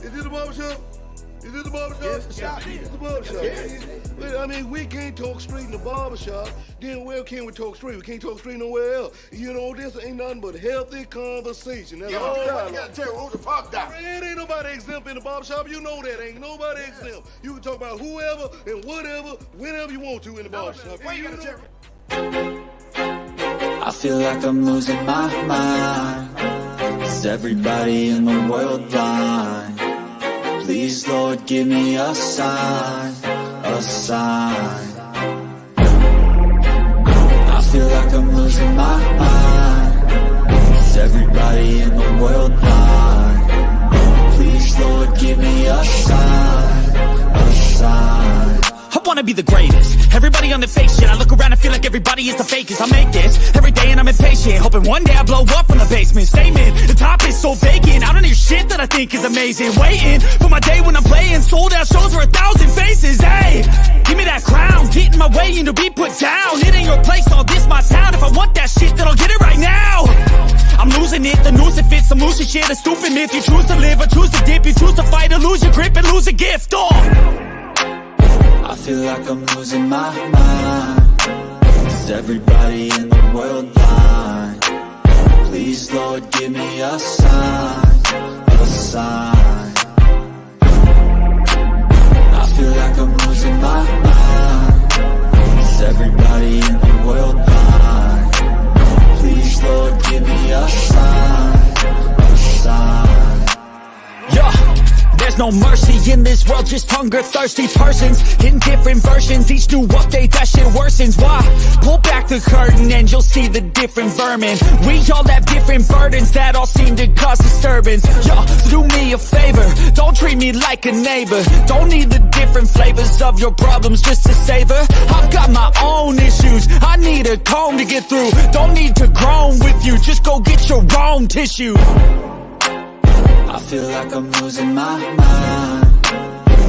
Is this the barbershop? Is this the barbershop? Yes, it's the barbershop. Yes. Well, I mean, we can't talk street in the barbershop. Then where can we talk street? We can't talk street nowhere else. You know, this ain't nothing but healthy conversation. That's all You gotta tell who the fuck down. Man, ain't nobody exempt in the barbershop. You know that. Ain't nobody exempt. You can talk about whoever and whatever, whenever you want to in the barbershop. Where you gotta tell? I feel like I'm losing my mind. Is everybody in the world blind? Please, Lord, give me a sign, a sign. I feel like I'm losing my mind. Is everybody in the world blind? Please, Lord, give me a sign, a sign. I wanna be the greatest. Everybody on the fake shit. I look around and feel like everybody is the fakest. I make this every day and I'm impatient, hoping one day I blow up from the basement. Statement, the top is so vacant. I don't hear shit that I think is amazing. Waiting for my day when I'm playing sold out shows for 1,000 faces. Hey, give me that crown, get in my way and to be put down. It ain't your place, all this my town. If I want that shit, then I'll get it right now. I'm losing it, the noose it fits. I'm losing shit, a stupid myth. You choose to live or choose to dip. You choose to fight or lose your grip and lose a gift. I feel like I'm losing my mind. Is everybody in the world blind? Please, Lord, give me a sign, a sign. I feel like I'm losing my mind. Is everybody in the world blind? Please, Lord, give me a sign, a sign. Yeah. There's no mercy in this world, just hunger-thirsty persons in different versions. Each new update, that shit worsens. Why? Pull back the curtain and you'll see the different vermin. We all have different burdens that all seem to cause disturbance. Yo, so do me a favor, don't treat me like a neighbor. Don't need the different flavors of your problems just to savor. I've got my own issues, I need a comb to get through. Don't need to groan with you, just go get your own tissue. I feel like I'm losing my mind.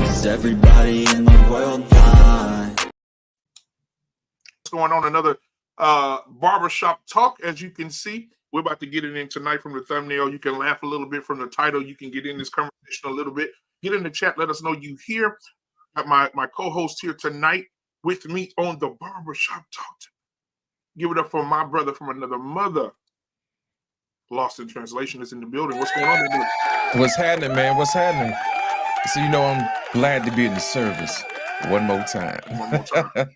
Is everybody in the world blind? What's going on? Another barbershop talk. As you can see, we're about to get it in tonight from the thumbnail. You can laugh a little bit from the title. You can get in this conversation a little bit. Get in the chat. Let us know you here. Got my co-host here tonight with me on the barbershop talk. Give it up for my brother from another mother. Lost in Translation is in the building. What's going on? What's happening, man? What's happening? So you know I'm glad to be in the service one more time. One more time.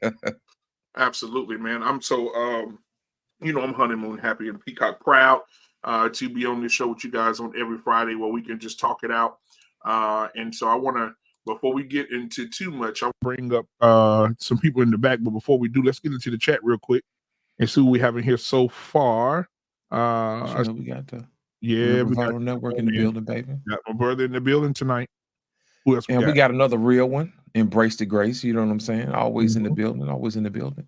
Absolutely, man. I'm so I'm honeymoon happy and peacock proud to be on this show with you guys on every Friday where we can just talk it out. And so I want to, before we get into too much, I'll bring up some people in the back. But before we do, let's get into the chat real quick and see what we have in here so far. We got the Bravado Network in the building, baby. Got my brother in the building tonight. Who else? We got another real one. Embrace the grace. You know what I'm saying? Always in the building. Always in the building.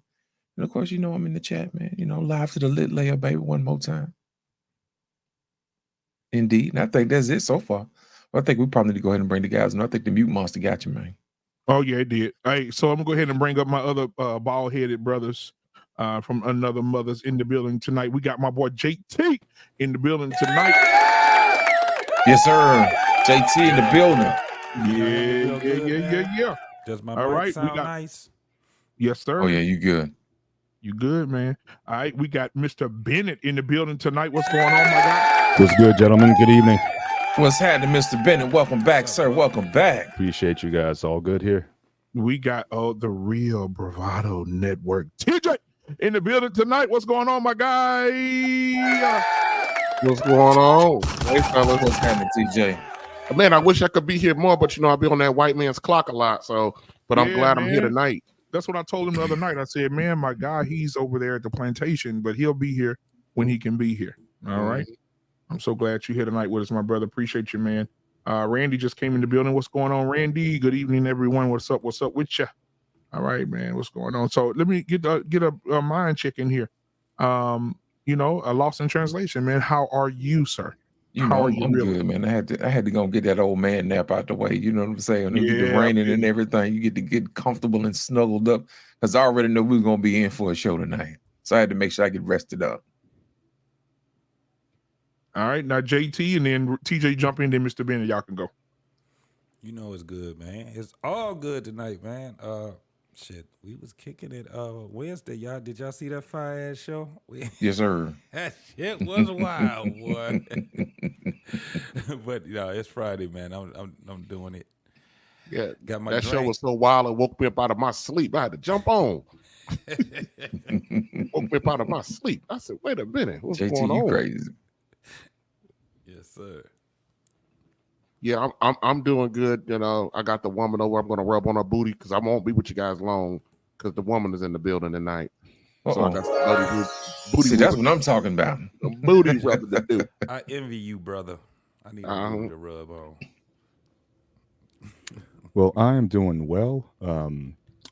And of course, I'm in the chat, man. Live to the lit layer, baby. One more time. Indeed. And I think that's it so far. I think we probably need to go ahead and bring the guys in. I think the mute monster got you, man. Oh yeah, it did. Hey, so I'm gonna go ahead and bring up my other bald-headed brothers. From another mother's in the building tonight. We got my boy JT in the building tonight. Yes, sir. JT in the building. Yeah. Does my all right, sound nice? Yes, sir. Oh yeah, you good. You good, man. All right, we got Mr. Bennett in the building tonight. What's going on, my guy? What's good, gentlemen? Good evening. What's happening, Mr. Bennett? Welcome back, sir. Welcome back. Appreciate you guys. All good here. We got the real Bravado Network. TJ in the building tonight. What's going on, my guy? What's going on? Hey, fellas. What's happening, TJ? Man, I wish I could be here more, but I be on that white man's clock a lot. But I'm glad I'm here tonight. That's what I told him the other night. I said, man, my guy, he's over there at the plantation, but he'll be here when he can be here. All right. I'm so glad you're here tonight with us, my brother. Appreciate you, man. Randy just came in the building. What's going on, Randy? Good evening, everyone. What's up? What's up with you? All right, man. What's going on? So let me get a mind check in here. A Lost in Translation, man. How are you, sir? How are you? I'm good, man. I had to go get that old man nap out the way. You know what I'm saying? When you get the raining and everything, you get to get comfortable and snuggled up. Because I already know we were gonna be in for a show tonight. So I had to make sure I get rested up. All right, now JT and then TJ jump in, then Mr. Bennett, y'all can go. You know it's good, man. It's all good tonight, man. Shit, we was kicking it Wednesday, y'all. Did y'all see that fire ass show? Yes, sir. That shit was wild, boy. But it's Friday, man. I'm doing it. Yeah, Got my that drink. show was so wild it woke me up out of my sleep. I had to jump on. Woke me up out of my sleep. I said, "Wait a minute, what's JT, going you on?" crazy. Yes, sir. Yeah, I'm doing good. You know, I got the woman over. I'm gonna rub on her booty because I won't be with you guys long because the woman is in the building tonight. So I got some booty. See, that's what I'm talking about. Booty rubbing to do. I envy you, brother. I need a booty to rub on. Well, I am doing well.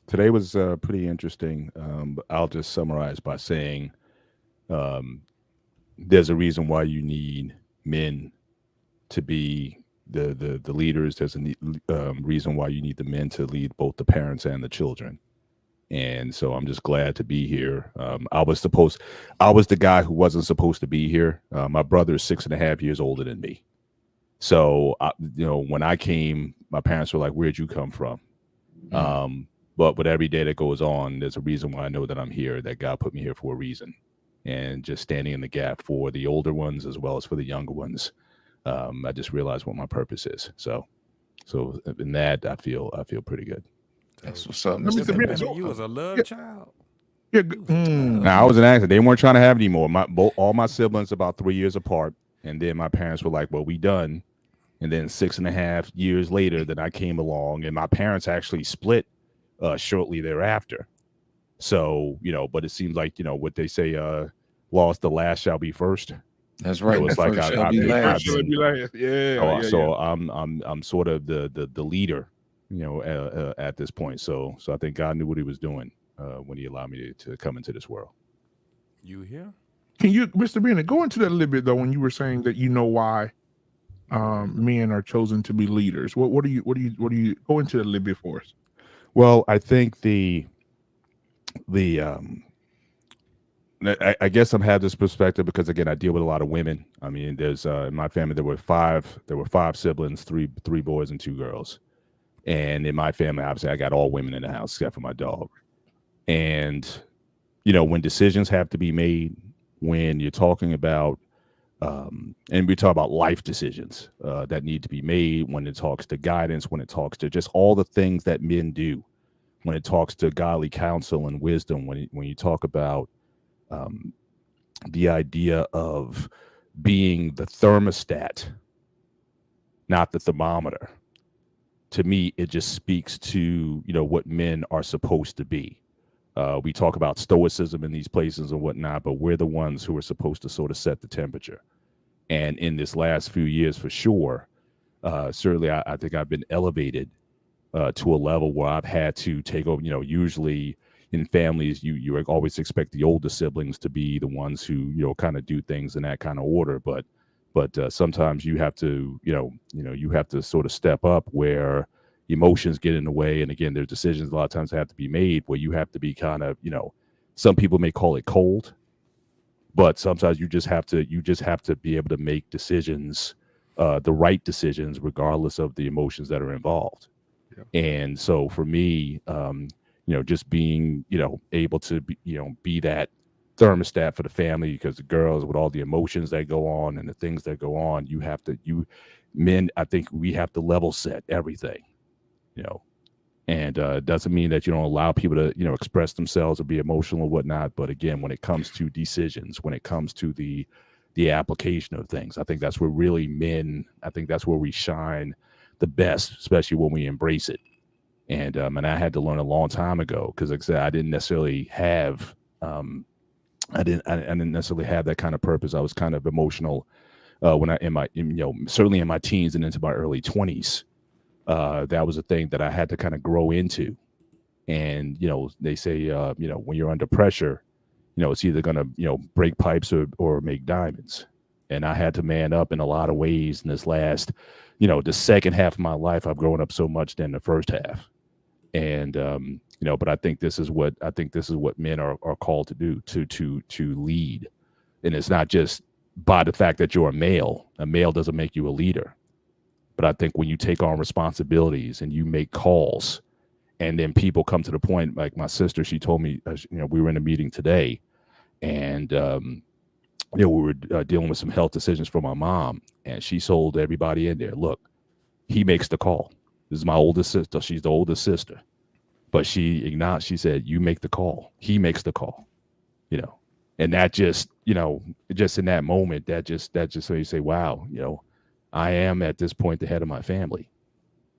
Today was pretty interesting. I'll just summarize by saying there's a reason why you need men to be the leaders. There's a reason why you need the men to lead both the parents and the children. And so I'm just glad to be here. I was the guy who wasn't supposed to be here. My brother is 6.5 years older than me. So, when I came, my parents were like, "Where'd you come from?" But with every day that goes on, there's a reason why I know that I'm here, that God put me here for a reason. And just standing in the gap for the older ones as well as for the younger ones, I just realized what my purpose is. So in that, I feel pretty good. That's what's up. You was a love child. Yeah. Now, I was an accident. They weren't trying to have it anymore. All my siblings about 3 years apart. And then my parents were like, "Well, we done." And then 6.5 years later, then I came along, and my parents actually split shortly thereafter. So, but it seems like, what they say, lost the last shall be first. That's right. So it's like So I'm sort of the leader, at this point. So I think God knew what he was doing when he allowed me to come into this world. You here? Can you, Mr. Bennett, go into that a little bit though? When you were saying that why men are chosen to be leaders, what do you go into that a little bit for us? Well, I think I guess I'm have this perspective because again I deal with a lot of women. I mean, there's in my family there were five siblings, three boys and 2 girls, and in my family obviously I got all women in the house except for my dog. And when decisions have to be made, when you're talking about and we talk about life decisions that need to be made, when it talks to guidance, when it talks to just all the things that men do, when it talks to godly counsel and wisdom, when you talk about the idea of being the thermostat, not the thermometer. To me, it just speaks to, what men are supposed to be. We talk about stoicism in these places and whatnot, but we're the ones who are supposed to sort of set the temperature. And in this last few years, for sure, certainly I think I've been elevated to a level where I've had to take over. Usually in families, you always expect the older siblings to be the ones who kind of do things in that kind of order. But sometimes you have to you have to sort of step up where emotions get in the way, and again, there's decisions a lot of times have to be made where you have to be kind of some people may call it cold, but sometimes you just have to be able to make decisions, the right decisions, regardless of the emotions that are involved. Yeah. And so for me, just being, able to be that thermostat for the family, because the girls with all the emotions that go on and the things that go on, men, I think we have to level set everything, and it doesn't mean that you don't allow people to, express themselves or be emotional or whatnot. But again, when it comes to decisions, when it comes to the application of things, I think that's where really men, I think that's where we shine the best, especially when we embrace it. And I had to learn a long time ago, because like I said, I didn't necessarily have I didn't necessarily have that kind of purpose. I was kind of emotional when certainly in my teens and into my early 20s. That was a thing that I had to kind of grow into. And they say when you're under pressure, it's either gonna break pipes or make diamonds. And I had to man up in a lot of ways in this last the second half of my life. I've grown up so much than the first half. And but I think this is what men are called to do, to lead. And it's not just by the fact that you're a male. A male doesn't make you a leader. But I think when you take on responsibilities and you make calls, and then people come to the point, like my sister, she told me, we were in a meeting today, and we were dealing with some health decisions for my mom, and she told everybody in there, look, he makes the call. This is my oldest sister. She's the oldest sister. But she acknowledged, she said, you make the call. He makes the call, And that just, just in that moment, that just so you say, wow, I am at this point the head of my family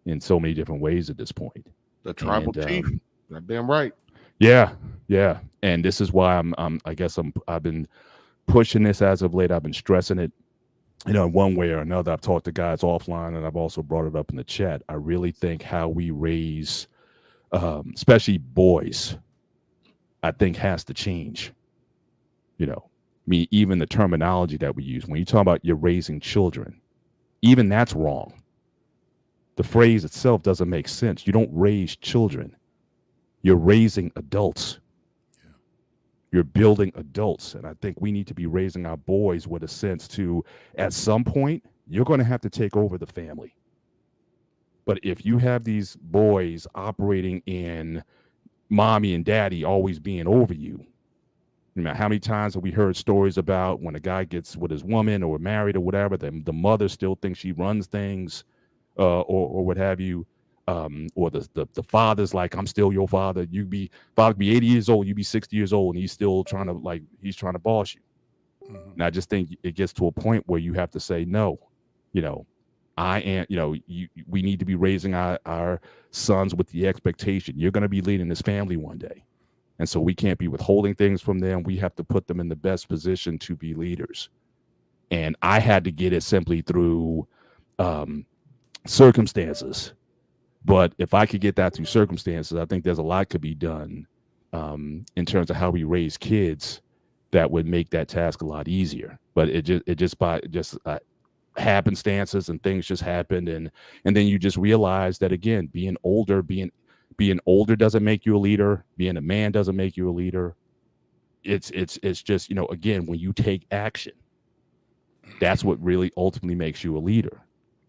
in so many different ways at this point. The tribal chief. Goddamn right. Yeah. Yeah. And this is why I've been pushing this as of late. I've been stressing it, in one way or another. I've talked to guys offline, and I've also brought it up in the chat. I really think how we raise, especially boys, I think has to change. Even the terminology that we use, when you talk about you're raising children, even that's wrong. The phrase itself doesn't make sense. You don't raise children. You're raising adults. Yeah. You're building adults. And I think we need to be raising our boys with a sense to, at some point, you're going to have to take over the family. But if you have these boys operating in mommy and daddy always being over you, how many times have we heard stories about when a guy gets with his woman or married or whatever, the mother still thinks she runs things, or what have you, or the father's like, I'm still your father. Father be 80 years old, you be 60 years old, and he's still trying to boss you. Mm-hmm. And I just think it gets to a point where you have to say, no, I am, we need to be raising our sons with the expectation you're going to be leading this family one day. And so we can't be withholding things from them. We have to put them in the best position to be leaders. And I had to get it simply through circumstances. But if I could get that through circumstances, I think there's a lot could be done in terms of how we raise kids that would make that task a lot easier. But it just happenstances and things just happened, and then you just realize that, again, being older doesn't make you a leader. Being a man doesn't make you a leader. It's just, again, when you take action, that's what really ultimately makes you a leader.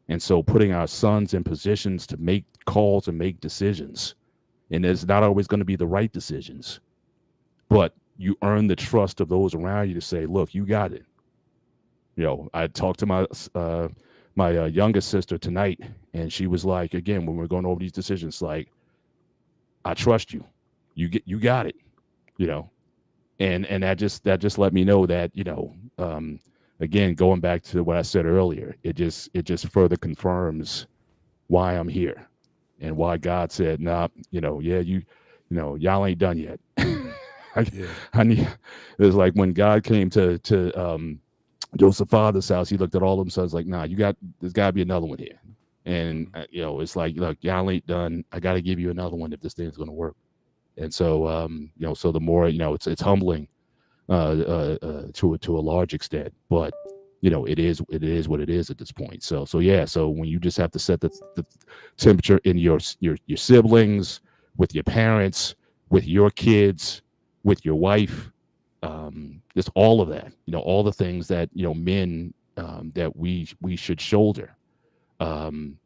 And so putting our sons in positions to make calls and make decisions, and it's not always going to be the right decisions, but you earn the trust of those around you to say, look, you got it. I talked to my youngest sister tonight, and she was like, again, when we're going over these decisions, like, I trust you. You got it. And that just let me know that, again, going back to what I said earlier, it just further confirms why I'm here and why God said, nah, y'all ain't done yet. I need. It's like when God came to Joseph's father's house, he looked at all of them sons like, nah, there's got to be another one here. And, it's like, look, y'all ain't done. I got to give you another one if this thing's going to work. And so, so the more, it's humbling to a large extent, but, it is what it is at this point. So when you just have to set the temperature in your siblings, with your parents, with your kids, with your wife, just all of that, all the things that, men that we should shoulder. I'm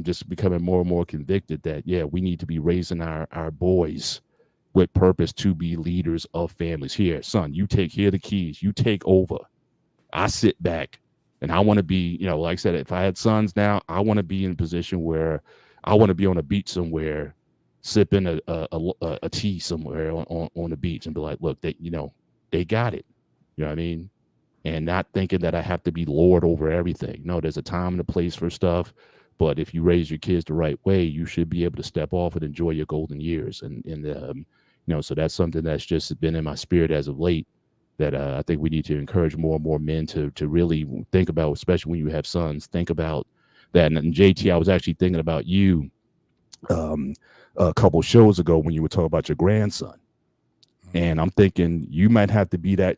just becoming more and more convicted that, we need to be raising our boys with purpose to be leaders of families. Here, son, you take the keys, you take over. I sit back, and I want to be, like I said, if I had sons now, I want to be in a position where I want to be on a beach somewhere, sipping a tea somewhere on the beach, and be like, look, they got it. You know what I mean? And not thinking that I have to be lord over everything. No, there's a time and a place for stuff. But if you raise your kids the right way, you should be able to step off and enjoy your golden years. And so that's something that's just been in my spirit as of late, that I think we need to encourage more and more men to really think about, especially when you have sons, think about that. And JT, I was actually thinking about you a couple shows ago when you were talking about your grandson. And I'm thinking you might have to be that,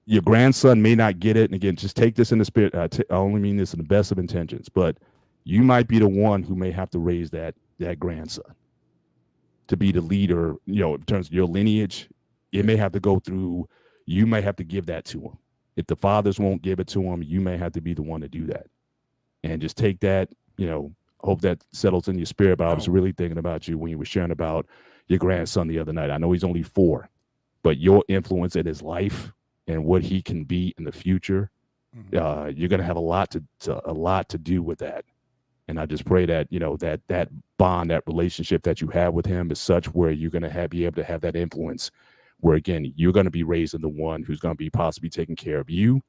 your grandson may not get it. And again, just take this in the spirit. I only mean this in the best of intentions, but you might be the one who may have to raise that grandson to be the leader, in terms of your lineage. It may have to go through, you may have to give that to him. If the fathers won't give it to him, you may have to be the one to do that. and just take that, hope that settles in your spirit. But I was really thinking about you when you were sharing about your grandson the other night. I know he's only 4, but your influence in his life and what he can be in the future, you're going to have a lot to do with that. And I just pray that, that bond, that relationship that you have with him is such where you're going to be able to have that influence where, again, you're going to be raising the one who's going to be possibly taking care of you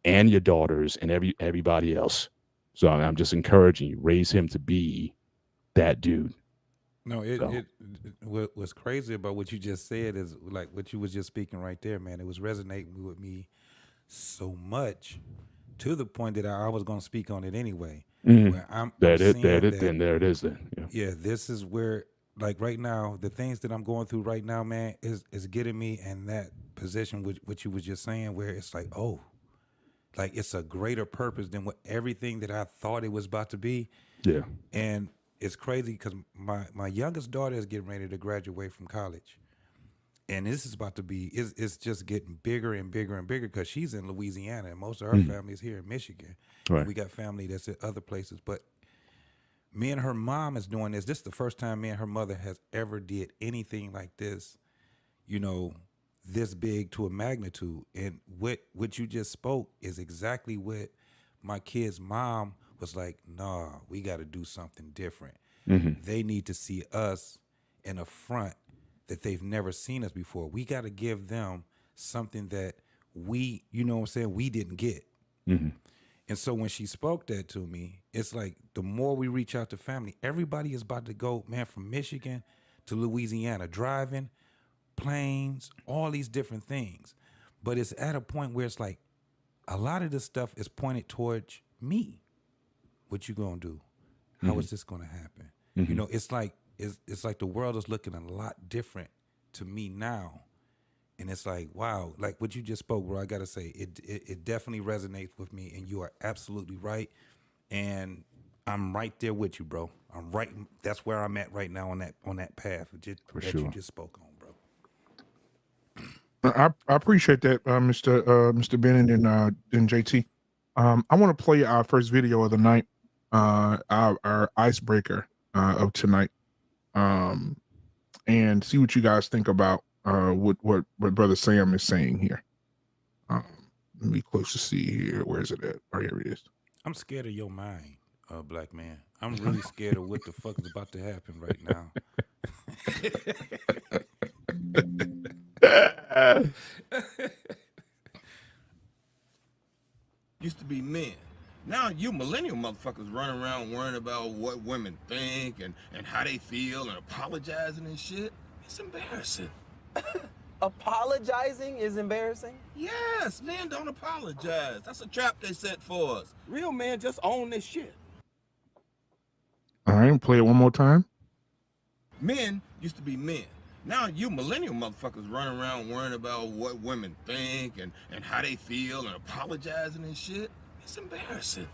and your daughters and everybody else. So I'm just encouraging you, raise him to be that dude. No, what's crazy about what you just said is like what you was just speaking right there, man. It was resonating with me so much to the point that I was going to speak on it anyway. Where there it is then. Yeah, this is where, like right now, the things that I'm going through right now, man, is getting me in that position with what you was just saying, where it's like, oh, like it's a greater purpose than what everything that I thought it was about to be. Yeah. And it's crazy because my youngest daughter is getting ready to graduate from college. And this is about to be, it's just getting bigger and bigger and bigger because she's in Louisiana and most of her family is here in Michigan. Right. And we got family that's at other places. But me and her mom is doing this. This is the first time me and her mother has ever did anything like this, this big to a magnitude. And what you just spoke is exactly what my kid's mom was like, nah, we got to do something different. They need to see us in a front that they've never seen us before. We got to give them something that we didn't get. And so when she spoke that to me, it's like the more we reach out to family, everybody is about to go, man, from Michigan to Louisiana, driving, planes, all these different things. But it's at a point where it's like a lot of this stuff is pointed towards me. What you gonna do? How is this gonna happen? It's like the world is looking a lot different to me now. And it's like, wow, like what you just spoke, bro, I gotta say, it definitely resonates with me, and you are absolutely right. And I'm right there with you, bro. I'm right. That's where I'm at right now on that path you just spoke on, bro. I appreciate that, Mr. Bennett and JT. I want to play our first video of the night, our icebreaker of tonight, and see what you guys think about what Brother Sam is saying here. Let me close to see here. Where is it at? Oh, here it is. I'm scared of your mind, black man. I'm really scared of what the fuck is about to happen right now. Used to be men. Now you millennial motherfuckers running around worrying about what women think and how they feel and apologizing and shit. It's embarrassing. Apologizing is embarrassing? Yes, men don't apologize. That's a trap they set for us. Real men just own this shit. All right, play it one more time. Men used to be men. Now you millennial motherfuckers running around worrying about what women think and how they feel and apologizing and shit. It's embarrassing.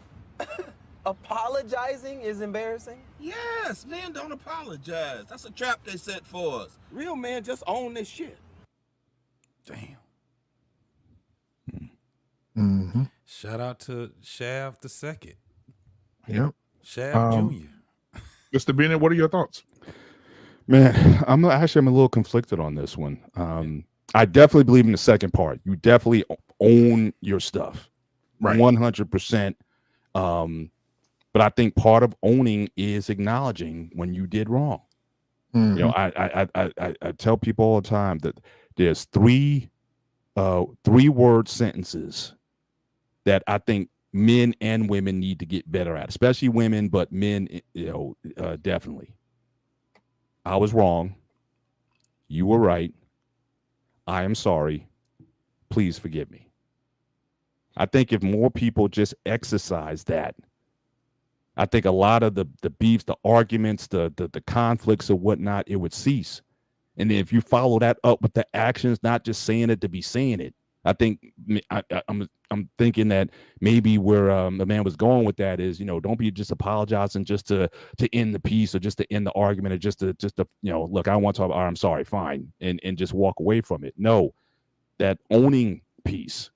Apologizing is embarrassing? Yes, men don't apologize. That's a trap they set for us. Real men just own this shit. Damn. Mm-hmm. Shout out to Shaft the Second. Yep. Shaft Jr. Mr. Bennett, what are your thoughts? Man, I'm a little conflicted on this one. I definitely believe in the second part. You definitely own your stuff, right? 100%. But I think part of owning is acknowledging when you did wrong. I tell people all the time that there's three word sentences that I think men and women need to get better at, especially women, but men, definitely. I was wrong. You were right. I am sorry. Please forgive me. I think if more people just exercise that, I think a lot of the beefs, the arguments, the conflicts or whatnot, it would cease. And then if you follow that up with the actions, not just saying it to be saying it, I think I'm thinking that maybe where the man was going with that is, don't be just apologizing just to end the peace or just to end the argument or just to look, I don't want to talk about, I'm sorry, fine, and just walk away from it. No, that owning piece.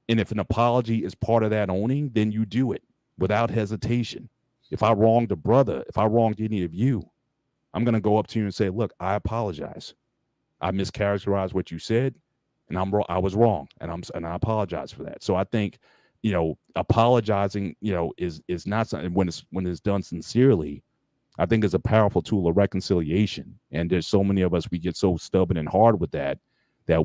And if an apology is part of that owning, then you do it. without hesitation. If I wronged a brother, if I wronged any of you, I'm going to go up to you and say, look, I apologize. I mischaracterized what you said, and I was wrong, and I apologize for that. So I think, apologizing, is not something when it's done sincerely. I think it's a powerful tool of reconciliation. And there's so many of us, we get so stubborn and hard with that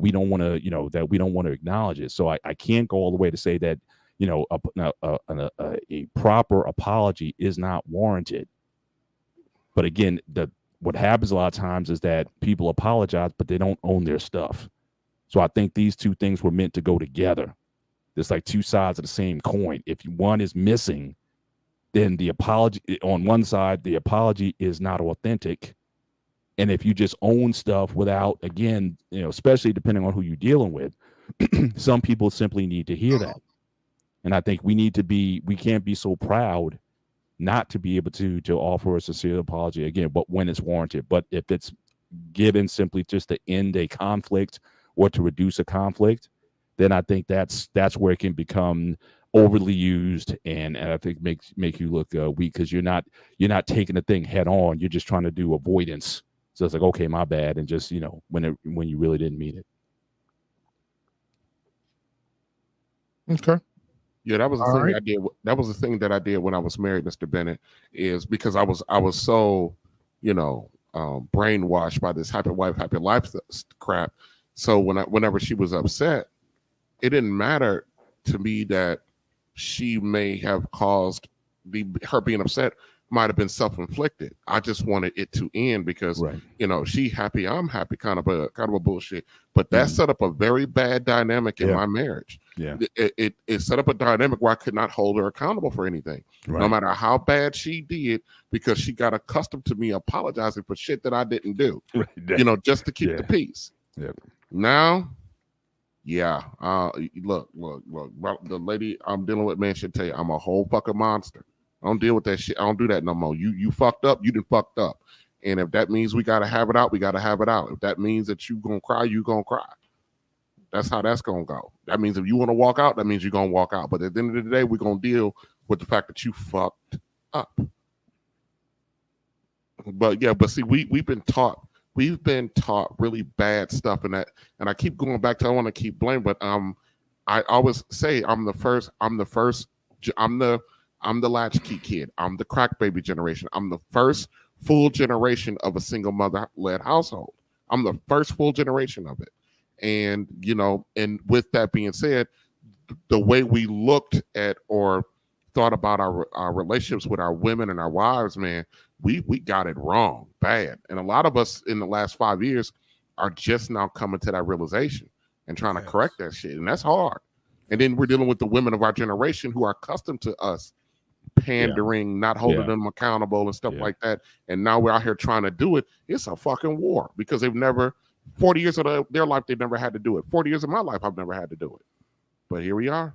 we don't want to, acknowledge it. So I can't go all the way to say that, a proper apology is not warranted. But again, what happens a lot of times is that people apologize, but they don't own their stuff. So I think these two things were meant to go together. There's like two sides of the same coin. If one is missing, then the apology on one side, the apology is not authentic. And if you just own stuff without, again, especially depending on who you're dealing with, some people simply need to hear that. And I think we can't be so proud not to be able to offer a sincere apology again, but when it's warranted. But if it's given simply just to end a conflict or to reduce a conflict, then I think that's where it can become overly used, and I think make you look weak, because you're not taking the thing head on. You're just trying to do avoidance. So it's like, okay, my bad, and just when you really didn't mean it. Okay. Yeah, that was the thing I did. That was the thing that I did when I was married, Mr. Bennett, is because I was so, brainwashed by this happy wife, happy life crap. So whenever she was upset, it didn't matter to me that she may have caused her being upset might have been self-inflicted. I just wanted it to end because she happy, I'm happy, kind of a bullshit. But that set up a very bad dynamic in my marriage. Yeah, it set up a dynamic where I could not hold her accountable for anything, no matter how bad she did, because she got accustomed to me apologizing for shit that I didn't do, just to keep the peace. Yeah. Now, look, the lady I'm dealing with, man, should tell you I'm a whole fucking monster. I don't deal with that shit. I don't do that no more. You fucked up, you done fucked up. And if that means we gotta have it out, we gotta have it out. If that means that you gonna cry, you gonna cry. That's how that's gonna go. That means if you want to walk out, that means you're gonna walk out. But at the end of the day, we're gonna deal with the fact that you fucked up. But see, we've been taught really bad stuff in that, and I keep going back to, I want to keep blaming, but I always say I'm the latchkey kid. I'm the crack baby generation. I'm the first full generation of a single mother-led household. I'm the first full generation of it. And, and with that being said, the way we looked at or thought about our relationships with our women and our wives, man, we got it wrong, bad. And a lot of us in the last 5 years are just now coming to that realization and trying to correct that shit. And that's hard. And then we're dealing with the women of our generation who are accustomed to us pandering, not holding them accountable and stuff like that. And now we're out here trying to do it. It's a fucking war, because they've never, 40 years of their life, they've never had to do it. 40 years of my life, I've never had to do it. But here we are.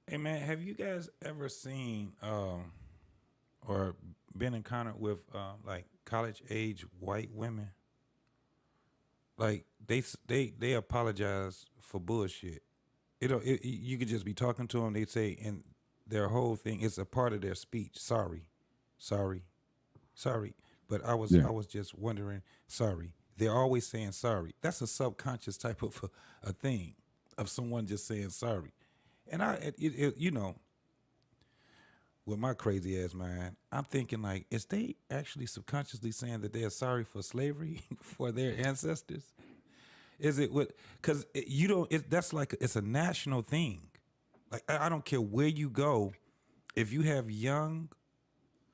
Hey, man, have you guys ever seen or been encountered with like college age white women? Like they apologize for bullshit. You could just be talking to them. They say, and their whole thing is a part of their speech. Sorry. But I was just wondering. Sorry. They're always saying sorry. That's a subconscious type of a thing of someone just saying sorry. And with my crazy ass mind, I'm thinking like, is they actually subconsciously saying that they're sorry for slavery for their ancestors? Is it what? Because that's like, it's a national thing. Like, I don't care where you go, if you have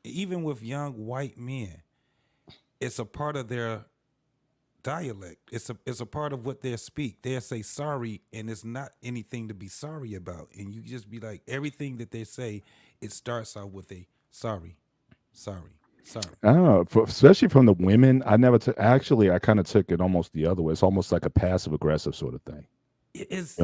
even with young white men, it's a part of their dialect. It's a part of what they speak. They'll say sorry, and it's not anything to be sorry about. And you just be like, everything that they say, it starts out with a sorry. I don't know, especially from the women. I never took. Actually, I kind of took it almost the other way. It's almost like a passive aggressive sort of thing. It's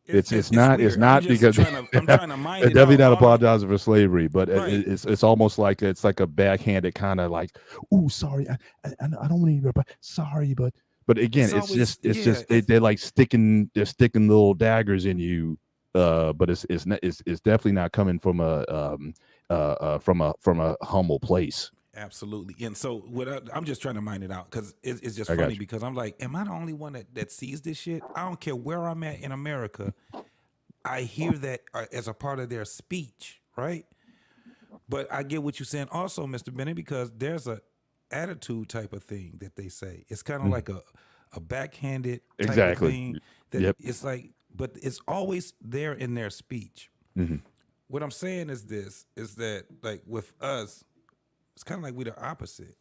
it's not because I'm trying to mind it. Definitely not apologizing for slavery, but it's almost like it's like a backhanded kind of like, ooh, sorry, I don't want to. Sorry, but But again, it's just they're like sticking little daggers in you. But it's definitely not coming from a humble place. Absolutely. And so I'm just trying to mind it out because it's just funny because I'm like, am I the only one that sees this shit? I don't care where I'm at in America. I hear that as a part of their speech, right? But I get what you're saying also, Mr. Bennett, because there's a attitude type of thing that they say. It's kind of like a backhanded type of thing. That it's like, but it's always there in their speech. Mm-hmm. What I'm saying is this, is that like with us, it's kind of like we're the opposite.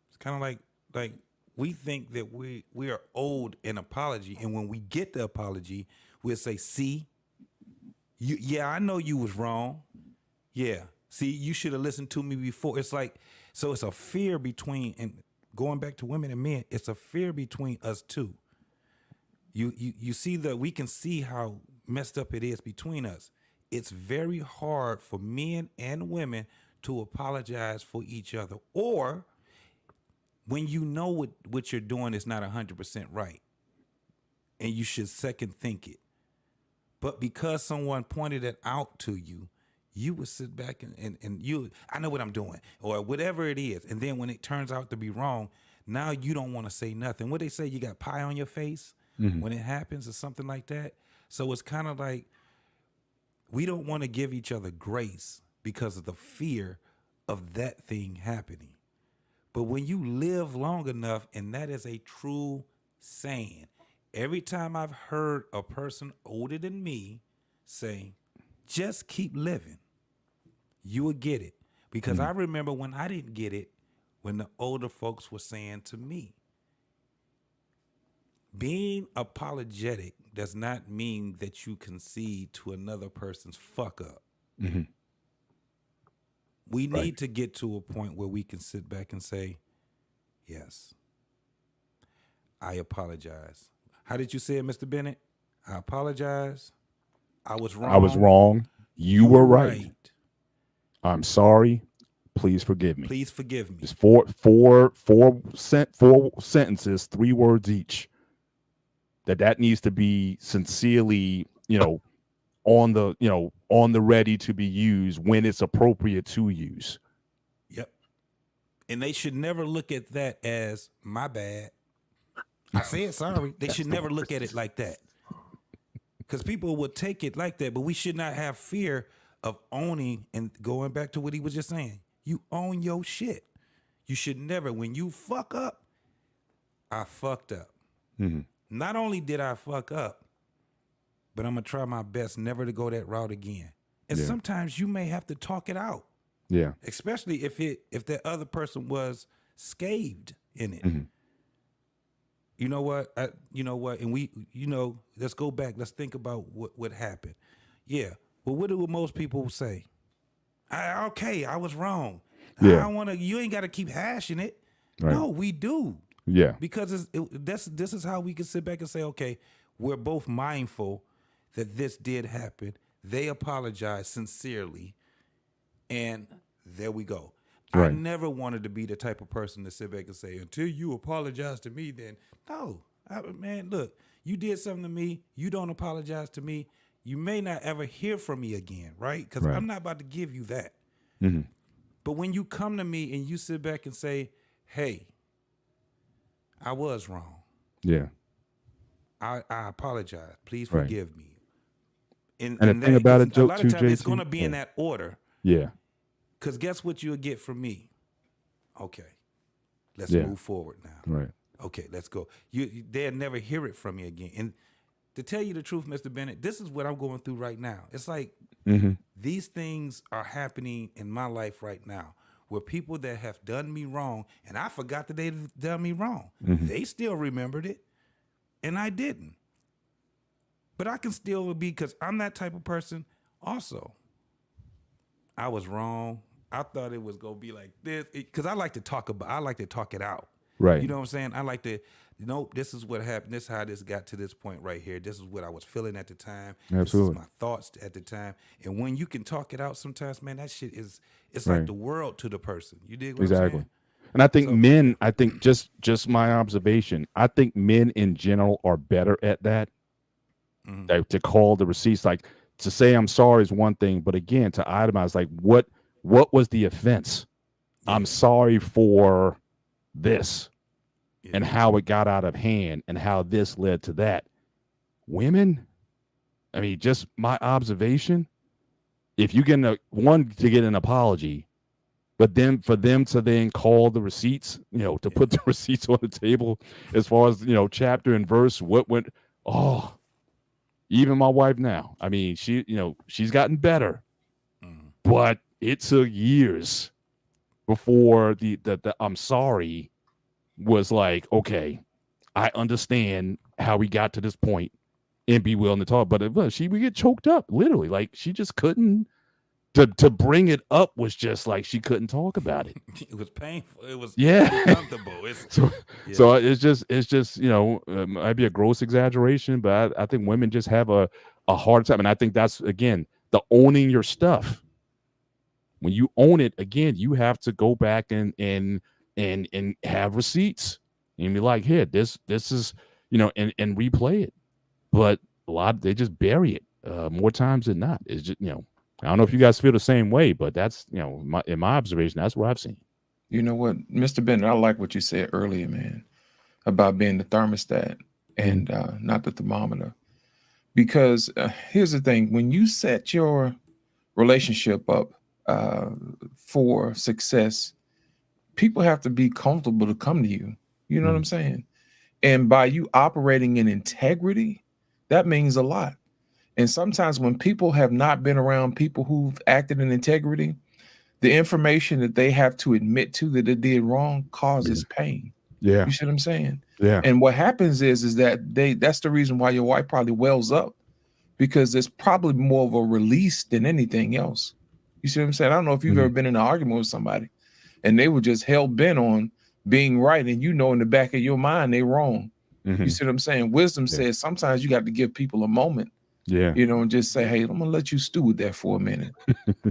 It's kind of like we think that we are owed an apology. And when we get the apology, we'll say, see, yeah, I know you was wrong. Yeah. See, you should have listened to me before. It's like, so it's a fear between, and going back to women and men, it's a fear between us two. You see that we can see how messed up it is between us. It's very hard for men and women to apologize for each other. Or when you know what you're doing is not 100% right and you should second think it. But because someone pointed it out to you, you would sit back and you, I know what I'm doing, or whatever it is. And then when it turns out to be wrong, now you don't want to say nothing. What they say, you got pie on your face when it happens or something like that. So it's kind of like we don't want to give each other grace because of the fear of that thing happening. But when you live long enough, and that is a true saying, every time I've heard a person older than me say, just keep living, you will get it. Because I remember when I didn't get it, when the older folks were saying to me, being apologetic does not mean that you concede to another person's fuck up. Mm-hmm. We need to get to a point where we can sit back and say, yes, I apologize. How did you say it, Mr. Bennett? I apologize. I was wrong. I was wrong. You were right. I'm sorry. Please forgive me. Please forgive me. It's four sentences, 3 words each. That needs to be sincerely, on the ready to be used when it's appropriate to use. Yep. And they should never look at that as my bad. I said sorry. They should never look at it like that. Because people would take it like that, but we should not have fear of owning, and going back to what he was just saying, you own your shit. You should never, when you fuck up, I fucked up. Mm-hmm. Not only did I fuck up, but I'm going to try my best never to go that route again. And sometimes you may have to talk it out. Yeah. Especially if that other person was scathed in it. Mm-hmm. You know what? And we, let's go back. Let's think about what happened. Yeah. Well, what do most people say? I was wrong. Yeah. I don't want to, you ain't got to keep hashing it. Right. No, we do. Yeah. Because this is how we can sit back and say, okay, we're both mindful that this did happen. They apologized sincerely. And there we go. Right. I never wanted to be the type of person to sit back and say, until you apologize to me, then no. Man, look, you did something to me. You don't apologize to me. You may not ever hear from me again, right? Because I'm not about to give you that. Mm-hmm. But when you come to me and you sit back and say, hey, I was wrong. Yeah. I apologize. Please forgive me. And the thing about it, a lot of too, times JT, it's going to be in that order. Yeah. Because guess what you'll get from me? Okay, let's move forward now. Right. Okay, let's go. They'll never hear it from me again. And to tell you the truth, Mr. Bennett, this is what I'm going through right now. It's like these things are happening in my life right now, where people that have done me wrong, and I forgot that they've done me wrong. They still remembered it, and I didn't. But I can still be, because I'm that type of person also. I was wrong. I thought it was going to be like this, because I like to talk it out. Right. You know what I'm saying? I like to, this is what happened. This is how this got to this point right here. This is what I was feeling at the time. Absolutely. This is my thoughts at the time. And when you can talk it out sometimes, man, that shit it's like the world to the person. You dig what I'm saying? And I think men, I think just my observation, I think men in general are better at that. Like, to call the receipts, like to say I'm sorry is one thing, but again, to itemize, like what was the offense? I'm sorry for this and how it got out of hand and how this led to that. Women, I mean, just my observation, if you get to get an apology, but then for them to then call the receipts, to put the receipts on the table as far as, chapter and verse, what went, even my wife now, I mean, she's gotten better, but it took years before the I'm sorry was like, okay, I understand how we got to this point and be willing to talk. But we get choked up, literally. Like, she just couldn't, to bring it up was just like she couldn't talk about it. It was painful. It was uncomfortable. So it's just might be a gross exaggeration, but I think women just have a hard time. And I think that's, again, the owning your stuff. When you own it, again, you have to go back and have receipts and be like, here, this is, and replay it. But they just bury it more times than not. It's just, I don't know if you guys feel the same way, but that's, in my observation, that's what I've seen. You know what, Mr. Bennett, I like what you said earlier, man, about being the thermostat and not the thermometer. Because here's the thing, when you set your relationship up for success, people have to be comfortable to come to you. You know what I'm saying? And by you operating in integrity, that means a lot. And sometimes when people have not been around people who've acted in integrity, the information that they have to admit to that they did wrong causes pain. Yeah. You see what I'm saying? Yeah. And what happens is that that's the reason why your wife probably wells up, because it's probably more of a release than anything else. You see what I'm saying? I don't know if you've ever been in an argument with somebody and they were just hell bent on being right, and in the back of your mind they're wrong. You see what I'm saying? Wisdom says sometimes you got to give people a moment. Yeah. And just say, hey, I'm gonna let you stew with that for a minute.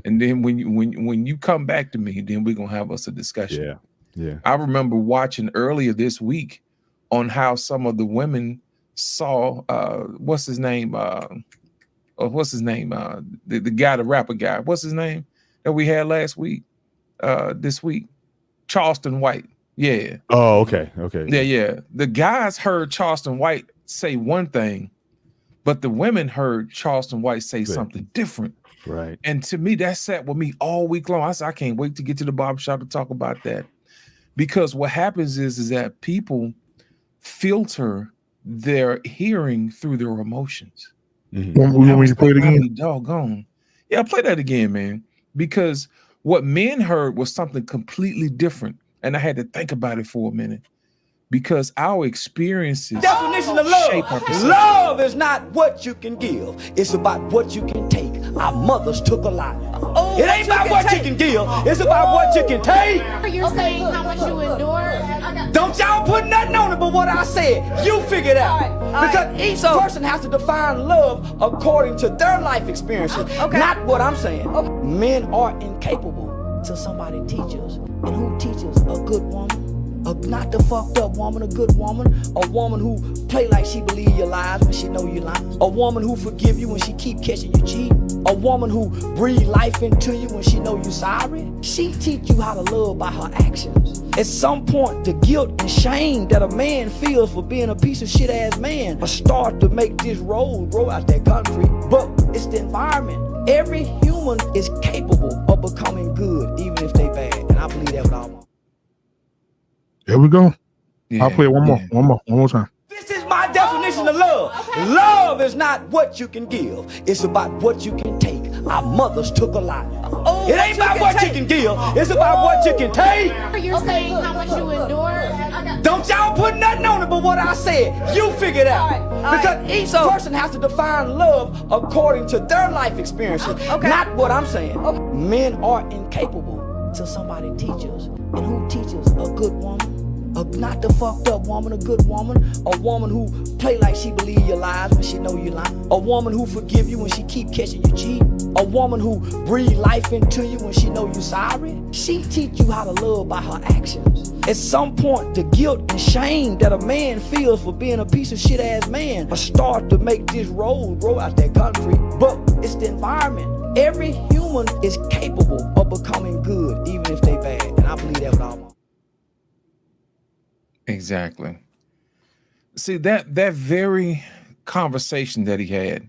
And then when you come back to me, then we're gonna have us a discussion. Yeah. Yeah. I remember watching earlier this week on how some of the women saw what's his name? The guy, the rapper guy, what's his name that we had last week? This week, Charleston White. Yeah. Oh, okay. Yeah. The guys heard Charleston White say one thing, but the women heard Charleston White say something different. Right. And to me, that sat with me all week long. I said, I can't wait to get to the barbershop to talk about that. Because what happens is that people filter their hearing through their emotions. Want me to play it again? Doggone. Yeah, play that again, man. Because what men heard was something completely different. And I had to think about it for a minute. Because our experiences definition of love. Love is not what you can give. It's about what you can take. Our mothers took a lot. It ain't about what you can give. It's about what you can take. You're saying how much you endure. Don't y'all put nothing on it but what I said. You figure it out. Because each person has to define love according to their life experiences, not what I'm saying. Men are incapable till somebody teaches. And who teaches? A good woman. Not the fucked up woman, a good woman. A woman who play like she believe your lies when she know you lying. A woman who forgive you when she keep catching you cheating. A woman who breathe life into you when she know you sorry. She teach you how to love by her actions. At some point, the guilt and shame that a man feels for being a piece of shit ass man will start to make this road grow out that country. But it's the environment. Every human is capable of becoming good, even if they bad. And I believe that with all my. There we go. I'll play it one more time. This is my definition of love. Love is not what you can give. It's about what you can take. Our mothers took a lot. It ain't about what you can give. It's about what you can take. You're saying how much you endure. Don't y'all put nothing on it but what I said. You figure it out. Because each person has to define love according to their life experiences, not what I'm saying. Men are incapable till somebody teaches. And who teaches? A good woman. Not the fucked up woman, a good woman. A woman who play like she believe your lies when she know you lying. A woman who forgive you when she keep catching you cheating. A woman who breathe life into you when she know you sorry, she teach you how to love by her actions. At some point, the guilt and shame that a man feels for being a piece of shit ass man will start to make this road grow out that concrete. But it's the environment. Every human is capable of becoming good, even if they bad. And I believe that with all my. Exactly. See, that very conversation that he had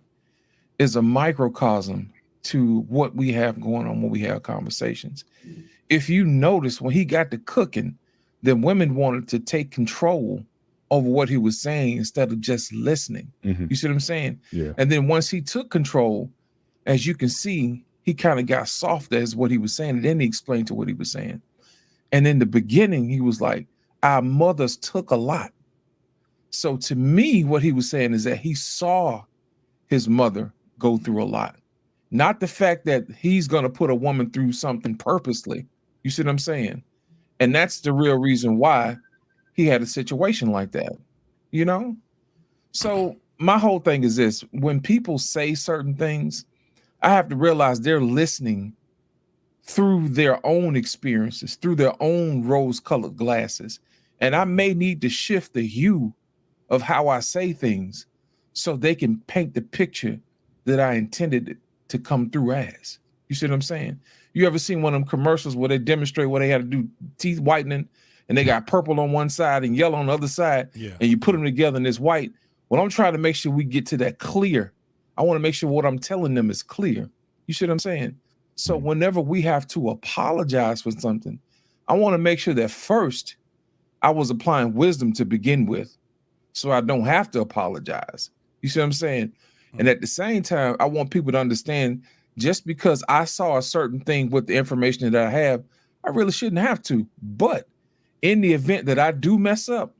is a microcosm to what we have going on when we have conversations. If you notice, when he got to cooking, then women wanted to take control over what he was saying instead of just listening. You see what I'm saying? Yeah. And then once he took control, as you can see, he kind of got soft as what he was saying, and then he explained to what he was saying. And in the beginning, he was like, our mothers took a lot. So to me, what he was saying is that he saw his mother go through a lot. Not the fact that he's going to put a woman through something purposely. You see what I'm saying? And that's the real reason why he had a situation like that, you know? So my whole thing is this: when people say certain things, I have to realize they're listening through their own experiences, through their own rose-colored glasses. And I may need to shift the hue of how I say things so they can paint the picture that I intended it to come through as. You see what I'm saying? You ever seen one of them commercials where they demonstrate what they had to do teeth whitening, and they got purple on one side and yellow on the other side, and you put them together and it's white? Well, I'm trying to make sure we get to that clear. I want to make sure what I'm telling them is clear. You see what I'm saying? So whenever we have to apologize for something, I want to make sure that first I was applying wisdom to begin with, so I don't have to apologize. You see what I'm saying? And at the same time, I want people to understand, just because I saw a certain thing with the information that I have, I really shouldn't have to. But in the event that I do mess up,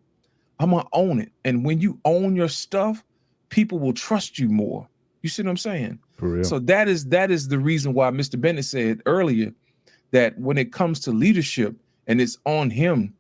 I'm gonna own it. And when you own your stuff, people will trust you more. You see what I'm saying? For real. So that is the reason why Mr. Bennett said earlier that when it comes to leadership and it's on him,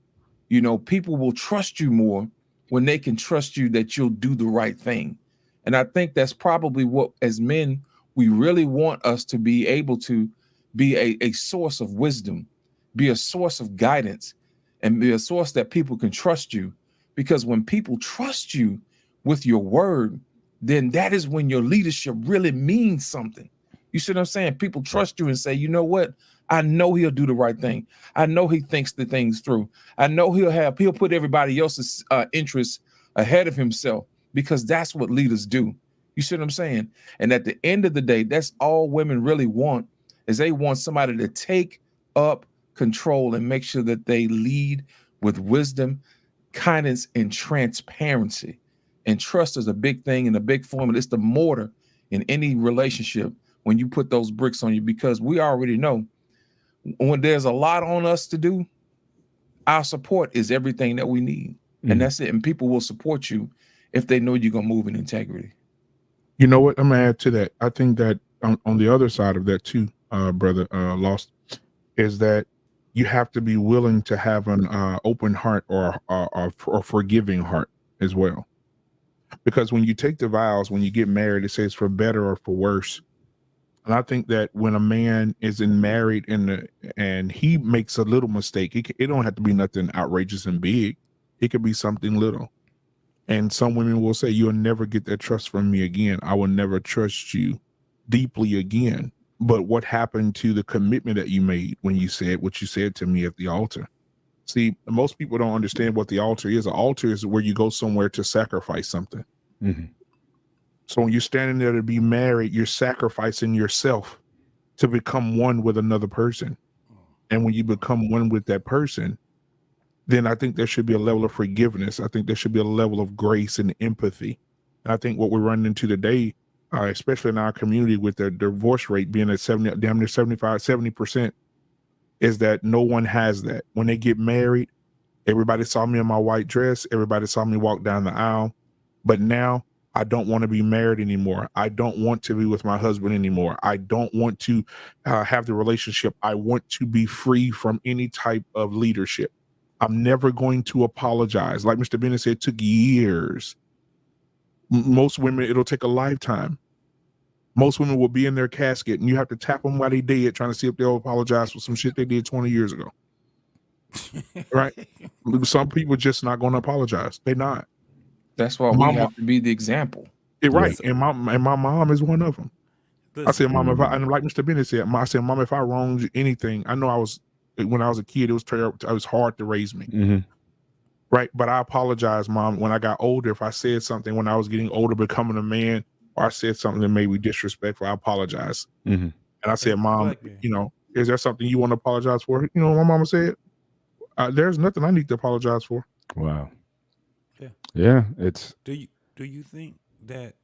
you know, people will trust you more when they can trust you that you'll do the right thing. And I think that's probably what, as men, we really want us to be able to be a source of wisdom, be a source of guidance, and be a source that people can trust you. Because when people trust you with your word, then that is when your leadership really means something. You see what I'm saying? People trust you and say, you know what? I know he'll do the right thing. I know he thinks the things through. I know he'll put everybody else's interests ahead of himself, because that's what leaders do. You see what I'm saying? And at the end of the day, that's all women really want, is they want somebody to take up control and make sure that they lead with wisdom, kindness, and transparency. And trust is a big thing and a big formula. It's the mortar in any relationship when you put those bricks on you, because we already know when there's a lot on us to do, our support is everything that we need. And that's it. And people will support you if they know you're going to move in integrity. You know what? I'm going to add to that. I think that on the other side of that too, brother Lost, is that you have to be willing to have an open heart or forgiving heart as well. Because when you take the vows, when you get married, it says for better or for worse. And I think that when a man is married and he makes a little mistake, it don't have to be nothing outrageous and big. It could be something little. And some women will say, you'll never get that trust from me again. I will never trust you deeply again. But what happened to the commitment that you made when you said what you said to me at the altar? See, most people don't understand what the altar is. An altar is where you go somewhere to sacrifice something. So when you're standing there to be married, you're sacrificing yourself to become one with another person. And when you become one with that person, then I think there should be a level of forgiveness. I think there should be a level of grace and empathy. And I think what we're running into today, especially in our community with the divorce rate being at damn near 70%, is that no one has that. When they get married, everybody saw me in my white dress. Everybody saw me walk down the aisle. But now I don't want to be married anymore. I don't want to be with my husband anymore. I don't want to have the relationship. I want to be free from any type of leadership. I'm never going to apologize. Like Mr. Bennett said, it took years. Most women, it'll take a lifetime. Most women will be in their casket, and you have to tap them while they dead, trying to see if they'll apologize for some shit they did 20 years ago. Right? Some people just not going to apologize. They're not. That's why we have to be the example. Right. And my mom is one of them. I said, Mom, if and like Mr. Bennett said, I said, Mom, if I wronged you anything, I know when I was a kid, it was terrible. It was hard to raise me. Right. But I apologize, Mom, when I got older. If I said something when I was getting older, becoming a man, or I said something that made me disrespectful, I apologize. And I said, Mom, you know, is there something you want to apologize for? You know, my mama said, there's nothing I need to apologize for. Wow. Yeah. Yeah. It's. Do you think that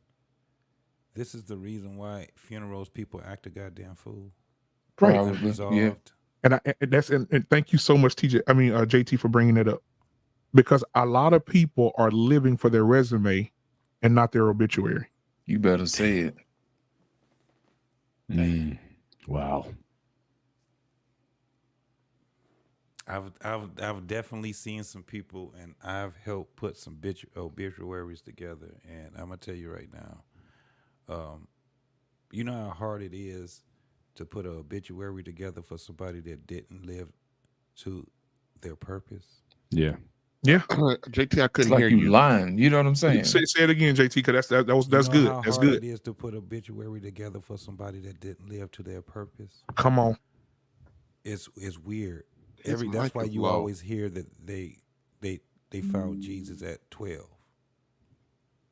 this is the reason why funerals people act a goddamn fool? Right. Yeah. And thank you so much, JT, for bringing it up, because a lot of people are living for their resume and not their obituary. You better say it. Wow. I've definitely seen some people, and I've helped put some obituaries together. And I'm gonna tell you right now, you know how hard it is to put an obituary together for somebody that didn't live to their purpose. Yeah. Yeah. JT, I couldn't like hear you lying. You know what I'm saying? Say it again, JT, because that's good. How that's hard good. it is to put obituary together for somebody that didn't live to their purpose. Come on. It's weird. It's That's why like you low. always hear that they found Jesus at 12.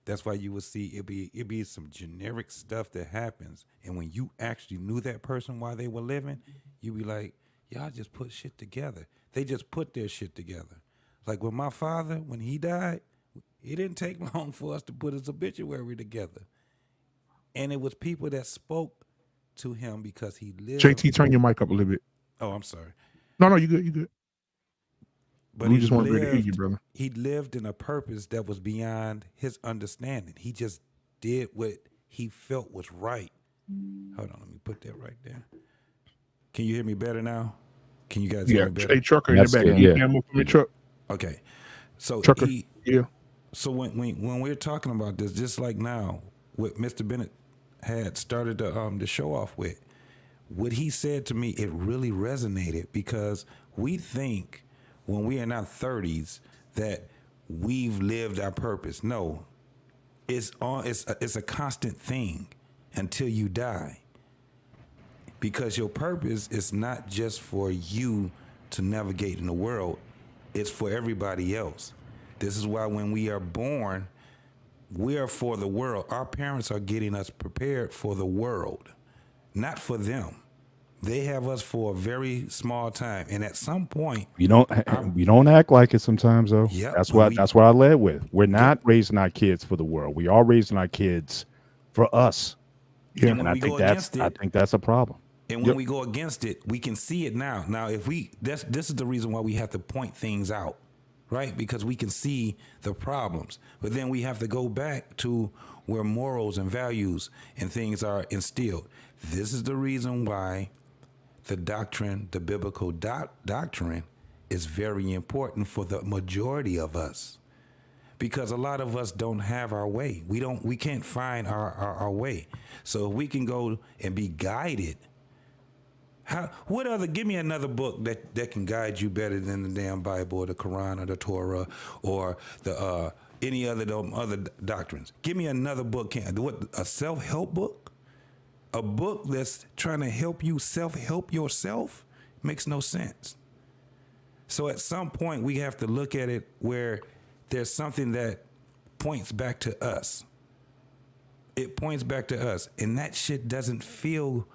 That's why you will see it be some generic stuff that happens, and when you actually knew that person while they were living, you be like, y'all just put shit together. They just put their shit together. Like with my father, when he died, it didn't take long for us to put his obituary together, and it was people that spoke to him because he lived. JT, turn your mic up a little bit. Oh, I'm sorry. No, you good. You good. But we just want to hear you, brother. He lived in a purpose that was beyond his understanding. He just did what he felt was right. Hold on, let me put that right there. Can you hear me better now? Can you guys hear me better? Hey, trucker in the back. You can't move from your truck. Okay. So trucker. So when we're talking about this, just like now, what Mr. Bennett had started the show off with, what he said to me, it really resonated, because we think when we're in our 30s that we've lived our purpose. No, it's a constant thing until you die, because your purpose is not just for you to navigate in the world, it's for everybody else. This is why when we are born, we are for the world. Our parents are getting us prepared for the world, not for them. They have us for a very small time, and at some point, we don't act like it sometimes, though. Yep, That's what I led with. We're not raising our kids for the world. We are raising our kids for us. Yeah, and I think that's a problem. And when we go against it, we can see it now. Now, this is the reason why we have to point things out, right? Because we can see the problems, but then we have to go back to where morals and values and things are instilled. This is the reason why the doctrine, the biblical doctrine, is very important for the majority of us, because a lot of us don't have our way. We can't find our way. So if we can go and be guided. Give me another book that can guide you better than the damn Bible or the Quran or the Torah or the any other doctrines. Give me another book. A self-help book? A book that's trying to help you self-help yourself? Makes no sense. So at some point we have to look at it where there's something that points back to us. It points back to us, and that shit doesn't feel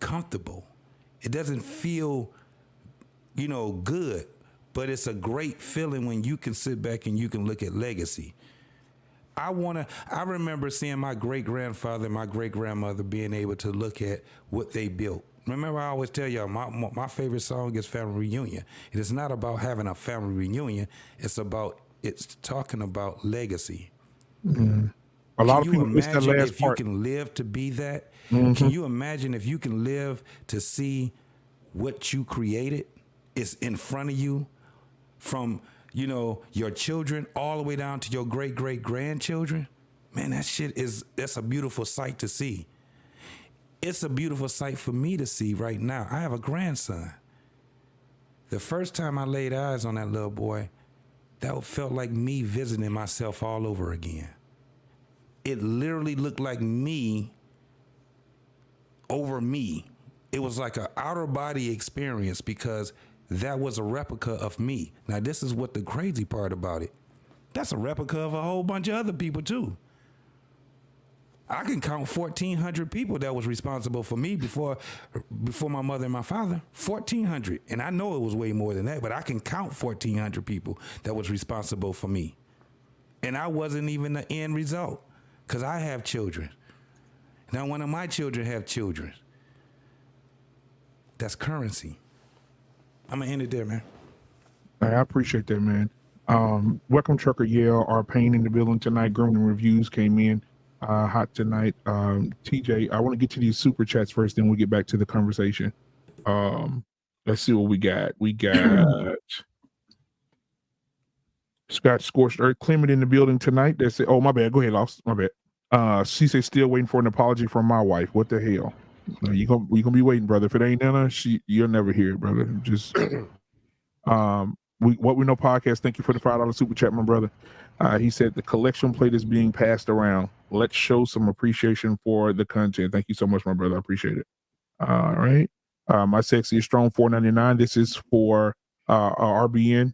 comfortable. It doesn't feel, good, but it's a great feeling when you can sit back and you can look at legacy. I remember seeing my great-grandfather and my great-grandmother being able to look at what they built. Remember, I always tell y'all, my favorite song is Family Reunion. It is not about having a family reunion. It's talking about legacy. Mm-hmm. A lot of people miss that last part. You can live to be that? Mm-hmm. Can you imagine if you can live to see what you created is in front of you, from your children all the way down to your great-great-grandchildren? Man, that's a beautiful sight to see. it's a beautiful sight for me to see right now. I have a grandson. The first time I laid eyes on that little boy, that felt like me visiting myself all over again. It literally looked like me over me. It was like an outer body experience because that was a replica of me. Now, this is what the crazy part about it. That's a replica of a whole bunch of other people too. I can count 1,400 people that was responsible for me before my mother and my father. 1,400. And I know it was way more than that, but I can count 1,400 people that was responsible for me. And I wasn't even the end result because I have children. Now one of my children have children. That's currency. I'm going to end it there, man. I appreciate that, man. Welcome, Trucker Yale. Our pain in the building tonight. Grooming Reviews came in hot tonight. TJ, I want to get to these super chats first, then we'll get back to the conversation. Let's see what we got. We got Scott Scorched Earth Clement in the building tonight. That's it. Oh, my bad. Go ahead, Lost. My bad. She said still waiting for an apology from my wife. What the hell? You gonna be waiting, brother. If it ain't Nana, you'll never hear it, brother. Just What We Know podcast. Thank you for the $5 super chat, my brother. He said the collection plate is being passed around. Let's show some appreciation for the content. Thank you so much, my brother. I appreciate it. All right. My sexy is strong $4.99. This is for RBN.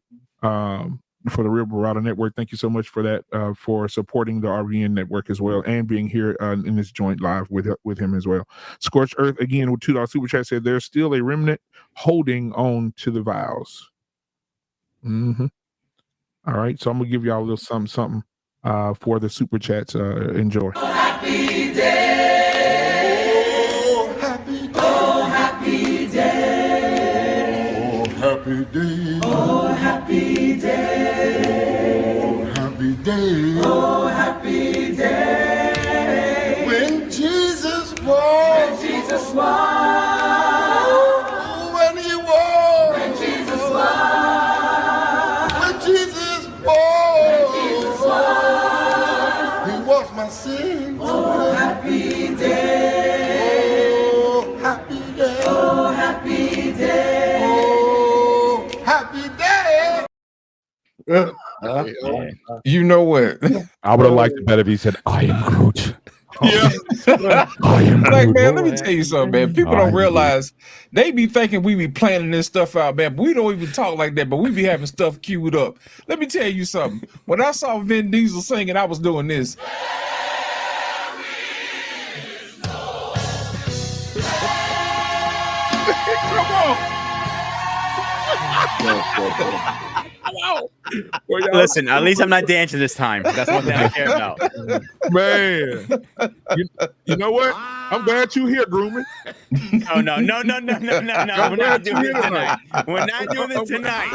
For the Real Bravado Network. Thank you so much for that, for supporting the RBN network as well, and being here in this joint live with him as well. Scorched Earth, again, with $2 super chat, said there's still a remnant holding on to the vows. All right, so I'm going to give y'all a little something for the super chats. Enjoy. Oh, happy day. Oh, happy day. Oh, happy day. Oh, happy day. Oh, happy day. Oh, happy day. Oh, happy day. When Jesus walked. When Jesus walked. When he walked. When Jesus walked. When Jesus walked. When Jesus walked. He washed my sins. Oh, happy day. Oh, happy day. Oh, happy day. Oh, happy day. You know what? I would have liked it better if he said, I am Groot. Yeah. I am Like, Groot. man, let me tell you something, man. People don't realize they be thinking we be planning this stuff out, man. But we don't even talk like that, but we be having stuff queued up. Let me tell you something. When I saw Vin Diesel singing, I was doing this. Come on. Listen, at least I'm not dancing this time. That's one thing I care about. Man, you know what? I'm glad you're here, Grooming. Oh, no. We're not doing this tonight. We're not doing this tonight.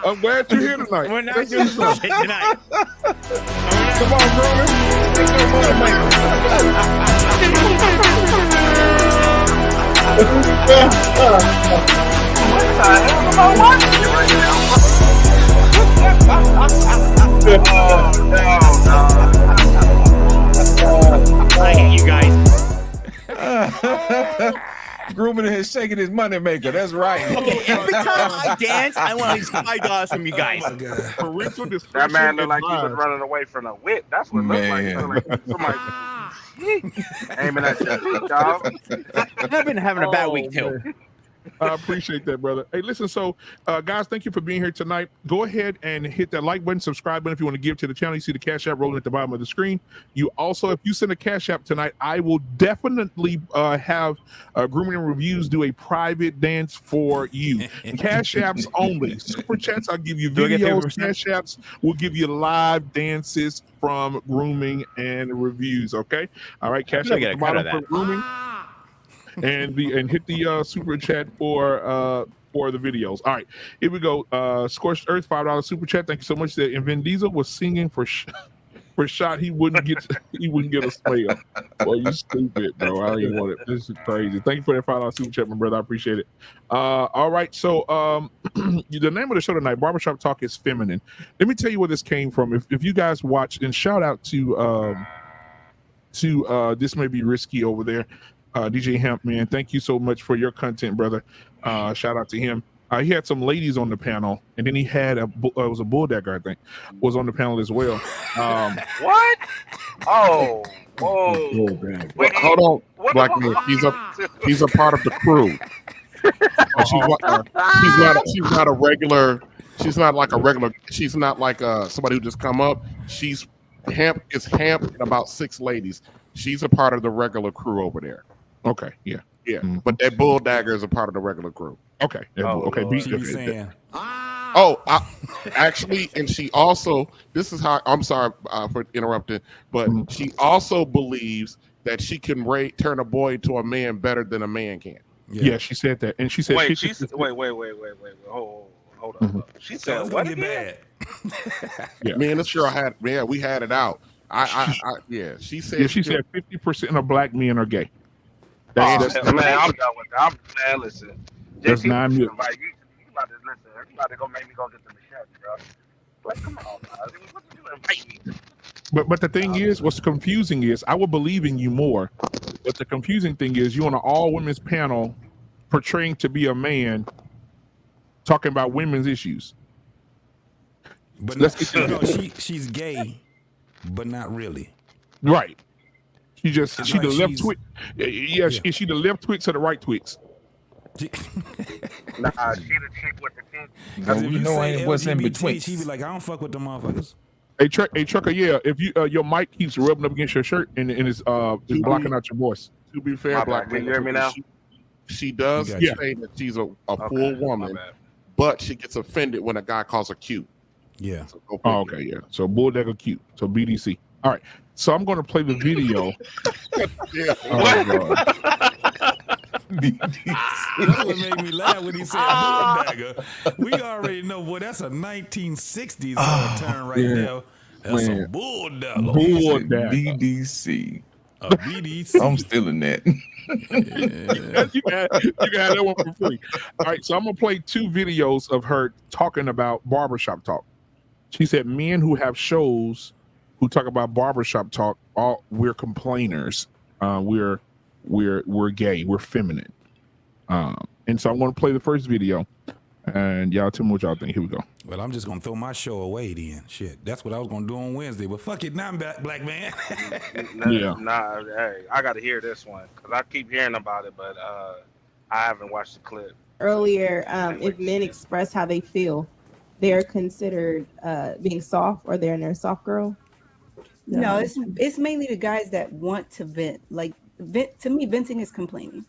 I'm glad you're here tonight. We're not doing this shit tonight. Come on, Grooming. What the hell am I watching right now? I hate you guys. Grooming is shaking his money maker. That's right. Okay, every time I dance, I want at least $5 from you guys. That man looked like he was running away from a whip. That's what it looked like. It looked like somebody aiming at your feet, dog. I've been having a bad week too. I appreciate that, brother. Hey, listen, so guys, thank you for being here tonight. Go ahead and hit that like button, subscribe button if you want to give to the channel. You see the Cash App rolling at the bottom of the screen. You also, if you send a Cash App tonight, I will definitely have Grooming and Reviews do a private dance for you. Cash Apps only. Super Chats, I'll give you videos. Cash Apps will give you live dances from Grooming and Reviews, okay? All right, Cash App at the bottom for Grooming. And hit the super chat for the videos. All right, here we go. Scorched Earth, $5 super chat. Thank you so much. And Vin Diesel was singing for shot. He wouldn't get a spell. Boy, you stupid, bro. I don't even want it. This is crazy. Thank you for that $5 super chat, my brother. I appreciate it. All right, so the name of the show tonight, Barbershop Talk, is feminine. Let me tell you where this came from. If you guys watched, and shout out to This May Be Risky over there. DJ Hemp, man. Thank you so much for your content, brother. Shout out to him. He had some ladies on the panel, and then he had it was a bulldagger, I think, was on the panel as well. What? Oh, whoa! Wait, hold on, Black man. He's a part of the crew. She's not a regular. She's not like a regular. She's not like somebody who just come up. She's Hemp and about 6 ladies. She's a part of the regular crew over there. Okay, yeah. Mm-hmm. But that bulldagger is a part of the regular crew. Okay, Actually, and she also. This is how. I'm sorry for interrupting, but she also believes that she can turn a boy into a man better than a man can. Yeah, she said that, and she said, wait. Hold on. She said, "What again?" Man, this girl had. Yeah, we had it out. She said. Yeah, she said 50% of black men are gay. Man, I'm done with that. Man, listen. That's 9 million. You about to listen. Everybody gonna make me go get the machete, bro. Like, come on, man. What did you invite me to? But the thing is, what's confusing is I would believe in you more. But the confusing thing is you on an all women's panel portraying to be a man talking about women's issues. But she's gay, but not really. Right. She the left twitch. Yeah, she the left twix or the right twix. Nah, she the chick with the teeth. No, you know ain't what's in between. She be like, I don't fuck with them motherfuckers. Hey, Trucker, yeah. If you your mic keeps rubbing up against your shirt and it's blocking out your voice. To be fair, Black man, you hear me now? She does say that she's a full woman, but she gets offended when a guy calls her cute. Yeah. So okay, yeah. So bulldagger cute. So BDC. All right. So I'm going to play the video. That's what made me laugh when he said bulldagger. We already know, boy, that's a 1960s term right now. That's a bulldagger. BDC. A BDC. I'm still in that. You got that one for free. All right, so I'm going to play 2 videos of her talking about barbershop talk. She said men who have shows who talk about barbershop talk, we're complainers. We're gay. We're feminine. And so I'm going to play the first video, and y'all tell me what y'all think. Here we go. Well, I'm just going to throw my show away then. Shit, that's what I was going to do on Wednesday. But fuck it, now I'm back, black man. Nah, hey, I got to hear this one because I keep hearing about it, but I haven't watched the clip. Earlier, if men express how they feel, they're considered being soft, or they're in their soft girl. No, it's mainly the guys that want to vent. Like, to me, venting is complaining.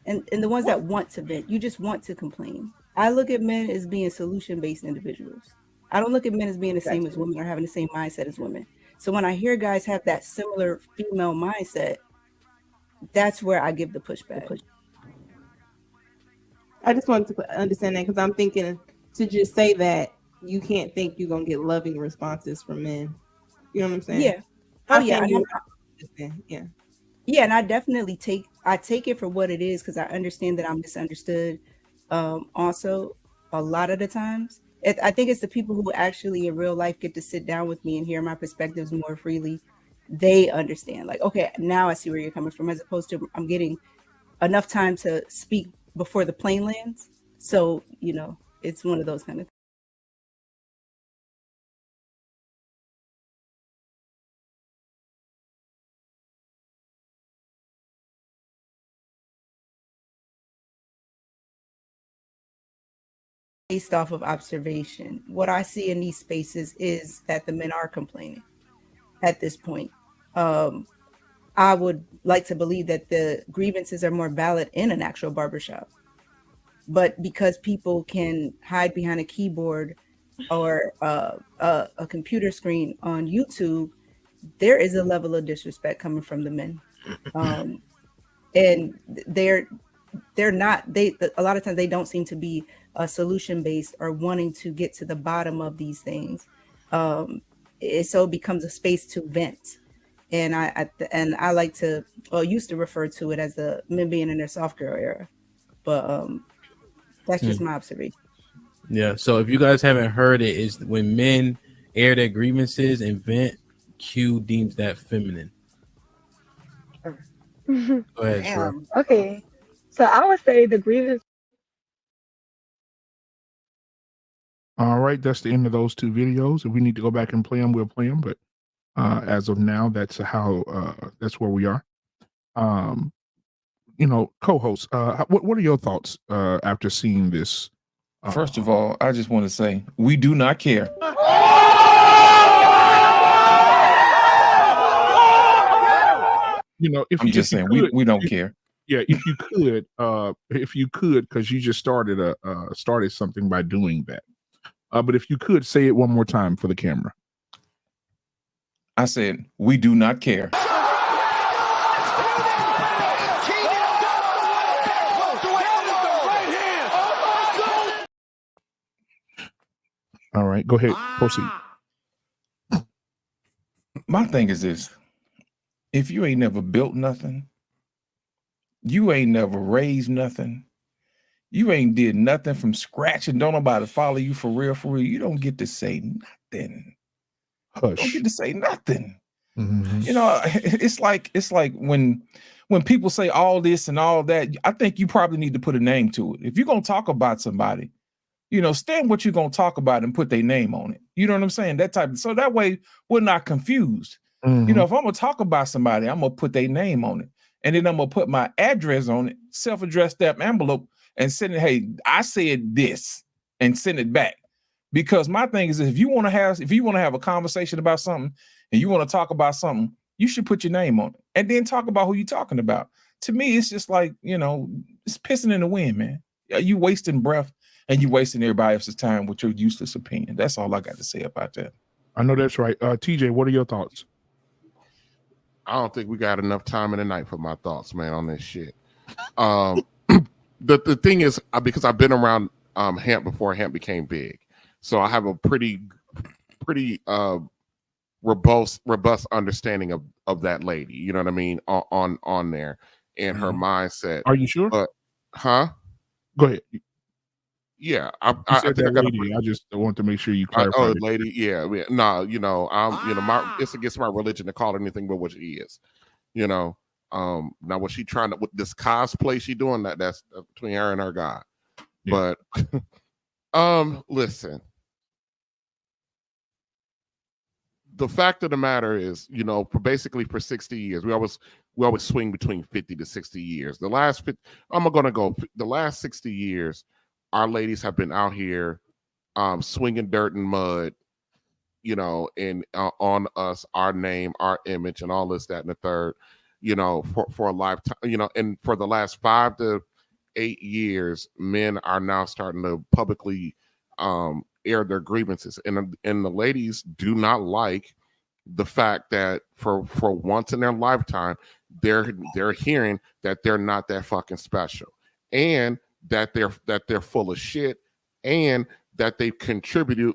And the ones that want to vent, you just want to complain. I look at men as being solution-based individuals. I don't look at men as being the same as women or having the same mindset as women. So when I hear guys have that similar female mindset, that's where I give the pushback. I just wanted to understand that, because I'm thinking to just say that you can't think you're going to get loving responses from men. You know what I'm saying? Yeah. Yeah. Yeah, and I definitely take it for what it is, because I understand that I'm misunderstood. Also, a lot of the times, I think it's the people who actually in real life get to sit down with me and hear my perspectives more freely. They understand, like, okay, now I see where you're coming from, as opposed to I'm getting enough time to speak before the plane lands. So, it's one of those kind of things. Based off of observation, what I see in these spaces is that the men are complaining at this point. I would like to believe that the grievances are more valid in an actual barbershop. But because people can hide behind a keyboard or a computer screen on YouTube, there is a level of disrespect coming from the men. And they're not, a lot of times they don't seem to be solution based or wanting to get to the bottom of these things. So it becomes a space to vent. And I like to, used to refer to it as the men being in their soft girl era, but that's just my observation. Yeah. So if you guys haven't heard it, is when men air their grievances and vent, Q deems that feminine. Go ahead, Shrew. Damn. Okay. So I would say the grievance. All right, that's the end of those 2 videos. If we need to go back and play them, we'll play them. But as of now, that's that's where we are. Co-host, what are your thoughts after seeing this? First of all, I just want to say we do not care. If I'm you, just saying we don't care. Yeah, if you could, because you just started something by doing that. But if you could say it one more time for the camera. I said we do not care. All right, go ahead, proceed. My thing is this: if you ain't never built nothing, you ain't never raised nothing, you ain't did nothing from scratch, and don't nobody follow you for real, you don't get to say nothing. Hush. Don't get to say nothing. Mm-hmm. It's like when people say all this and all that, I think you probably need to put a name to it. If you're gonna talk about somebody, stand what you're gonna talk about and put their name on it. You know what I'm saying? That type of, so that way we're not confused. Mm-hmm. If I'm gonna talk about somebody, I'm gonna put their name on it, and then I'm gonna put my address on it, self-addressed stamp envelope, and send it. Hey, I said this, and send it back. Because my thing is, if you want to have a conversation about something, and you want to talk about something, you should put your name on it, and then talk about who you're talking about. To me, it's just like it's pissing in the wind, man. You wasting breath. And you wasting everybody else's time with your useless opinion. That's all I got to say about that. I know that's right. TJ, what are your thoughts? I don't think we got enough time in the night for my thoughts, man, on this shit. The thing is, because I've been around hemp before hemp became big, so I have a pretty robust understanding of that lady. You know what I mean? On there and her mindset. Are you sure? Huh? Go ahead. Yeah, I think I got lady. I just want to make sure you clarify. Lady, yeah. No, it's against my religion to call it anything but what she is. Now what she trying to with this cosplay she doing that's between her and her God. Yeah. But listen. The fact of the matter is, for 60 years, we always swing between 50 to 60 years. The last 60 years. Our ladies have been out here swinging dirt and mud, and on us, our name, our image, and all this, that, and the third, for a lifetime, and for the last 5 to 8 years, men are now starting to publicly air their grievances. And the ladies do not like the fact that for once in their lifetime, they're hearing that they're not that fucking special. And that they're full of shit, and that they've contributed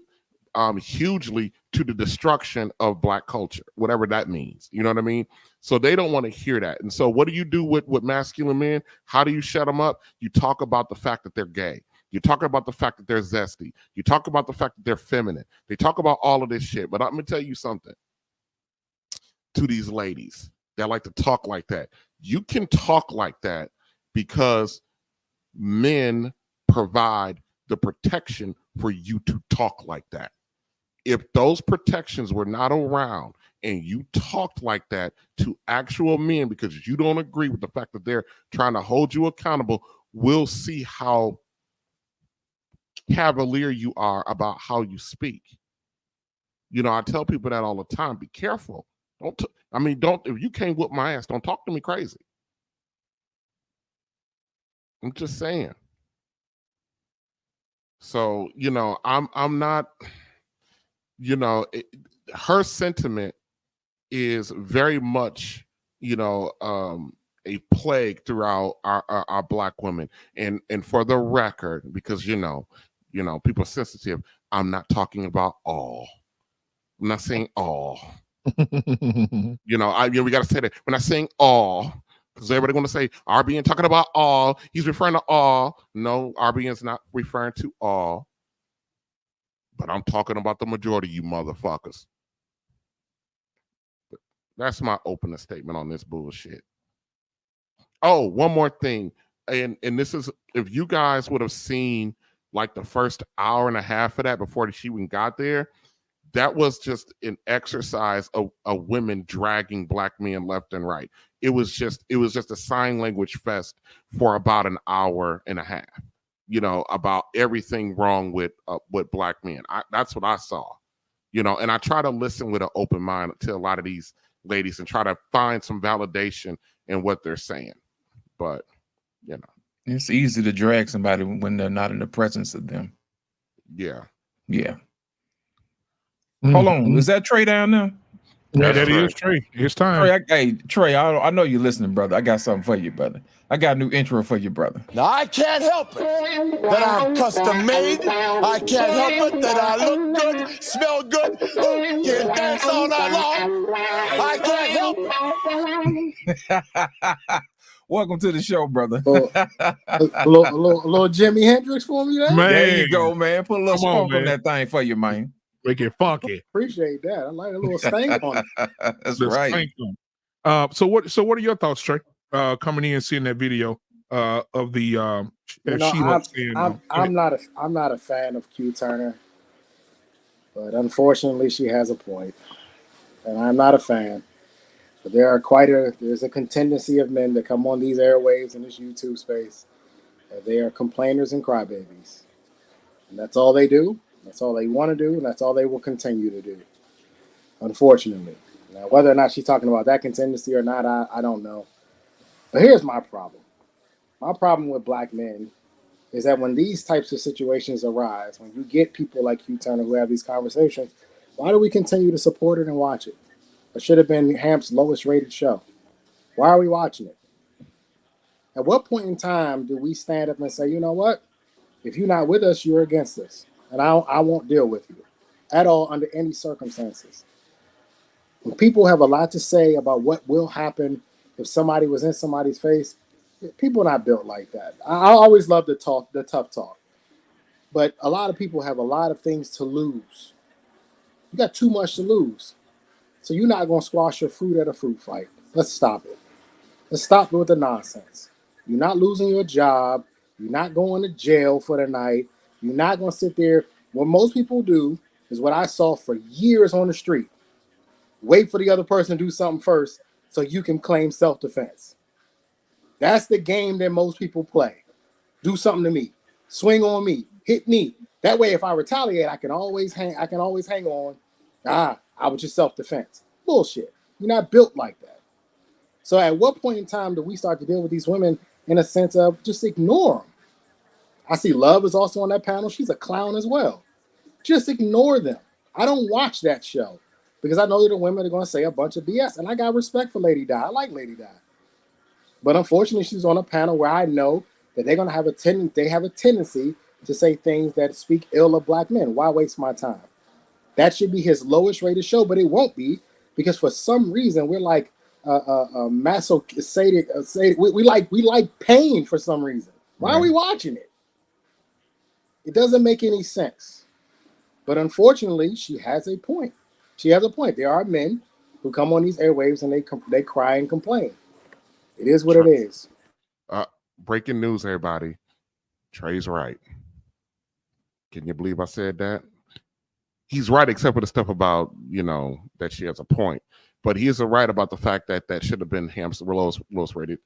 hugely to the destruction of Black culture, whatever that means. You know what I mean? So they don't want to hear that. And so what do you do with masculine men? How do you shut them up? You talk about the fact that they're gay. You talk about the fact that they're zesty. You talk about the fact that they're feminine. They talk about all of this shit. But I'm going to tell you something to these ladies that like to talk like that. You can talk like that because men provide the protection for you to talk like that. If those protections were not around and you talked like that to actual men because you don't agree with the fact that they're trying to hold you accountable, we'll see how cavalier you are about how you speak. I tell people that all the time. Be careful. If you can't whoop my ass, don't talk to me crazy. I'm just saying. So, I'm not, her sentiment is very much, a plague throughout our Black women. And for the record, because, people are sensitive, I'm not talking about all. I'm not saying all. We got to say that. We're not saying all. Because everybody going to say, RBN talking about all. He's referring to all. No, RBN's not referring to all. But I'm talking about the majority, you motherfuckers. That's my opening statement on this bullshit. Oh, one more thing, and this is, if you guys would have seen like the first hour and a half of that before she even got there, that was just an exercise of women dragging black men left and right. It was just a sign language fest for about an hour and a half, you know, about everything wrong with black men. That's what I saw, you know, and I try to listen with an open mind to a lot of these ladies and try to find some validation in what they're saying. But, you know, it's easy to drag somebody when they're not in the presence of them. Yeah. Yeah. Hold on. Is that Trey down there? Yeah, that is Trey. It's time. Trey, I know you're listening, brother. I got something for you, brother. I got a new intro for you, brother. Now, I can't help it that I'm custom made. I can't help it that I look good, smell good, can dance all night long. I can't help it. Welcome to the show, brother. a little Jimi Hendrix for me there? Man. There you go, man. Put a little spunk on that thing for you, man. Make it funky. Appreciate that. I like a little stank on it. That's right. So what are your thoughts, Trey? Coming in and seeing that video of the I'm not a fan of Q Turner, but unfortunately she has a point, and I'm not a fan. But there's a contingency of men that come on these airwaves in this YouTube space, and they are complainers and crybabies, and that's all they do. That's all they want to do, and that's all they will continue to do, unfortunately. Now, whether or not she's talking about that contingency or not, I don't know. But here's my problem. My problem with black men is that when these types of situations arise, when you get people like Hugh Turner who have these conversations, why do we continue to support it and watch it? It should have been Hamp's lowest rated show. Why are we watching it? At what point in time do we stand up and say, you know what? If you're not with us, you're against us. And I won't deal with you at all under any circumstances. When people have a lot to say about what will happen if somebody was in somebody's face, people are not built like that. I always love the tough talk. But a lot of people have a lot of things to lose. You got too much to lose. So you're not going to squash your fruit at a fruit fight. Let's stop it. Let's stop with the nonsense. You're not losing your job. You're not going to jail for the night. You're not going to sit there. What most people do is what I saw for years on the street. Wait for the other person to do something first so you can claim self-defense. That's the game that most people play. Do something to me. Swing on me. Hit me. That way, if I retaliate, I can always hang on. I was just self-defense. Bullshit. You're not built like that. So at what point in time do we start to deal with these women in a sense of just ignore them? I see Love is also on that panel. She's a clown as well. Just ignore them. I don't watch that show because I know that the women are going to say a bunch of BS. And I got respect for Lady Di. I like Lady Di. But unfortunately, she's on a panel where I know that they're going to have a tendency to say things that speak ill of black men. Why waste my time? That should be his lowest rated show, but it won't be because for some reason we're like masochistic. We like pain for some reason. Why are we watching it? It doesn't make any sense. But unfortunately, she has a point. She has a point. There are men who come on these airwaves and they cry and complain. It is what it is. Breaking news, everybody. Trey's right. Can you believe I said that? He's right, except for the stuff about, you know, that she has a point. But he is right about the fact that that should have been Hamp's lowest rated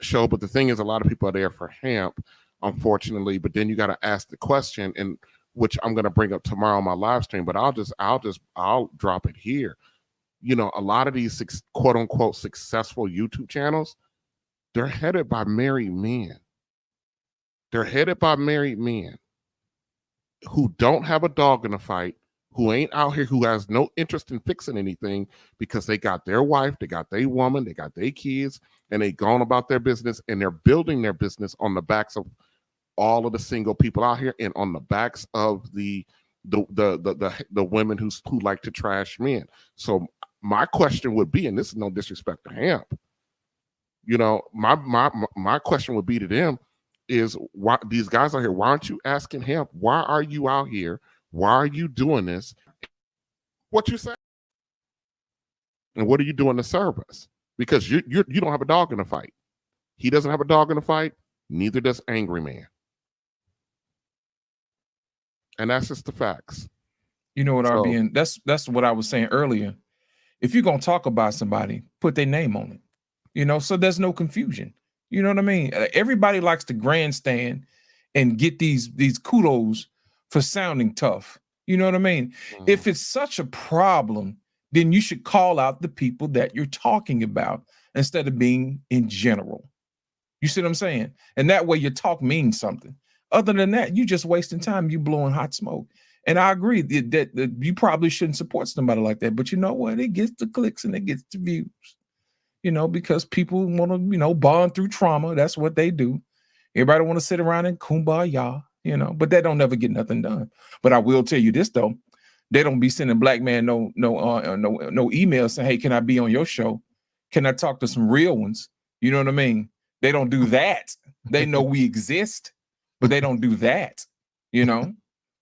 show. But the thing is, a lot of people are there for Hamp, unfortunately. But then you got to ask the question, and which I'm going to bring up tomorrow on my live stream. But I'll drop it here. You know, a lot of these quote unquote successful YouTube channels, they're headed by married men. They're headed by married men who don't have a dog in the fight, who ain't out here, who has no interest in fixing anything because they got their wife, they got their woman, they got their kids, and they gone about their business, and they're building their business on the backs of all of the single people out here and on the backs of the women who like to trash men. So my question would be, and this is no disrespect to Hamp, you know, my question would be to them is, why these guys out here, why aren't you asking Hamp, why are you out here? Why are you doing this? What you say? And what are you doing to serve us? because you don't have a dog in the fight. He doesn't have a dog in the fight. Neither does Angry Man. And that's just the facts. You know what, RBN? That's what I was saying earlier. If you're gonna talk about somebody, put their name on it. You know, so there's no confusion. You know what I mean? Everybody likes to grandstand and get these kudos for sounding tough. You know what I mean? If it's such a problem, then you should call out the people that you're talking about instead of being in general. You see what I'm saying? And that way your talk means something. Other than that, you just wasting time. You blowing hot smoke. And I agree that you probably shouldn't support somebody like that. But you know what? It gets the clicks and it gets the views. You know, because people want to, you know, bond through trauma. That's what they do. Everybody want to sit around and kumbaya, you know, but that don't never get nothing done. But I will tell you this though, they don't be sending black man no emails saying, hey, can I be on your show? Can I talk to some real ones? You know what I mean? They don't do that. They know we exist, but they don't do that, you know?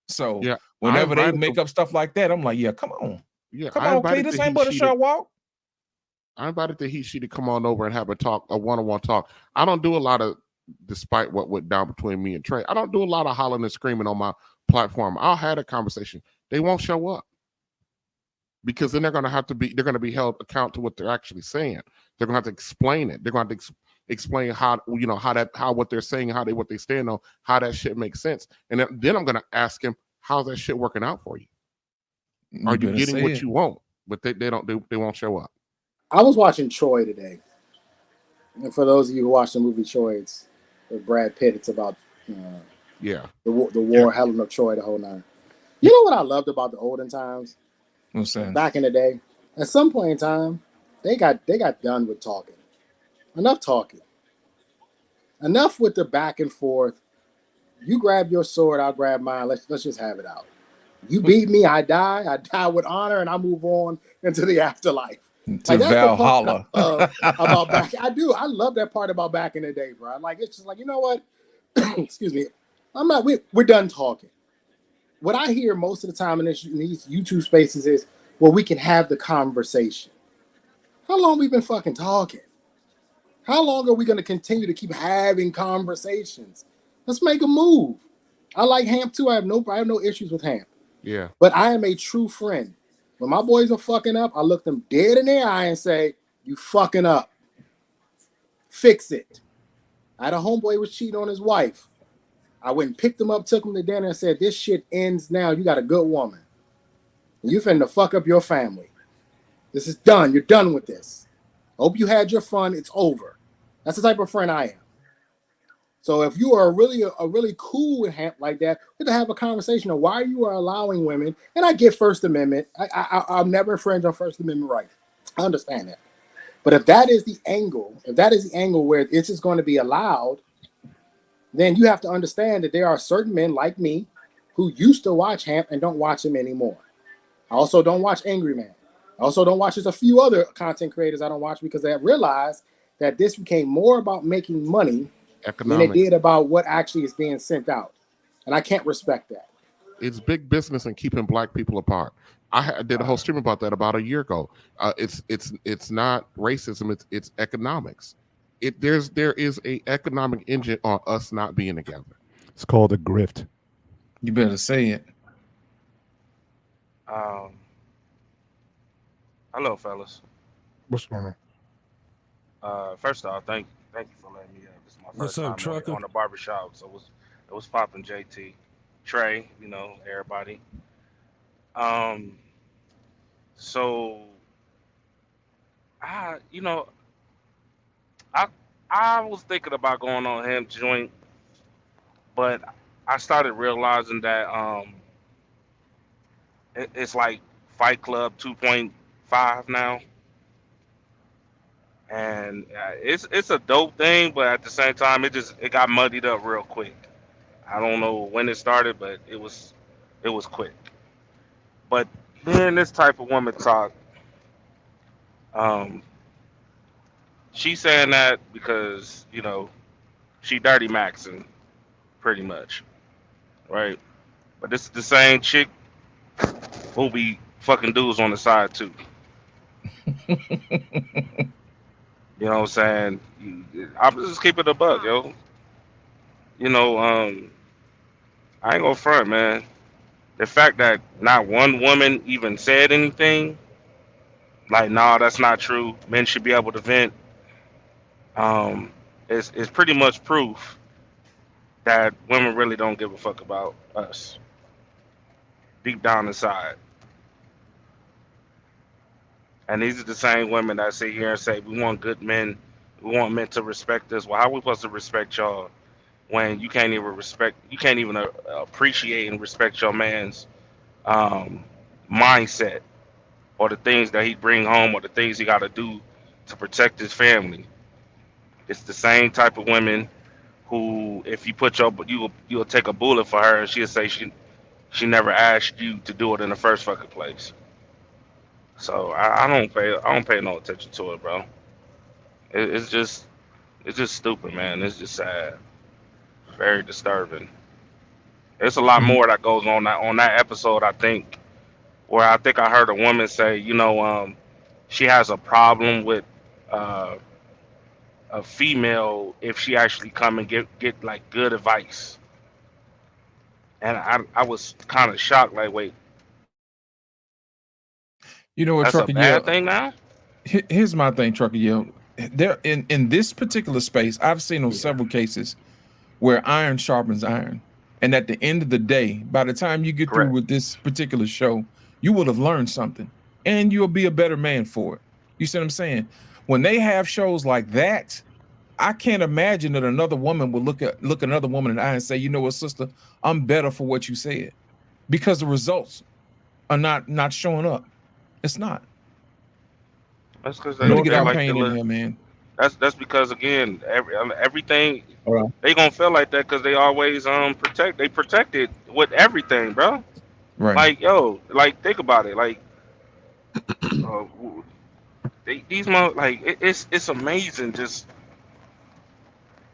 So yeah, whenever they make up stuff like that, I'm like, yeah, come on. Yeah, come on, P. This ain't but a short walk. I invited the He She to come on over and have a one-on-one talk. I don't do a lot of, despite what went down between me and Trey, I don't do a lot of hollering and screaming on my platform. I'll have a conversation. They won't show up because then they're going to be held account to what they're actually saying. They're going to have to explain it. They're going to have to explain how, you know, how what they're saying, what they stand on, how that shit makes sense. And then I'm going to ask him, how's that shit working out for you? Are you getting what you want? But they won't show up. I was watching Troy today. And for those of you who watched the movie Troy, it's with Brad Pitt. It's about the war, Helen of Troy, the whole nine. You know what I loved about the olden times? What's that? Back in the day, at some point in time, they got done with talking. Enough talking. Enough with the back and forth. You grab your sword, I'll grab mine. Let's just have it out. You beat me, I die with honor, and I move on into the afterlife. To Valhalla. About back, I love that part about back in the day, bro. Like, it's just like, you know what? Excuse me. We're done talking. What I hear most of the time in these YouTube spaces is, well, we can have the conversation. How long we been fucking talking? How long are we going to continue to keep having conversations? Let's make a move. I like Hamp too. I have no issues with Hamp. Yeah. But I am a true friend. When my boys are fucking up, I look them dead in their eye and say, you fucking up. Fix it. I had a homeboy was cheating on his wife. I went and picked him up, took him to dinner and said, this shit ends now. You got a good woman. And you finna fuck up your family. This is done. You're done with this. Hope you had your fun. It's over. That's the type of friend I am. So if you are really cool with Hamp like that, we have to have a conversation of why you are allowing women. And I get First Amendment. I'll never infringe on First Amendment rights. I understand that. But if that is the angle, where this is going to be allowed, then you have to understand that there are certain men like me who used to watch Hamp and don't watch him anymore. I also don't watch Angry Man. I also don't watch. There's a few other content creators I don't watch because I realized that this became more about making money than it did about what actually is being sent out. And I can't respect that. It's big business and keeping black people apart. I did a whole stream about that about a year ago. It's not racism. It's economics. There is a economic engine on us not being together. It's called a grift. You better say it. Hello, fellas. What's going on? First off, thank you for letting me. This is my What's first up, time trucker? on the barbershop, so it was popping. JT, Trey, you know, everybody. So I was thinking about going on him joint, but I started realizing that it's like Fight Club 2.5 now, and it's a dope thing, but at the same time, it got muddied up real quick. I don't know when it started, but it was quick. But hearing this type of woman talk, she's saying that because, you know, she dirty maxing pretty much, right? But this is the same chick who be fucking dudes on the side too. You know what I'm saying? I'm just keeping it a buck, yo. You know, I ain't gonna front, man. The fact that not one woman even said anything, like, nah, that's not true. Men should be able to vent. Is pretty much proof that women really don't give a fuck about us deep down inside. And these are the same women that sit here and say, we want good men, we want men to respect us. Well, how are we supposed to respect y'all when you can't even appreciate and respect your man's mindset or the things that he bring home or the things he got to do to protect his family? It's the same type of women who, if you put you'll take a bullet for her and she'll say she never asked you to do it in the first fucking place. So I don't pay no attention to it, bro. It's just stupid, man. It's just sad, very disturbing. There's a lot more that goes on that episode. I think I heard a woman say, she has a problem with a female if she actually come and get like good advice. And I was kind of shocked, like, wait, You know what, that's a Trucker? bad thing now? Here's my thing, Trucker. There in this particular space, I've seen on several cases where iron sharpens iron, and at the end of the day, by the time you get through with this particular show, you will have learned something, and you'll be a better man for it. You see what I'm saying? When they have shows like that, I can't imagine that another woman would look another woman in the eye and say, you know what, sister, I'm better for what you said, because the results are not showing up. It's not. That's because they get our pain in here, man. That's because, again, everything they gonna feel like that because they always protect it with everything, bro. Right. Like, yo, like, think about it, like, it's amazing just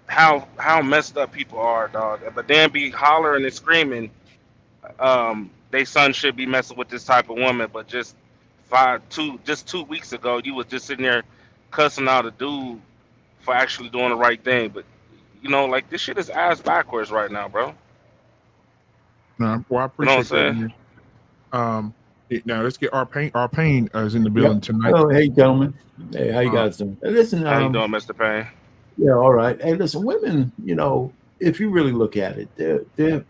how messed up people are, dog. But then be hollering and screaming, they son should be messing with this type of woman, but just 2 weeks ago, you was just sitting there cussing out a dude for actually doing the right thing. But like, this shit is ass backwards right now, bro. No, well, I appreciate that. Man. Now let's get our pain is in the building tonight. Oh, hey, gentlemen. Hey, how you guys doing? Hey, listen, how you doing, Mr. Payne? Yeah, all right. Hey, listen, women, if you really look at it, they're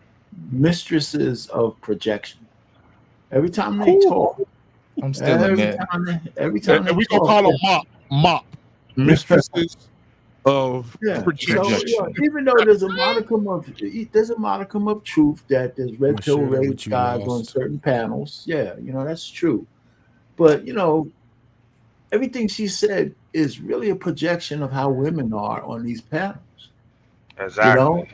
mistresses of projection. Every time they talk, I'm still every time they we talk, can call them mop mistresses of projection. So, even though there's a modicum of truth that there's red pill rage guys on certain panels. Yeah, that's true. But everything she said is really a projection of how women are on these panels. Exactly.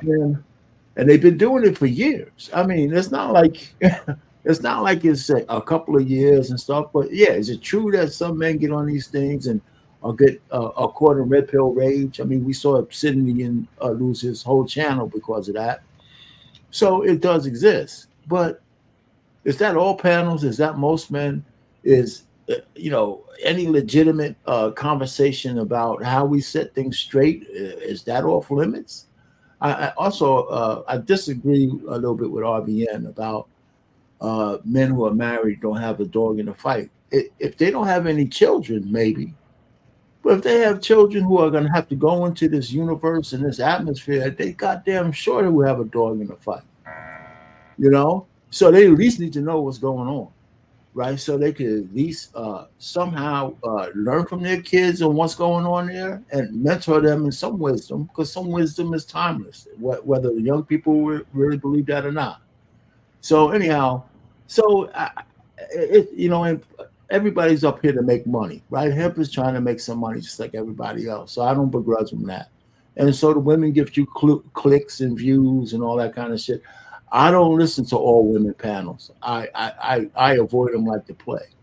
And they've been doing it for years. I mean, it's not like it's a couple of years and stuff. But yeah, is it true that some men get on these things and get caught in red pill rage? I mean, we saw Sidney lose his whole channel because of that. So it does exist. But is that all panels? Is that most men? Is any legitimate conversation about how we set things straight, is that off limits? I also disagree a little bit with RBN about men who are married don't have a dog in the fight. If they don't have any children, maybe. But if they have children who are going to have to go into this universe and this atmosphere, they goddamn sure will have a dog in the fight. So they at least need to know what's going on. Right, so they could at least somehow learn from their kids on what's going on there and mentor them in some wisdom, because some wisdom is timeless, whether the young people really believe that or not. So anyhow, and everybody's up here to make money, right? Hemp is trying to make some money just like everybody else. So I don't begrudge them that. And so the women give you clicks and views and all that kind of shit. I don't listen to all women panels. I avoid them like the plague.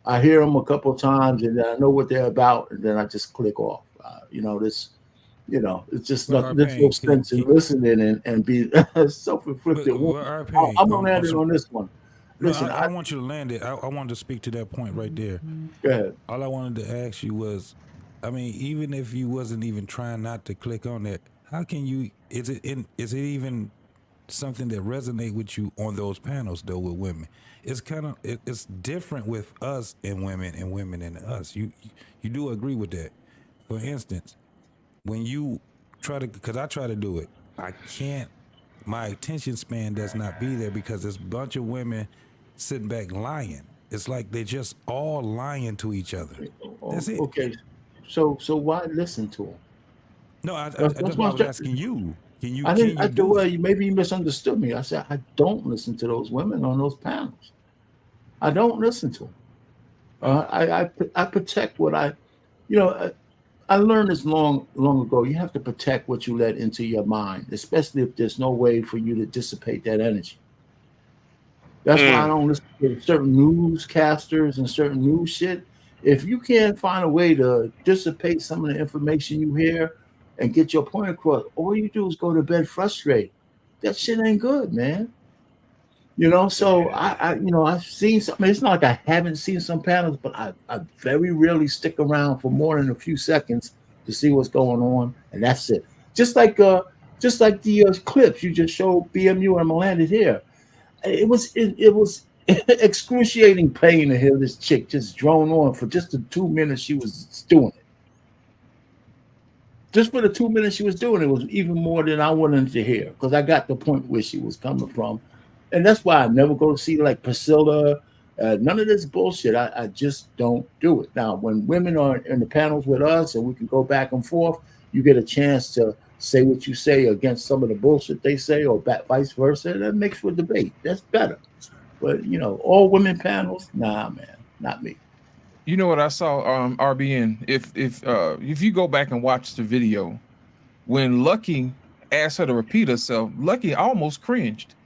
I hear them a couple of times and then I know what they're about, and then I just click off. It's just not. There's no sense in listening and be self-inflicted. I'm gonna land it on this one. Listen, I want you to land it. I wanted to speak to that point right there. Go ahead. All I wanted to ask you was, I mean, even if you wasn't even trying not to click on that, how can you? Is it even something that resonate with you on those panels though with women? It's kind of it's different with us and women and us. You do agree with that? For instance, when you try to, because I try to do it, I can't. My attention span does not be there because there's a bunch of women sitting back lying. It's like they're just all lying to each other. That's it. Okay, so why listen to them? No, I That's was asking you. Can you? Well, maybe you misunderstood me. I said I don't listen to those women on those panels. I don't listen to them. I protect what I learned this long ago. You have to protect what you let into your mind, especially if there's no way for you to dissipate that energy. That's why I don't listen to certain newscasters and certain news shit. If you can't find a way to dissipate some of the information you hear and get your point across, all you do is go to bed frustrated. That shit ain't good, man. So I've seen something. It's not like I haven't seen some panels, but I very rarely stick around for more than a few seconds to see what's going on, and that's it. Just like the clips you just showed BMU and landed here. It was excruciating pain to hear this chick just drone on for just the 2 minutes she was doing it. Just for the 2 minutes she was doing it was even more than I wanted to hear, because I got the point where she was coming from. And that's why I never go to see like Priscilla, none of this bullshit. I just don't do it. Now, when women are in the panels with us and we can go back and forth, you get a chance to say what you say against some of the bullshit they say, or vice versa. That makes for debate. That's better. But all women panels, nah, man, not me. You know what I saw, RBN? If you go back and watch the video, when Lucky asked her to repeat herself, Lucky almost cringed.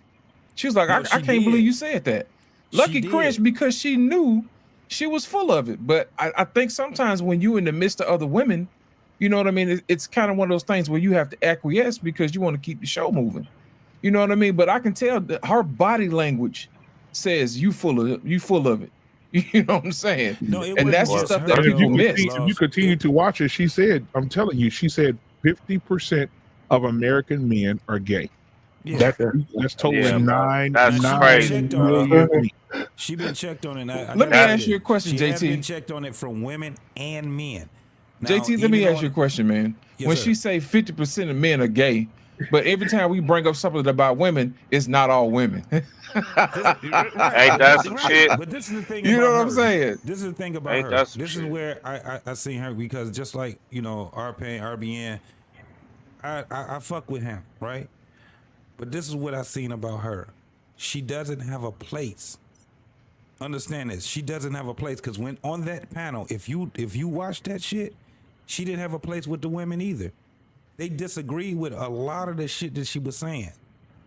She was like, I can't believe you said that. Lucky cringed because she knew she was full of it. But I think sometimes when you're in the midst of other women, you know what I mean? It's kind of one of those things where you have to acquiesce because you want to keep the show moving. You know what I mean? But I can tell that her body language says you full of it. You know what I'm saying? No, and that's the stuff that people miss. If you continue to watch it, she said, I'm telling you, she said 50% of American men are gay. Yeah. That's totaling 9 million. million. She been checked on it. Let me ask you a question, she JT. Has been checked on it from women and men. Now, JT, let me ask you a question, man. Yes, when sir. she say 50% of men are gay, but every time we bring up something about women, it's not all women. Ain't that some shit? But this is the thing. You know what I'm her. saying? This is the thing about Ain't her. that some This shit? is where I seen her, because just like RBN, I fuck with him, right? But this is what I seen about her. She doesn't have a place. Understand this. She doesn't have a place, because when on that panel, if you watch that shit, she didn't have a place with the women either. They disagree with a lot of the shit that she was saying,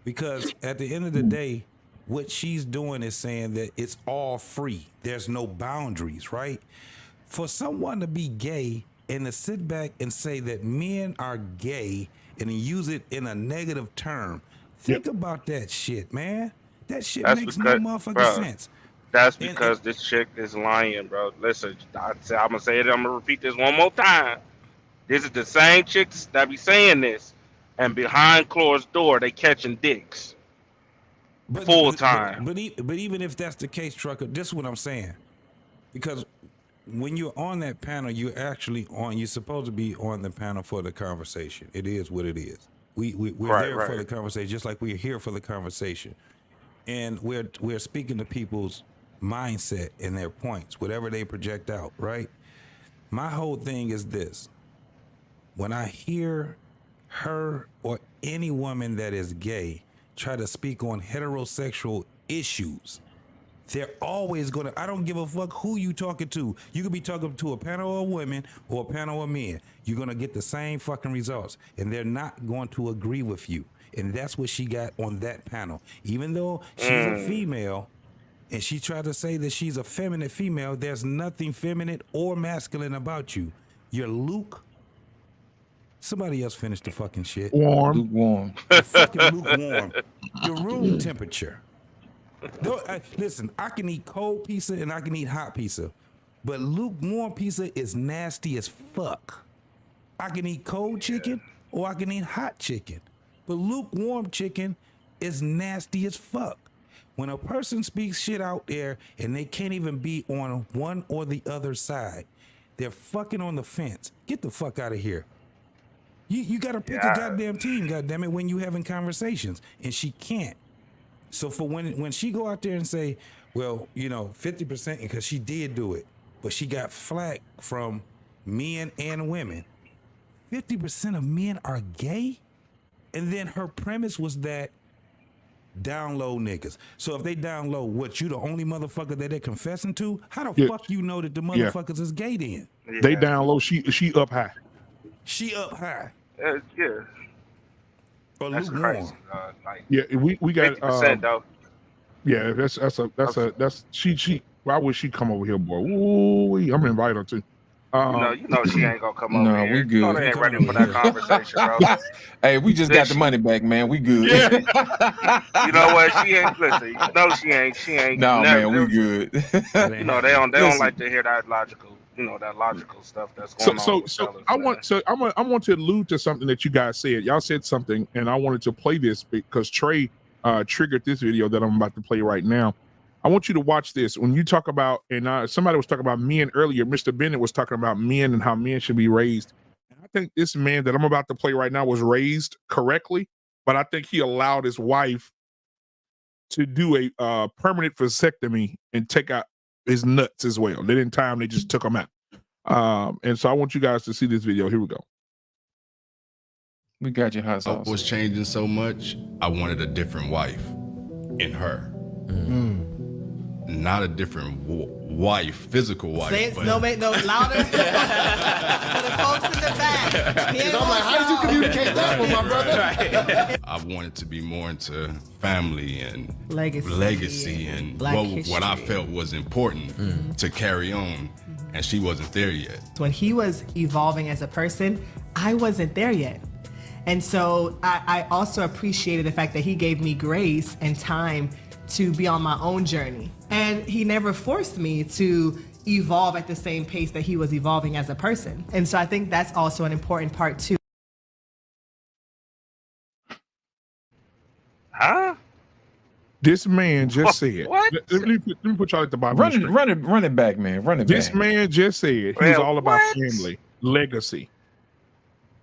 because at the end of the day, what she's doing is saying that it's all free. There's no boundaries, right? For someone to be gay and to sit back and say that men are gay and use it in a negative term, think about that shit, man. That shit makes no motherfucking sense. That's because this chick is lying, bro. Listen, I'm gonna say it. I'm gonna repeat this one more time. This is the same chicks that be saying this, and behind closed door they catching dicks full time. But even if that's the case, Trucker, this is what I'm saying. Because when you're on that panel, you're supposed to be on the panel for the conversation. It is what it is. We're there for the conversation, just like we're here for the conversation. And we're speaking to people's mindset and their points, whatever they project out, right? My whole thing is this. When I hear her or any woman that is gay try to speak on heterosexual issues, they're always gonna, I don't give a fuck who you talking to. You could be talking to a panel of women or a panel of men. You're gonna get the same fucking results, and they're not going to agree with you. And that's what she got on that panel. Even though she's a female and she tried to say that she's a feminine female, there's nothing feminine or masculine about you. You're somebody else finished the fucking shit. Lukewarm. You're fucking lukewarm. Your room temperature. Listen, I can eat cold pizza and I can eat hot pizza. But lukewarm pizza is nasty as fuck. I can eat cold chicken or I can eat hot chicken. But lukewarm chicken is nasty as fuck. When a person speaks shit out there and they can't even be on one or the other side, they're fucking on the fence. Get the fuck out of here. You gotta pick a goddamn team, goddammit, when you having conversations. And she can't. So for when she go out there and say, well, 50%, because she did do it, but she got flack from men and women. 50% of men are gay? And then her premise was that down low niggas. So if they down low, what, you the only motherfucker that they're confessing to? How the fuck you know that the motherfuckers is gay then? They down low, she up high. She up high. Yeah. Or That's lukewarm. crazy. Like, Yeah, we got 50% though. Yeah, that's she. Why would she come over here, boy? Ooh, I'm gonna invite her too. You know she ain't gonna come over No, here. we You know good. they ain't ready for that conversation, bro. Hey, we just got the money back, man. We good. You know what? She ain't. Listen, you know she ain't. No, never, man, we good. You know they don't like to hear that logical. That logical stuff that's going on. So I want to allude to something that you guys said. Y'all said something, and I wanted to play this because Trey triggered this video that I'm about to play right now. I want you to watch this. When you talk about, and somebody was talking about men earlier, Mr. Bennett was talking about men and how men should be raised. And I think this man that I'm about to play right now was raised correctly, but I think he allowed his wife to do a permanent vasectomy and take out his nuts as well. They didn't tie him, they just took them out. And so I want you guys to see this video. Here we go. We got your hot sauce. I was changing so much, I wanted a different wife in her. Not a different wife, physical wife. Say it, but... no louder. For the folks in the back. I'm like, how did you communicate that with my brother? I wanted to be more into family and legacy and Black what I history. felt was important to carry on, and she wasn't there yet. When he was evolving as a person, I wasn't there yet. And so I also appreciated the fact that he gave me grace and time to be on my own journey. And he never forced me to evolve at the same pace that he was evolving as a person. And so I think that's also an important part too. Huh? This man just said. What? Let me put y'all at the bottom. Run it back, man. Run it This back. man just said he's all about family, legacy.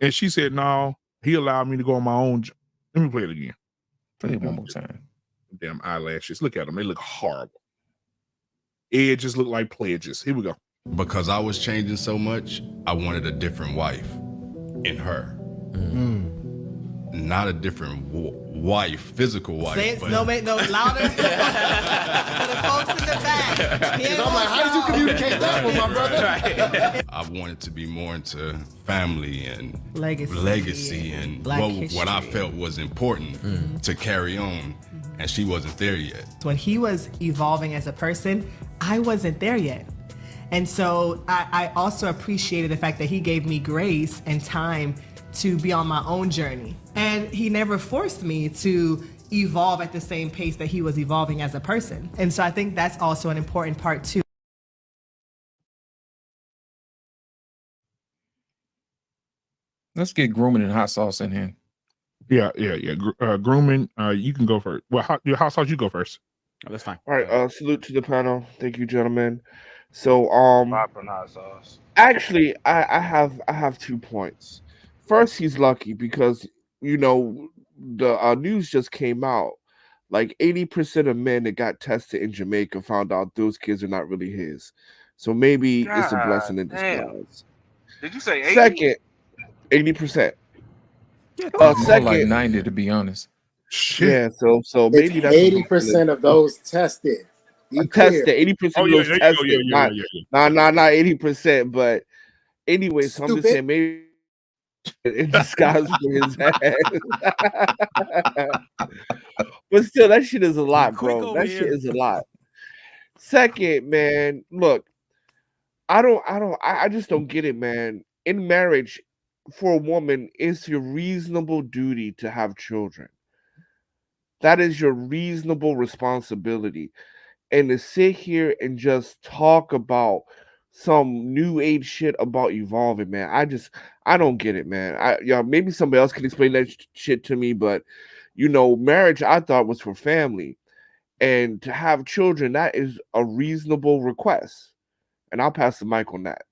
And she said, no, he allowed me to go on my own. Let me play it again. Play it one more time. Damn eyelashes. Look at them. They look horrible. Edges look like pledges. Here we go. Because I was changing so much, I wanted a different wife in her. Not a different wife, physical wife. Say it, but... no louder. For the folks in the back. I'm like, how did you communicate that with my brother? I wanted to be more into family and legacy and Black what I history. felt was important to carry on, and she wasn't there yet. When he was evolving as a person, I wasn't there yet. And so I also appreciated the fact that he gave me grace and time to be on my own journey. And he never forced me to evolve at the same pace that he was evolving as a person. And so I think that's also an important part too. Let's get grooming and hot sauce in here. Yeah. Grooming, you can go first. Well, your hot sauce, you go first. Oh, that's fine. All right. Salute to the panel. Thank you, gentlemen. So, Popping hot sauce. actually, I have 2 points. First, he's lucky because the news just came out. Like 80% of men that got tested in Jamaica found out those kids are not really his. So maybe it's a blessing in Damn. disguise. Did you say 80? Second, 80%. More Second, like 90 to be honest. yeah. So maybe that's 80% of those tested. Be tested. clear. 80% Oh, of yeah, those there you go. tested. Yeah. Not 80%, but anyway. So I'm just Stupid. saying maybe in disguise for his ass. But still, that shit is a lot, bro. That shit is a lot. Second, man, look, I just don't get it, man. In marriage, for a woman, it's your reasonable duty to have children. That is your reasonable responsibility. And to sit here and just talk about some new age shit about evolving, man. I don't get it, man. Maybe somebody else can explain that shit to me, but marriage I thought was for family, and to have children, that is a reasonable request. And I'll pass the mic on that.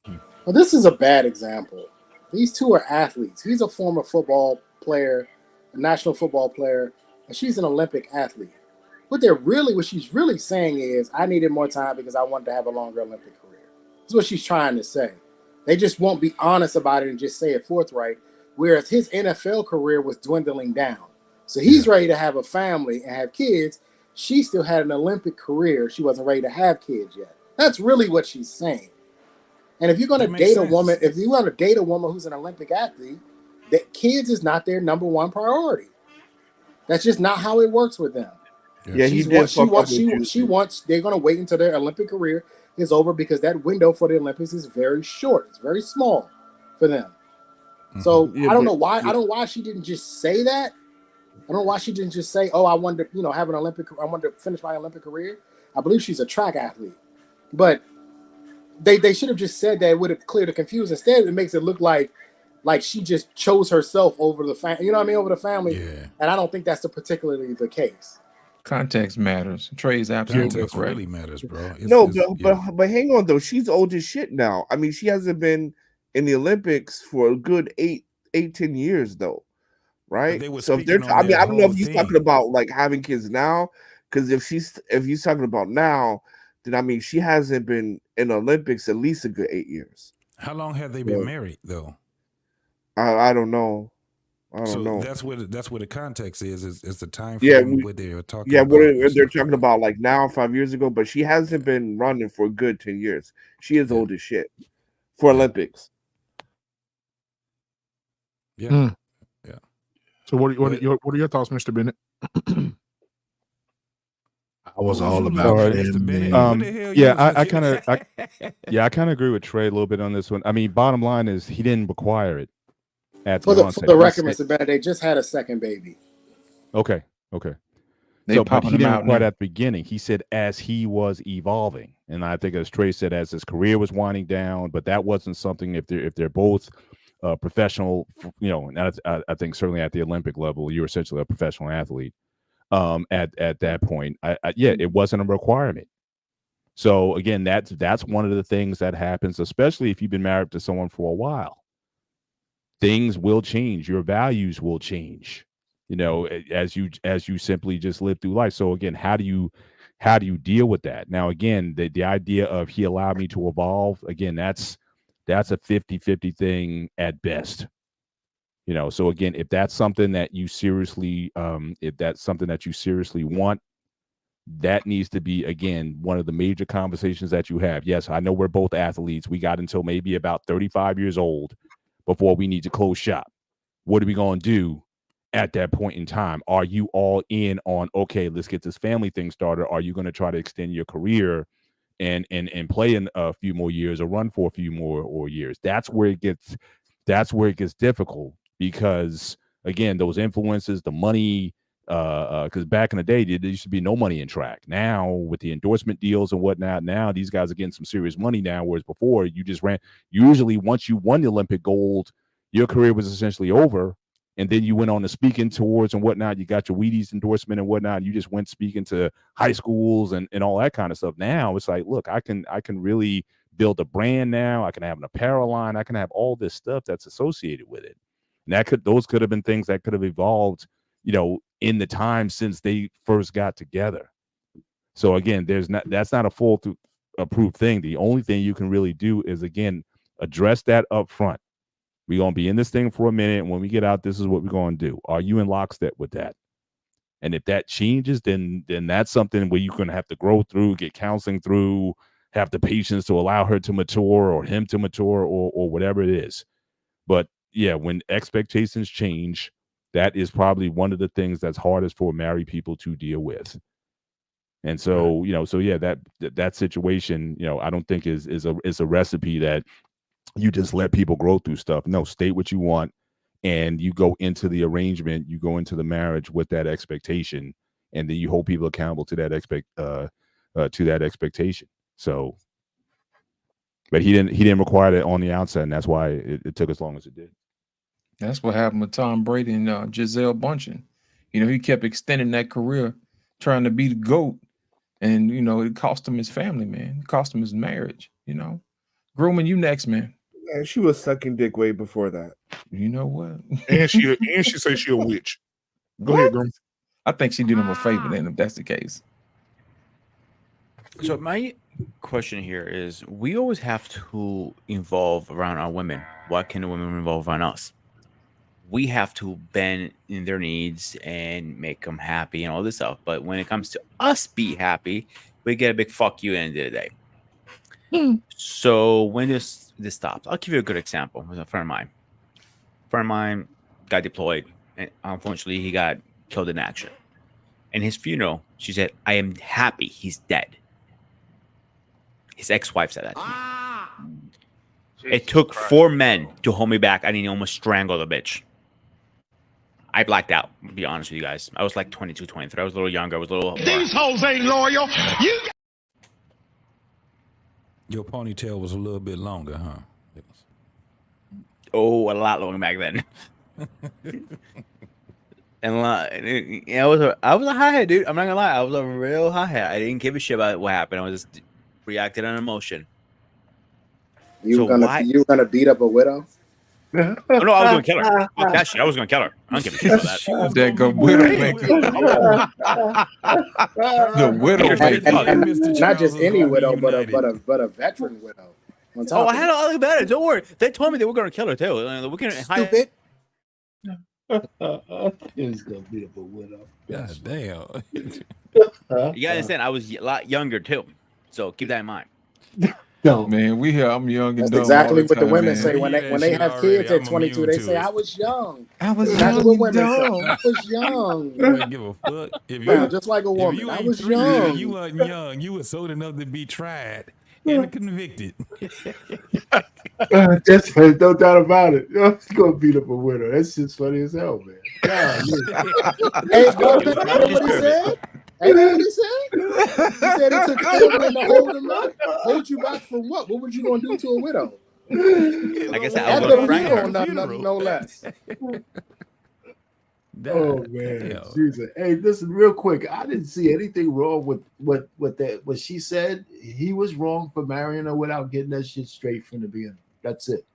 Well, this is a bad example. These two are athletes. He's a former football player, a national football player, and she's an Olympic athlete. What she's really saying is, I needed more time because I wanted to have a longer Olympic career. That's what she's trying to say. They just won't be honest about it and just say it forthright. Whereas his NFL career was dwindling down. So he's ready to have a family and have kids. She still had an Olympic career. She wasn't ready to have kids yet. That's really what she's saying. And if you're going to date a woman, who's an Olympic athlete, that kids is not their number one priority. That's just not how it works with them. Yeah, she wants. They're going to wait until their Olympic career is over because that window for the Olympics is very short. It's very small for them. So I don't know why. I don't know why she didn't just say that. I don't know why she didn't just say, "Oh, I wanted to, have an Olympic. I wanted to finish my Olympic career." I believe she's a track athlete, but they should have just said that. It would have cleared the confusion. Instead, it makes it look like she just chose herself over the family. Over the family. Yeah. And I don't think that's particularly the case. Context matters. Trey's absolutely Context correct. really matters, bro. But hang on though. She's old as shit now. I mean, she hasn't been in the Olympics for a good 10 years though, right? So if they're, I don't know if he's talking about like having kids now, because if he's talking about now, then she hasn't been in the Olympics at least a good 8 years. How long have they been married though? I don't know. That's where the context is the time frame where they're talking. Yeah, what they're talking about like now 5 years ago, but she hasn't been running for a good 10 years. She is old as shit for Olympics. Yeah. Yeah. So what are your thoughts, Mr. Bennett? I was all about family. I kind of agree with Trey a little bit on this one. I mean, bottom line is he didn't require it. For the record, Mr. Bennett, they just had a second baby. Okay. But he didn't require it at the beginning. He said as he was evolving, and I think as Trey said, as his career was winding down, but that wasn't something. If they're both professional, and I think certainly at the Olympic level, you're essentially a professional athlete. At that point, it wasn't a requirement. So again, that's one of the things that happens, especially if you've been married to someone for a while. Things will change. Your values will change, as you simply just live through life. So again, how do you deal with that? Now, again, the idea of he allowed me to evolve, again, that's a 50-50 thing at best. So again, if that's something that you seriously want, that needs to be, again, one of the major conversations that you have. Yes, I know we're both athletes. We got until maybe about 35 years old before we need to close shop. What are we going to do at that point in time? Are you all in on, okay, let's get this family thing started? Are you going to try to extend your career and play in a few more years or run for a few more years? That's where it gets difficult, because again, those influences, the money, because back in the day, there used to be no money in track. Now with the endorsement deals and whatnot, now these guys are getting some serious money now, whereas before you just ran. Usually once you won the Olympic gold, your career was essentially over, and then you went on the speaking tours and whatnot. You got your Wheaties endorsement and whatnot. You just went speaking to high schools and all that kind of stuff. Now it's like, look, I can really build a brand now. I can have an apparel line. I can have all this stuff that's associated with it. And those could have been things that could have evolved, in the time since they first got together. So again, that's not a full approved thing. The only thing you can really do is, again, address that up front. We're going to be in this thing for a minute, and when we get out, this is what we're going to do. Are you in lockstep with that? And if that changes, then that's something where you're going to have to grow through, get counseling through, have the patience to allow her to mature or him to mature or whatever it is. But yeah, when expectations change, that is probably one of the things that's hardest for married people to deal with. And so, that situation, I don't think is a recipe that you just let people grow through stuff. No, state what you want, and you go into the arrangement, you go into the marriage with that expectation, and then you hold people accountable to that expectation. So But he didn't require it on the outset, and that's why it took as long as it did. That's what happened with Tom Brady and Giselle Bundchen. You know, he kept extending that career, trying to be the GOAT, and you know, it cost him his family, man. It cost him his marriage. You know, grooming you next, man. And she was sucking dick way before that. You know what? And she says she a witch. Go ahead, Grum. I think she did him a favor then, if that's the case. So my question here is, we always have to involve around our women. Why can't the women involve around us? We have to bend in their needs and make them happy and all this stuff. But when it comes to us be happy, we get a big fuck you at the end of the day. So when this stops, I'll give you a good example with a friend of mine. A friend of mine got deployed, and unfortunately he got killed in action. In his funeral, she said, "I am happy he's dead." His ex-wife said that to me. It took 4 men to hold me back. I didn't almost strangle the bitch. I blacked out, to be honest with you guys. I was like 22, 23. I was a little younger. I was a little... These hoes ain't loyal. Your ponytail was a little bit longer, huh? Oh, a lot longer back then. And I was a hothead, dude. I'm not gonna lie. I was a real hothead. I didn't give a shit about what happened. I was just reacted on emotion. You were gonna beat up a widow? Oh, no, I was gonna kill her. Fuck that shit. I was gonna kill her. I don't give a shit about that. That good widow maker. The widow and not just any widow, but a veteran widow. Oh, I had all about it. Don't worry. They told me they were gonna kill her too. We can Stupid. He's gonna beat up a widow. God damn. You gotta understand, I was a lot younger too. So keep that in mind. No, man, we here. I'm young and That's dumb exactly all the what the time, women man. say when they have kids at 22. They say, "I was young." I was That's young what and women say. dumb. I was young. You ain't give a fuck. If Yeah, you, just like a if woman. you I ain't was 3 young. years, you wasn't young. You was old enough to be tried and convicted. That's no doubt about it. He's gonna beat up a widow. That's just funny as hell, man. God, Hey, what he said? Ain't that what he said? He said it took 4 men to hold him back. Hold you back from what? What were you gonna do to a widow? Like I said, At I the was funeral, no less. Oh man, Jesus. Hey, listen, real quick. I didn't see anything wrong with what she said. He was wrong for marrying her without getting that shit straight from the beginning. That's it.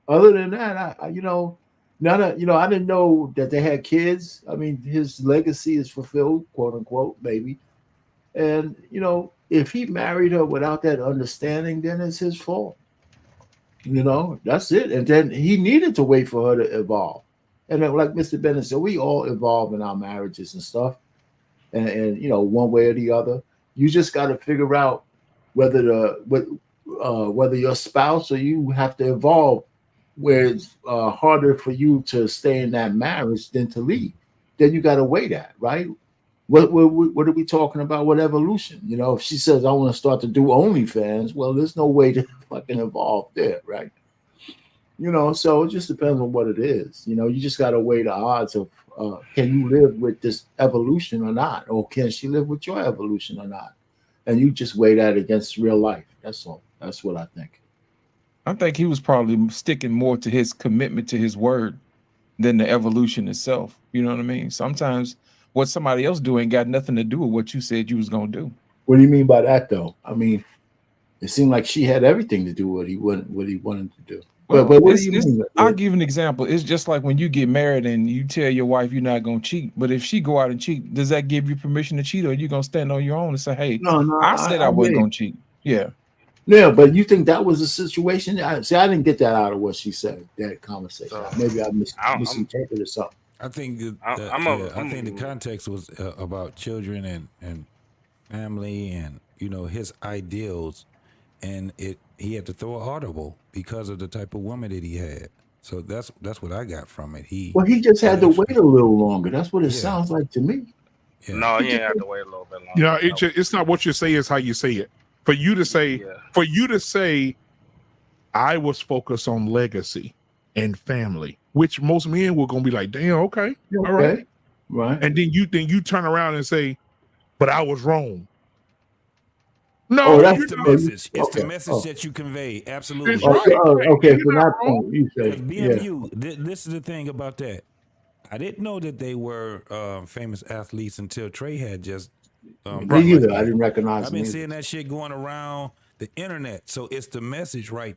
Other than that, I I didn't know that they had kids. I mean, his legacy is fulfilled, quote unquote, maybe. And if he married her without that understanding, then it's his fault. That's it. And then he needed to wait for her to evolve. And then, like Mr. Bennett said, we all evolve in our marriages and stuff. And one way or the other. You just got to figure out whether your spouse or you have to evolve, where it's harder for you to stay in that marriage than to leave. Then you got to weigh that, right? What are we talking about with evolution? If she says, I want to start to do OnlyFans, well, there's no way to fucking evolve there, right? So it just depends on what it is. You just got to weigh the odds of can you live with this evolution or not? Or can she live with your evolution or not? And you just weigh that against real life. That's all. That's what I think. I think he was probably sticking more to his commitment to his word than the evolution itself. You know what I mean? Sometimes what somebody else doing got nothing to do with what you said you was gonna do. What do you mean by that, though? I mean, it seemed like she had everything to do what he wanted to do. Well, but what do you mean? I'll give you an example. It's just like when you get married and you tell your wife you're not gonna cheat, but if she go out and cheat, does that give you permission to cheat, or are you gonna stand on your own and say, "Hey, No, I said I wasn't gonna cheat"? Yeah. Yeah, but you think that was a situation? I didn't get that out of what she said, that conversation. Maybe I misinterpreted something. I think I think the context was about children and family and his ideals, and he had to throw an audible because of the type of woman that he had. So that's what I got from it. He just had to wait a little longer. That's what it sounds like to me. Yeah. No, he had to wait a little bit longer. It's not what you say, it's how you say it. For you to say, I was focused on legacy and family, which most men were gonna be like, damn, okay, all right. Right. And then you turn around and say, but I was wrong. No, It's the message. It's the message that you convey. Absolutely. It's right. Okay, You're from not that wrong. point, you say, Because BMU, this is the thing about that. I didn't know that they were famous athletes until Trey had just. Me either. I didn't recognize I've them been either. seeing that shit going around the internet. So it's the message right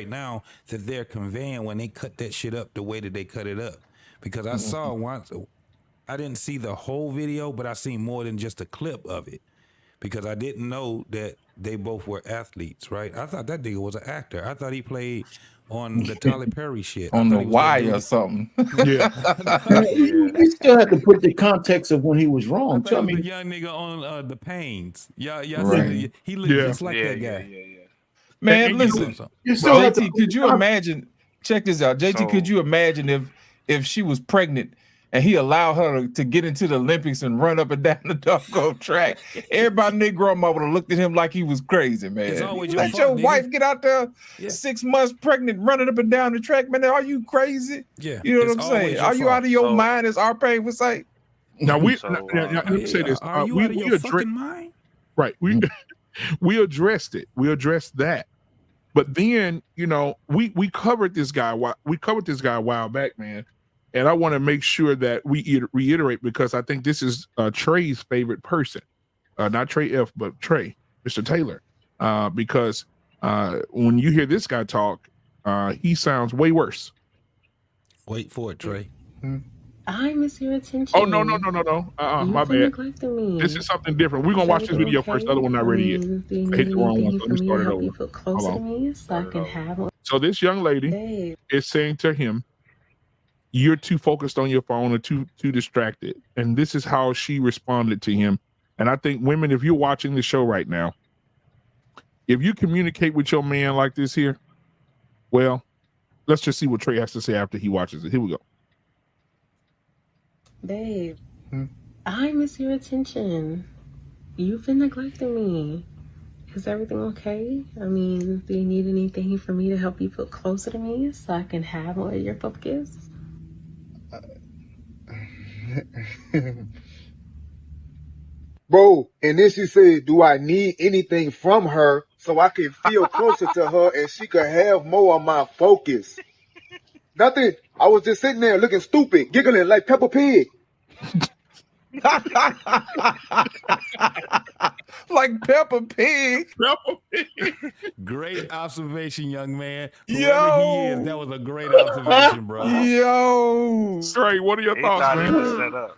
now that they're conveying when they cut that shit up the way that they cut it up. Because I saw once, I didn't see the whole video, but I seen more than just a clip of it. Because I didn't know that they both were athletes, right? I thought that nigga was an actor. I thought he played on the Tyler Perry shit. On I the thought he was that wire dude. or something. You still have to put the context of when he was I wrong. thought too. he I was the mean, young nigga on the Pains. Y'all Right. seen it? He looked just like that guy. Man, And listen, you still have to JT, put could the you con- imagine? Check this out, JT. Could you imagine if she was pregnant and he allowed her to get into the Olympics and run up and down the doggone track? Everybody, their grandma would have looked at him like he was crazy, man. It's always You your let fault, your nigga. wife get out there 6 months pregnant, running up and down the track, man. Are you crazy? Yeah, you know it's what I'm saying. always your Are you fault. out of your So- mind, as our pain would say? Now let me say this. Are you out of your fucking mind? Right. We addressed it. We addressed that. But then, we covered this guy. We covered this guy a while back, man. And I want to make sure that we reiterate, because I think this is Trey's favorite person. Not Trey F, but Trey, Mr. Taylor. Because when you hear this guy talk, he sounds way worse. Wait for it, Trey. I miss your attention. Oh, no. My bad. Neglecting me. This is something different. We're going to watch this video first. The other one not ready yet. I hit the wrong one, so let me start it over. Hold on. So I can have So this young lady is saying to him, you're too focused on your phone or too distracted. And this is how she responded to him. And I think women, if you're watching the show right now, if you communicate with your man like this here, well, let's just see what Trey has to say after he watches it. Here we go. Babe, I miss your attention. You've been neglecting me. Is everything okay? I mean, do you need anything for me to help you feel closer to me so I can have more of your focus? Bro, and then she said, do I need anything from her so I can feel closer to her and she could have more of my focus? Nothing. I was just sitting there looking stupid, giggling like Peppa Pig. Like Peppa Pig. Great observation, young man. Yo. Whoever he is, that was a great observation, bro. Yo. Trey, what are your thoughts, man? He was set up.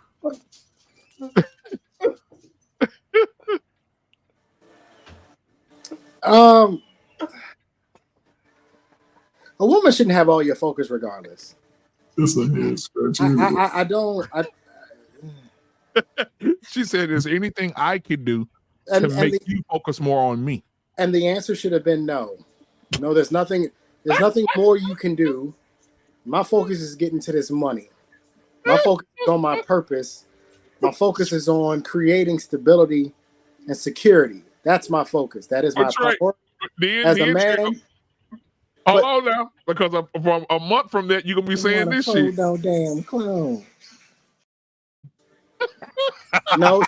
A woman shouldn't have all your focus regardless. This is a head scratcher. I don't. She said, is there anything I could do to And make you focus more on me? And the answer should have been no. No, there's nothing more you can do. My focus is getting to this money. My focus is on my purpose. My focus is on creating stability and security. That's my focus. That is my priority. As a man. Hold on now, because from a month from that, you're going to be saying this shit. No damn clown. No,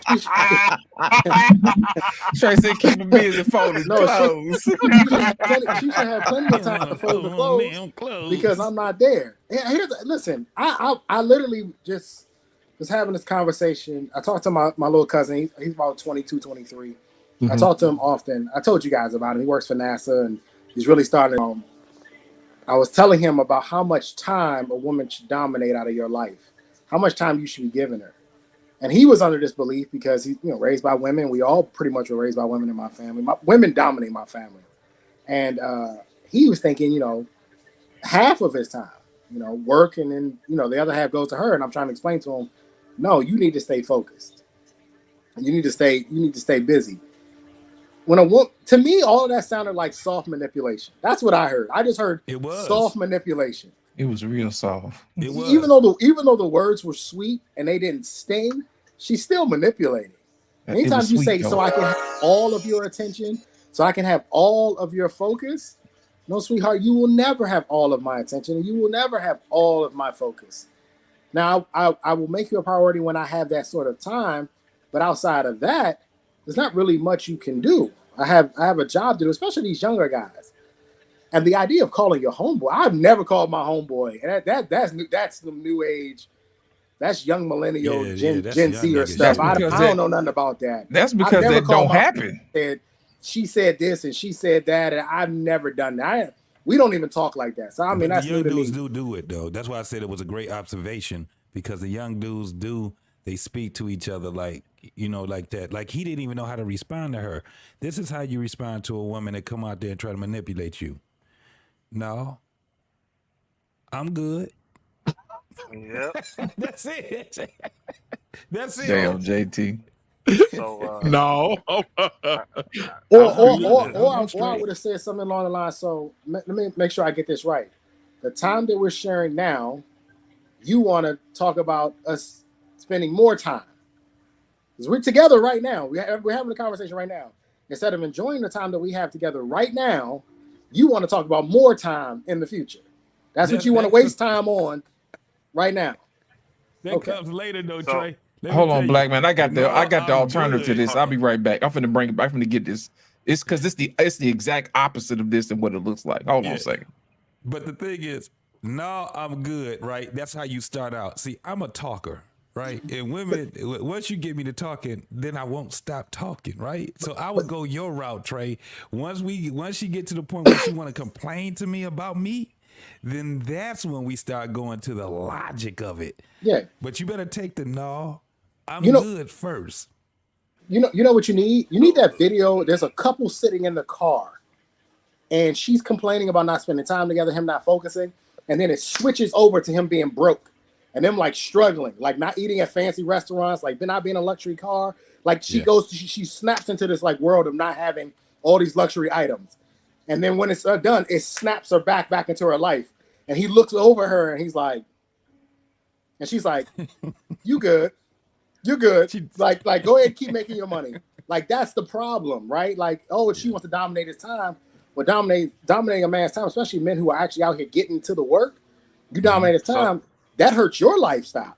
Trey said keep it busy folding clothes. She should have plenty of time to fold the clothes because I'm not there. Listen, I literally just was having this conversation. I talked to my little cousin. He's about 22, 23. I talk to him often. I told you guys about him. He works for NASA and he's really starting. I was telling him about how much time a woman should dominate out of your life, how much time you should be giving her. And he was under this belief because he's raised by women. We all pretty much were raised by women in my family. Women dominate my family. And he was thinking, half of his time, work, and then, the other half goes to her. And I'm trying to explain to him, no, you need to stay focused. You need to stay busy. To me, all of that sounded like soft manipulation. That's what I heard. I just heard soft manipulation. It was real soft. It was. Even though the words were sweet and they didn't sting, she's still manipulating. Anytime you say, so I can have all of your attention, so I can have all of your focus, no, sweetheart, you will never have all of my attention and you will never have all of my focus. Now, I will make you a priority when I have that sort of time, but outside of that, there's not really much you can do. I have a job to do, especially these younger guys. And the idea of calling your homeboy, I've never called my homeboy. And that's the new age. That's young millennial Gen Z or stuff. I don't know nothing about that. That's because that don't happen. She said this and she said that, and I've never done that. We don't even talk like that. So I mean, that's new to me. Young dudes do it though. That's why I said it was a great observation, because the young dudes they speak to each other like, like that. Like he didn't even know how to respond to her. This is how you respond to a woman that come out there and try to manipulate you. No, I'm good. Yep. That's it. That's it. Damn, JT. So no. Or I would have said something along the line. So let me make sure I get this right. The time that we're sharing now, you want to talk about us spending more time. Because we're together right now. We're having a conversation right now. Instead of enjoying the time that we have together right now, you want to talk about more time in the future. That's what you want to waste time on right now. That comes later though, Trey. Hold on, Black man. I got the alternative to this. I'll be right back. I'm finna bring it back. I'm finna get this. It's because it's the exact opposite of this and what it looks like. Hold on a second. But the thing is, no, I'm good, right? That's how you start out. See, I'm a talker, right? And women, once you get me to talking, then I won't stop talking, right? So I would go your route, Trey. Once she get to the point where she want to complain to me about me, then that's when we start going to the logic of it. Yeah. But you better take the no, I'm good first. You know what you need? You need that video. There's a couple sitting in the car and she's complaining about not spending time together, him not focusing. And then it switches over to him being broke and them like struggling, like not eating at fancy restaurants, like not being in a luxury car. Like she she snaps into this like world of not having all these luxury items. And then when it's done, it snaps her back into her life. And he looks over her and he's like, and she's like, you good. You're good. Like, go ahead and keep making your money. Like, that's the problem, right? Like, she wants to dominate his time. Well, dominating a man's time, especially men who are actually out here getting to the work, you dominate his time, that hurts your lifestyle.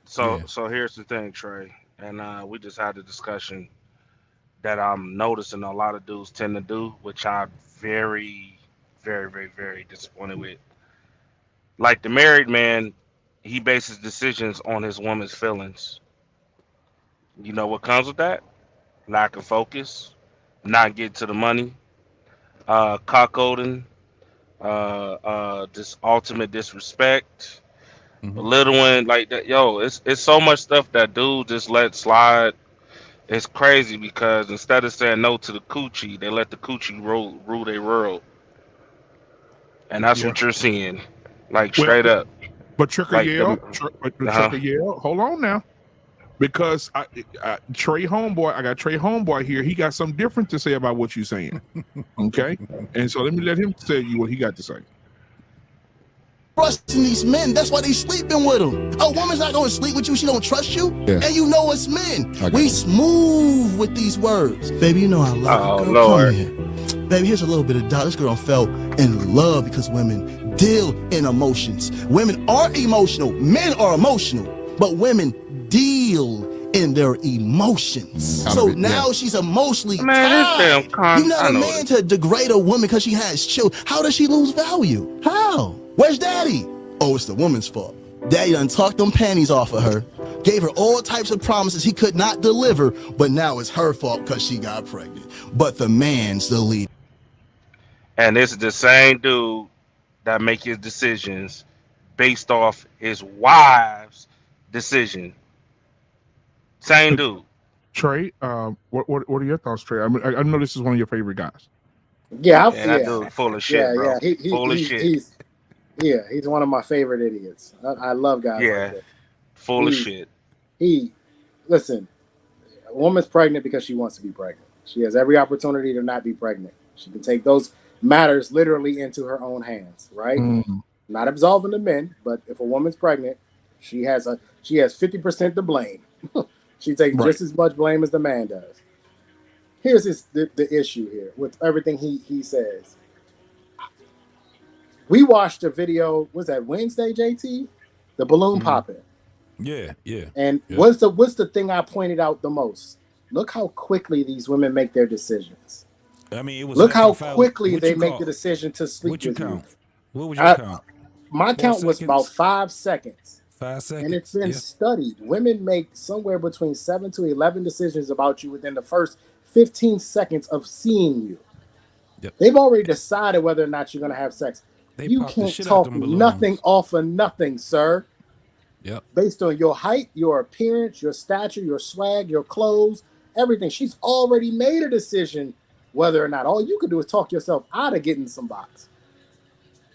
So here's the thing, Trey. And we just had a discussion that I'm noticing a lot of dudes tend to do, which I'm very, very, very, very disappointed with. Like the married man, he bases decisions on his woman's feelings. You know what comes with that? Lack of focus, not get to the money, cuckolding, this ultimate disrespect, belittling, like that. Yo, it's so much stuff that dude just let slide. It's crazy because instead of saying no to the coochie, they let the coochie rule their world, and that's what you're seeing, like straight up. But Tricker Yale, hold on now. Because Trey Homeboy, I got Trey Homeboy here. He got something different to say about what you're saying. Okay? And so let me let him tell you what he got to say. Trusting these men, that's why they sleeping with them. A woman's not going to sleep with you, she don't trust you. Yeah. And you know it's men. We smooth with these words. Baby, you know I love you. Girl, Lord. come here. Baby, here's a little bit of doubt. This girl fell in love because women deal in emotions. Women are emotional. Men are emotional. But women deal in their emotions. So now she's emotionally tied. You're not a man to degrade a woman because she has children. How does she lose value? How? Where's daddy? Oh, it's the woman's fault. Daddy done talked them panties off of her, gave her all types of promises he could not deliver, but now it's her fault because she got pregnant. But the man's the lead. And it's the same dude that make his decisions based off his wife's decision. Same dude. Trey, what are your thoughts, Trey? I mean, I know this is one of your favorite guys. Yeah, that dude full of shit, bro. Full of shit. He's one of my favorite idiots. I love guys like that. Full of shit. Listen, a woman's pregnant because she wants to be pregnant. She has every opportunity to not be pregnant. She can take those matters literally into her own hands, right? Not absolving the men, but if a woman's pregnant, she has 50% to blame. She takes just as much blame as the man does. Here's the issue here with everything he says. We watched a video, was that Wednesday, JT? The balloon popping. Yeah. And what's the thing I pointed out the most? Look how quickly these women make their decisions. I mean, it was Look less how than 5. quickly What they you make call? the decision to sleep What you with you. count? What was your count? My 4 count was about seconds? 5 seconds. 5 seconds. And it's been Yeah. studied. Women make somewhere between 7 to 11 decisions about you within the first 15 seconds of seeing you. Yep. They've already decided whether or not you're going to have sex. They You popped the can't shit out talk them balloons. nothing off of nothing, sir. Yep. Based on your height, your appearance, your stature, your swag, your clothes, everything. She's already made a decision whether or not. All you can do is talk yourself out of getting some box.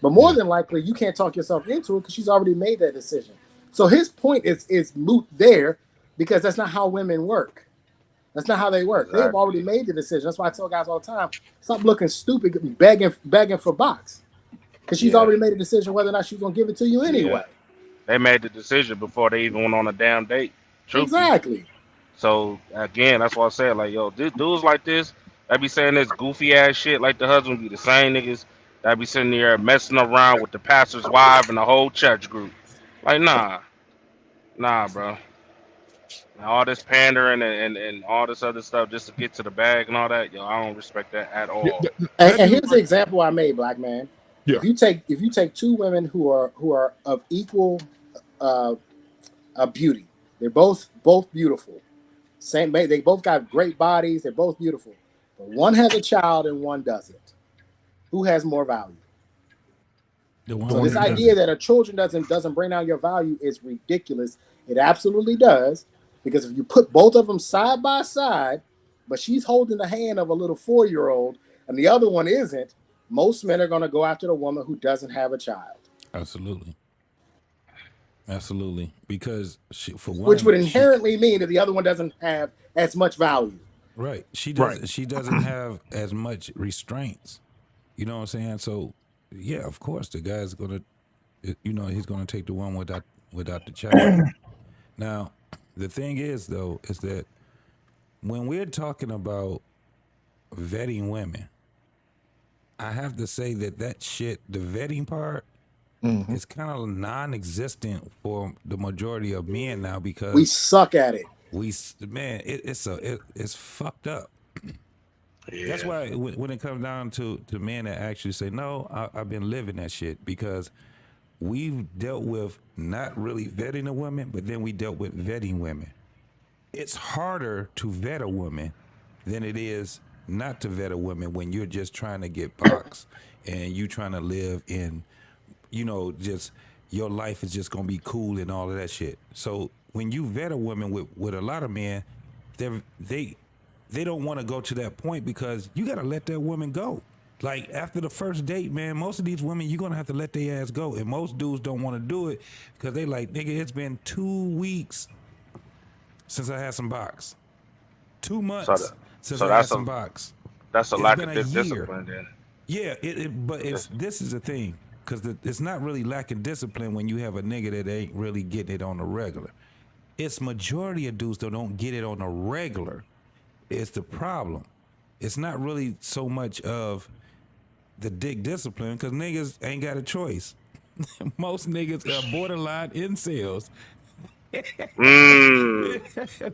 But more than likely, you can't talk yourself into it because she's already made that decision. So his point is moot there because that's not how women work. That's not how they work. Exactly. They've already made the decision. That's why I tell guys all the time, stop looking stupid, begging for box. Because she's already made a decision whether or not she's going to give it to you anyway. Yeah. They made the decision before they even went on a damn date. Truthfully. Exactly. So again, that's why I said, like, yo, dudes like this, they be saying this goofy ass shit. Like the husband be the same niggas that be sitting there messing around with the pastor's wife and the whole church group. Like, nah, bro. All this pandering and all this other stuff just to get to the bag and all that, yo, I don't respect that at all. And here's the example I made, black man. Yeah. If you take two women who are of equal beauty, they're both beautiful. They both got great bodies. They're both beautiful, but one has a child and one doesn't. Who has more value? So this idea that a children doesn't bring down your value is ridiculous. It absolutely does, because if you put both of them side by side, but she's holding the hand of a little 4-year-old and the other one isn't, most men are going to go after the woman who doesn't have a child. Absolutely. Because for one, which would inherently mean that the other one doesn't have as much value. Right. She doesn't have as much restraints. You know what I'm saying? So yeah, of course the guy's gonna, he's gonna take the one without the child. Now, the thing is though, is that when we're talking about vetting women, I have to say that shit, the vetting part, is kind of non-existent for the majority of men now, because we suck at it. It's fucked up. Yeah. That's why when it comes down to men that actually say, no, I've been living that shit, because we've dealt with not really vetting a woman, but then we dealt with vetting women. It's harder to vet a woman than it is not to vet a woman when you're just trying to get boxed and you trying to live in, just your life is just gonna be cool and all of that shit. So when you vet a woman with a lot of men, they don't want to go to that point, because you gotta let that woman go. Like after the first date, man, most of these women, you're gonna have to let their ass go. And most dudes don't want to do it because they like, nigga, it's been 2 weeks since I had some box. 2 months since I had some box. That's a lack of discipline then. Yeah, this is the thing, because it's not really lacking discipline when you have a nigga that ain't really getting it on the regular. It's majority of dudes that don't get it on the regular. It's the problem. It's not really so much of the dick discipline, because niggas ain't got a choice. Most niggas are borderline incels.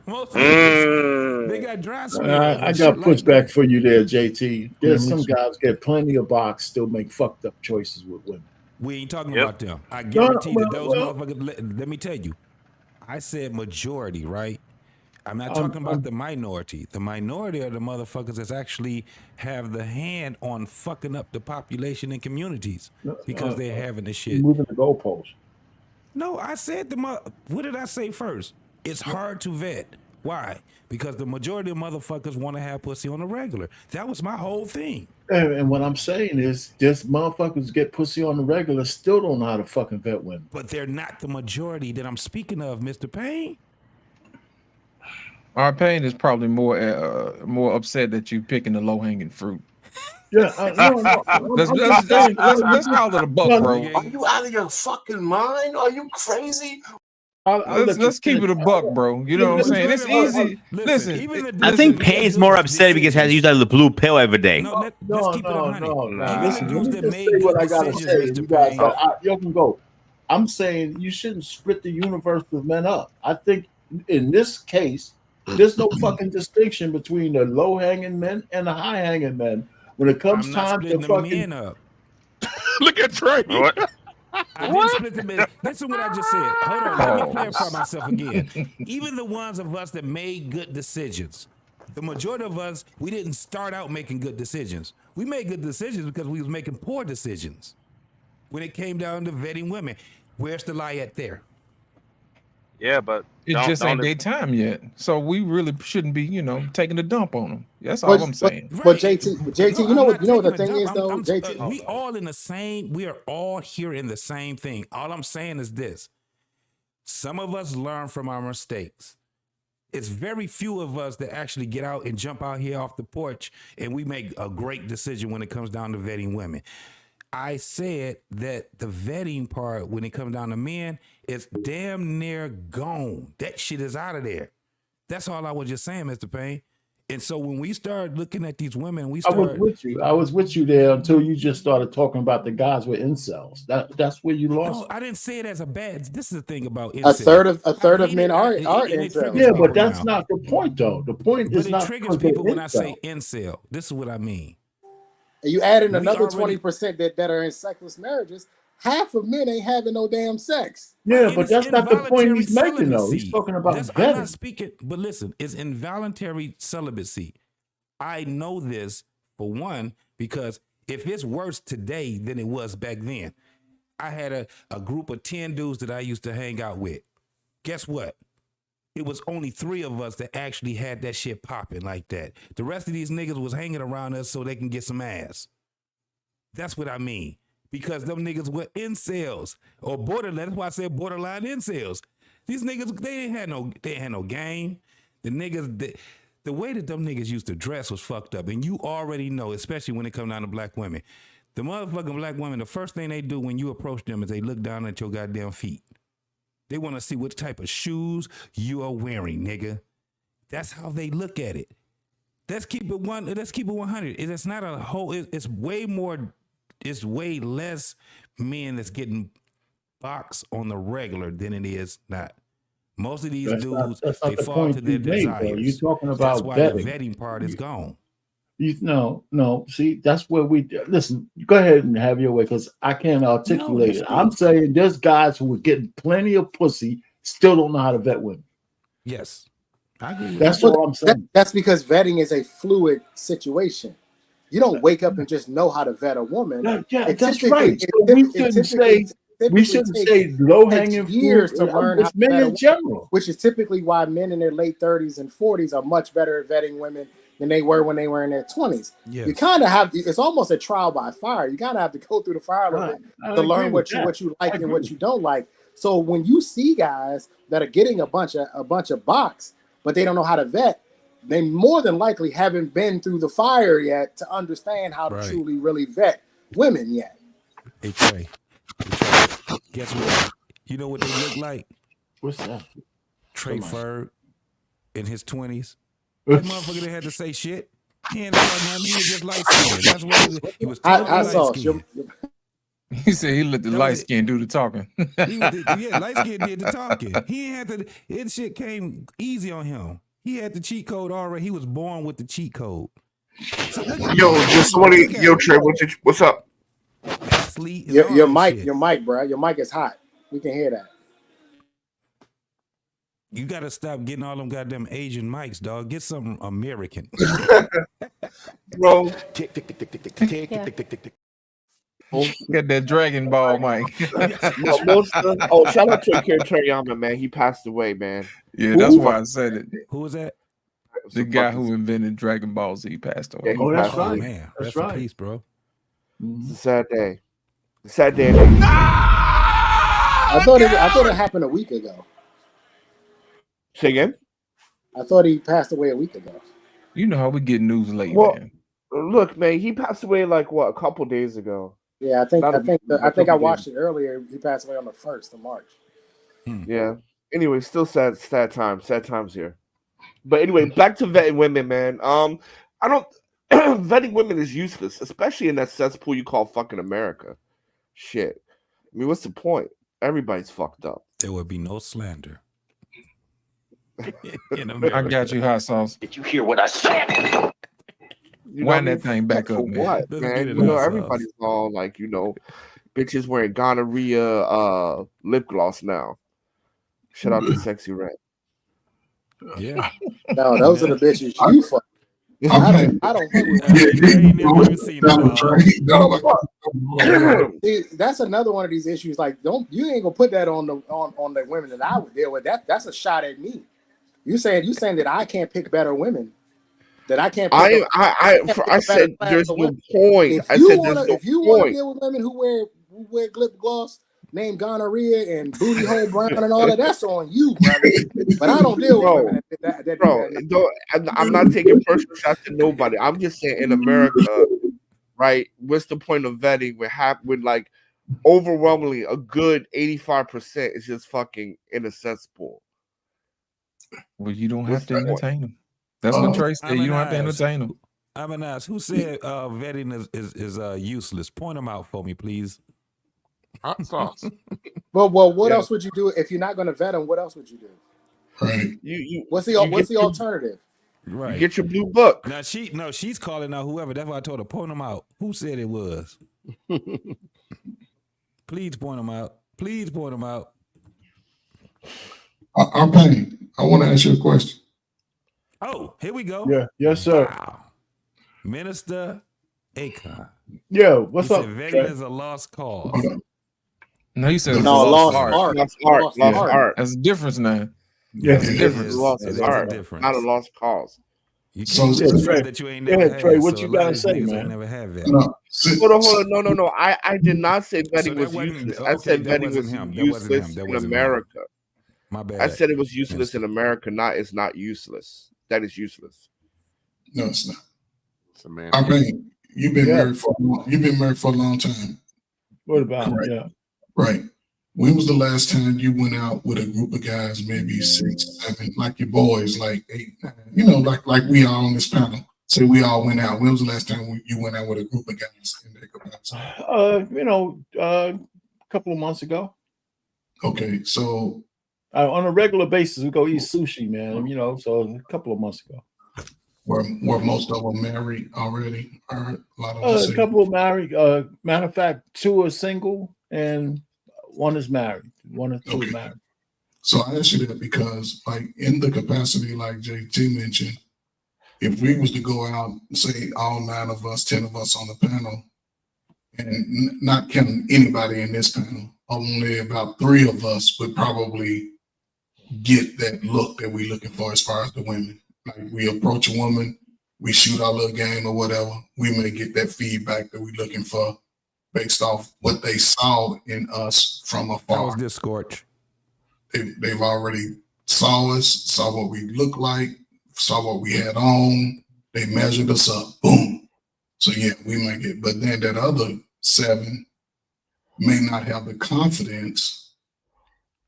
Most niggas, they got dry spells. I got pushback for you there, JT. There's some guys get plenty of box, still make fucked up choices with women. We ain't talking about them. I guarantee that those motherfuckers. Let me tell you, I said majority, right? I'm not talking about the minority. The minority are the motherfuckers that actually have the hand on fucking up the population and communities because they're having this shit. Moving the goalposts. No, I said what did I say first? It's hard to vet. Why? Because the majority of motherfuckers want to have pussy on the regular. That was my whole thing. And what I'm saying is, just motherfuckers get pussy on the regular still don't know how to fucking vet women. But they're not the majority that I'm speaking of, Mr. Payne. Our Payne is probably more upset that you picking the low hanging fruit. Yeah, let's call it a buck, bro. Are you out of your fucking mind? Are you crazy? Let's keep it a buck, bro. You know what I'm saying? It's easy. Listen, I think Payne's more upset because he has to use that blue pill every day. No. Listen, let me just say what I gotta say. You guys, you can go. I'm saying you shouldn't split the universe of men up. I think in this case, There's no fucking distinction between the low hanging men and the high hanging men when it comes I'm not time to splitting the fucking. men up. Look at Trey. What? I didn't split the men. Listen what I just said. Hold on. Let me clarify myself again. Even the ones of us that made good decisions, the majority of us, we didn't start out making good decisions. We made good decisions because we was making poor decisions. When it came down to vetting women, where's the lie at there? Yeah, but It just ain't their time yet. So we really shouldn't be, taking a dump on them. That's all I'm saying. But JT, No, you know I'm what? You know what the not taking thing a is, dump. though, JT. We all in the same. We are all here in the same thing. All I'm saying is this: some of us learn from our mistakes. It's very few of us that actually get out and jump out here off the porch and we make a great decision when it comes down to vetting women. I said that the vetting part, when it comes down to men, is damn near gone. That shit is out of there. That's all I was just saying, Mr. Payne. And so when we start looking at these women, I was with you there until you just started talking about the guys with incels. That's where you lost. No, I didn't say it as a bad. This is the thing about A incels. third of men are incels. Yeah, but that's not the point, though. The point But is it not triggers because people they're when I say incel. incel. This is what I mean. And you add in We another already- 20% that are in sexless marriages. Half of men ain't having no damn sex. Yeah, And but it's that's not the point involuntary he's making, though. He's celibacy. talking about I'm not vetting. speaking, but listen, it's involuntary celibacy. I know this for one, because if it's worse today than it was back then, I had a group of 10 dudes that I used to hang out with. Guess what? It was only 3 of us that actually had that shit popping like that. The rest of these niggas was hanging around us so they can get some ass. That's what I mean. Because them niggas were incels or borderline. That's why I said borderline incels. These niggas, they ain't had no game. The niggas, the way that them niggas used to dress was fucked up. And you already know, especially when it comes down to black women. The motherfucking black women, the first thing they do when you approach them is they look down at your goddamn feet. They want to see what type of shoes you are wearing, nigga. That's how they look at it. Let's keep it 100. It's not a whole. It's way more. It's way less men that's getting boxed on the regular than it is not. Most of these That's dudes, not they the fall point to their you made, though. desires. You're talking That's about why vetting. the vetting part is gone. No. See, that's where we listen. Go ahead and have your way, because I can't articulate it. I'm saying there's guys who are getting plenty of pussy, still don't know how to vet women. Yes, I agree. That's all I'm saying. That's because vetting is a fluid situation. You don't wake up and just know how to vet a woman. Yeah, that's right. So we shouldn't say low hanging years fruit. to learn how It's to men vet a in woman, general. which is typically why men in their late 30s and 40s are much better at vetting women than they were when they were in their 20s. Yes. You kind of have, it's almost a trial by fire. You kind of have to go through the fire a little bit to learn what you like and what you don't like. So when you see guys that are getting a bunch of box, but they don't know how to vet, they more than likely haven't been through the fire yet to understand how to truly really vet women yet. Hey Trey, guess what? You know what they look like? What's that? Trey Ferg in his 20s. That motherfucker didn't have to say shit. He ain't saw nothing. He was just light skinned. That's what he was. I saw. He said he let the light skin do the talking. Light skin did the talking. He ain't had to. It shit came easy on him. He had the cheat code already. He was born with the cheat code. So Trey, what's up? Your mic, bro. Your mic is hot. We can hear that. You got to stop getting all them goddamn Asian mics, dog. Get something American. Bro. Tick, tick, tick, tick, tick, tick, tick, Yeah. tick, tick, tick, tick. Get that Dragon Ball mic. Shout out to Akira Toriyama, man. He passed away, man. Yeah, that's why I said it. Who was that? The guy who invented Dragon Ball Z passed away. Yeah, that's right. Man, That's rest in right. peace, bro. It's a sad day. I thought it happened a week ago. Say again? I thought he passed away a week ago. You know how we get news late, Well, man. look, man, he passed away a couple days ago. Yeah, I think I watched it. it earlier. He passed away on the 1st of March. Yeah. Anyway, still sad times here. But anyway, back to vetting women, man. I don't vetting women is useless, especially in that cesspool you call fucking America. Shit. I mean, what's the point? Everybody's fucked up. There would be no slander. I got you, hot sauce. Did you hear what I said? Wind that thing back For up, man. what, man? You know, everybody's all like, you know, bitches wearing gonorrhea lip gloss now. Shout out to Sexy Red. Yeah. No, those are the bitches you fuck. I don't fuck with See, that's another one of these issues. Like, you ain't gonna put that on the women that I would deal with. That's a shot at me. You saying that I can't pick better women. That I can't. I said there's no point. If you want to deal with women who wear lip gloss, named gonorrhea and booty hole brown and all that, that's on you, brother. But I don't deal with women that I'm not taking personal shots to nobody. I'm just saying in America, right? What's the point of vetting when like overwhelmingly a good 85% is just fucking in a cesspool? Well, you don't have to entertain them. That's what Trey said. You don't have to entertain them. I'm gonna ask, who said vetting is useless? Point them out for me, please. Hot sauce. Well, what else would you do if you're not going to vet them? What else would you do? Right. What's the alternative? Right. You get your blue book. Now she's calling out whoever. That's why I told her point them out. Who said it was? Please point them out. Please point them out. Penny, I want to ask you a question. Oh, here we go. Yeah. Yes, sir. Wow. Minister Akon. Yeah. What's he up? Said vetting is a lost cause. No, you said lost art. Lost art. That's a difference now. Yeah, it's a difference. Lost art. Not a lost cause. You can't say that you ain't never had Trey, it, what so you gotta a say, lot of niggas man? ain't never had that. Hold on. No. I did not say vetting was useless. I said that vetting wasn't was him. useless in America. My bad. I said it was useless in America. It's not useless. That is useless. No, it's not. It's a man. I mean, you've been married for a long time. What about Correct. Yeah. Right. When was the last time you went out with a group of guys, maybe 6, 7, like your boys, like 8, 9, you know, like we are on this panel? Say we all went out. When was the last time you went out with a group of guys in their capacity? A couple of months ago. Okay, so on a regular basis, we go eat sushi, man. So a couple of months ago. Were most of them married already? Or a lot of them A couple of married. Matter of fact, 2 are single and 1 is married. 1 or 2 are married. So I ask you that because, like, in the capacity, like JT mentioned, if we was to go out, say all 9 of us, 10 of us on the panel, and not counting anybody in this panel, only about 3 of us would probably get that look that we're looking for as far as the women. Like, we approach a woman, we shoot our little game or whatever, we may get that feedback that we're looking for based off what they saw in us from afar. That was this scorch. They've already saw us, saw what we look like, saw what we had on. They measured us up. Boom. So yeah, we might get, but then that other 7 may not have the confidence,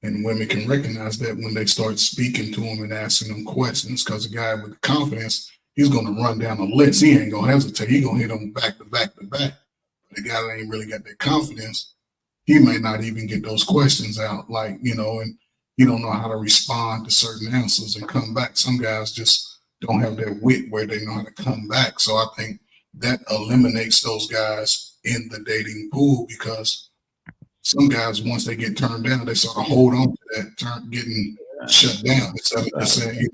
and women can recognize that when they start speaking to them and asking them questions, because a guy with confidence, he's going to run down a list. He ain't going to hesitate. He's going to hit them back to back to back. The guy that ain't really got that confidence, he may not even get those questions out, like, and he don't know how to respond to certain answers and come back. Some guys just don't have that wit where they know how to come back. So I think that eliminates those guys in the dating pool, because some guys, once they get turned down, they sort of hold on to that, getting shut down instead of saying,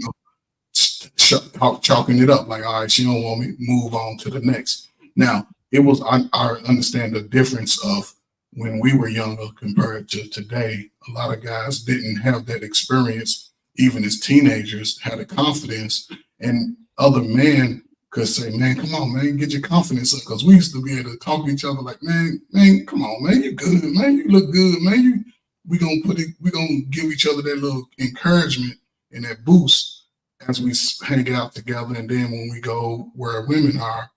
chalking it up like, all right, she don't want me, move on to the next. Now, I understand the difference of when we were younger compared to today. A lot of guys didn't have that experience, even as teenagers, had a confidence, and other men could say, man, come on, man, get your confidence up. Because we used to be able to talk to each other like, man, come on, man, you good, man, you look good, man. We gonna give each other that little encouragement and that boost as we hang out together. And then when we go where women are,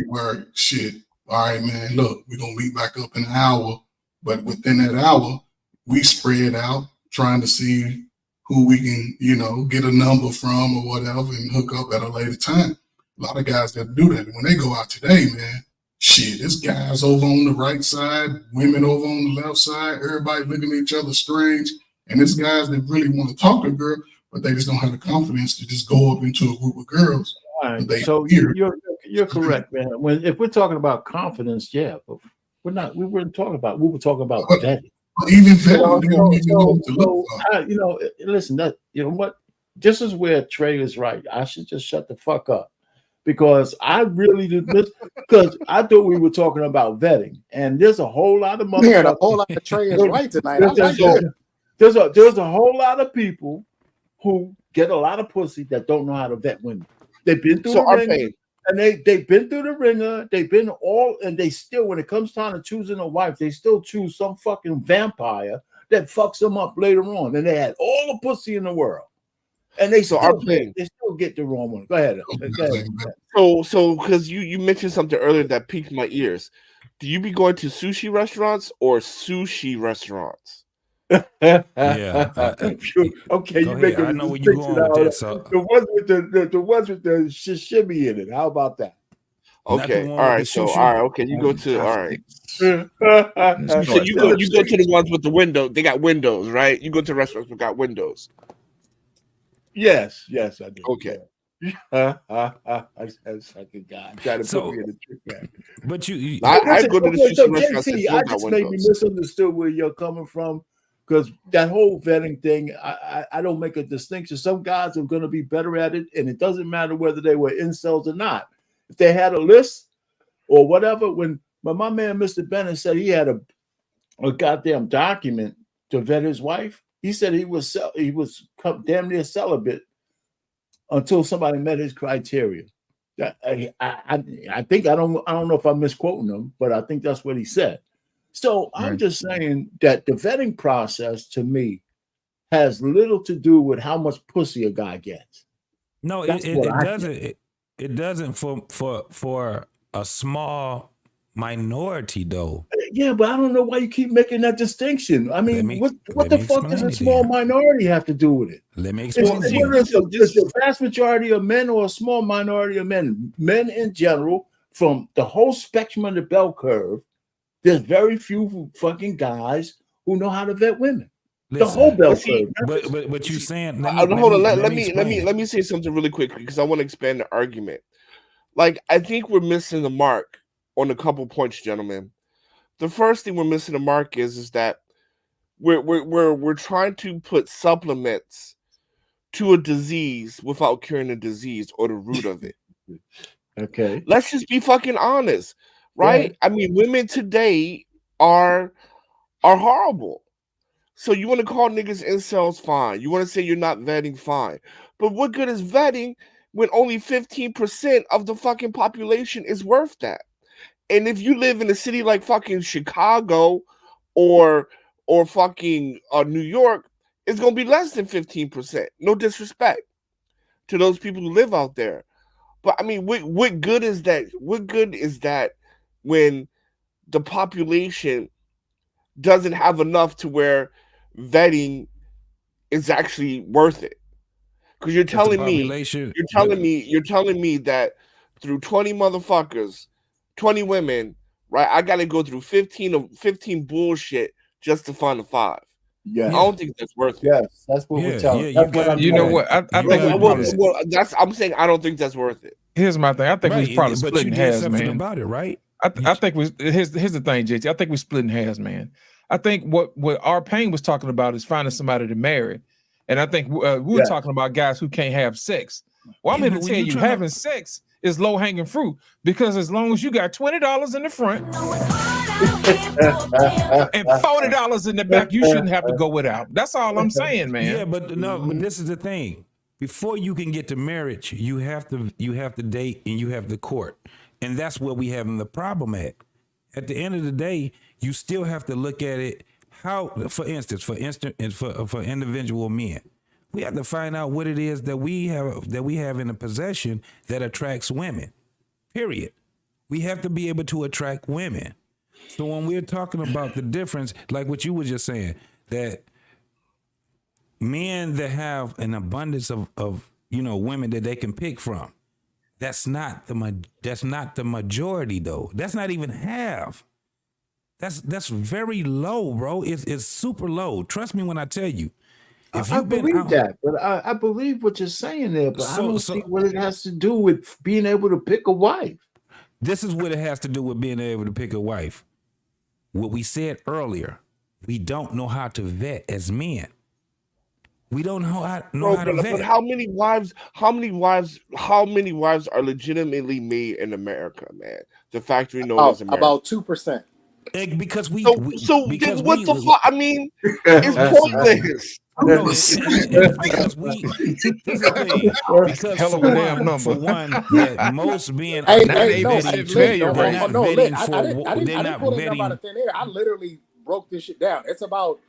where shit, all right, man, look, we're gonna meet back up in an hour. But within that hour, we spread out trying to see who we can, get a number from or whatever and hook up at a later time. A lot of guys that do that. When they go out today, man, shit, there's guys over on the right side, women over on the left side, everybody looking at each other strange. And it's guys that really want to talk to a girl, but they just don't have the confidence to just go up into a group of girls. All right. They So hear. you're correct, man. If we're talking about confidence, yeah, but we were talking about vetting. Even vetting, they don't even know what to look for. Listen, that you know what? This is where Trey is right. I should just shut the fuck up because I really did this because I thought we were talking about vetting, and there's a whole lot of motherfuckers. Yeah, a whole lot of Trey is right tonight. There's a whole lot of people who get a lot of pussy that don't know how to vet women. They've been through the ringer, and they've been through the ringer. They've been and they still, when it comes time to choosing a wife, they still choose some fucking vampire that fucks them up later on. And they had all the pussy in the world, and they still get the wrong one. Go ahead. So because you mentioned something earlier that piqued my ears. Do you be going to sushi restaurants or sushi restaurants? Yeah. Okay, you Go make ahead. I know where you're going with that. So the ones with the sashimi in it. How about that? Okay. All right. So all right. Okay. You go to all right. So you go to the ones with the window. They got windows, right? You go to restaurants that got windows. Yes, I do. Okay. That's fucking guy. Trying to put me in the trick bag. But I go to the sushi restaurants. JT, I just maybe misunderstood where you're coming from. Because that whole vetting thing, I don't make a distinction. Some guys are going to be better at it, and it doesn't matter whether they were incels or not. If they had a list or whatever, when my man Mr. Bennett said he had a goddamn document to vet his wife, he said he was damn near celibate until somebody met his criteria. I think I don't know if I'm misquoting him, but I think that's what he said. So I'm just saying that the vetting process to me has little to do with how much pussy a guy gets. No, it doesn't. It doesn't for a small minority though. Yeah, but I don't know why you keep making that distinction. I mean, what the fuck does a small minority have to do with it? Let me explain. Is the vast majority of men or a small minority of men? Men in general, from the whole spectrum of the bell curve. There's very few fucking guys who know how to vet women. Listen, the whole bell curve. But you saying? Hold on. Let me say something really quick because I want to expand the argument. Like I think we're missing the mark on a couple points, gentlemen. The first thing we're missing the mark is that we're trying to put supplements to a disease without curing the disease or the root of it. Okay. Let's just be fucking honest. Right? Yeah. I mean, women today are horrible. So you want to call niggas incels, fine. You want to say you're not vetting, fine. But what good is vetting when only 15% of the fucking population is worth that? And if you live in a city like fucking Chicago or fucking New York, it's gonna be less than 15%. No disrespect to those people who live out there. But I mean, what good is that? What good is that? When the population doesn't have enough to where vetting is actually worth it. Because you're telling me that through 20 motherfuckers, 20 women, right? I gotta go through 15 bullshit just to find a 5. Yeah, I don't think that's worth it. Yes, that's what we're telling. You know what? I think I'm saying I don't think that's worth it. Here's my thing. I think we probably split in hairs, man. About it, right? I think here's the thing, JT. I think we split in hairs, man. I think what our pain was talking about is finding somebody to marry, and I think we were talking about guys who can't have sex. Well, I'm here to tell you, having sex is low hanging fruit because as long as you got $20 in the front and $40 in the back, you shouldn't have to go without. That's all I'm saying, man. Yeah, but this is the thing. Before you can get to marriage, you have to date and you have to court. And that's where we having the problem at. At the end of the day, you still have to look at it how, for instance, for individual men, we have to find out what it is that we have in the possession that attracts women. Period. We have to be able to attract women. So when we're talking about the difference, like what you were just saying, that men that have an abundance of women that they can pick from, that's not the majority though. That's not even half. That's very low, bro. It's super low. Trust me when I tell you. If I you've been believe out, that, but I believe what you're saying there, but I So- don't so- see what it has to do with being able to pick a wife. this is what it has to do with being able to pick a wife. What we said earlier, we don't know how to vet as men. We don't know how to vet. But how many wives are legitimately made in America, man? The factory known as America. About 2%. Because we then what the fuck? I mean, it's pointless. No, because we. This is the thing. Because hell of a damn number. for one, that most men Hey, are not hey, no, vetting. failure They're rate. not no, vetting I for. didn't They're not pull it up out vetting. of thin air. I literally broke this shit down. It's about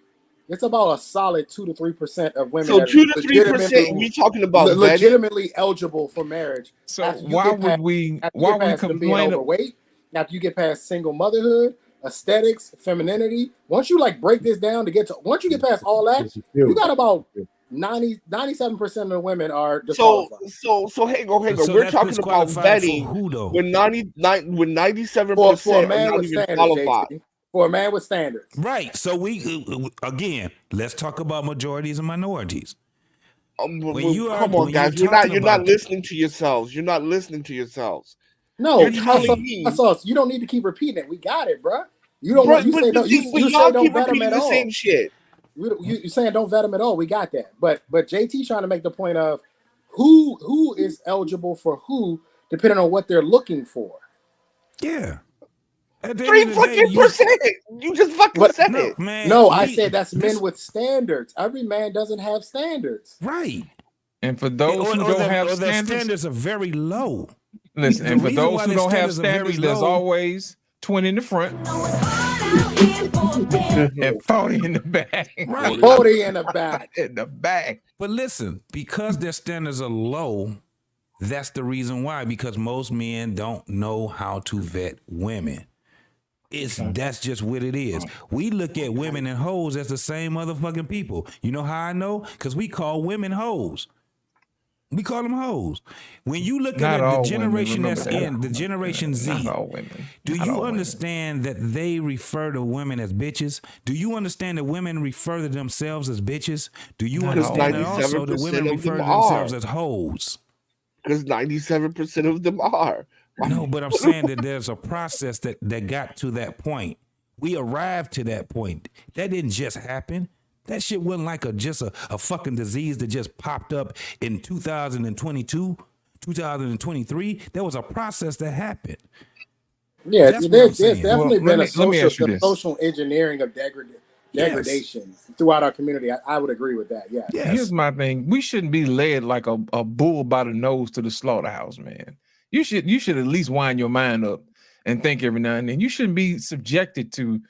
a solid 2 to 3% of women. So that are 2 to 3%. legitimately- We talking about vetting? legitimately eligible for marriage. So After you why get would past- we? after you Why get we past them being complain? overweight, after you get past single motherhood, aesthetics, femininity. Once you like break this down to get to, once you get past all that, you got about 97% of the women are So disqualified. hang on. So We're that's talking about disqualified for vetting who, though? when 97% For a are man not with even standards, qualified. JT. For a man with standards. Right. So we again, let's talk about majorities and minorities. When you are, Come on, when guys. you're talking You're not about listening to yourselves. You're not listening to yourselves. No, You're telling me, you don't need to keep repeating it. We got it, bro. You don't Bro, want. You but say no. You y'all say don't keep vet them repeating at the all. same shit. You saying don't vet them at all. We got that. But JT trying to make the point of who is eligible for who depending on what they're looking for. Yeah. At the 3 end of the day, fucking percent. You just fucking said no, it. man. No, I said that's men with standards. Every man doesn't have standards. Right. And for those who don't have their standards, standards are very low. listen. The And for reason those why who their don't have standards are very standards, there's low- always 20 in the front and 40 in the back. Right. 40 in the back. In the back. But listen, because their standards are low, that's the reason why. Because most men don't know how to vet women. That's just what it is. We look at women and hoes as the same motherfucking people. You know how I know? Because we call women hoes. We call them hoes. When you look Not at all the women, generation remember that's that. in, the generation Z, Not all women. do Not you all women. understand that they refer to women as bitches? Do you understand that women refer to themselves as bitches? Do you Not all understand that also 97% that women of refer to them themselves are. as hoes? Because 97% of them are. No, but I'm saying that there's a process that got to that point. We arrived to that point. That didn't just happen. That shit wasn't like just a fucking disease that just popped up in 2022, 2023. There was a process that happened. Yeah, That's what I'm there's saying. definitely Well, been let me ask you this. social engineering of degradation throughout our community. I would agree with that. Yeah. Here's my thing. We shouldn't be led like a bull by the nose to the slaughterhouse, man. You should at least wind your mind up and think every now and then. You shouldn't be subjected to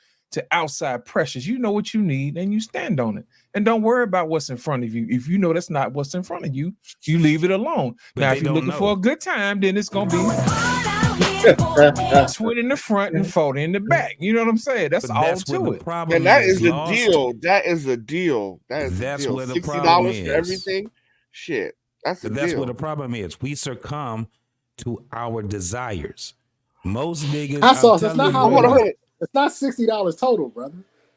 outside pressures. You know what you need and you stand on it. And don't worry about what's in front of you. If you know that's not what's in front of you, you leave it alone. But now, they if you're don't looking for know. a good time, then it's gonna be 20 in the front and 40 in the back. You know what I'm saying? That's But all that's to what it. the problem And that is. is a Lost. deal. That is a deal. That's where the $60 problem for is. everything. Shit. That's a But that's deal. where the problem is. We succumb to our desires. Most niggas. I saw. I'm That's telling not you, how bro, it works. It's not $60 total, brother.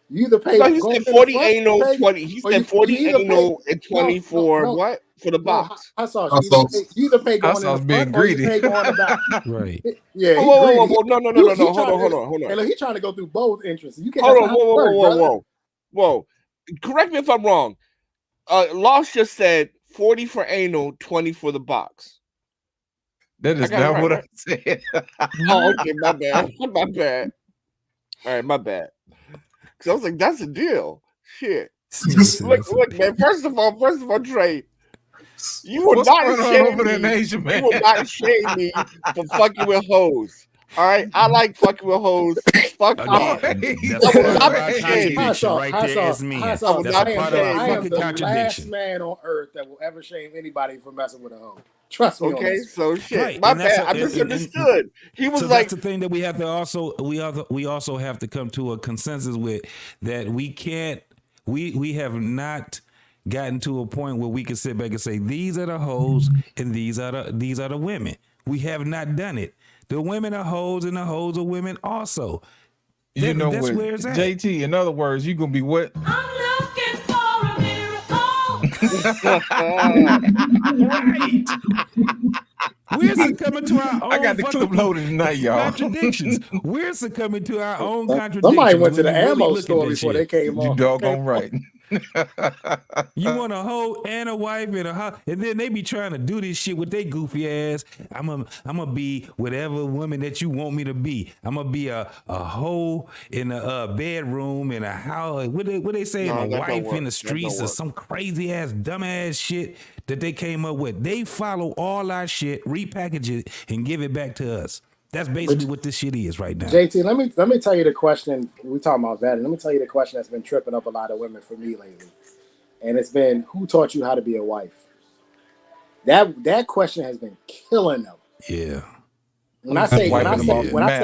You either pay. No, he go said in the 40 front, anal, pay- 20. He or said you 40 either anal pay- and 20 for what? For the No, box. I saw. I saw- You either pay going in saw the being front or you greedy. pay going the back. Right. Yeah, he Whoa, greedy. whoa, whoa, no. He Hold trying- on. Hey, look, he's trying to go through both interests. You can't. Hold That's on, not how it works, brother. whoa. Correct me if I'm wrong. Lost just said 40 for anal, 20 for the box. That is got it not right, what right? I said. Oh, okay, my bad. My bad. All right, my bad. Because I was like, that's a deal. Shit. Look, man. First of all, Trey, you will What's not going on shame over there in me. Asia, man? You will not shame me for fucking with hoes. All right, I like fucking with hoes. Fuck off. Again, I that's will part of not our be ashamed. contradiction right there as men. That's I will a not be part of our ashamed. I am fucking the last contradiction. man on earth that will ever shame anybody for messing with a hoe. Trust me. Okay, on this. so shit. Right, My and that's bad. I a- and- misunderstood. He was So like, that's the thing that we have to also we also have to come to a consensus with, that we can't we have not gotten to a point where we can sit back and say these are the hoes and these are the women. We have not done it. The women are hoes and the hoes are women also. You know that's what, where it's at. JT, in other words, you gonna be what? Right. We're succumbing to our own I got the clip loaded tonight, y'all. contradictions. We're succumbing to our own contradictions. Somebody went to when the we really ammo look at store this before shit. they came You on. doggone right. You want a hoe and a wife and a house, and then they be trying to do this shit with their goofy ass. I'm a be whatever woman that you want me to be. I'm gonna be a hoe in a bedroom in a house. What they say? No, a that don't wife work. in the That streets don't or work. some crazy ass dumb ass shit that they came up with. They follow all our shit, repackage it, and give it back to us. That's basically what this shit is right now. JT, let me tell you the question. We talking about vetting. Let me tell you the question that's been tripping up a lot of women for me lately, and it's been, who taught you how to be a wife? That question has been killing them. Yeah. When I say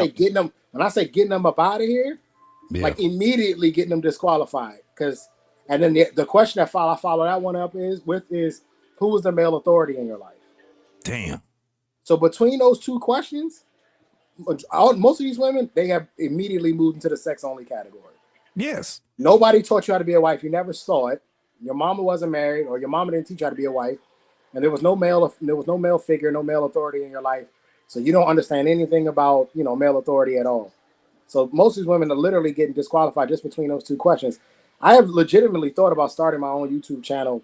getting them up out of here, like immediately getting them disqualified. And then the question that I follow that one up is who was the male authority in your life? Damn. So between those two questions, most of these women, they have immediately moved into the sex only category. Yes. Nobody taught you how to be a wife. You never saw it. Your mama wasn't married, or your mama didn't teach you how to be a wife, and there was no male figure, no male authority in your life. So you don't understand anything about male authority at all. So most of these women are literally getting disqualified just between those two questions. I have legitimately thought about starting my own YouTube channel,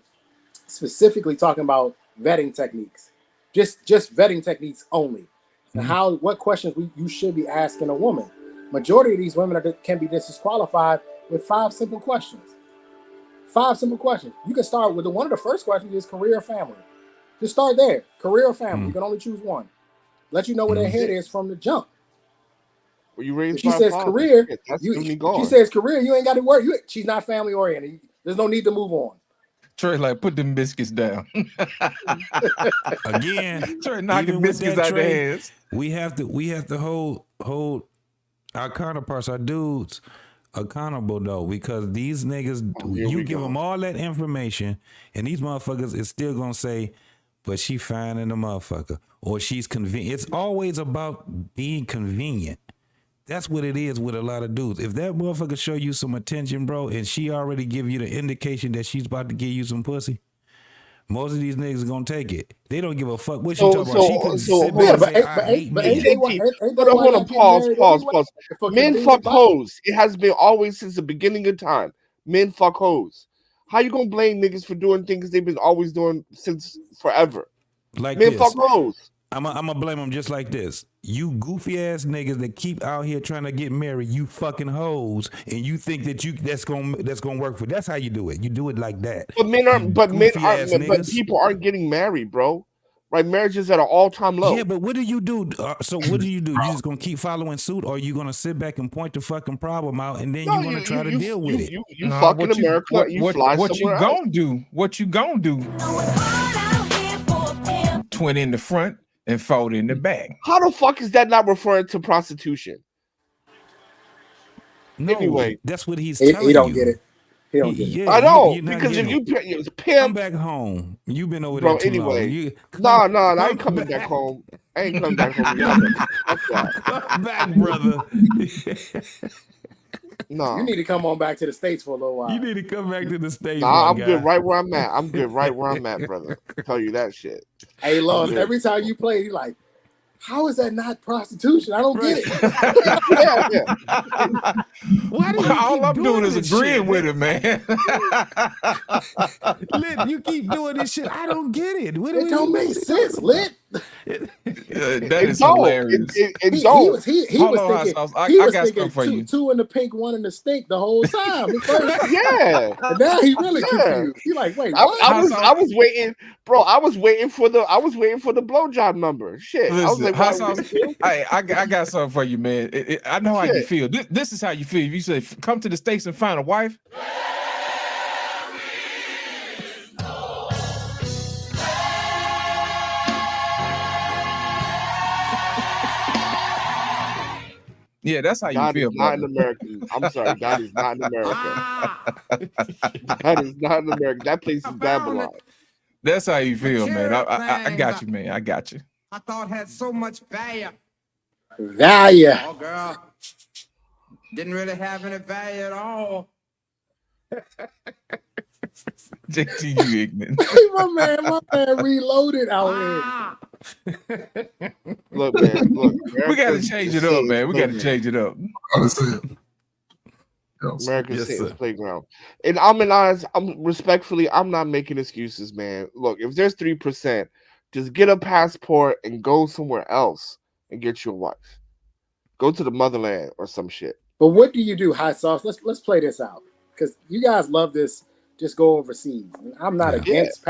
specifically talking about vetting techniques, just vetting techniques only, and what questions you should be asking a woman. Majority of these women can be disqualified with 5 simple questions. 5 simple questions. You can start with one of the first questions is career or family. Just start there. Career or family. You can only choose one. Let you know where their head is from the jump. Well, you raised If she says father. career, That's she says career, you ain't got to worry. She's not family oriented. There's no need to move on. Trey, like, put them biscuits down. Again, Trey knocking even with biscuits that, out their Trey, hands. we have to hold our counterparts, our dudes, accountable though, because these niggas, you give them all that information, and these motherfuckers is still gonna say, but she fine in the motherfucker, or she's convenient. It's always about being convenient. That's what it is with a lot of dudes. If that motherfucker show you some attention, bro, and she already give you the indication that she's about to give you some pussy, most of these niggas are gonna take it. They don't give a fuck what she talking about. She could sit there and say, I hate me. Hold on, pause. Men fuck hoes. It has been always since the beginning of time. Men fuck hoes. How you gonna blame niggas for doing things they've been always doing since forever? Like men this. Oh, fuck hoes. I'm gonna blame them just like this. You goofy ass niggas that keep out here trying to get married, you fucking hoes, and you think that that's gonna work for. That's how you do it. You do it like that. But people aren't getting married, bro. Right? Marriage is at an all-time low. Yeah, but what do you do? So what do? You just gonna keep following suit, or are you gonna sit back and point the fucking problem out, and then you're gonna try to deal with it? You fuck in America, you fly what somewhere you gonna do? What you gonna do? 20 in the front and 40 in the back. How the fuck is that not referring to prostitution? No, anyway, that's what he's telling you. He don't get it. He don't get it. I know, you're not because if getting you it. pimp, come back home. You've been over bro. there too Anyway, long. I ain't coming back home. I ain't coming back home. Come back, brother. No, you need to come on back to the States for a little while. You need to come back to the States. Nah, I'm good right where I'm at. I'm good right where I'm at, brother. Tell you that shit. Hey, Lord, every time you play, you like, how is that not prostitution? I don't get it. Why do you all I'm doing is agreeing shit? with it, man. Lit, you keep doing this shit. I don't get it. It don't make sense, Lit. That is hilarious. He was thinking for you. Two in the pink, one in the stink the whole time. Yeah. And now he really confused. He like, wait, what? I was waiting, bro. I was waiting for the blowjob number. Shit. Listen, I was like, I got something for you, man. I know how you feel. This is how you feel. If you say, come to the States and find a wife. Yeah, that's how you feel. Not in America. I'm sorry, that is not in America. That is not in America. That place is Babylon. That's how you feel, man. I got you, man. I got you. I thought had so much value. Value. Oh, girl. didn't really have any value at all. JT, you ignorant. my man reloaded out here. Look, man, look. We got to America's change it a up, man. We got to playground. change it up. America's Yes, Satan's sir. playground. And I'm respectfully, I'm not making excuses, man. Look, if there's 3%, just get a passport and go somewhere else and get your wife. Go to the motherland or some shit. But what do you do, hot sauce? Let's play this out, because you guys love this. Just go overseas. And I'm not against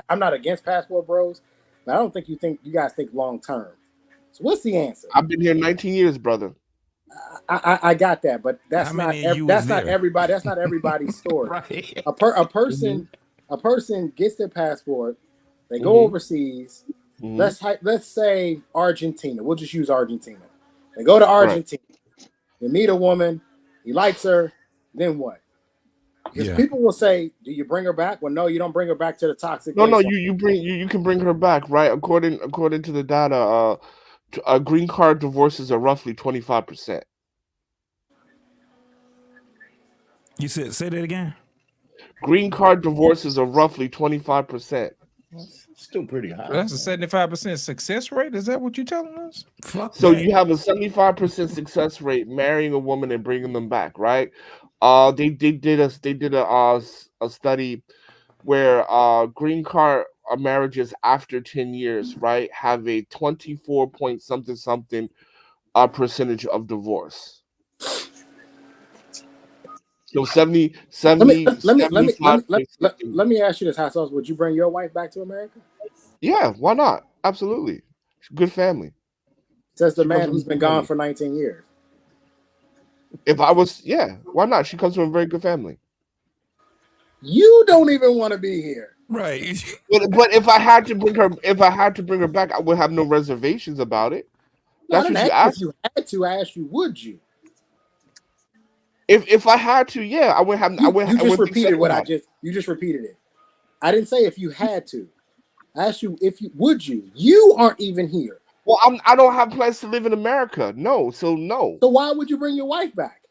passport bros, but I don't think you guys think long term. So what's the answer? I've been here 19 years, brother. I got that, but that's How not many of you that's was not there? everybody. That's not everybody's story. Right. A person gets their passport. They go Mhm. overseas. Mhm. Let's say Argentina. We'll just use Argentina. They go to Argentina. They meet a woman. He likes her. Then what? Because people will say, "Do you bring her back?" Well, no, you don't bring her back to the toxic. No, place. you can bring her back, right? According to the data, green card divorces are roughly 25%. You said say that again. Green card divorces are roughly 25%. Still pretty high. That's a 75% success rate. Is that what you're telling us? So you have a 75% success rate marrying a woman and bringing them back, right? They did a study where green card marriages after 10 years, right, have a 24 point something percentage of divorce. So 70 Let me 75. let me ask you this, hot sauce. Would you bring your wife back to America? Yeah, why not? Absolutely. Good family. Says the She man comes who's from been good family. gone for 19 years. If I was, yeah, why not? She comes from a very good family. You don't even want to be here. Right. But if I had to bring her back, I would have no reservations about it. No, That's I what didn't you ask asked. if you had to. I asked you, would you? If I had to, yeah, I would have. You I just wouldn't repeated think what I about it. just. You just repeated it. I didn't say if you had to. I asked you if you would you. You aren't even here. Well, I don't have plans to live in America. No, so no. So why would you bring your wife back?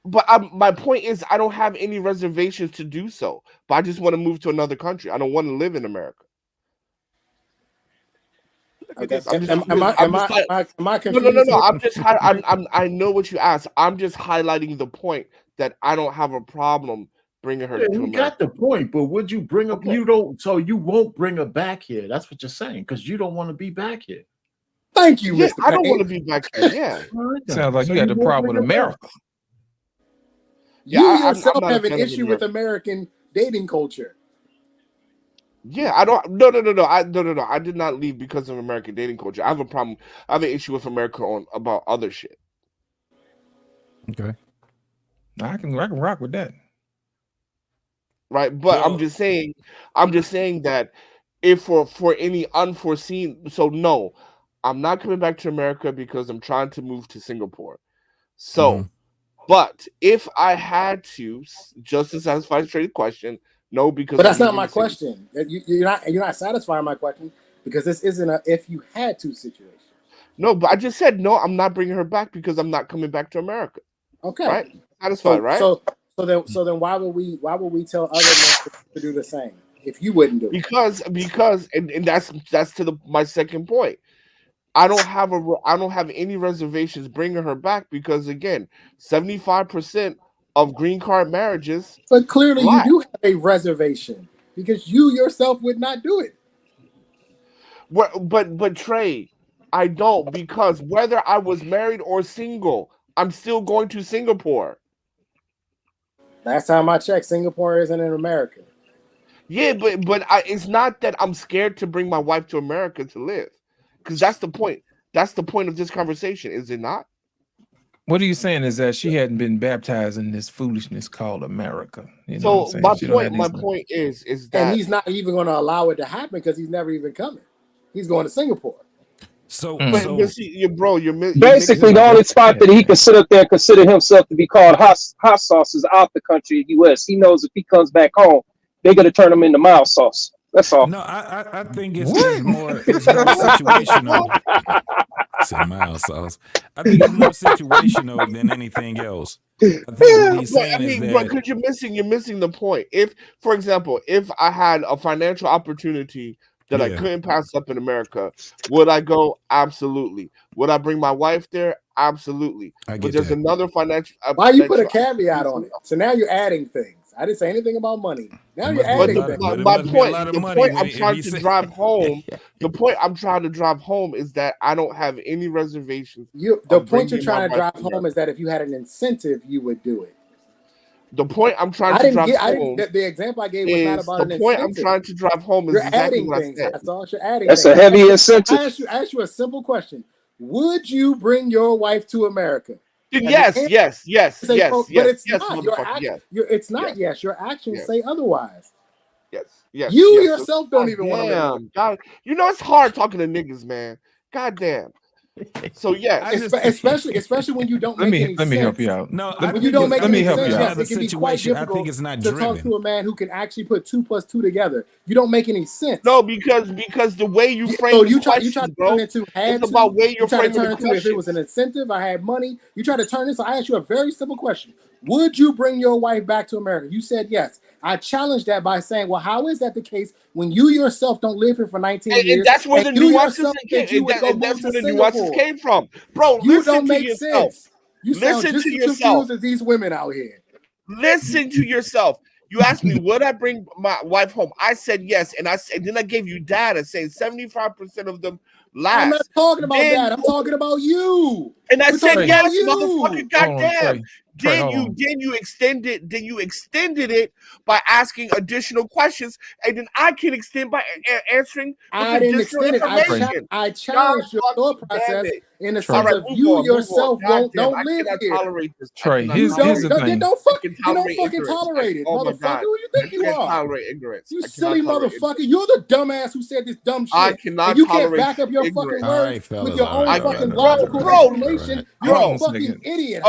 But my point is, I don't have any reservations to do so. But I just want to move to another country. I don't want to live in America. Okay. Am I confused? No. here? I know what you asked. I'm just highlighting the point that I don't have a problem bringing her Yeah, to you America. got the point, but would you bring her? Okay. You don't. So you won't bring her back here. That's what you're saying, because you don't want to be back here. Thank you, Yeah, Mr. I don't Payne. want to be back here. Yeah. Sounds like So you got the won't problem with bring her back. America. Yeah, You I'm yourself not a have an fan of issue with America. American dating culture. Yeah, I don't. No. I did not leave because of American dating culture. I have a problem. I have an issue with America about other shit. Okay. I can rock with that. Right, but I'm just saying that if for any unforeseen, so no, I'm not coming back to America because I'm trying to move to Singapore. So, but if I had to, just to satisfy the straight question, no, because But that's I'm not moving my to Singapore. question. You're not satisfying my question, because this isn't a if you had to situation. No, but I just said no. I'm not bringing her back because I'm not coming back to America. Okay. Right? Satisfied, right? So then why would we tell other men to do the same if you wouldn't do it? Because and that's to my second point. I don't have any reservations bringing her back because again, 75% of green card marriages. But clearly black. you do have a reservation because you yourself would not do it. But Trey, I don't, because whether I was married or single, I'm still going to Singapore. Last time I checked, Singapore isn't in America. Yeah, but it's not that I'm scared to bring my wife to America to live, because that's the point. That's the point of this conversation, is it not? What are you saying is that she hadn't been baptized in this foolishness called America. You know So what I'm saying? my point is that, and he's not even going to allow it to happen because he's never even coming. He's going to Singapore. So, but see, bro, you're basically the only spot that he can sit up there and consider himself to be called hot sauce is out the country, U.S. He knows if he comes back home, they're going to turn him into mild sauce. That's all. No, I think it's more situational. Said mild sauce. I think it's more situational than anything else. I think what he's saying is that because you're missing the point. If, for example, if I had a financial opportunity that I couldn't pass up in America, would I go? Absolutely. Would I bring my wife there? Absolutely. But there's another financial. Why you put a caveat on it? So now you're adding things. I didn't say anything about money. Now you're adding things. The point I'm trying to drive home. The point I'm trying to drive home is that I don't have any reservations. The point you're trying to drive home is that if you had an incentive, you would do it. The point I'm trying to drive home. The example I gave was not about an incentive. The point I'm trying to drive home is exactly what I said. You're adding That's things. a heavy incentive. I ask you a simple question. Would you bring your wife to America? Yes. But it's yes, not. It's not yes. Your actions say otherwise. Yes. You yourself don't even want to. God, you know it's hard talking to niggas, man. God damn. So especially when you don't make any sense. Let me help you out. No, when you don't make any sense, yes, it can be quite situation. I difficult think it's not to driven. talk to a man who can actually put 2 + 2 together. You don't make any sense. No, because the way you frame you the try questions, to bro, turn into it's about way you're framing the into if it was an incentive, I had money. You try to turn this. I asked you a very simple question. Would you bring your wife back to America? You said yes. I challenged that by saying, well, how is that the case when you yourself don't live here for 19 years? And that's where the nuances came from. Bro, you don't make sense. You sound just as confused as these women out here. Listen to yourself. You asked me, would I bring my wife home? I said yes. And then I gave you data saying 75% of them last. I'm not talking about that. I'm talking about you. And I said yes, you. motherfucker. Goddamn. Then you extended it by asking additional questions, and then I can extend by answering. I didn't extend it. I challenged your thought process in the sense of you yourself don't live here. Tolerate this. Trey, here's the thing. Don't fucking tolerate it, motherfucker. Who you think you are? Tolerate ignorance. You silly motherfucker. You're the dumbass who said this dumb shit. I cannot you tolerate can't back up your fucking words with your own fucking logical explanation. You're a fucking idiot.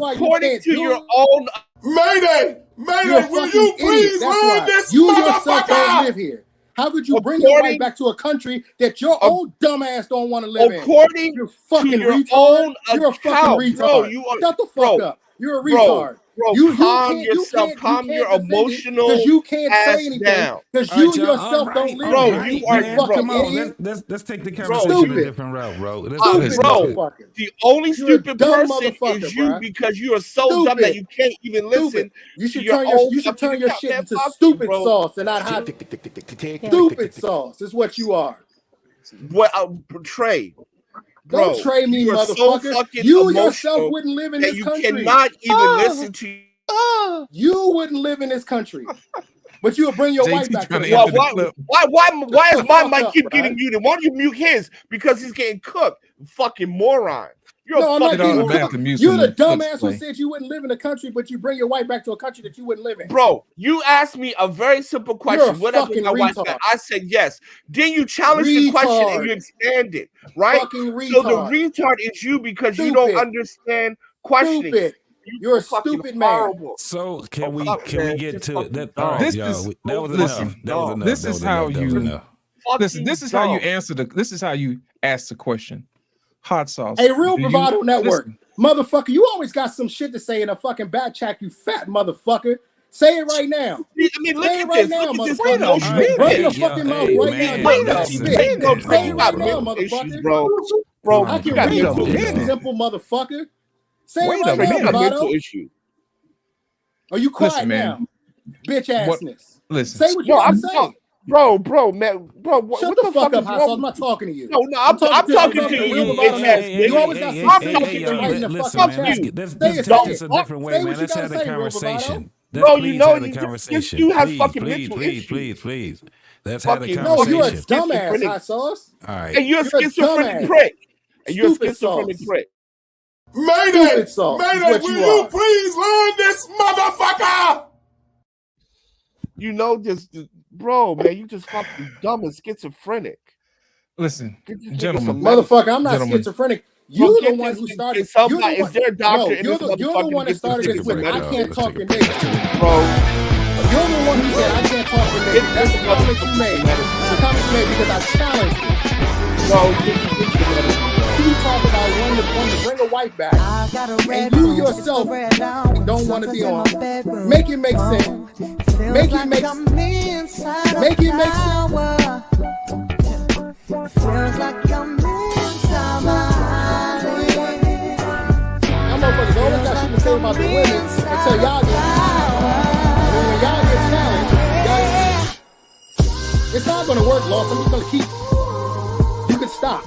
According to your own Mayday, will you please learn this you yourself motherfucker? don't live here. How could you bring your wife back to a country that your own dumbass don't want to live in? According you're fucking to your retard. own You're a fucking retard. Bro, shut the fuck up. You're a retard. Bro, calm yourself. Calm your emotional because you can't say anything because you yourself don't live bro. here. You are Come on, let's take the conversation a different route, bro. The only stupid person is you because you are so dumb that you can't even listen. You should turn your shit into stupid sauce and not hot. Stupid sauce is what you are. What Trey? Bro, don't trade me, motherfucker. So you yourself wouldn't live in this you country. You cannot even listen to. You wouldn't live in this country, but you'll bring your wife back. Why is my mic keep getting muted? Why don't you mute his? Because he's getting cooked. Fucking moron. You're I'm not getting cooked. You're the dumbass who said you wouldn't live in a country, but you bring your wife back to a country that you wouldn't live in. Bro, you asked me a very simple question. What I said yes. Then you challenged the question and you expanded, right? So the retard is you because you don't understand questioning. Stupid. You're a stupid man. So can we get to that? All right, that was enough. This is how you listen. This is how you answer this is how you ask the question. Hot sauce. A real Bravado Network. Motherfucker, you always got some shit to say in a fucking back chat, you fat motherfucker. Say it right now. I mean, look at this. Look at this. Run your fucking mouth right now. Say it right now, motherfucker. Bro, I can read it. Simple motherfucker. Say it right now, Bravado. Are you quiet now? Bitch assness. Listen. Say what you want to say. Bro, man, shut the fuck up, Hassel. I'm not talking to you. No, I'm talking to you. You always got some shit right in the fucking chat. This a different way, man. Let's have the conversation. Bro, you know, you have fucking mental issues. Please. Let's have the conversation. No, you're a dumbass, Hot Sauce. All right. And you're a schizophrenic prick. Mayday, will you please learn this motherfucker? You know, bro, man, you just fucking dumb and schizophrenic. Listen, gentlemen. Motherfucker, I'm not schizophrenic. You're the one who started. Is there a doctor in this motherfucker? You're the one that started this with I can't talk to niggas. Bro. You're the one who said I can't talk to niggas. That's the comment you made. The comment you made because I challenged you. Bro, you talk about wanting to bring a wife back, and you yourself don't want to be on. Make it make sense. Make it make sense. Make it make sense. Feels like I'm inside my eyelids. That motherfuckers always got shit to say about the women until y'all get challenged. And when y'all get challenged, it's not gonna work, Lawson. I'm just gonna keep. You can stop.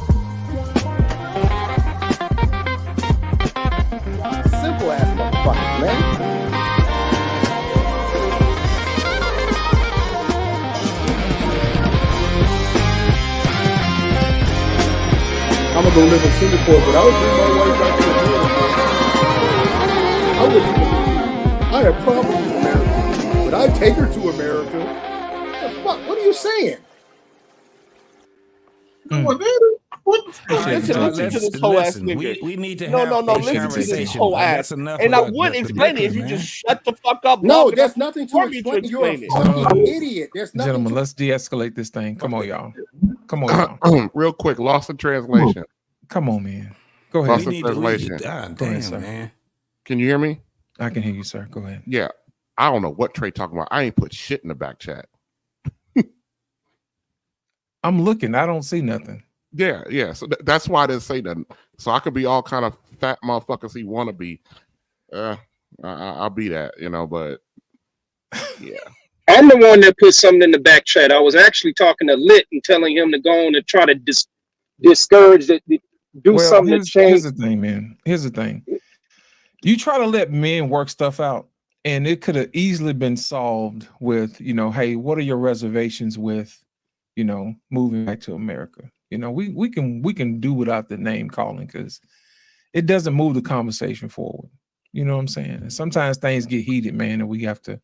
Simple ass motherfucker, man. I'm gonna go live in Singapore, but I would bring my wife back to America. I wouldn't even. I have problems with America, but I'd take her to America. What the fuck? What are you saying? What the fuck? Listen to this whole ass nigga. We need to no, have no, no. a Listen to this conversation. whole Like, ass. that's enough And of I the- wouldn't the explain it if bickering, you man. just shut the fuck up. No, long there's enough nothing to for me explain. You're a it. fucking idiot. There's nothing Gentlemen, to. let's de-escalate this thing. Come on, y'all. Come on, y'all. Real quick, lost in translation. Come on, man. Go ahead. Lost in translation. God Go ahead, damn, sir. man. Can you hear me? I can hear you, sir. Go ahead. Yeah. I don't know what Trey talking about. I ain't put shit in the back chat. I'm looking. I don't see nothing. Yeah, yeah. So that's why I didn't say nothing. So I could be all kind of fat motherfuckers he want to be. I'll be that, you know, but yeah. I'm the one that put something in the back chat. I was actually talking to Lit and telling him to go on and try to discourage it, do something to change. Here's the thing, man. Here's the thing. You try to let men work stuff out, and it could have easily been solved with, you know, hey, what are your reservations with, you know, moving back to America? You know, we can do without the name calling because it doesn't move the conversation forward. You know what I'm saying? And sometimes things get heated, man, and we have to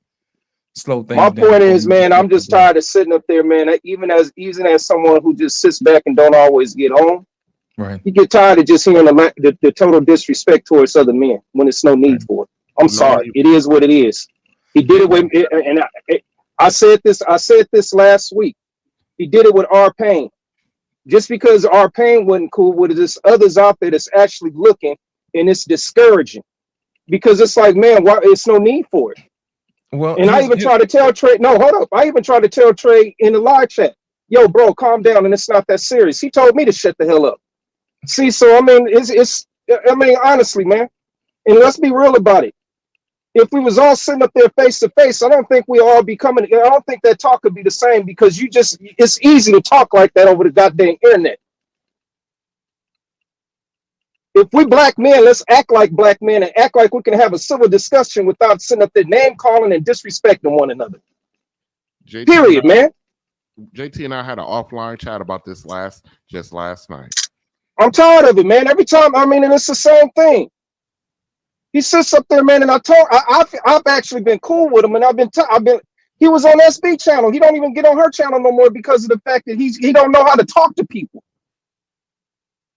slow things My down. point is, man, I'm just tired of sitting up there, man. Even as someone who just sits back and don't always get home, right? You get tired of just hearing the total disrespect towards other men when it's no need for it. I'm sorry, it is what it is. He did it with, and I said this last week. He did it with R-Pain. Just because R-Pain wasn't cool with it, there's others out there that's actually looking, and it's discouraging because it's like, man, why? It's no need for it. Well, and I even tried to tell Trey, no, hold up. I even tried to tell Trey in the live chat, yo, bro, calm down, and it's not that serious. He told me to shut the hell up. See, so I mean, I mean, honestly, man, and let's be real about it. If we was all sitting up there face to face, I don't think we all be coming. I don't think that talk could be the same because it's easy to talk like that over the goddamn internet. If we black men, let's act like black men and act like we can have a civil discussion without sitting up there name calling and disrespecting one another. Period, man. JT and I had an offline chat about this just last night. I'm tired of it, man. Every time, I mean, and it's the same thing. He sits up there, man, and I've actually been cool with him, and he was on SB channel. He don't even get on her channel no more because of the fact that he don't know how to talk to people.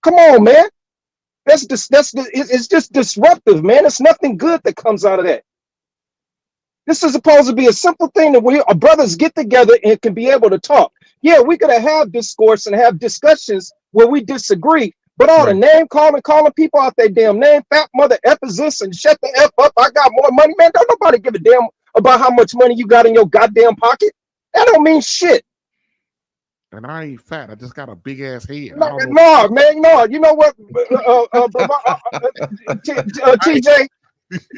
Come on, man. It's just disruptive, man. It's nothing good that comes out of that. This is supposed to be a simple thing that our brothers get together and can be able to talk. Yeah, we could have discourse and have discussions where we disagree, but all the name calling people out their damn name, fat mother epposition, and shut the F up. I got more money, man. Don't nobody give a damn about how much money you got in your goddamn pocket. That don't mean shit. And I ain't fat. I just got a big ass head. No, man, no. You know what, TJ?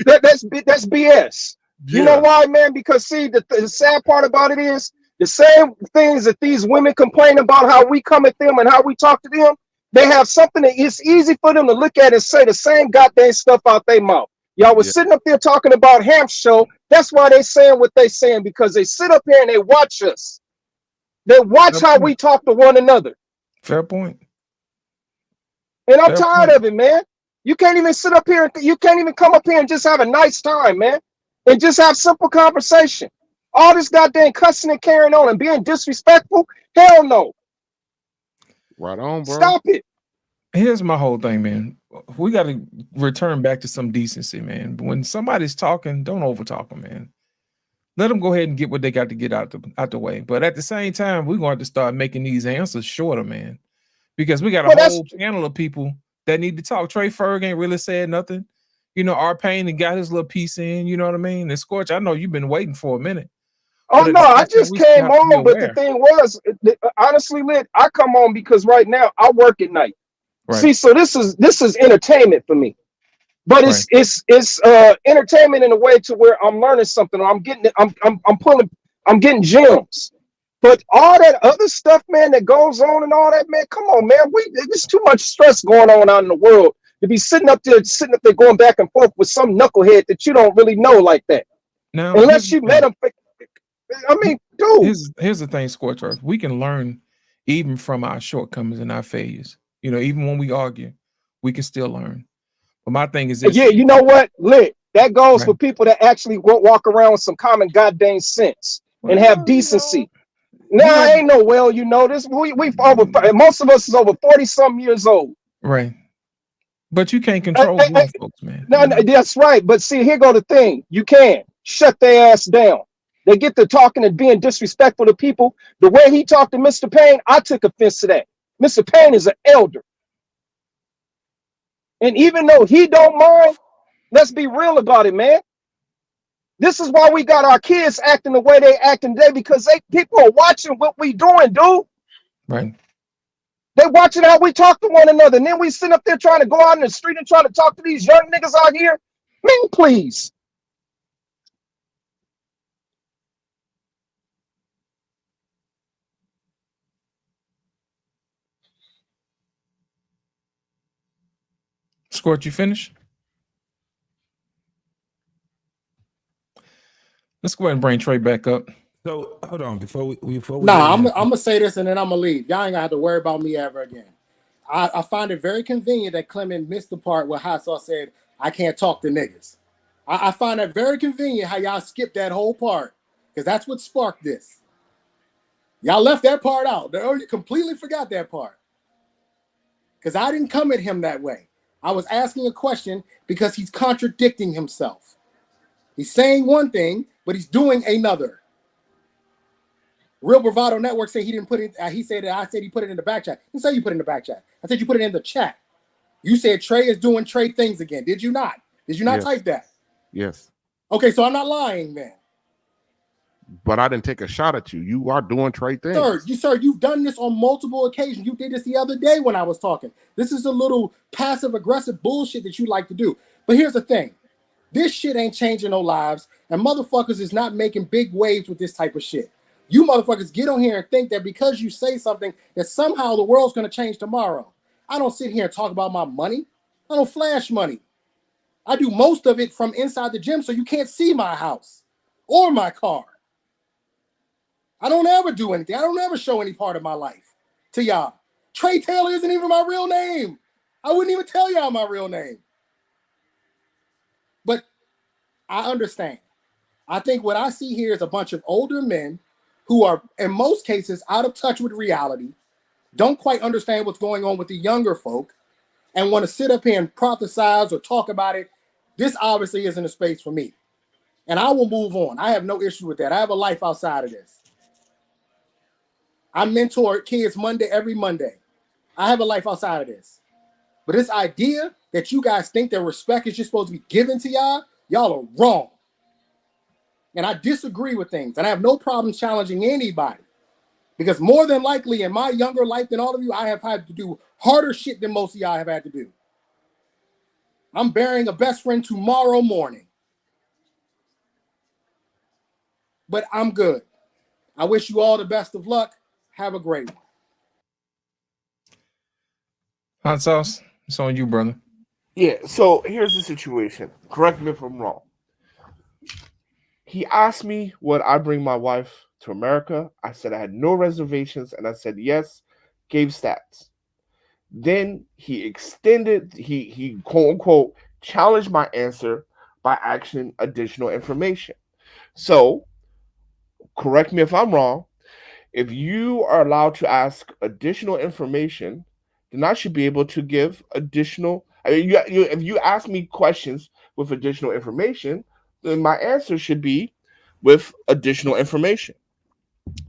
That's BS. You know why, man? Because see, the sad part about it is the same things that these women complain about how we come at them and how we talk to them. They have something that it's easy for them to look at and say the same goddamn stuff out their mouth. Y'all was sitting up there talking about Hamp Show. That's why they saying what they saying, because they sit up here and they watch us. They watch how we talk to one another. Fair point. And I'm tired of it, man. You can't even sit up here and you can't even come up here and just have a nice time, man. And just have simple conversation. All this goddamn cussing and carrying on and being disrespectful, hell no. Right on, bro. Stop it. Here's my whole thing, man. We got to return back to some decency, man. When somebody's talking, don't overtalk them, man. Let them go ahead and get what they got to get out the way. But at the same time, we're going to have to start making these answers shorter, man. Because we got a whole panel of people that need to talk. Trey Ferg ain't really said nothing. You know, our pain and got his little piece in. You know what I mean? And Scorch, I know you've been waiting for a minute. Oh no, I just came on, but the thing was, honestly, Lit, I come on because right now I work at night. Right. See, so this is entertainment for me, but it's entertainment in a way to where I'm learning something. Or I'm getting gems. But all that other stuff, man, that goes on and all that, man, come on, man, there's too much stress going on out in the world to be sitting up there going back and forth with some knucklehead that you don't really know like that. Now, unless you met him. I mean, dude. Here's the thing, Scorch Earth. We can learn even from our shortcomings and our failures. You know, even when we argue, we can still learn. But my thing is this. Yeah, you know what, Lit? That goes for people that actually walk around with some common goddamn sense and have decency. I ain't no you know this. We've over most of us is over 40-something years old. Right. But you can't control young folks, man. No, that's right. But see, here go the thing. You can shut their ass down. They get to talking and being disrespectful to people. The way he talked to Mr. Payne, I took offense to that. Mr. Payne is an elder. And even though he don't mind, let's be real about it, man. This is why we got our kids acting the way they acting today, because people are watching what we doing, dude. Right. They watching how we talk to one another. And then we sit up there trying to go out in the street and try to talk to these young niggas out here. Man, please. Squirt, you finish? Let's go ahead and bring Trey back up. So hold on before we Nah, I'm gonna say this and then I'm gonna leave. Y'all ain't gonna have to worry about me ever again. I find it very convenient that Clement missed the part where Hot Sauce said I can't talk to niggas. I find that very convenient how y'all skipped that whole part, because that's what sparked this. Y'all left that part out. They already completely forgot that part. Because I didn't come at him that way. I was asking a question because he's contradicting himself. He's saying one thing, but he's doing another. Real Bravado Network said he didn't put it. He said that I said he put it in the back chat. He said you put it in the back chat. I said you put it in the chat. You said Trey is doing Trey things again. Did you not? Did you not type that? Yes. Okay, so I'm not lying, man. But I didn't take a shot at you. You are doing Trey things. Sir, you've done this on multiple occasions. You did this the other day when I was talking. This is a little passive-aggressive bullshit that you like to do. But here's the thing. This shit ain't changing no lives, and motherfuckers is not making big waves with this type of shit. You motherfuckers get on here and think that because you say something that somehow the world's going to change tomorrow. I don't sit here and talk about my money. I don't flash money. I do most of it from inside the gym so you can't see my house or my car. I don't ever do anything. I don't ever show any part of my life to y'all. Trey Taylor isn't even my real name. I wouldn't even tell y'all my real name. But I understand. I think what I see here is a bunch of older men who are, in most cases, out of touch with reality, don't quite understand what's going on with the younger folk, and want to sit up here and prophesize or talk about it. This obviously isn't a space for me. And I will move on. I have no issue with that. I have a life outside of this. I mentor kids every Monday. I have a life outside of this. But this idea that you guys think that respect is just supposed to be given to y'all are wrong. And I disagree with things. And I have no problem challenging anybody. Because more than likely in my younger life than all of you, I have had to do harder shit than most of y'all have had to do. I'm burying a best friend tomorrow morning. But I'm good. I wish you all the best of luck. Have a great one. Hot Sauce, it's on you, brother. Yeah, so here's the situation. Correct me if I'm wrong. He asked me would I bring my wife to America. I said I had no reservations, and I said yes, gave stats. Then he quote unquote challenged my answer by asking additional information. So, correct me if I'm wrong. If you are allowed to ask additional information, then I should be able to give additional. I mean, if you ask me questions with additional information, then my answer should be with additional information.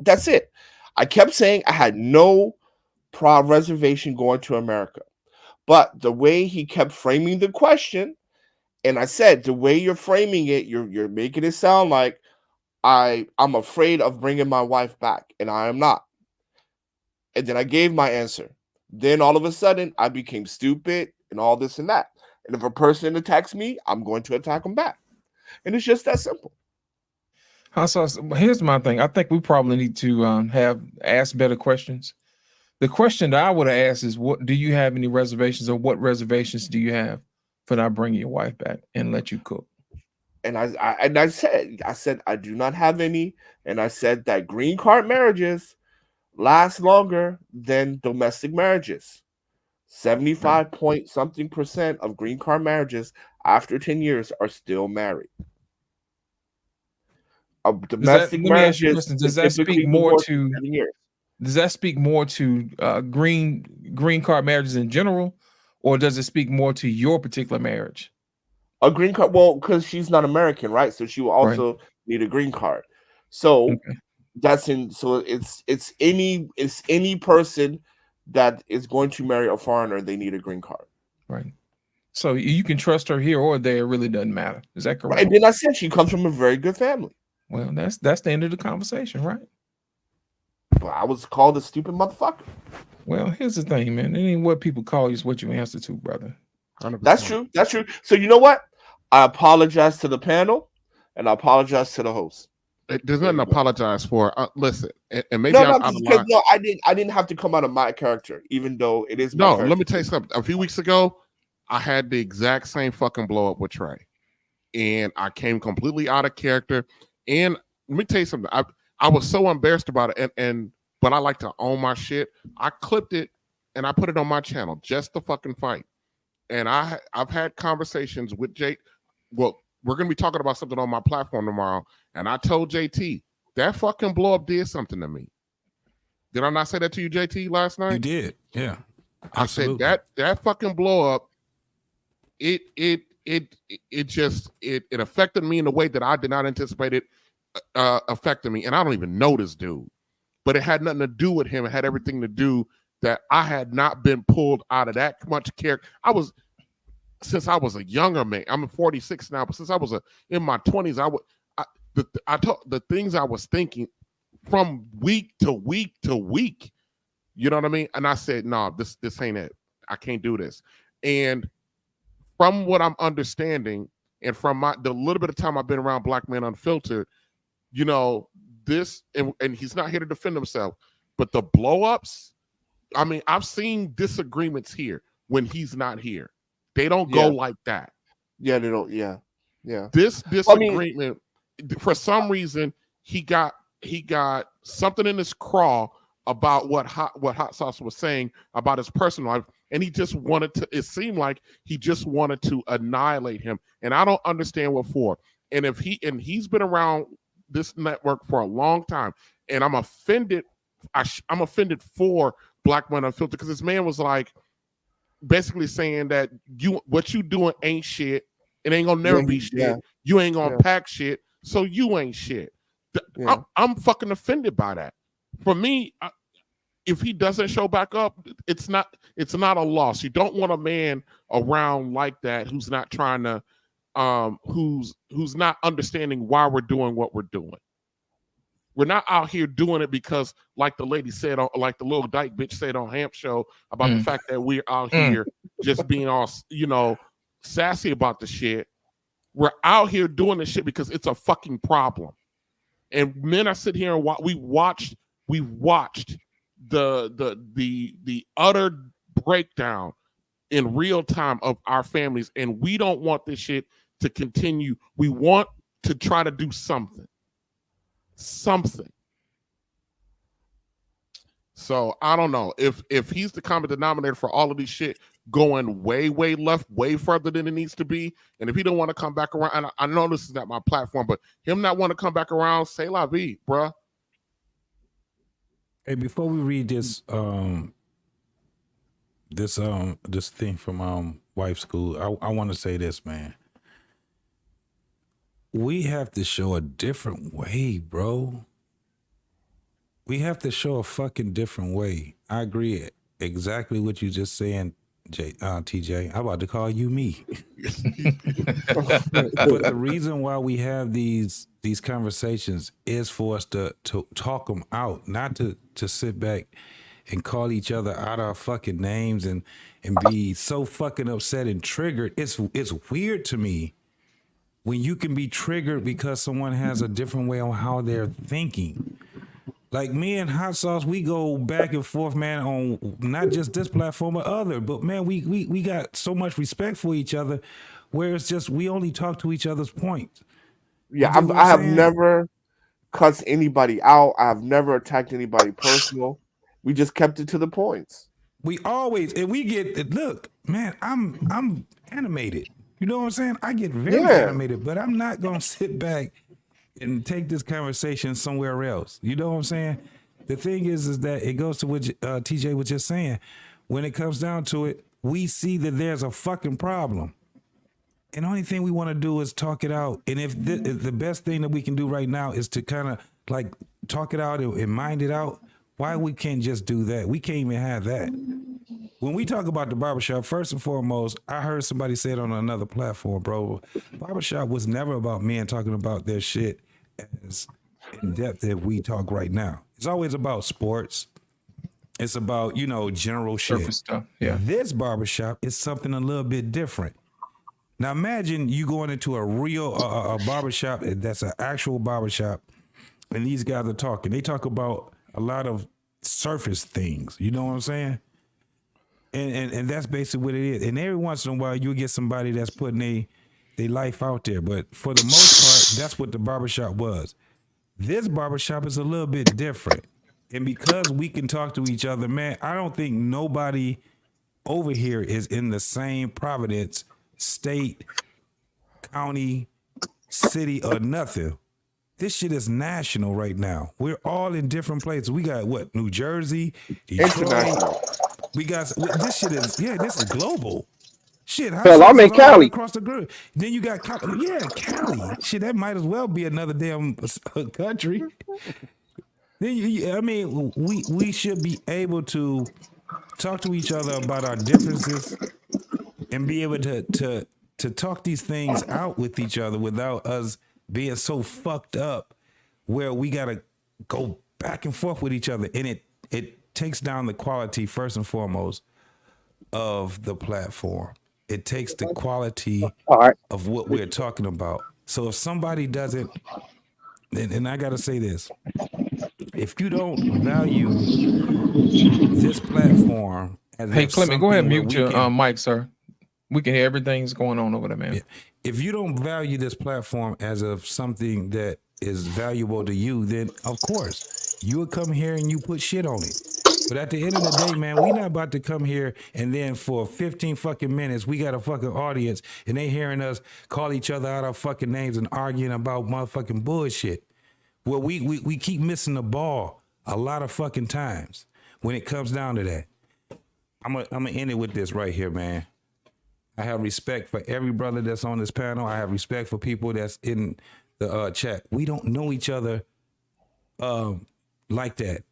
That's it. I kept saying I had no reservation going to America. But the way he kept framing the question, and I said, the way you're framing it, you're making it sound like I'm afraid of bringing my wife back, and I am not. And then I gave my answer. Then all of a sudden, I became stupid and all this and that. And if a person attacks me, I'm going to attack them back. And it's just that simple. So here's my thing. I think we probably need to ask better questions. The question that I would have asked is, what do you have any reservations, or what reservations do you have for not bringing your wife back and let you cook? And I said I do not have any. And I said that green card marriages last longer than domestic marriages. 75 point something % of green card marriages after 10 years are still married. Domestic marriages, does that speak more to Does that speak more to green card marriages in general, or does it speak more to your particular marriage? A green card, well, because she's not American, right? So she will also need a green card. So it's any person that is going to marry a foreigner, they need a green card. Right. So you can trust her here or there. It really doesn't matter. Is that correct? And then I said she comes from a very good family. Well, that's the end of the conversation, right? Well, I was called a stupid motherfucker. Well, here's the thing, man. It ain't what people call you, it's what you answer to, brother. 100%. That's true. That's true. So you know what? I apologize to the panel, and I apologize to the host. There's nothing to apologize for. Listen, and maybe no, I'm out of line. No, I didn't have to come out of my character, even though it is my character. Let me tell you something. A few weeks ago, I had the exact same fucking blow up with Trey, and I came completely out of character. And let me tell you something. I was so embarrassed about it, but I like to own my shit. I clipped it and I put it on my channel just to fucking fight. And I've had conversations with Jake. Well, we're gonna be talking about something on my platform tomorrow. And I told JT that fucking blow up did something to me. Did I not say that to you, JT, last night? You did, yeah. Absolutely. I said that fucking blow up. It affected me in a way that I did not anticipate it affecting me. And I don't even know this dude, but it had nothing to do with him. It had everything to do that I had not been pulled out of that much character. Since I was a younger man, I'm 46 now, but since I was in my 20s, the things I was thinking from week to week to week, you know what I mean? And I said, no, this ain't it. I can't do this. And from what I'm understanding, and from the little bit of time I've been around Black Men Unfiltered, you know, this, and he's not here to defend himself, but the blow-ups, I mean, I've seen disagreements here when he's not here. They don't go like that. Yeah, they don't. Yeah. This disagreement, for some reason, he got something in his craw about what Hot Sauce was saying about his personal life, and he just wanted to. It seemed like he just wanted to annihilate him, and I don't understand what for. And he's been around this network for a long time, and I'm offended. I'm offended for Black Men Unfiltered because this man was like basically saying that what you doing ain't shit. It ain't gonna never be shit. Yeah. You ain't gonna pack shit, so you ain't shit. I'm fucking offended by that. For me, if he doesn't show back up, it's not a loss. You don't want a man around like that who's not trying to, who's not understanding why we're doing what we're doing. We're not out here doing it because, like the lady said, like the little dyke bitch said on Hamp Show about the fact that we're out here just being all, sassy about the shit. We're out here doing this shit because it's a fucking problem. And men, I sit here and we watched the utter breakdown in real time of our families, and we don't want this shit to continue. We want to try to do something. So I don't know if he's the common denominator for all of these shit going way left, way further than it needs to be, and if he don't want to come back around, and I know this is not my platform, but him not want to come back around, say la vie, bruh. Hey, before we read this this thing from Wife School, I want to say this, man. We have to show a different way, bro. We have to show a fucking different way. I agree exactly what you just saying. TJ. I'm about to call you me. But the reason why we have these conversations is for us to talk them out, not to sit back and call each other out our fucking names and be so fucking upset and triggered. It's weird to me when you can be triggered because someone has a different way on how they're thinking. Like me and Hot Sauce, we go back and forth, man, on not just this platform but other. But man, we got so much respect for each other, where it's just we only talk to each other's points. Yeah, You dig what I I'm have saying? never cussed anybody out. I have never attacked anybody personal. We just kept it to the points. We always, and we get, look, man, I'm animated. You know what I'm saying? I get very animated, but I'm not gonna sit back and take this conversation somewhere else. You know what I'm saying? The thing is that it goes to what TJ was just saying. When it comes down to it, we see that there's a fucking problem. And the only thing we want to do is talk it out. And if the best thing that we can do right now is to kind of like talk it out and mind it out, why we can't just do that? We can't even have that. When we talk about the barbershop, first and foremost, I heard somebody say it on another platform, bro. Barbershop was never about men talking about their shit as in depth as we talk right now. It's always about sports. It's about, general shit. Surface stuff. Yeah. This barbershop is something a little bit different. Now imagine you going into a real a barbershop that's an actual barbershop, and these guys are talking. They talk about a lot of surface things. You know what I'm saying? And that's basically what it is. And every once in a while, you'll get somebody that's putting their life out there. But for the most part, that's what the barbershop was. This barbershop is a little bit different. And because we can talk to each other, man, I don't think nobody over here is in the same Providence, state, county, city, or nothing. This shit is national right now. We're all in different places. We got what? New Jersey, Detroit. We got this shit is this is global. Shit, hell, I'm in Cali. Across the grid. Then you got Cali. Shit, that might as well be another damn country. Then we should be able to talk to each other about our differences and be able to talk these things out with each other without us being so fucked up where we gotta go back and forth with each other. And it takes down the quality, first and foremost, of the platform. It takes the quality of what we're talking about. So if somebody doesn't, and I gotta say this, if you don't value this platform as hey Clement, go ahead and mute your mic, sir. We can hear everything's going on over there, man. If you don't value this platform as of something that is valuable to you, then of course you would come here and you put shit on it. But at the end of the day, man, we not about to come here and then for 15 fucking minutes, we got a fucking audience and they hearing us call each other out our fucking names and arguing about motherfucking bullshit. Well, we keep missing the ball a lot of fucking times when it comes down to that. I'm gonna end it with this right here, man. I have respect for every brother that's on this panel. I have respect for people that's in the chat. We don't know each other like that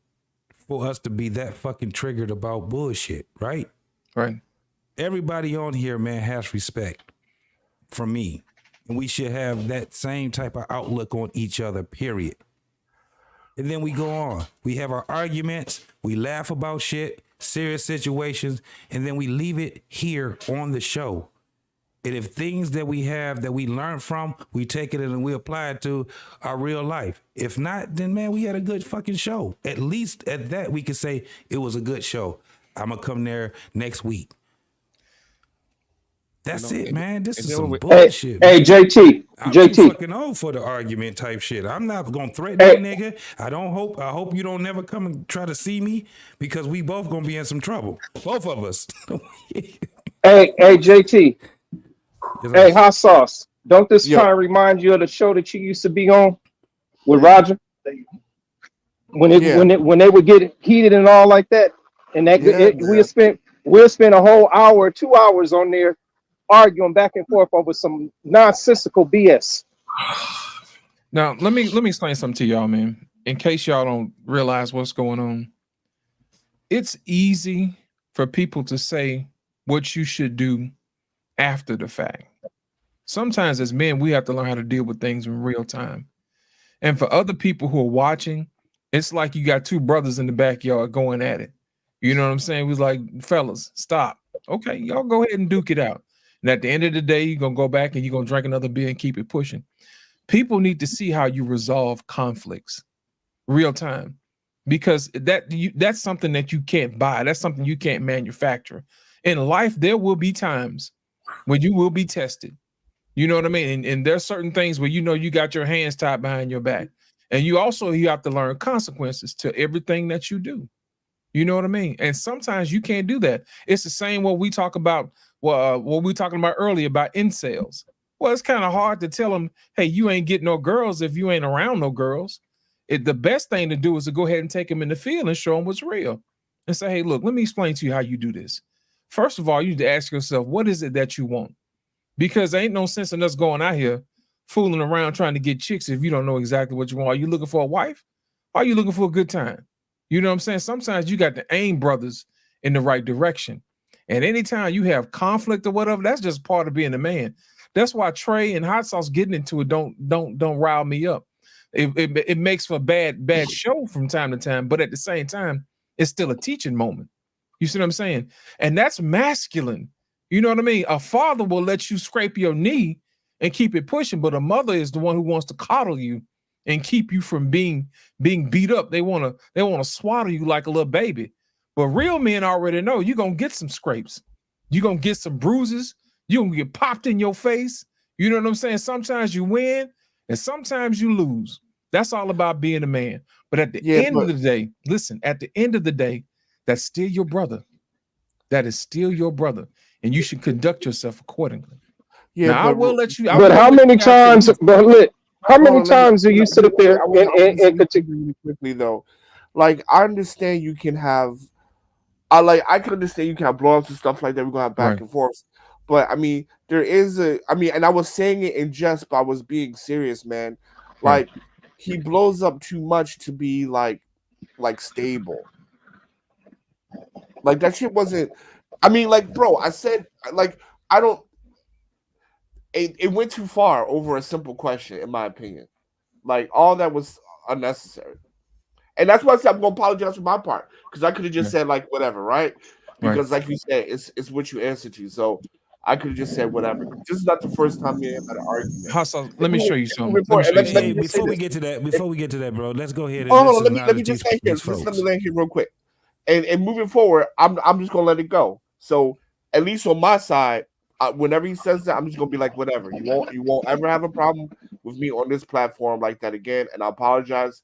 for us to be that fucking triggered about bullshit, right? Right. Everybody on here, man, has respect for me. And we should have that same type of outlook on each other, period. And then we go on. We have our arguments. We laugh about shit, serious situations, and then we leave it here on the show. And if things that we have that we learn from, we take it and we apply it to our real life. If not, then man, we had a good fucking show. At least at that, we could say it was a good show. I'm gonna come there next week. That's it, man. This is some bullshit. Hey, JT. I'm too fucking old for the argument type shit. I'm not gonna threaten that nigga. I hope you don't never come and try to see me because we both gonna be in some trouble. Both of us. Hey, JT. Hey, Hot Sauce. Don't this kind of remind you of the show that you used to be on with Roger? When they would get heated and all like that, and that we'll spend a whole hour or 2 hours on there arguing back and forth over some nonsensical BS. Now, let me explain something to y'all, man. In case y'all don't realize what's going on, it's easy for people to say what you should do after the fact. Sometimes as men, we have to learn how to deal with things in real time. And for other people who are watching, it's like you got two brothers in the backyard going at it. You know what I'm saying? We was like, fellas, stop. Okay, y'all go ahead and duke it out. And at the end of the day, you're going to go back and you're going to drink another beer and keep it pushing. People need to see how you resolve conflicts real time, because that's something that you can't buy. That's something you can't manufacture. In life, there will be times when you will be tested. You know what I mean? And there's certain things where you know you got your hands tied behind your back. And you have to learn consequences to everything that you do. You know what I mean? And sometimes you can't do that. It's the same what we talk about, what we were talking about earlier about incels. Well, it's kind of hard to tell them, hey, you ain't getting no girls if you ain't around no girls. The best thing to do is to go ahead and take them in the field and show them what's real. And say, hey, look, let me explain to you how you do this. First of all, you need to ask yourself, what is it that you want? Because there ain't no sense in us going out here fooling around trying to get chicks if you don't know exactly what you want. Are you looking for a wife? Or are you looking for a good time? You know what I'm saying? Sometimes you got to aim, brothers, in the right direction. And anytime you have conflict or whatever, that's just part of being a man. That's why Trey and Hot Sauce getting into it don't rile me up. It makes for a bad show from time to time, but at the same time, it's still a teaching moment. You see what I'm saying? And that's masculine. You know what I mean? A father will let you scrape your knee and keep it pushing, but a mother is the one who wants to coddle you and keep you from being beat up. They want to swaddle you like a little baby. But real men already know you're gonna get some scrapes, you're gonna get some bruises, you're gonna get popped in your face. You know what I'm saying? Sometimes you win and sometimes you lose. That's all about being a man. But at the end of the day, listen, at the end of the day, that's still your brother. That is still your brother. And you should conduct yourself accordingly. Yeah, now, I will let you. But how many times? How many times do you sit up there and continue quickly though? Like I understand you can have, I can understand you can have blowups and stuff like that. We're gonna have back and forth, but I mean, there is and I was saying it in jest, but I was being serious, man. Like he blows up too much to be like stable. Like that shit wasn't. I mean, like, bro, I said like I don't. It went too far over a simple question, in my opinion. Like all that was unnecessary, and that's why I said I'm gonna apologize for my part because I could have just said like whatever, right? Because like you said, it's what you answer to. So I could have just said whatever. This is not the first time me and had an argument. Hustle. Let me show you something. Before we get to that, bro, let's go ahead and let me just say here. Just let me land here real quick. And moving forward, I'm just gonna let it go. So at least on my side. Whenever he says that, I'm just gonna be like, whatever. You won't ever have a problem with me on this platform like that again, and I apologize,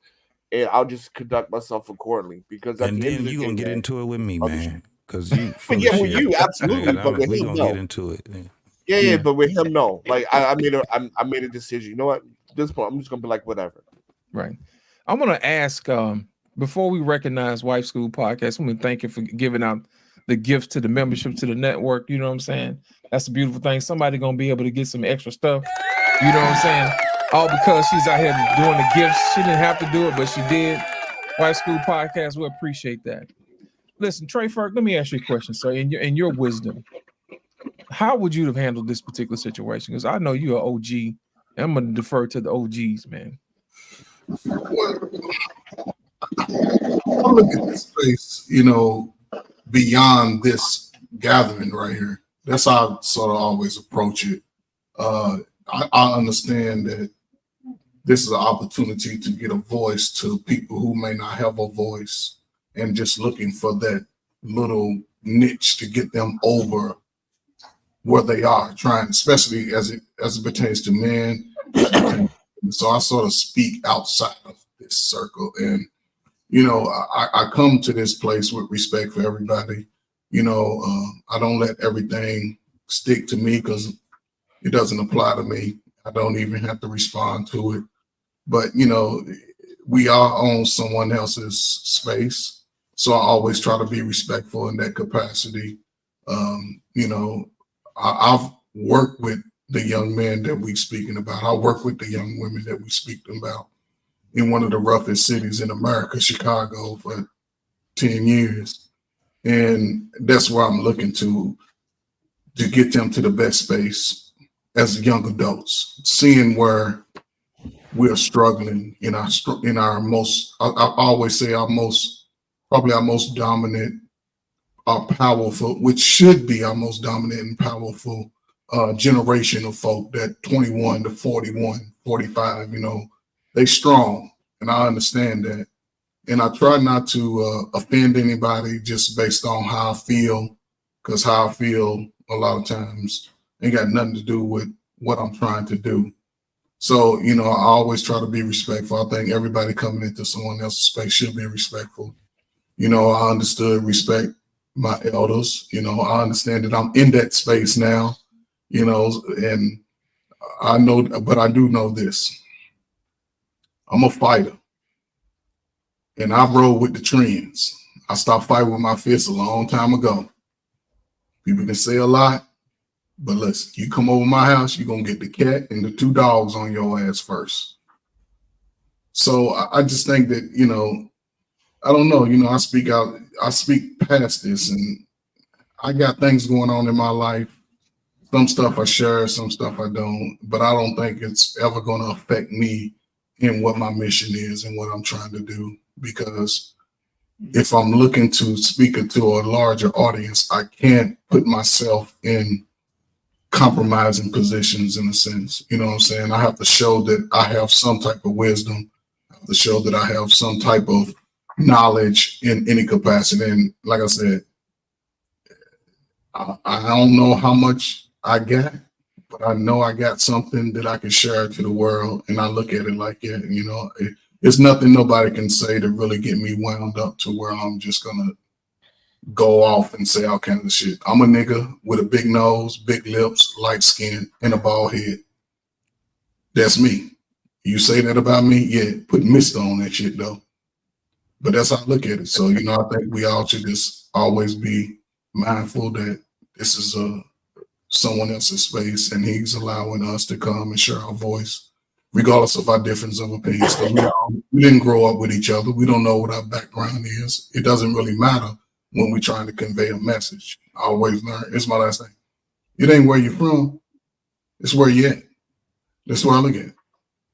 and I'll just conduct myself accordingly. Because and then you gonna get into it with me, man. Because you, with you, absolutely. But with we him, gonna no. get into it. Yeah, but with him, no. Like I made a decision. You know what? At this point, I'm just gonna be like, whatever. Right. I'm gonna ask before we recognize Wife School Podcast. I'm gonna thank you for giving out the gifts to the membership to the network. You know what I'm saying? That's a beautiful thing. Somebody gonna be able to get some extra stuff. You know what I'm saying? All because she's out here doing the gifts. She didn't have to do it, but she did. Wife School Podcast, we appreciate that. Listen, Trey Ferg, let me ask you a question, sir. In your wisdom, how would you have handled this particular situation? Because I know you're an OG, and I'm gonna defer to the OGs, man. I look at this space, beyond this gathering right here. That's how I sort of always approach it. I understand that this is an opportunity to get a voice to people who may not have a voice and just looking for that little niche to get them over where they are trying, especially as it pertains to men. So I sort of speak outside of this circle, and I come to this place with respect for everybody. I don't let everything stick to me because it doesn't apply to me. I don't even have to respond to it. But, we all own someone else's space. So I always try to be respectful in that capacity. I've worked with the young men that we're speaking about. I work with the young women that we speak about in one of the roughest cities in America, Chicago, for 10 years. And that's where I'm looking to to get them to the best space as young adults, seeing where we're struggling in our most, I always say probably our most dominant, our powerful, which should be our most dominant and powerful generation of folk, that 21 to 41, 45, they strong. And I understand that. And I try not to offend anybody just based on how I feel, because how I feel a lot of times ain't got nothing to do with what I'm trying to do. So, I always try to be respectful. I think everybody coming into someone else's space should be respectful. I understood respect my elders. I understand that I'm in that space now, and I know, but I do know this. I'm a fighter, and I roll with the trends. I stopped fighting with my fists a long time ago. People can say a lot, but listen, you come over my house, you're going to get the cat and the 2 dogs on your ass first. So I just think that, I don't know, I speak past this, and I got things going on in my life. Some stuff I share, some stuff I don't, but I don't think it's ever going to affect me in what my mission is and what I'm trying to do. Because if I'm looking to speak to a larger audience, I can't put myself in compromising positions in a sense. You know what I'm saying? I have to show that I have some type of wisdom. I have to show that I have some type of knowledge in any capacity. And like I said, I don't know how much I got, but I know I got something that I can share to the world. And I look at it like that, it's nothing nobody can say to really get me wound up to where I'm just going to go off and say all kinds of shit. I'm a nigga with a big nose, big lips, light skin, and a bald head. That's me. You say that about me? Yeah, put Mr. on that shit though. But that's how I look at it. So, I think we all should just always be mindful that this is someone else's space, and he's allowing us to come and share our voice, regardless of our difference of opinions. Because we didn't grow up with each other. We don't know what our background is. It doesn't really matter when we're trying to convey a message. I always learn. It's my last thing. It ain't where you're from. It's where you at. That's where I look at it.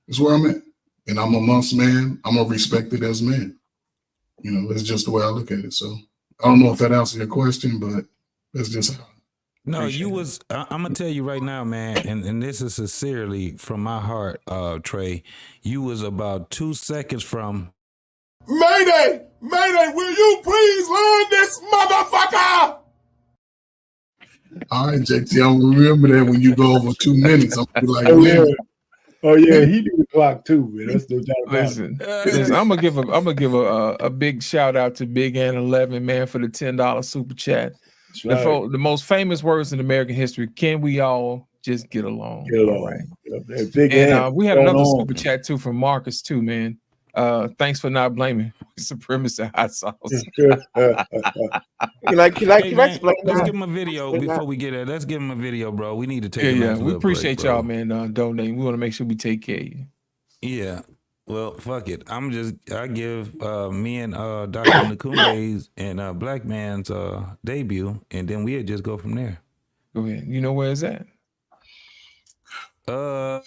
It's where I'm at. And I'm amongst man. I'm gonna respect it as man. That's just the way I look at it. So I don't know if that answers your question, but that's just how. No, you was. I'm gonna tell you right now, man, and this is sincerely from my heart, Trey. You was about 2 seconds from. Mayday! Mayday, will you please learn this motherfucker? All right, JT, I'm gonna remember that when you go over 2 minutes. I'm gonna be like, oh yeah, he do the clock too, man. That's no doubt about it. Listen, I'm gonna give a big shout out to Big Ann 11, man, for the $10 super chat. Right. The most famous words in American history. Can we all just get along? Get along. All right. Yep, Big And Ant, we had going another on, super man. chat too from Marcus too, man. Thanks for not blaming supremacy hot sauce. Can I Hey, man, explain let's that? give him a video Explain before that? we get it. Let's give him a video, bro. We need to take Yeah, him yeah. out to We the appreciate break, y'all, bro. man, donating. We want to make sure we take care of you. Yeah. Well, fuck it. I give me and Dr. Nakumbe's and Black Man's debut, and then we'll just go from there. Go ahead. You know where it's at? Yeah.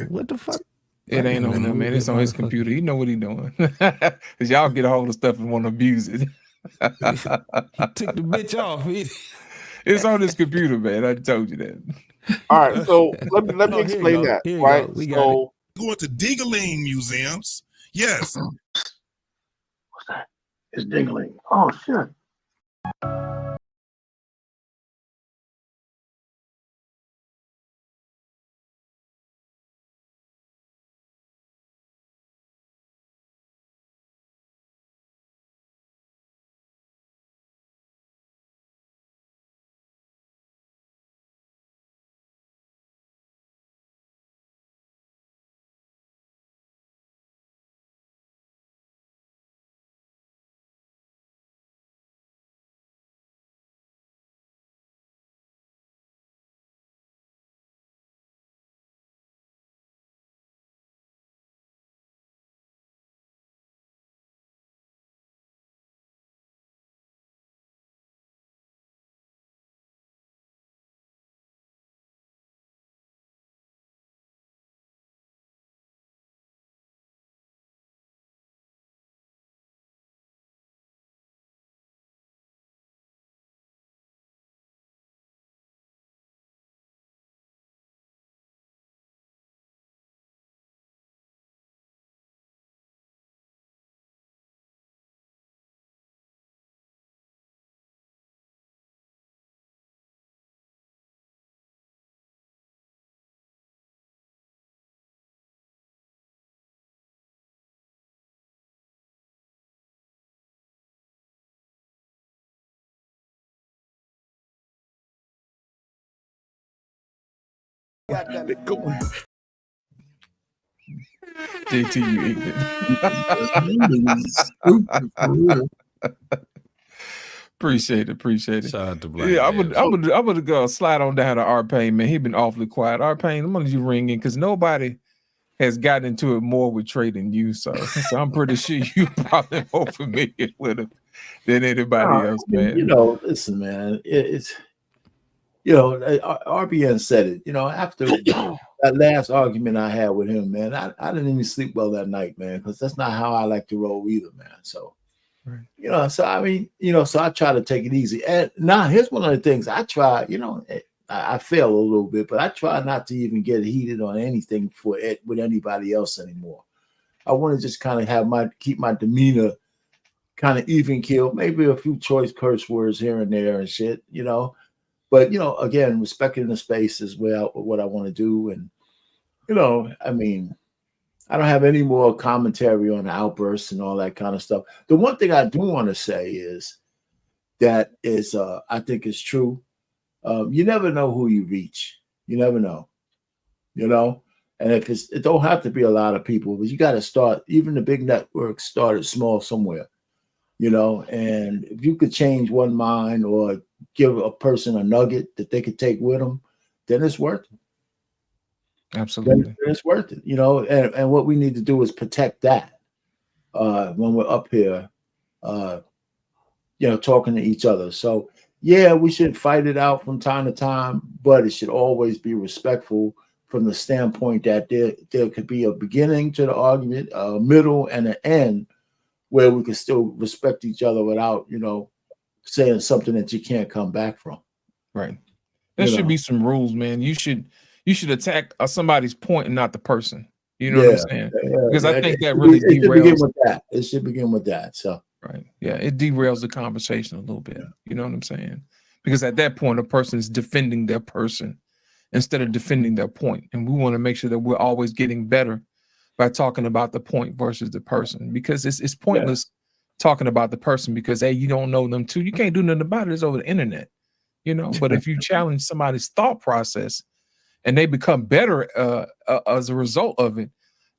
What the fuck? It ain't on there, man. It's on his computer. He know what he doing. Cause y'all get a hold of stuff and want to abuse it. He took the bitch off. It's on his computer, man. I told you that. All right, so let me Oh, here you explain go. that. Here you Right, go. We got so Going to Dingaling museums. Yes. What's that? It's dingling. Oh shit. JT, you ignorant. Appreciate it. Shout out to Black. Yeah, I'm gonna go slide on down to R-Pain, man. He been awfully quiet. R-Pain, I'm gonna you ring in because nobody has gotten into it more with Trey than you, so I'm pretty sure you probably more familiar with him than anybody else, man. You know, listen, man, it's you know, RBN said it. You know, after that last argument I had with him, man, I didn't even sleep well that night, man, because that's not how I like to roll either, man. So, you know, so I mean, you know, so I try to take it easy. And now here's one of the things I try. You know, I fail a little bit, but I try not to even get heated on anything for it with anybody else anymore. I want to just kind of keep my demeanor kind of even keel, maybe a few choice curse words here and there and shit, you know. But, you know, again, respecting the space is what I want to do. And, you know, I mean, I don't have any more commentary on the outbursts and all that kind of stuff. The one thing I do want to say is that is, I think is true. You never know who you reach. You never know, you know. And if it don't have to be a lot of people, but you got to start. Even the big networks started small somewhere, you know. And if you could change one mind or give a person a nugget that they could take with them, then it's worth it. Absolutely, then it's worth it, you know. And what we need to do is protect that when we're up here, you know, talking to each other. So. Yeah, we should fight it out from time to time, but it should always be respectful from the standpoint that there could be a beginning to the argument, a middle, and an end where we can still respect each other without, you know, saying something that you can't come back from. Right. There should be some rules, man. You should attack somebody's point and not the person. You know what I'm saying? Because I think that really derails. It should begin with that. So. Right. Yeah, it derails the conversation a little bit. You know what I'm saying? Because at that point, a person is defending their person instead of defending their point. And we want to make sure that we're always getting better by talking about the point versus the person. Because it's pointless talking about the person because, hey, you don't know them too. You can't do nothing about it. It's over the internet. You know, but if you challenge somebody's thought process and they become better as a result of it,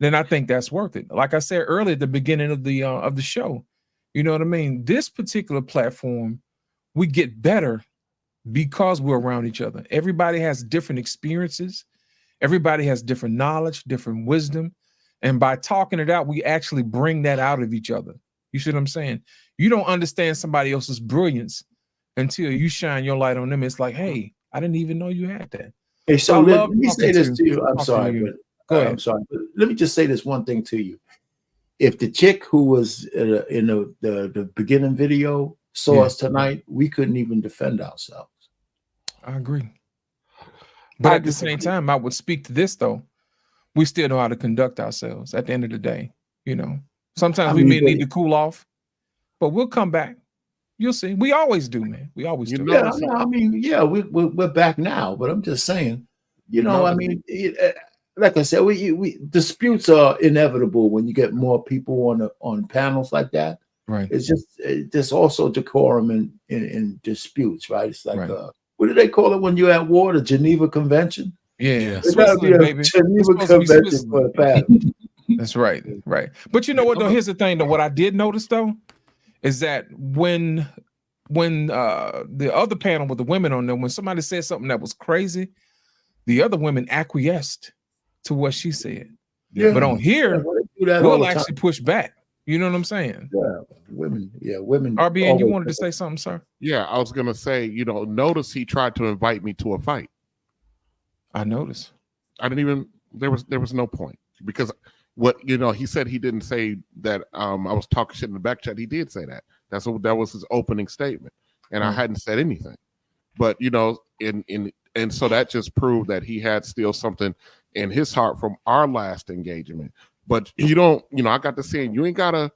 then I think that's worth it. Like I said earlier at the beginning of the show, you know what I mean? This particular platform, we get better because we're around each other. Everybody has different experiences. Everybody has different knowledge, different wisdom. And by talking it out, we actually bring that out of each other. You see what I'm saying? You don't understand somebody else's brilliance until you shine your light on them. It's like, hey, I didn't even know you had that. Hey, so let me say this to you. I'm sorry, but go ahead. I'm sorry. But let me just say this one thing to you. If the chick who was in the beginning video saw us tonight, we couldn't even defend ourselves. I agree. But at the same time, I would speak to this, though. We still know how to conduct ourselves at the end of the day. You know, sometimes we may need to cool off, but we'll come back. You'll see. We always do, man. We always do. Yeah, no, I mean, yeah, we're back now, but I'm just saying, you know, I mean, like I said, we disputes are inevitable when you get more people on panels like that. Right. It's just there's also decorum in disputes, right? It's like what do they call it when you're at war? The Geneva Convention. Yeah, There's gotta be a baby. Geneva Convention for a panel. That's right, right. But you know what? Though, here's the thing. Though, what I did notice though is that when the other panel with the women on there, when somebody said something that was crazy, the other women acquiesced to what she said. Yeah. But on here, we'll actually push back. You know what I'm saying? Yeah, women. RBN, you wanted to say something, sir? Yeah, I was gonna say, you know, notice he tried to invite me to a fight. I noticed. I didn't even. There was no point because what he said he didn't say that. I was talking shit in the back chat. He did say that. That was his opening statement, and I hadn't said anything. But and so that just proved that he had still something in his heart from our last engagement. But I got to saying, you ain't gotta.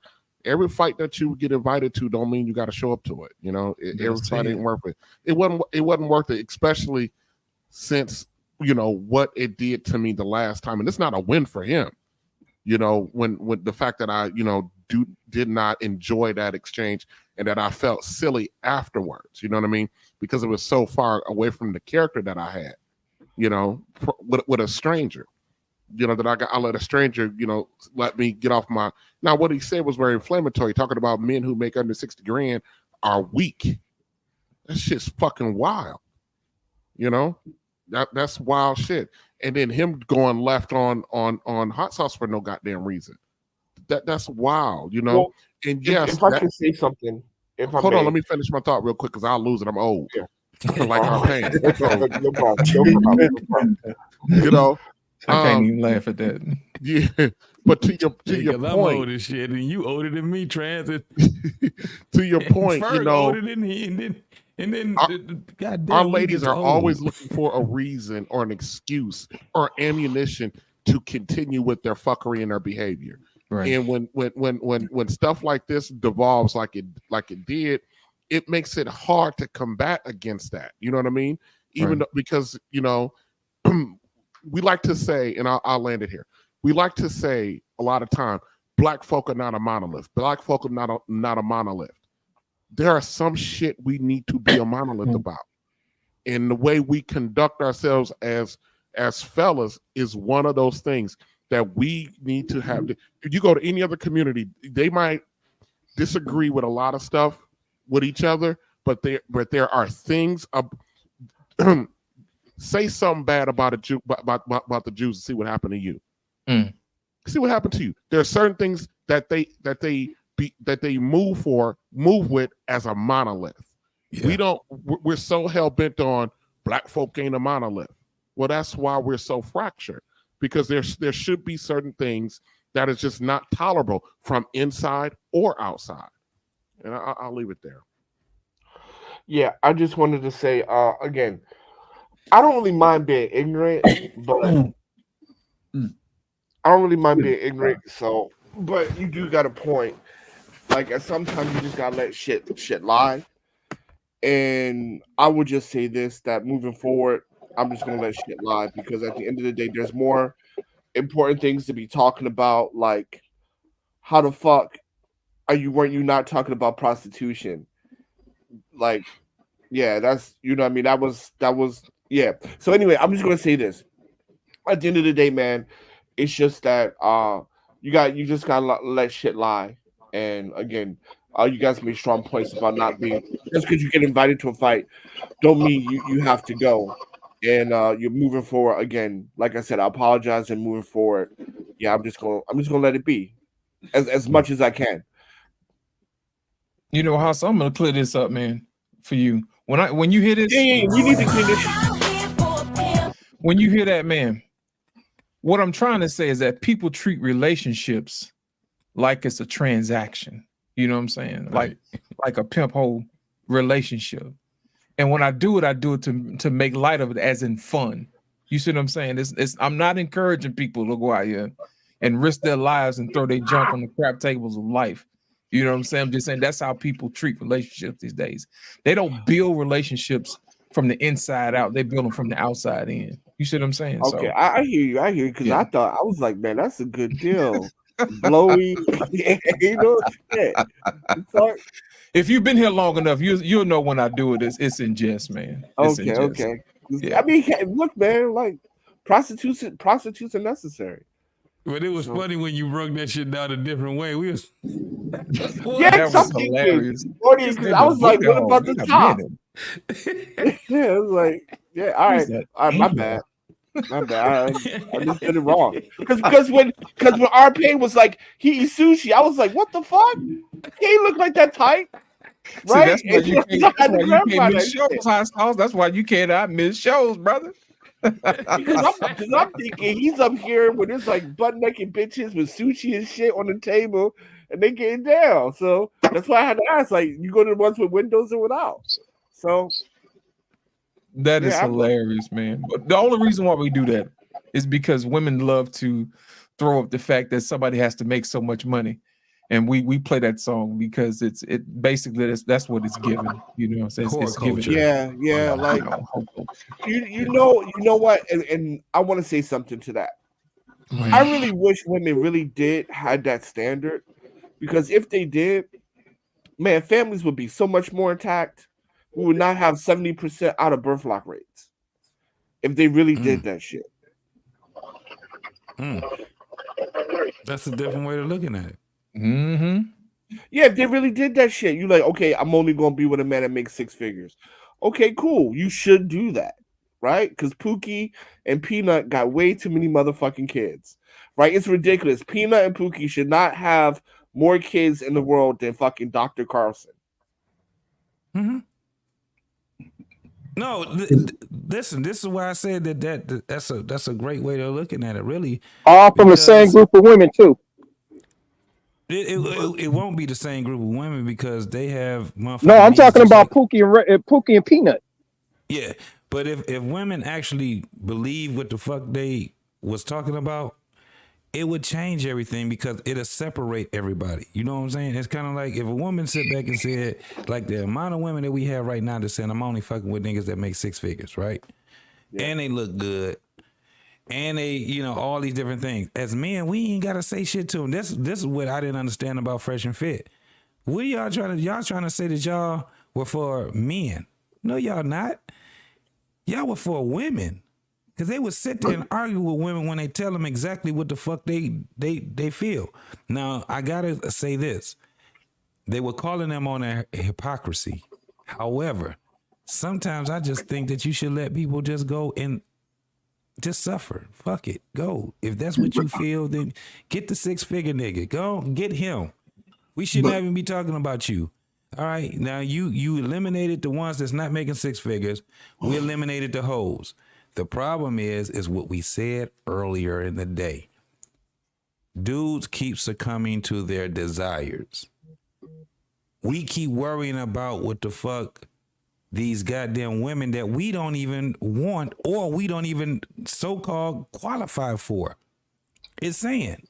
Every fight that you get invited to don't mean you got to show up to it. You know, every fight ain't worth it. It wasn't worth it, especially since what it did to me the last time, and it's not a win for him. When the fact that I did not enjoy that exchange and that I felt silly afterwards. You know what I mean? Because it was so far away from the character that I had. you know, with a stranger. You know, that I let a stranger, you know, let me get off my. Now, what he said was very inflammatory, talking about men who make under 60 grand are weak. That shit's fucking wild. You know, that's wild shit. And then him going left on hot sauce for no goddamn reason. That's wild, you know. Well, and yes, if I can say something, hold on, let me finish my thought real quick because I'll lose it. I'm old. Yeah. Like our pain. No problem. You know, I can't even laugh at that. Yeah, but to your I'm point, old as shit, and you older than me, Transit. to your point, you Ferg know, older than he, and then goddamn, our we ladies gets are old. always looking for a reason or an excuse or ammunition to continue with their fuckery and their behavior. Right. And when stuff like this devolves like it did, it makes it hard to combat against that. You know what I mean? Even though, because, you know, we like to say, and I'll land it here. We like to say a lot of time, Black folk are not a monolith. Black folk are not a monolith. There are some shit we need to be a monolith about. And the way we conduct ourselves as fellas is one of those things that we need to have. If you go to any other community, they might disagree with a lot of stuff with each other, but there are things say something bad about a Jew, about the Jews, and see what happened to you. See what happened to you. There are certain things that they move with as a monolith. Yeah. We're so hell bent on Black folk ain't a monolith. Well, that's why we're so fractured, because there should be certain things that is just not tolerable from inside or outside. And I'll leave it there. Yeah, I just wanted to say again, I don't really mind being ignorant, but I don't really mind being ignorant. So, but you do got a point. Like, sometimes you just gotta let shit lie. And I would just say this: that moving forward, I'm just gonna let shit lie, because at the end of the day, there's more important things to be talking about. Like, how the fuck weren't you not talking about prostitution? Like, yeah, that's, you know what I mean? That was yeah. So anyway, I'm just gonna say this. At the end of the day, man, it's just that you just gotta let shit lie. And again, you guys made strong points about not being, just because you get invited to a fight don't mean you have to go. And you're moving forward. Again, like I said, I apologize, and moving forward, yeah, I'm just gonna let it be as much as I can. You know how, so I'm gonna clear this up, man, for you. When you hear this, yeah, we need to clear this. When you hear that, man, what I'm trying to say is that people treat relationships like it's a transaction. You know what I'm saying? Right. Like a pimp hole relationship. And when I do it to make light of it, as in fun. You see what I'm saying? I'm not encouraging people to go out here and risk their lives and throw their junk on the crap tables of life. You know what I'm saying? I'm just saying that's how people treat relationships these days. They don't build relationships from the inside out. They build them from the outside in. You see what I'm saying? Okay, so, I hear you, because I was like, man, that's a good deal. Blowy, you know. Yeah. If you've been here long enough, you'll know when I do it. It's in jest, man. It's okay, okay. Yeah. I mean, look, man, like prostitutes are necessary. But it was funny when you broke that shit down a different way. We was that was hilarious. I was like, what about the top? Yeah, it was like, yeah, all right, my bad. My bad. I just did it wrong. Because when RP was like, he eats sushi, I was like, what the fuck? He ain't look like that type. Right? See, that's why you can't miss shows, hot sauce. That's why you can't miss shows, brother. Because I'm thinking he's up here with his like butt naked bitches with sushi and shit on the table, and they getting down. So that's why I had to ask, like, you go to the ones with windows or without. So that is hilarious, man. But the only reason why we do that is because women love to throw up the fact that somebody has to make so much money. And we play that song because it's basically that's what it's given, you know. So it's given. Yeah, like you know what, and I want to say something to that. I really wish women really did had that standard, because if they did, man, families would be so much more intact. We would not have 70% out of birth lock rates. if they really did that shit. That's a different way of looking at it. Mm-hmm. Yeah, if they really did that shit, you like, okay, I'm only gonna be with a man that makes 6 figures. Okay, cool. You should do that, right? Because Pookie and Peanut got way too many motherfucking kids, right? It's ridiculous. Peanut and Pookie should not have more kids in the world than fucking Dr. Carlson. Mm-hmm. No, listen. This is why I said that's a great way of looking at it. Really, all from the same group of women too. It won't be the same group of women because they have. No, I'm talking about Pookie and Peanut. Yeah, but if women actually believe what the fuck they was talking about, it would change everything because it'll separate everybody. You know what I'm saying? It's kind of like if a woman sit back and said, like the amount of women that we have right now that saying, I'm only fucking with niggas that make 6 figures, right? Yeah. And they look good. And they, you know, all these different things. As men, we ain't got to say shit to them. This is what I didn't understand about Fresh and Fit. What y'all trying to say that y'all were for men? No, y'all not. Y'all were for women. Because they would sit there and argue with women when they tell them exactly what the fuck they feel. Now, I got to say this. They were calling them on their hypocrisy. However, sometimes I just think that you should let people just go and just suffer. Fuck it. Go. If that's what you feel, then get the 6-figure nigga. Go get him. We shouldn't even be talking about you. All right. Now, you eliminated the ones that's not making 6 figures. We eliminated the hoes. The problem is what we said earlier in the day. Dudes keep succumbing to their desires. We keep worrying about what the fuck these goddamn women that we don't even want or we don't even so-called qualify for. It's saying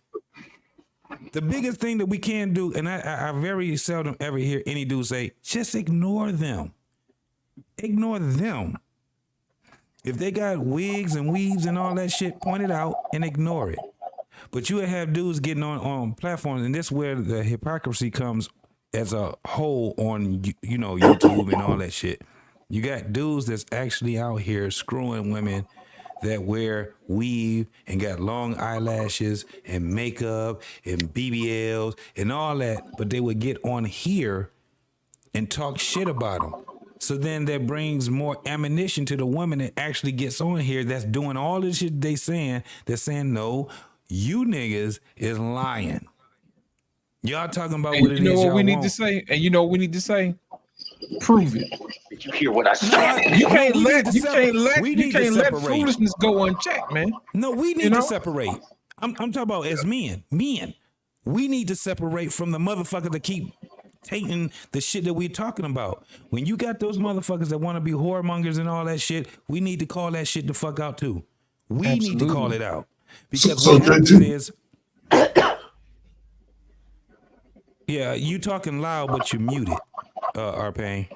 the biggest thing that we can do, and I very seldom ever hear any dude say, just ignore them. Ignore them. If they got wigs and weaves and all that shit, point it out and ignore it. But you would have dudes getting on platforms, and this is where the hypocrisy comes as a whole on, you know, YouTube and all that shit. You got dudes that's actually out here screwing women that wear weave and got long eyelashes and makeup and BBLs and all that, but they would get on here and talk shit about them. So then that brings more ammunition to the woman that actually gets on here that's doing all this shit they saying. They're saying, no, you niggas is lying. Y'all talking about what it is y'all want. You know what we need to say? And you know what we need to say? Prove it. Did you hear what I said? You can't let foolishness go unchecked, man. No, we need to separate. I'm talking about as men. Men. We need to separate from the motherfucker that keep taking the shit that we're talking about. When you got those motherfuckers that want to be whoremongers and all that shit, we need to call that shit the fuck out too. We need to call it out. Because what happens is, yeah, you talking loud, but you're muted, Arpain.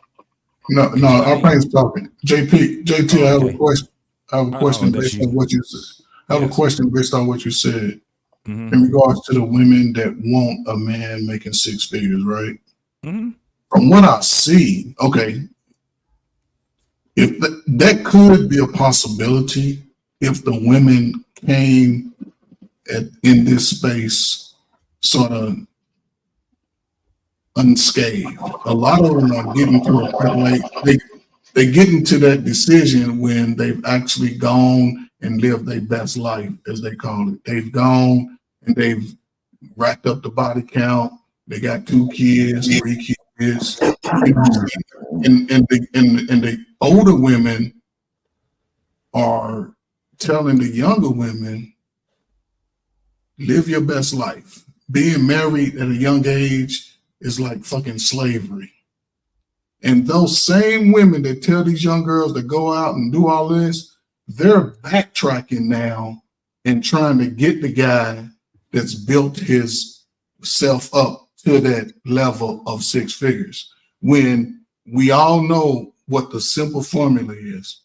No, Arpain's talking. JT, I have a question. I have a question based on what you said. I have a question based on what you said in regards to the women that want a man making 6 figures, right? Mm-hmm. From what I see, okay, if that could be a possibility if the women came in this space sort of unscathed. A lot of them are getting to a point like they get into that decision when they've actually gone and lived their best life, as they call it. They've gone and they've racked up the body count. They got 2 kids, 3 kids, and the older women are telling the younger women, live your best life. Being married at a young age is like fucking slavery. And those same women that tell these young girls to go out and do all this, they're backtracking now and trying to get the guy that's built his self up to that level of 6 figures, when we all know what the simple formula is.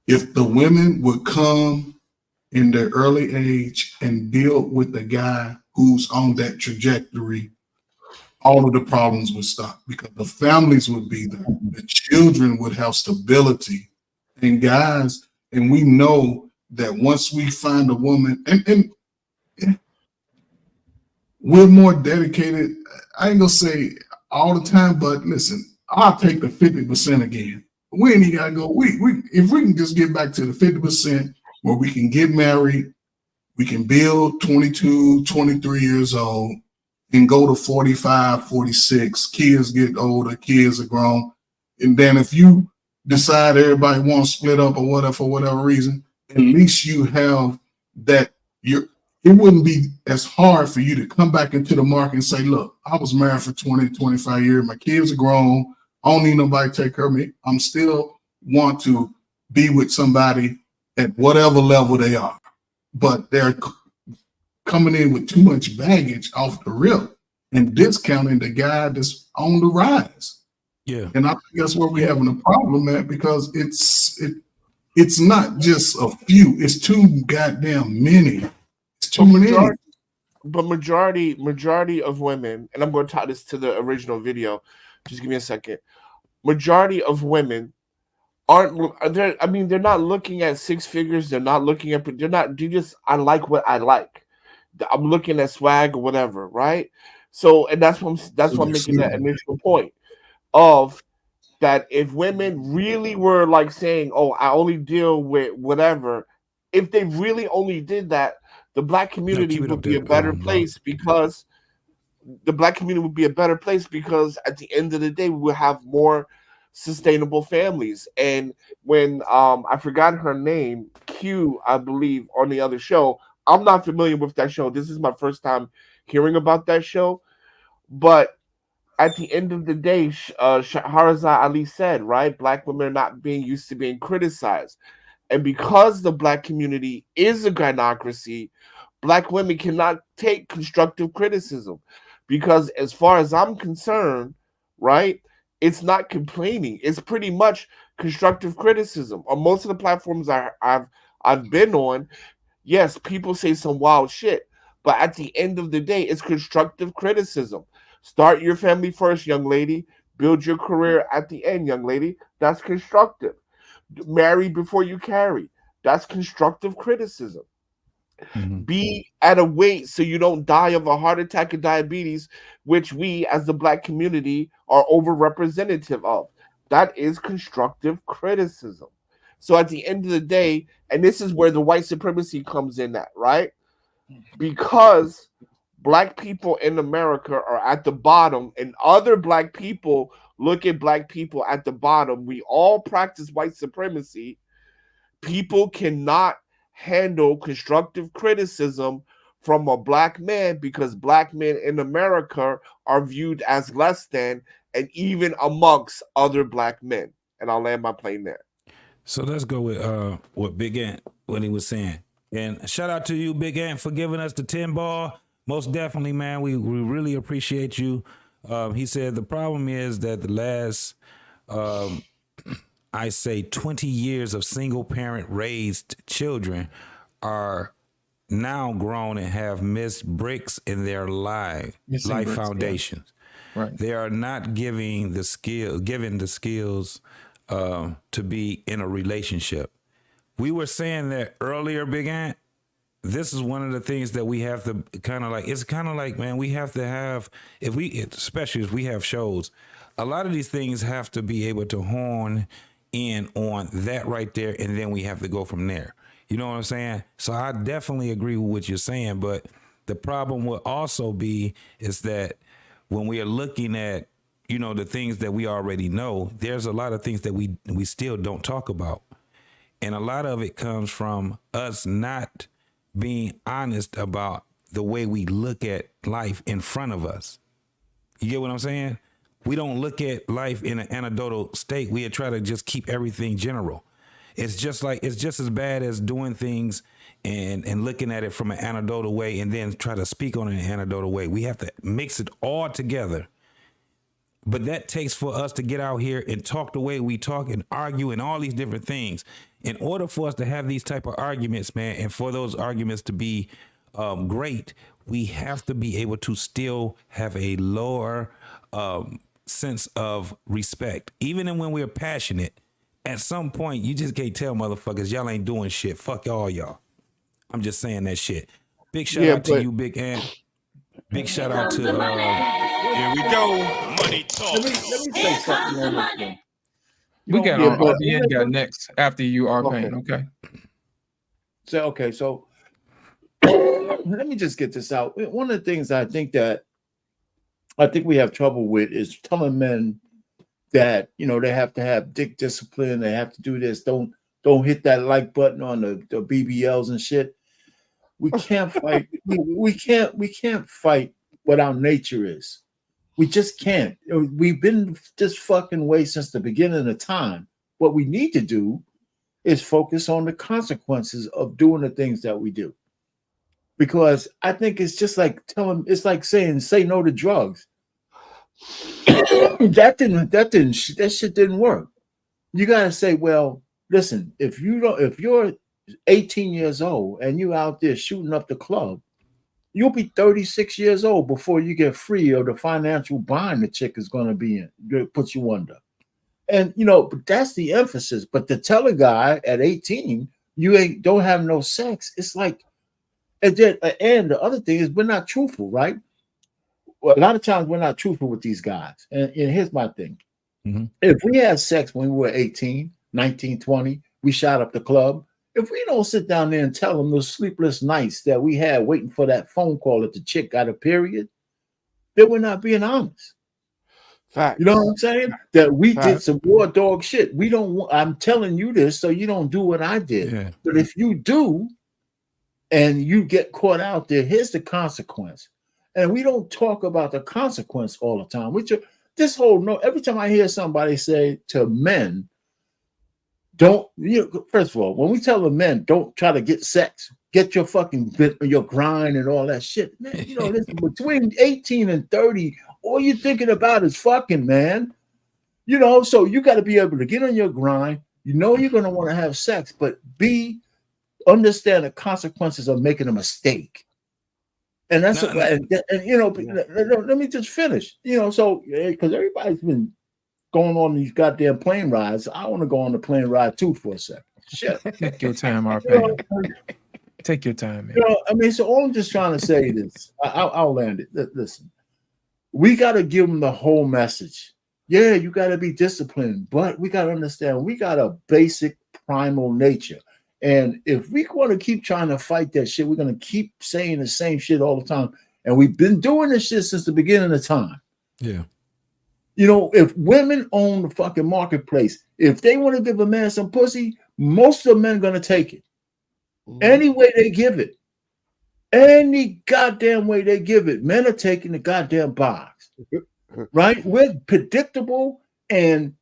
If the women would come in their early age and deal with the guy who's on that trajectory, all of the problems would stop because the families would be there. The children would have stability And guys, and we know that once we find a woman, and we're more dedicated. I ain't gonna say all the time, but listen, I'll take the 50% again. We ain't even gotta go. We if we can just get back to the 50% where we can get married, we can build 22, 23 years old, and go to 45, 46. Kids get older, kids are grown. And then if you decide everybody wants to split up or whatever for whatever reason, at least you have that it wouldn't be as hard for you to come back into the market and say, look, I was married for 20, 25 years. My kids are grown. I don't need nobody to take care of me. I'm still want to be with somebody at whatever level they are. But they're coming in with too much baggage off the rip and discounting the guy that's on the rise. Yeah. And I think that's where we're having a problem at, because it's not just a few, it's too goddamn many. Too many. But majority of women, and I'm going to tie this to the original video. Just give me a second. Majority of women they're not looking at six figures. They're not looking at, I like what I like. I'm looking at swag or whatever, right? So, and that's why I'm making that initial point of that. If women really were like saying, oh, I only deal with whatever, if they really only did that, the black community would be a better place, because at the end of the day, we will have more sustainable families. And when I forgot her name, Q, I believe, on the other show, I'm not familiar with that show. This is my first time hearing about that show. But at the end of the day, Shahrazad Ali said, right, black women are not being used to being criticized. And because the black community is a gynocracy, black women cannot take constructive criticism, because as far as I'm concerned, right, it's not complaining. It's pretty much constructive criticism. On most of the platforms I've been on, yes, people say some wild shit, but at the end of the day, it's constructive criticism. Start your family first, young lady. Build your career at the end, young lady. That's constructive. Marry before you carry. That's constructive criticism. Mm-hmm. Be at a weight so you don't die of a heart attack and diabetes, which we as the black community are overrepresentative of. That is constructive criticism. So at the end of the day, and this is where the white supremacy comes in at, right? Because black people in America are at the bottom and other black people look at black people at the bottom. We all practice white supremacy. People cannot handle constructive criticism from a black man, because black men in America are viewed as less than, and even amongst other black men. And I'll land my plane there. So let's go with what Big Ant, what he was saying. And shout out to you, Big Ant, for giving us the 10 ball. Most definitely, man. We really appreciate you. He said the problem is that the last, I say 20 years of single parent raised children are now grown and have missed bricks in their life foundations. Yeah. Right. They are not given the skills to be in a relationship. We were saying that earlier, Big Ant. This is one of the things that we have to kind of like, it's kind of like, man, we have to have, especially if we have shows, a lot of these things have to be able to hone in on that right there, and then we have to go from there. You know what I'm saying? So I definitely agree with what you're saying, but the problem will also be is that when we are looking at, you know, the things that we already know, there's a lot of things that we still don't talk about. And a lot of it comes from us not being honest about the way we look at life in front of us. You get what I'm saying? We don't look at life in an anecdotal state. We try to just keep everything general. It's just as bad as doing things and looking at it from an anecdotal way and then try to speak on it in an anecdotal way. We have to mix it all together. But that takes for us to get out here and talk the way we talk and argue and all these different things. In order for us to have these type of arguments, man, and for those arguments to be great, we have to be able to still have a lower sense of respect. Even when we're passionate, at some point, you just can't tell motherfuckers y'all ain't doing shit. Fuck all y'all. I'm just saying that shit. Big shout out to you, Big Ant. Big shout out to Here we go. Money talk. Let me say something on this one. We got RBN got next after you, R-Pain. Okay. So let me just get this out. One of the things I think we have trouble with is telling men that, you know, they have to have dick discipline, they have to do this, don't hit that like button on the BBLs and shit. We can't fight. we can't fight what our nature is. We just can't. We've been this fucking way since the beginning of time. What we need to do is focus on the consequences of doing the things that we do. Because I think it's just like it's like saying, say no to drugs. that shit didn't work. You gotta say, well, listen, if you're 18 years old and you out there shooting up the club, you'll be 36 years old before you get free of the financial bind the chick is going to be in, put you under. And, you know, but that's the emphasis. But to tell a guy at 18, you don't have no sex, it's like, and the other thing is we're not truthful, right? Well, a lot of times we're not truthful with these guys. And here's my thing. Mm-hmm. If we had sex when we were 18, 19, 20, we shot up the club, if we don't sit down there and tell them those sleepless nights that we had waiting for that phone call that the chick got a period, then we're not being honest. Fact. You know what I'm saying? That we did some war dog shit. We don't want, I'm telling you this so you don't do what I did. Yeah. But if you do and you get caught out there, here's the consequence. And we don't talk about the consequence all the time. Every time I hear somebody say to men, first of all, when we tell the men, don't try to get sex, get your fucking your grind and all that shit, man. You know, listen, between 18 and 30, all you're thinking about is fucking, man. You know, so you got to be able to get on your grind. You know, you're going to want to have sex, but understand the consequences of making a mistake. And that's and you know, let me just finish. You know, so because everybody's been going on these goddamn plane rides, I want to go on the plane ride too for a second. Shit. Take your time, R-Pain. Take your time, man. You know, I mean, so all I'm just trying to say is, I'll land it. Listen, we got to give them the whole message. Yeah, you got to be disciplined, but we got to understand we got a basic primal nature. And if we want to keep trying to fight that shit, we're going to keep saying the same shit all the time. And we've been doing this shit since the beginning of time. Yeah. You know, if women own the fucking marketplace, if they want to give a man some pussy, most of the men are going to take it. Any way they give it. Any goddamn way they give it. Men are taking the goddamn box. Right? We're predictable and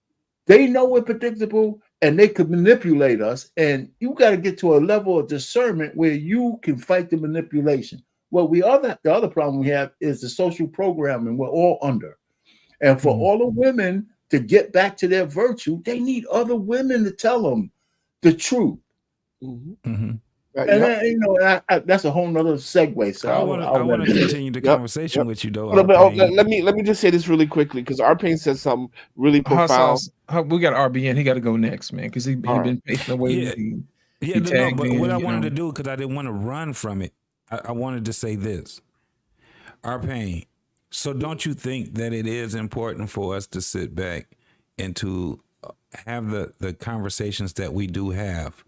they know we're predictable and they could manipulate us. And you got to get to a level of discernment where you can fight the manipulation. Well, the other problem we have is the social programming we're all under. And for all the women to get back to their virtue, they need other women to tell them the truth. And you know, that's a whole nother segue. So I want to continue the conversation with you, though. Let me just say this really quickly because R-Pain said something really profound. We got RBN. He got to go next, man, because he been pacing away. But what I wanted to do, because I didn't want to run from it, I wanted to say this. R-Pain, so don't you think that it is important for us to sit back and to have the conversations that we do have?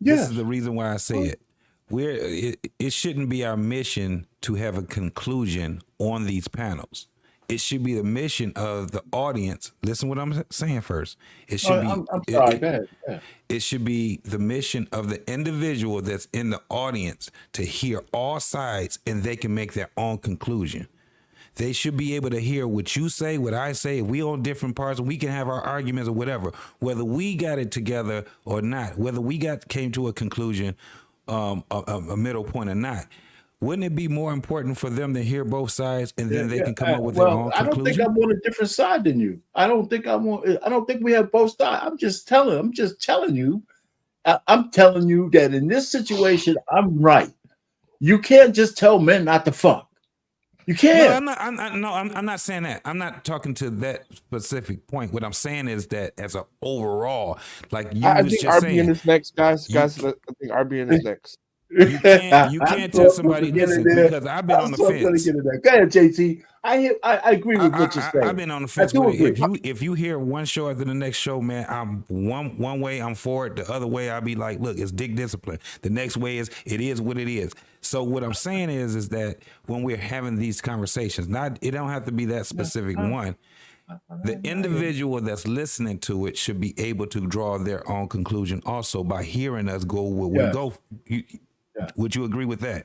This is the reason why I say it. It shouldn't be our mission to have a conclusion on these panels. It should be the mission of the audience. Listen what I'm saying first. It should be. Go ahead. It should be the mission of the individual that's in the audience to hear all sides and they can make their own conclusion. They should be able to hear what you say, what I say. If we on different parts, we can have our arguments or whatever. Whether we got it together or not, whether we came to a conclusion, a middle point or not. Wouldn't it be more important for them to hear both sides and then they can come up with their own conclusion? I don't think I'm on a different side than you. I don't think we have both sides. I'm just telling you. I'm telling you that in this situation, I'm right. You can't just tell men not to fuck. You can't. No, I'm not saying that. I'm not talking to that specific point. What I'm saying is that as an overall, like you I was think just RBN saying, is next, guys. I think RBN is next. you can't tell somebody. Listen, because I've been on the fence. Go ahead, JT. I agree with what you're saying. I've been on the fence I do with it. agree. If you hear one show after the next show, man, I'm one way I'm for it. The other way I'll be like, look, it's dick discipline. The next way is it is what it is. So what I'm saying is that when we're having these conversations, it don't have to be that specific one. The individual that's listening to it should be able to draw their own conclusion also by hearing us go where we go. Would you agree with that?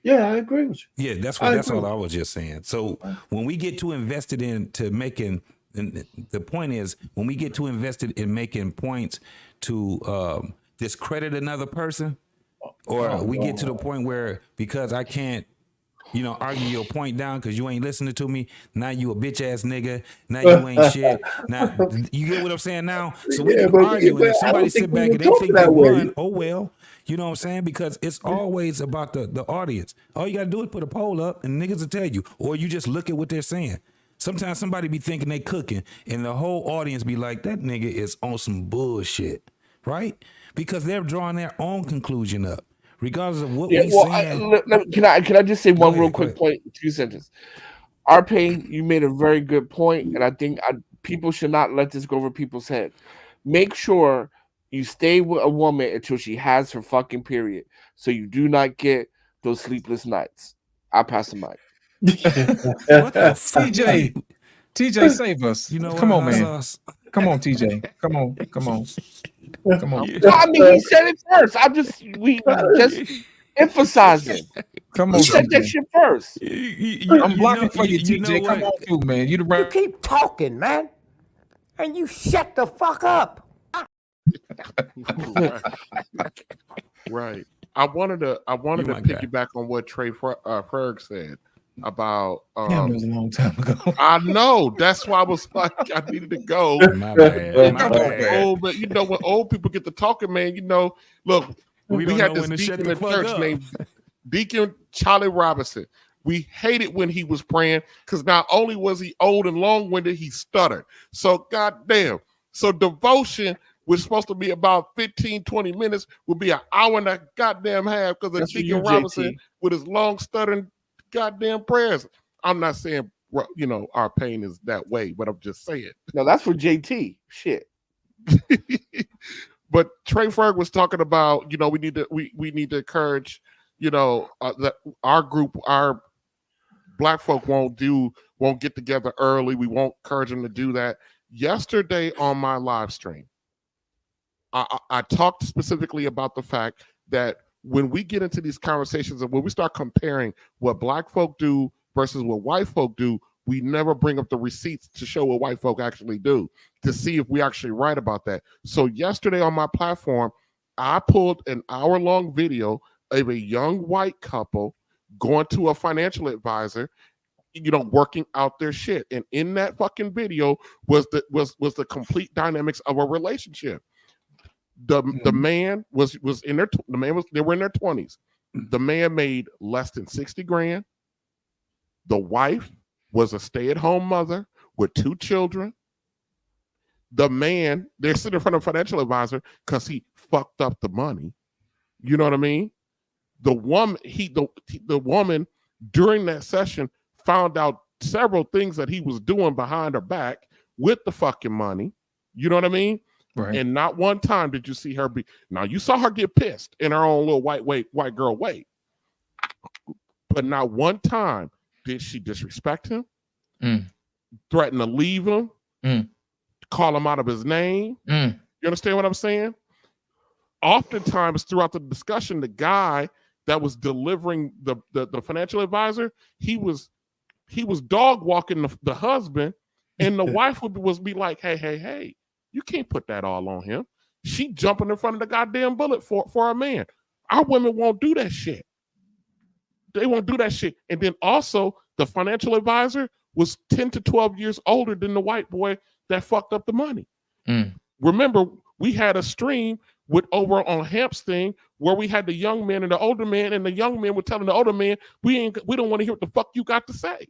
Yeah, I agree with you. Yeah, that's all I was just saying. So when we get too invested into making, and the point is, when we get too invested in making points to discredit another person, or we get to the point where because I can't, argue your point down because you ain't listening to me, now you a bitch ass nigga, now you ain't shit. Now you get what I'm saying now? So we can argue, and if somebody sit back and they think they won, oh well. You know what I'm saying? Because it's always about the audience. All you got to do is put a poll up and niggas will tell you. Or you just look at what they're saying. Sometimes somebody be thinking they cooking and the whole audience be like, that nigga is on some bullshit. Right? Because they're drawing their own conclusion up. Regardless of what we saying. Can I just say one real quick point? 2 sentences. RP, you made a very good point, and I think people should not let this go over people's head. Make sure you stay with a woman until she has her fucking period, so you do not get those sleepless nights. I'll pass the mic. What the TJ, save us. Come on, man. Come on, TJ. Come on. No, I mean, he said it first. We just emphasizing. Come on, he said that shit first. I'm blocking for you, TJ. Come on, too, man. You keep talking, man, and you shut the fuck up. Right. I wanted to piggyback on what Trey Ferg said about. That was a long time ago. I know. That's why I was like, I needed to go. My bad. Old, but when old people get to talking, man, look, we had this deacon in the church named Deacon Charlie Robinson. We hated when he was praying because not only was he old and long-winded, he stuttered. So goddamn. So devotion was supposed to be about 15, 20 minutes, would be an hour and a goddamn half because of Deacon Robinson with his long stuttering goddamn prayers. I'm not saying, our pain is that way, but I'm just saying. No, that's for JT. Shit. But Trey Ferg was talking about, we need to encourage, that our group, our Black folk won't get together early. We won't encourage them to do that. Yesterday on my live stream, I talked specifically about the fact that when we get into these conversations and when we start comparing what Black folk do versus what white folk do, we never bring up the receipts to show what white folk actually do to see if we actually right about that. So yesterday on my platform, I pulled an hour-long video of a young white couple going to a financial advisor, working out their shit. And in that fucking video was the complete dynamics of a relationship. The man they were in their 20s. The man made less than 60 grand. The wife was a stay-at-home mother with 2 children. The man, they're sitting in front of a financial advisor because he fucked up the money. You know what I mean? The woman during that session found out several things that he was doing behind her back with the fucking money. You know what I mean? Right. And not one time did you see her now you saw her get pissed in her own little white girl way. But not one time did she disrespect him, threaten to leave him, call him out of his name. You understand what I'm saying? Oftentimes throughout the discussion, the guy that was delivering the financial advisor, he was dog walking the husband, and the wife would be like, hey, you can't put that all on him. She jumping in front of the goddamn bullet for a man. Our women won't do that shit. They won't do that shit. And then also the financial advisor was 10 to 12 years older than the white boy that fucked up the money. Remember, we had a stream with over on Hamp's thing, where we had the young man and the older man, and the young man were telling the older man, we don't want to hear what the fuck you got to say.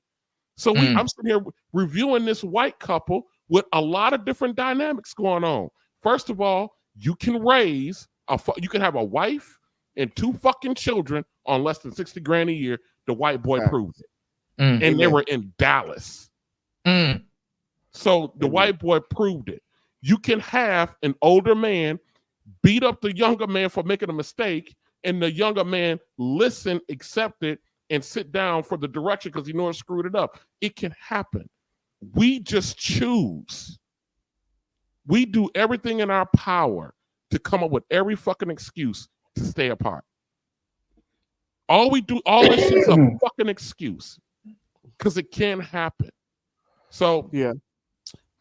So I'm sitting here reviewing this white couple with a lot of different dynamics going on. First of all, you can you can have a wife and 2 fucking children on less than 60 grand a year. The white boy proved it. And they were in Dallas. So the white boy proved it. You can have an older man beat up the younger man for making a mistake, and the younger man listen, accept it, and sit down for the direction because he knows it screwed it up. It can happen. We just choose. We do everything in our power to come up with every fucking excuse to stay apart. All this shit's a fucking excuse because it can happen. So yeah,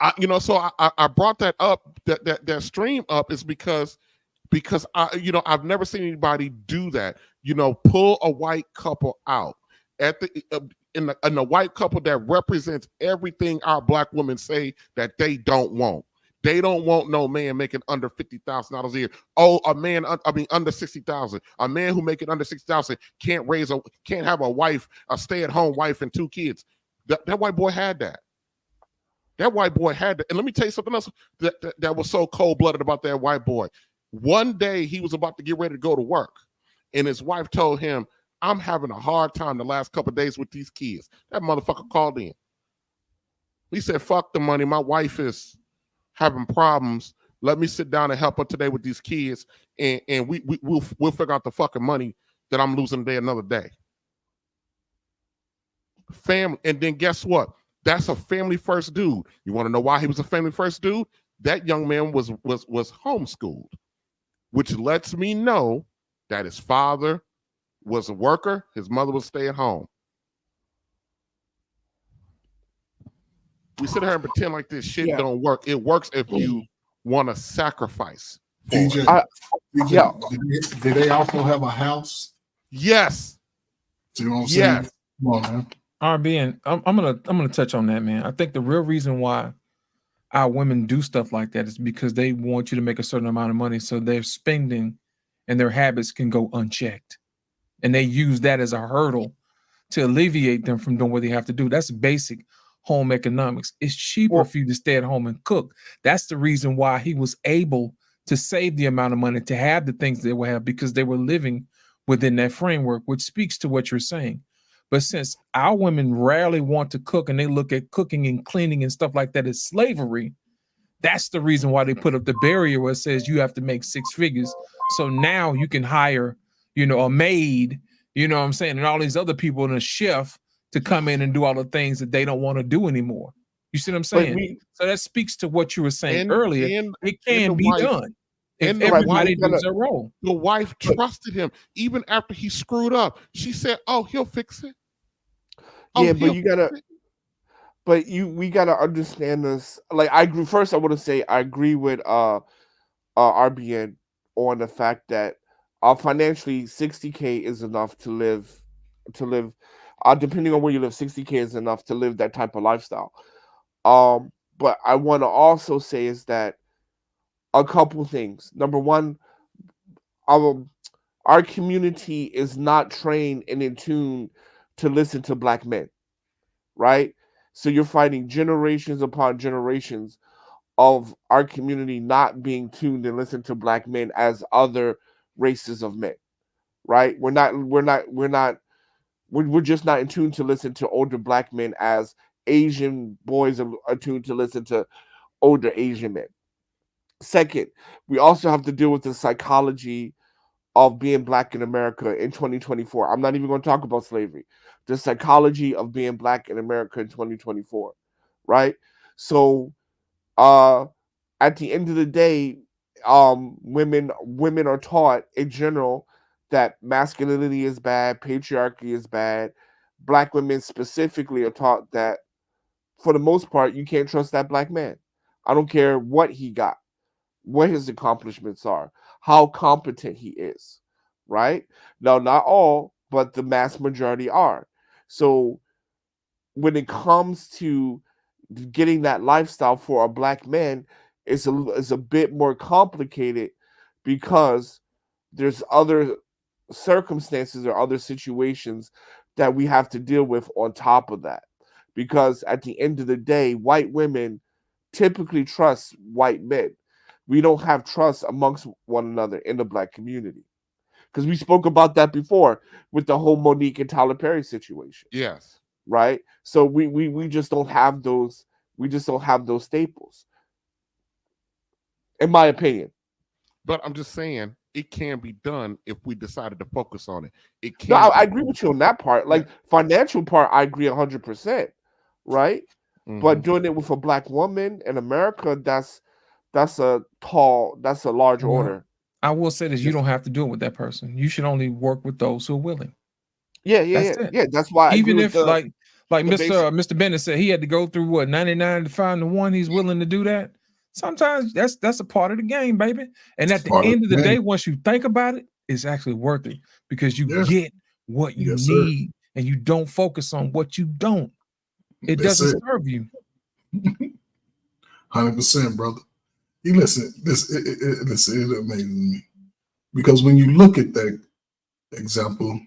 I brought that up, that stream up is because I've never seen anybody do that. Pull a white couple out at in the white couple that represents everything our black women say that they don't want. They don't want no man making under $50,000 a year. Oh, under 60,000. A man who making under 60,000 can't have a wife, a stay-at-home wife and 2 kids. That white boy had that. That white boy had that. And let me tell you something else that was so cold-blooded about that white boy. One day he was about to get ready to go to work, and his wife told him, I'm having a hard time the last couple of days with these kids. That motherfucker called in. He said, fuck the money. My wife is having problems. Let me sit down and help her today with these kids, and we'll figure out the fucking money that I'm losing today another day. Family, and then guess what? That's a family first dude. You want to know why he was a family first dude? That young man was homeschooled, which lets me know that his father was a worker, his mother was stay at home. We sit here and pretend like this shit don't work. It works if you want to sacrifice. DJ, did they also have a house? Yes. See what I'm saying? Yes. Come on, man. RBN, I'm gonna touch on that, man. I think the real reason why our women do stuff like that is because they want you to make a certain amount of money, so their spending and their habits can go unchecked, and they use that as a hurdle to alleviate them from doing what they have to do. That's basic home economics. It's cheaper for you to stay at home and cook. That's the reason why he was able to save the amount of money to have the things they would have, because they were living within that framework, which speaks to what you're saying. But since our women rarely want to cook and they look at cooking and cleaning and stuff like that as slavery, that's the reason why they put up the barrier where it says you have to make 6 figures. So now you can hire, a maid, and all these other people and a chef to come in and do all the things that they don't want to do anymore. You see what I'm saying? So that speaks to what you were saying earlier. It can be done if everybody does their role. The wife trusted him even after he screwed up. She said, "Oh, he'll fix it." Yeah, but we gotta understand this. Like, I agree. First, I want to say I agree with RBN on the fact that financially, $60K is enough to live. Depending on where you live, $60K is enough to live that type of lifestyle. But I want to also say is that a couple things. Number one, our community is not trained and in tune to listen to black men, right? So you're finding generations upon generations of our community not being tuned and listen to black men as other races of men, right? We're just not in tune to listen to older black men as Asian boys are tuned to listen to older Asian men. Second, we also have to deal with the psychology of being black in America in 2024. I'm not even going to talk about slavery. The psychology of being black in America in 2024, right? So at the end of the day, women are taught in general that masculinity is bad, patriarchy is bad. Black women specifically are taught that, for the most part, you can't trust that black man. I don't care what he got, what his accomplishments are, how competent he is, right? Now, not all, but the mass majority are. So when it comes to getting that lifestyle for a black man, it's a bit more complicated because there's other circumstances or other situations that we have to deal with on top of that. Because at the end of the day, white women typically trust white men. We don't have trust amongst one another in the Black community. Because we spoke about that before with the whole Monique and Tyler Perry situation. Yes. Right? So we just don't have those, we just don't have those staples. In my opinion. But I'm just saying it can be done if we decided to focus on it. It can. No, I agree with you on that part. Like financial part, I agree 100%. Right? But doing it with a Black woman in America, that's a large order. I will say this: you don't have to do it with that person. You should only work with those who are willing. Yeah. That's why. Even if like Mr. Bennett said, he had to go through what 99 to find the one. He's willing to do that. Sometimes that's a part of the game, baby. And at the end of the day, once you think about it, it's actually worth it because you get what you need, and you don't focus on what you don't. It doesn't serve you. 100%, brother. You listen, it amazes me because when you look at that example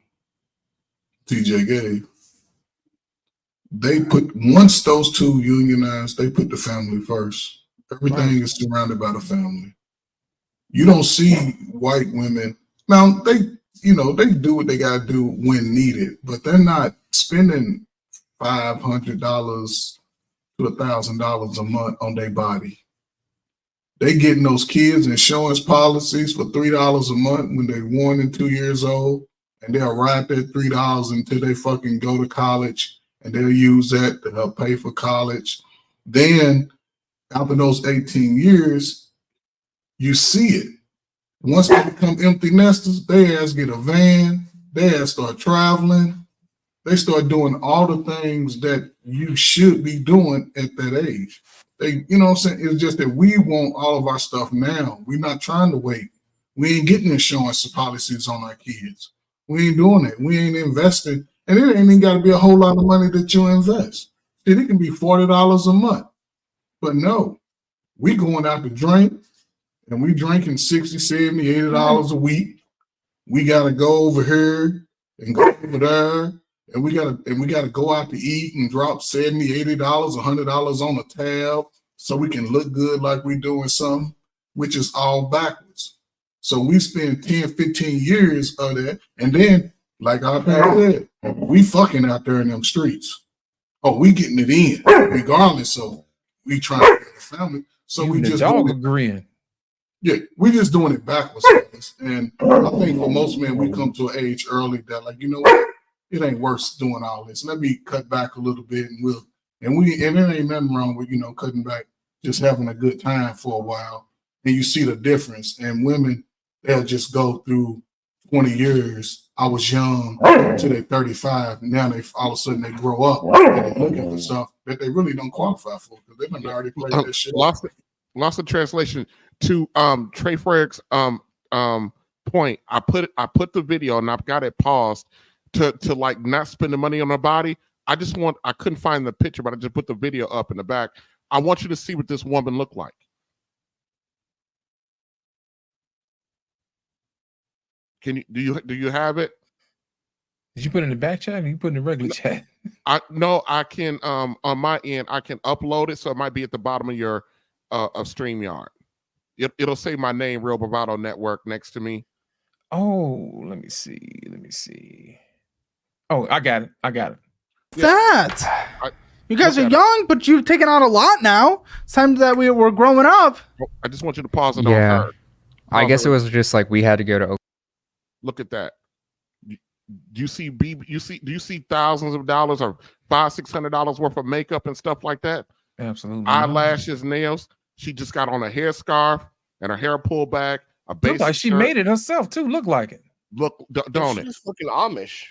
TJ gave, they put, once those two unionized, they put the family first. Everything is surrounded by the family. You don't see white women now. They do what they gotta do when needed, but they're not spending $500 to $1,000 a month on their body. They getting those kids insurance policies for $3 a month when they're 1 and 2 years old, and they'll ride that $3 until they fucking go to college, and they'll use that to help pay for college. Then after those 18 years, you see it. Once they become empty nesters, they ass get a van, they ass start traveling. They start doing all the things that you should be doing at that age. They, you know what I'm saying? It's just that we want all of our stuff now. We're not trying to wait. We ain't getting insurance policies on our kids. We ain't doing it. We ain't investing. And it ain't even got to be a whole lot of money that you invest. Shit, it can be $40 a month. But no, we going out to drink, and we drinking $60, $70, $80 a week. We got to go over here and go over there. And we gotta go out to eat and drop $70, $80, $100 on a tab so we can look good like we doing something, which is all backwards. So we spend 10, 15 years of that, and then, like I said, we fucking out there in them streets. Oh, we getting it in, regardless of we trying to get a family. So we just dog agreeing. Yeah, we just doing it backwards. And I think for most men, we come to an age early that, like, you know what? It ain't worth doing all this. Let me cut back a little bit, and there ain't nothing wrong with, cutting back, just having a good time for a while. And you see the difference. And women, they'll just go through 20 years. I was young till they're 35. Now they all of a sudden they grow up and they're looking for stuff that they really don't qualify for because they done already played that shit. Lost of translation to Trey Frederick's point. I put the video and I've got it paused to like not spend the money on her body. I couldn't find the picture, but I just put the video up in the back. I want you to see what this woman looked like. Do you have it? Did you put it in the back chat or you put it in the regular chat? I can on my end I can upload it, so it might be at the bottom of your of StreamYard. It'll say my name, Real Bravado Network, next to me. Oh, let me see. Oh, I got it. You guys are young, but you've taken on a lot now. It's time that we're growing up. I just want you to pause it on Yeah. her. I guess it was just like we had to go to. Look at that. Do you see thousands of dollars or $500-$600 worth of makeup and stuff like that? Absolutely. Eyelashes, nails. She just got on a hair scarf and her hair pulled back. A basic Look like she shirt. made it herself too. Look like it. Look, don't it? She's looking Amish.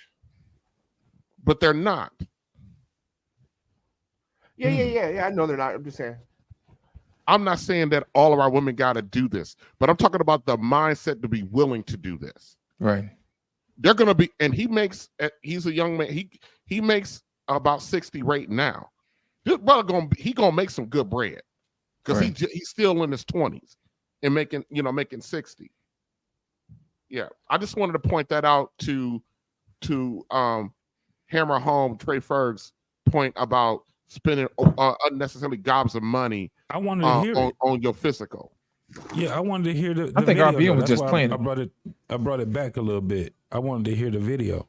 But they're not. Yeah. I know they're not. I'm just saying. I'm not saying that all of our women got to do this, but I'm talking about the mindset to be willing to do this. Right. They're gonna be, and he's a young man. He makes about 60 right now. This brother gonna make some good bread because he's still in his 20s and making 60. Yeah, I just wanted to point that out to hammer home Trey Ferg's point about spending unnecessarily gobs of money. I wanted to hear it on your physical. Yeah, I wanted to hear the I think video, RBN though. was That's just why playing I it. brought it back a little bit. I wanted to hear the video.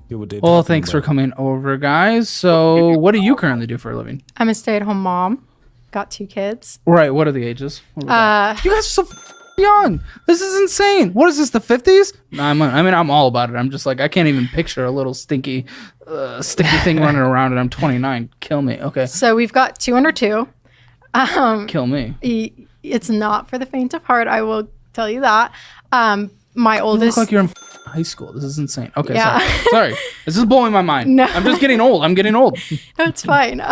Hear what they Well, talking thanks for about. coming over, guys. So, what do you currently do for a living? I'm a stay-at-home mom. Got 2 kids. Right. What are the ages? You guys are so young. This is insane. What is this? The 50s? No, I'm all about it. I'm just like I can't even picture a little sticky thing running around, and I'm 29. Kill me. Okay. So we've got 2 under 2. Kill me. It's not for the faint of heart. I will tell you that. My You oldest. look like you're in high school. This is insane. Okay. Yeah. Sorry. This is blowing my mind. No. I'm just getting old. I'm getting old. It's fine.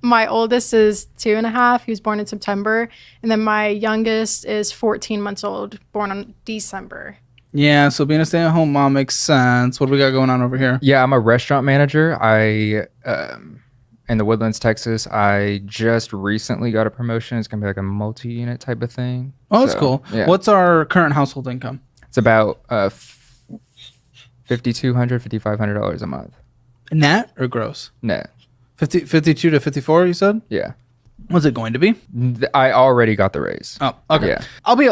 My oldest is 2.5. He was born in September, and then my youngest is 14 months old, born on December. Yeah. So being a stay-at-home mom makes sense. What do we got going on over here? Yeah, I'm a restaurant manager. In the Woodlands, Texas. I just recently got a promotion. It's gonna be like a multi-unit type of thing. Oh, that's cool. Yeah. What's our current household income? It's about $5,200, $5,500 a month. Net or gross? Net. 52 to 54, you said? Yeah. What's it going to be? I already got the raise. Oh, okay. Yeah. I'll be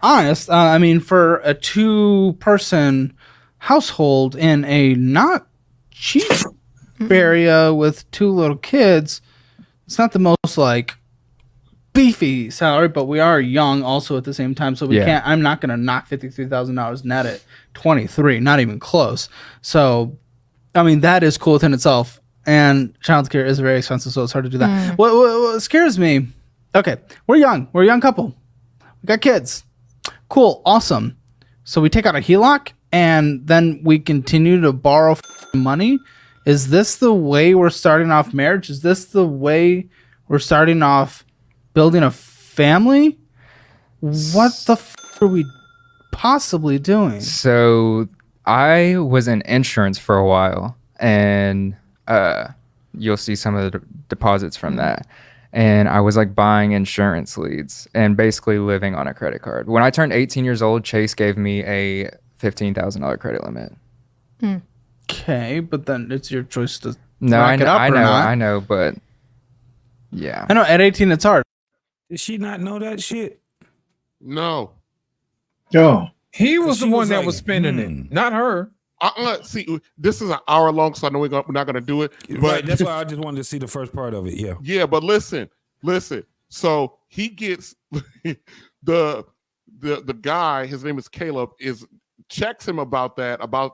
honest. I mean, for a 2-person household in a not cheap area with 2 little kids, it's not the most like beefy salary, but we are young also at the same time, so we can't. I'm not going to knock $53,000 net at 23, not even close. So, I mean, that is cool within itself. And childcare is very expensive, so it's hard to do that. What scares me? Okay, we're young. We're a young couple. We got kids. Cool, awesome. So we take out a HELOC, and then we continue to borrow money. Is this the way we're starting off marriage? Is this the way we're starting off building a family? What the are we possibly doing? So I was in insurance for a while, and you'll see some of the deposits from that. And I was like buying insurance leads and basically living on a credit card. When I turned 18 years old, Chase gave me a $15,000 credit limit. Okay, but then it's your choice to No, rack it up or not. I know, but yeah. I know at 18 it's hard. Did she not know that shit? No. Yo. He was She the one was that like, was spending it, not her. See, this is an hour long, so I know we're not going to do it. But Right, that's why I just wanted to see the first part of it. Yeah. Yeah, but listen. So he gets the guy. His name is Caleb. Checks him about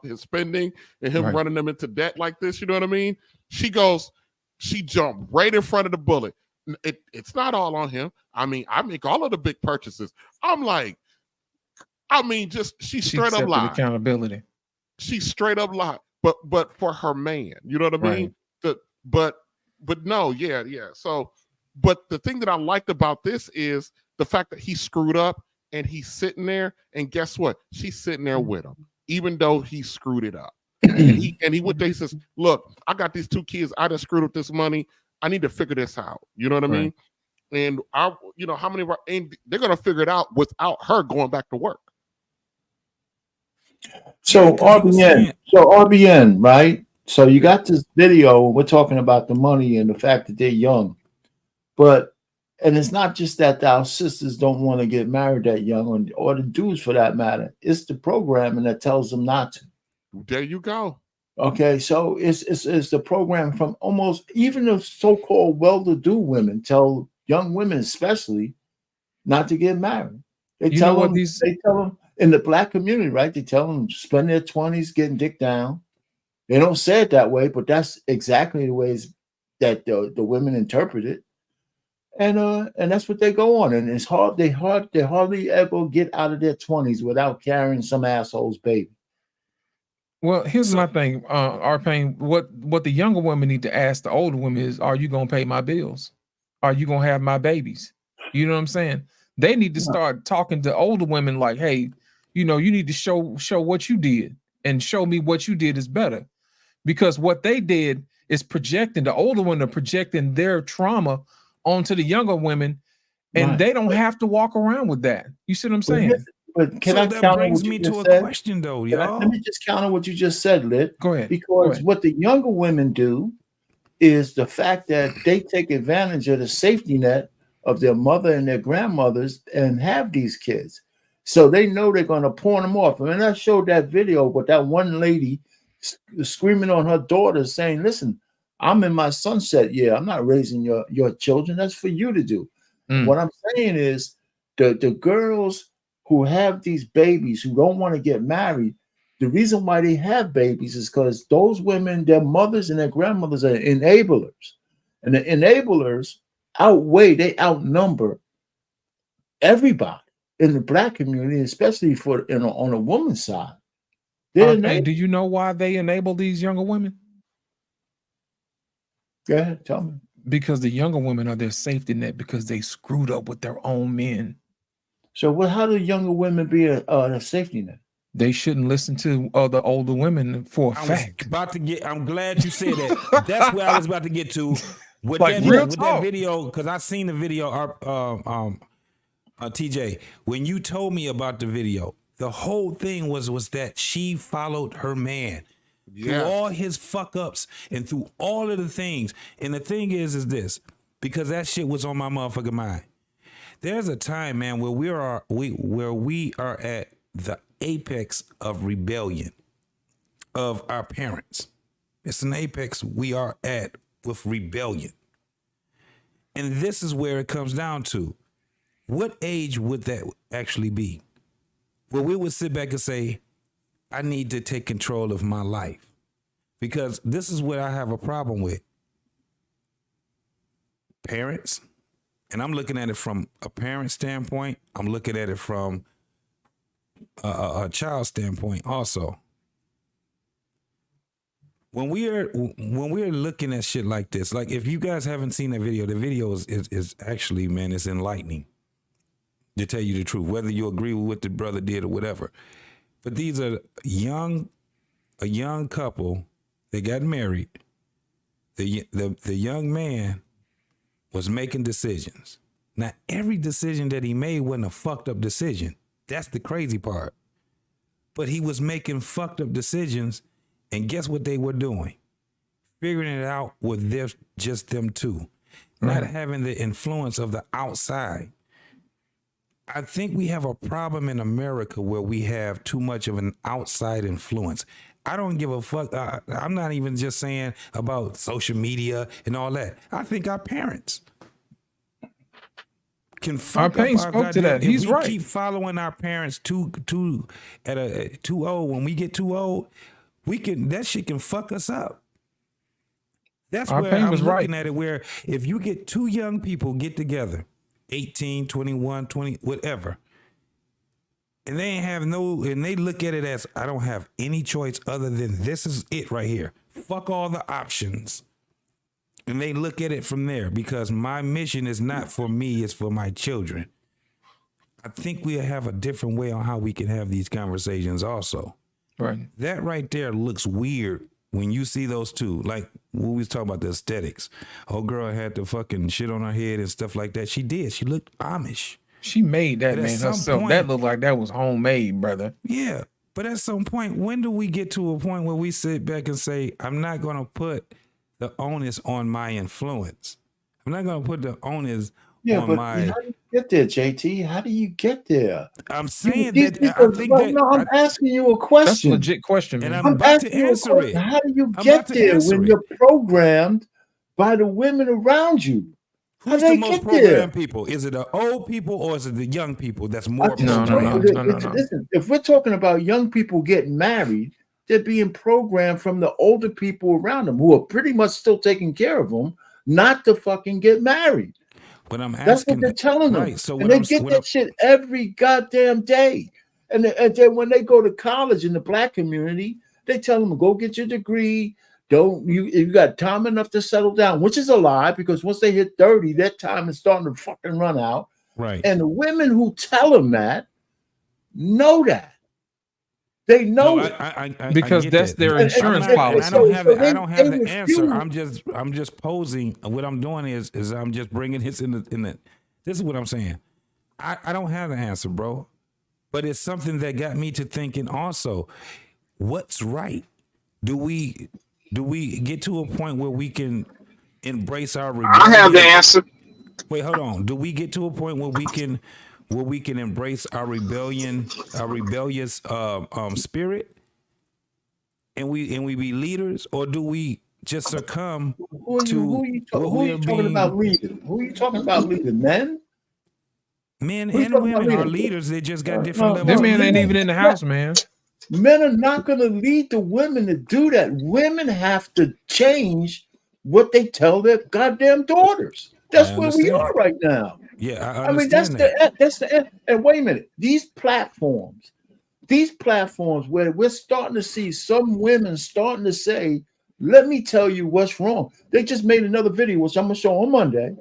his spending and him running them into debt like this. You know what I mean? She jumped right in front of the bullet. It's not all on him. I mean, I make all of the big purchases. I'm like, she straight up lied. Accountability. She straight up lied. But for her man, you know what I mean? But no, yeah. So, but the thing that I liked about this is the fact that he screwed up and he's sitting there, and guess what? She's sitting there with him, even though he screwed it up. and he went there, he says, look, I got these 2 kids, I just screwed up this money. I need to figure this out. You know what I mean? And how many and they're gonna figure it out without her going back to work. So RBN, right? So you got this video. We're talking about the money and the fact that they're young, and it's not just that our sisters don't want to get married that young, or the dudes for that matter. It's the programming that tells them not to. There you go. Okay, so it's the program from almost even the so-called well-to-do women tell young women, especially, not to get married. They tell them in the Black community, right? They tell them to spend their 20s getting dick down. They don't say it that way, but that's exactly the ways that the women interpret it. And that's what they go on. And it's hard. They hardly ever get out of their 20s without carrying some asshole's baby. Well, here's my thing, Arpain. What the younger women need to ask the older women is, are you gonna pay my bills? Are you gonna have my babies? You know what I'm saying? They need to start talking to older women like, hey, you need to show what you did and show me what you did is better. Because what they did is projecting, the older women are projecting their trauma onto the younger women, and they don't have to walk around with that. You see what I'm saying? But can So I that counter brings what me you to just a said? question, though, Let y'all. me just counter what you just said, Lit. Go ahead. Because what the younger women do is the fact that they take advantage of the safety net of their mother and their grandmothers and have these kids. So they know they're going to pawn them off. I mean, I showed that video with that one lady screaming on her daughter saying, listen, I'm in my sunset year. I'm not raising your children. That's for you to do. What I'm saying is the girls who have these babies who don't want to get married, the reason why they have babies is because those women, their mothers and their grandmothers are enablers. And the enablers outnumber everybody in the Black community, especially on a woman's side. Hey, do you know why they enable these younger women? Go ahead, tell me. Because the younger women are their safety net because they screwed up with their own men. So how do younger women be a safety net? They shouldn't listen to other older women for a fact. I'm glad you said that. That's where I was about to get to. With Like, that video, because I seen the video, TJ, when you told me about the video, the whole thing was that she followed her man through all his fuck ups and through all of the things. And the thing is this, because that shit was on my motherfucking mind. There's a time, man, where we are at the apex of rebellion of our parents. It's an apex we are at with rebellion. And this is where it comes down to. What age would that actually be? Where we would sit back and say, I need to take control of my life. Because this is what I have a problem with. Parents, and I'm looking at it from a parent standpoint. I'm looking at it from a child standpoint also. When we are looking at shit like this, like if you guys haven't seen that video, the video is actually, man, it's enlightening. To tell you the truth, whether you agree with what the brother did or whatever. But these are a young couple. They got married. The young man was making decisions. Now, every decision that he made wasn't a fucked up decision. That's the crazy part. But he was making fucked up decisions, and guess what they were doing? Figuring it out with just them two. Not having the influence of the outside. I think we have a problem in America where we have too much of an outside influence. I don't give a fuck. I'm not even just saying about social media and all that. I think our parents can fuck Our up parents our spoke to that. if He's we right. keep following our parents too old. When we get too old, that shit can fuck us up. That's Our where parents I'm was looking right. at it, where if you get two young people get together, 18, 21, 20, whatever, and they look at it as, I don't have any choice other than this is it right here. Fuck all the options. And they look at it from there, because my mission is not for me, it's for my children. I think we have a different way on how we can have these conversations also. Right. That right there looks weird when you see those two. Like when we was talking about the aesthetics. Old girl had the fucking shit on her head and stuff like that. She did. She looked Amish. She made that, But at man, some herself. point- That looked like that was homemade, brother. Yeah. But at some point, when do we get to a point where we sit back and say, I'm not going to put the onus on my influence. I'm not going to put the onus on my... How do you get there, JT? How do you get there? I'm saying I'm asking you a question. That's a legit question, man. And I'm about to asking you a answer question. it. How do you I'm get about to there answer when it. you're programmed by the women around you? How Who's do they the most get there? programmed people? Is it the old people or is it the young people that's more programmed? Listen, if we're talking about young people getting married, they're being programmed from the older people around them who are pretty much still taking care of them not to fucking get married. But I'm asking, That's what they're telling them. right, so and when they I'm- get when that I'm- shit every goddamn day. And then when they go to college in the Black community, they tell them, go get your degree. You got time enough to settle down, which is a lie, because once they hit 30, that time is starting to fucking run out. Right. And the women who tell them that know that. They know it. Because get that's that. their And insurance I policy. don't have So it. I don't have they the answer. refuse. I'm just posing. What I'm doing is I'm just bringing this in the. This is what I'm saying. I don't have the answer, bro. But it's something that got me to thinking also, what's right? Do we get to a point where we can embrace our rebellion? I have the answer. Wait, hold on. Do we get to a point where we can embrace our rebellion, our rebellious spirit, and we be leaders, or do we just succumb Who are you talking about leading? Who are you talking about leading? Men? Men Who you and talking women about are leading? leaders. They just got different No, levels. Them of men ain't leadership. even in the house, man. Men are not going to lead the women to do that. Women have to change what they tell their goddamn daughters. That's I where we understand. are right now. Yeah, I I mean, understand that. that's the and wait a minute. These platforms where we're starting to see some women starting to say, let me tell you what's wrong. They just made another video, which I'm gonna show on Monday,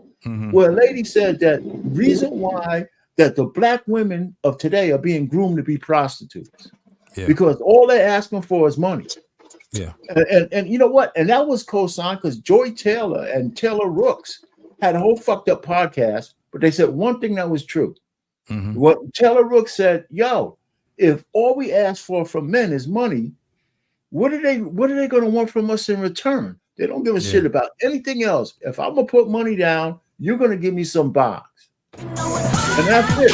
where a lady said that reason why that the black women of today are being groomed to be prostitutes. Yeah. Because all they're asking for is money. Yeah. And you know what? And that was co-signed because Joy Taylor and Taylor Rooks had a whole fucked up podcast, but they said one thing that was true. What Taylor Rooks said, yo, if all we ask for from men is money, what are they going to want from us in return? They don't give a shit about anything else. If I'm gonna put money down, you're gonna give me some box. And that's it.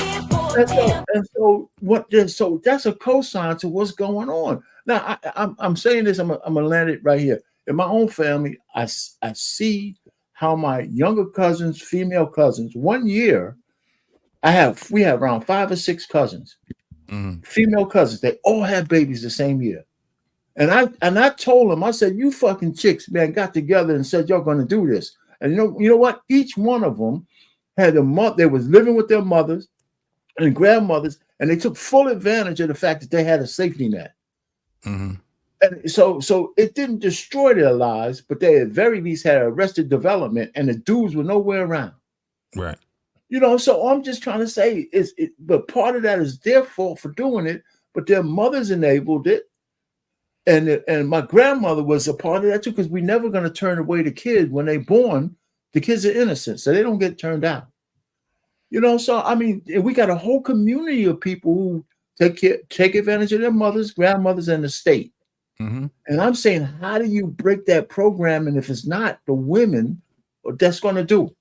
So that's a cosign to what's going on. Now I'm saying this. I'm gonna land it right here. In my own family, I see how my younger cousins, female cousins, 1 year, we have around 5 or 6 cousins, female cousins. They all had babies the same year. And I told them, I said, you fucking chicks, man, got together and said you're gonna do this. And you know what? Each one of them had a month. They was living with their mothers and grandmothers, and they took full advantage of the fact that they had a safety net. And so it didn't destroy their lives, but they at very least had arrested development, and the dudes were nowhere around. Right. You know, so I'm just trying to say but part of that is their fault for doing it, but their mothers enabled it. And my grandmother was a part of that too, because we're never going to turn away the kid when they're born. The kids are innocent, so they don't get turned out. You know, so I mean, we got a whole community of people who take advantage of their mothers, grandmothers, and the state. And I'm saying, how do you break that program? And if it's not the women, that's going to do it.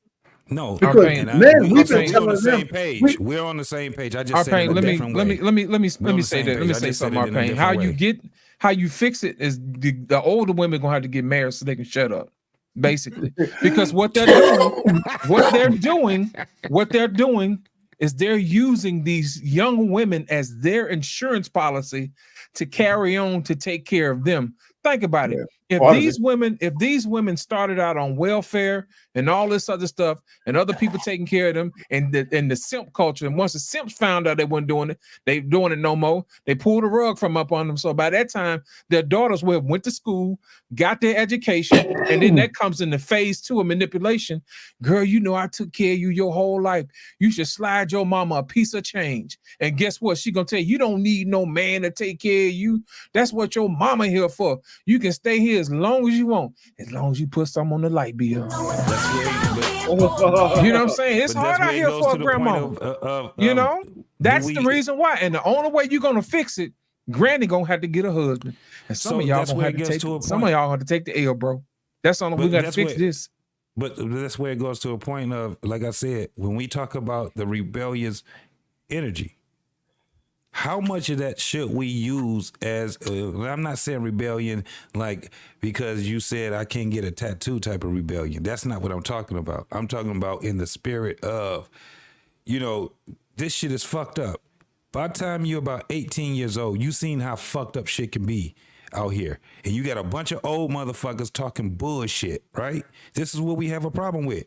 No, because we're on the same page. We're on the same page. I just said it in a different way. Let me say that. Let me say something, Arpain. How you fix it is the older women gonna have to get married so they can shut up, basically. Because what they're doing is they're using these young women as their insurance policy to carry on to take care of them. Think about it. If these women started out on welfare and all this other stuff, and other people taking care of them, and the simp culture, and once the simps found out they weren't doing it, they doing it no more. They pulled the rug from up on them. So by that time, their daughters went to school, got their education, and then that comes into phase 2 of manipulation. Girl, you know I took care of you your whole life. You should slide your mama a piece of change. And guess what? She gonna tell you don't need no man to take care of you. That's what your mama here for. You can stay here as long as you want, as long as you put some on the light bill. You know what I'm saying? It's hard out here for a grandma. You know, that's the reason why. And the only way you're gonna fix it, Granny gonna have to get a husband. And some of y'all gonna have to take some of y'all have to take the L, bro. That's on we gotta fix this. But that's where it goes to a point of, like I said, when we talk about the rebellious energy, how much of that should we use as, I'm not saying rebellion like because you said I can't get a tattoo type of rebellion. That's not what I'm talking about. I'm talking about in the spirit of, you know, this shit is fucked up. By the time you're about 18 years old, you seen how fucked up shit can be out here. And you got a bunch of old motherfuckers talking bullshit, right? This is what we have a problem with.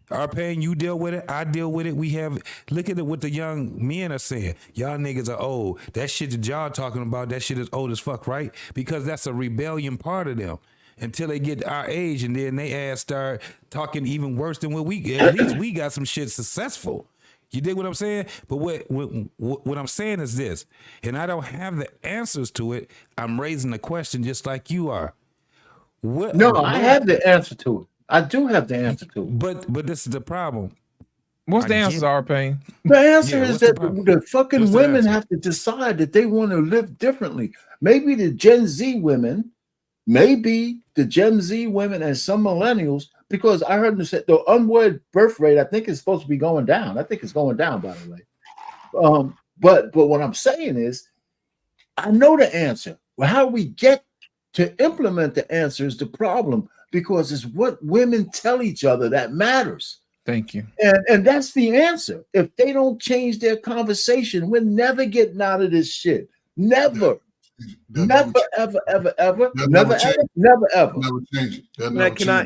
Arpain, you deal with it, I deal with it. We have, look at it, what the young men are saying. Y'all niggas are old. That shit that y'all talking about, that shit is old as fuck, right? Because that's a rebellion part of them. Until they get our age, and then they ass start talking even worse than what we, at least we got some shit successful. You dig what I'm saying? But what I'm saying is this, and I don't have the answers to it. I'm raising the question just like you are. I have the answer to it. I do have the answer to it. But this is the problem. What's the answer, R-Pain? The answer is that the fucking women have to decide that they want to live differently. Maybe the Gen Z women and some millennials, because I heard them say the unwed birth rate, I think, is supposed to be going down. I think it's going down, by the way. But what I'm saying is, I know the answer. Well, how we get to implement the answer is the problem, because it's what women tell each other that matters. Thank you. And that's the answer. If they don't change their conversation, we're never getting out of this shit. Never. Never, ever, ever, ever. Never, ever, never, ever. Never change it. Man, can I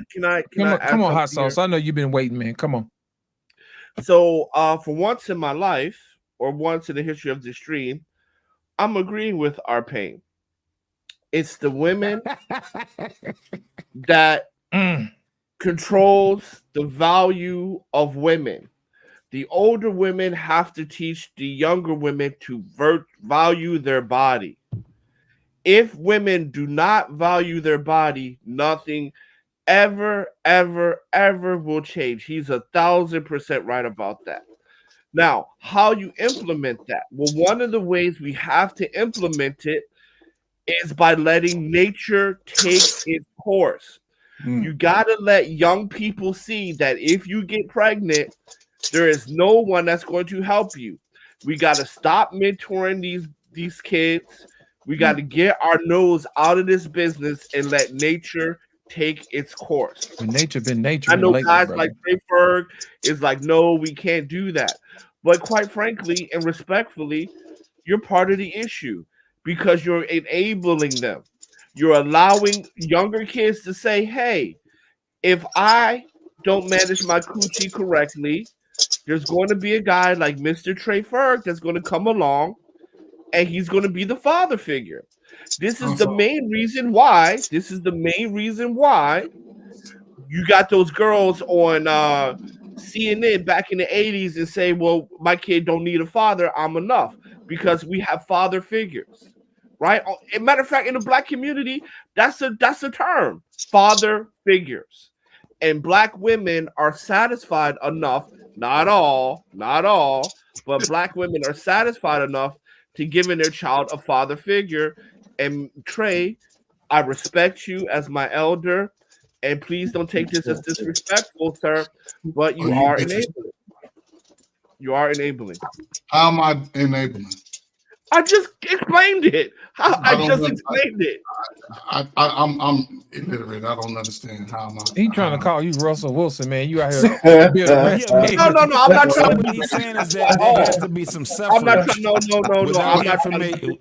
Come on, add hot something sauce. I know you've been waiting, man. Come on. So, for once in my life, or once in the history of the stream, I'm agreeing with our pain. It's the women that controls the value of women. The older women have to teach the younger women to value their body. If women do not value their body, nothing ever will change. He's 1,000% right about that. Now, how you implement that? Well, one of the ways we have to implement it is by letting nature take its course. You got to let young people see that if you get pregnant, there is no one that's going to help you. We got to stop mentoring these kids. We got to get our nose out of this business and let nature take its course. When nature been nature. I know guys like Trey Ferg is like, no, we can't do that. But quite frankly and respectfully, you're part of the issue because you're enabling them. You're allowing younger kids to say, hey, if I don't manage my coochie correctly, there's going to be a guy like Mr. Trey Ferg that's going to come along and he's going to be the father figure. This is the main reason why. You got those girls on CNN back in the 80s and say, well, my kid don't need a father. I'm enough, because we have father figures, right? As a matter of fact, in the black community, that's a term, father figures. And black women are satisfied enough, not all, but black women are satisfied enough to giving their child a father figure. And Trey, I respect you as my elder, and please don't take this as disrespectful, sir, but you are enabling. You are enabling. How am I enabling? I just explained it. I just explained it. I'm illiterate. I don't understand how am I. He trying to call you Russell Wilson, man. You out here. No, I'm not trying to. What he's saying is that there has to be some suffrage. I'm not. No. I'm not trying to.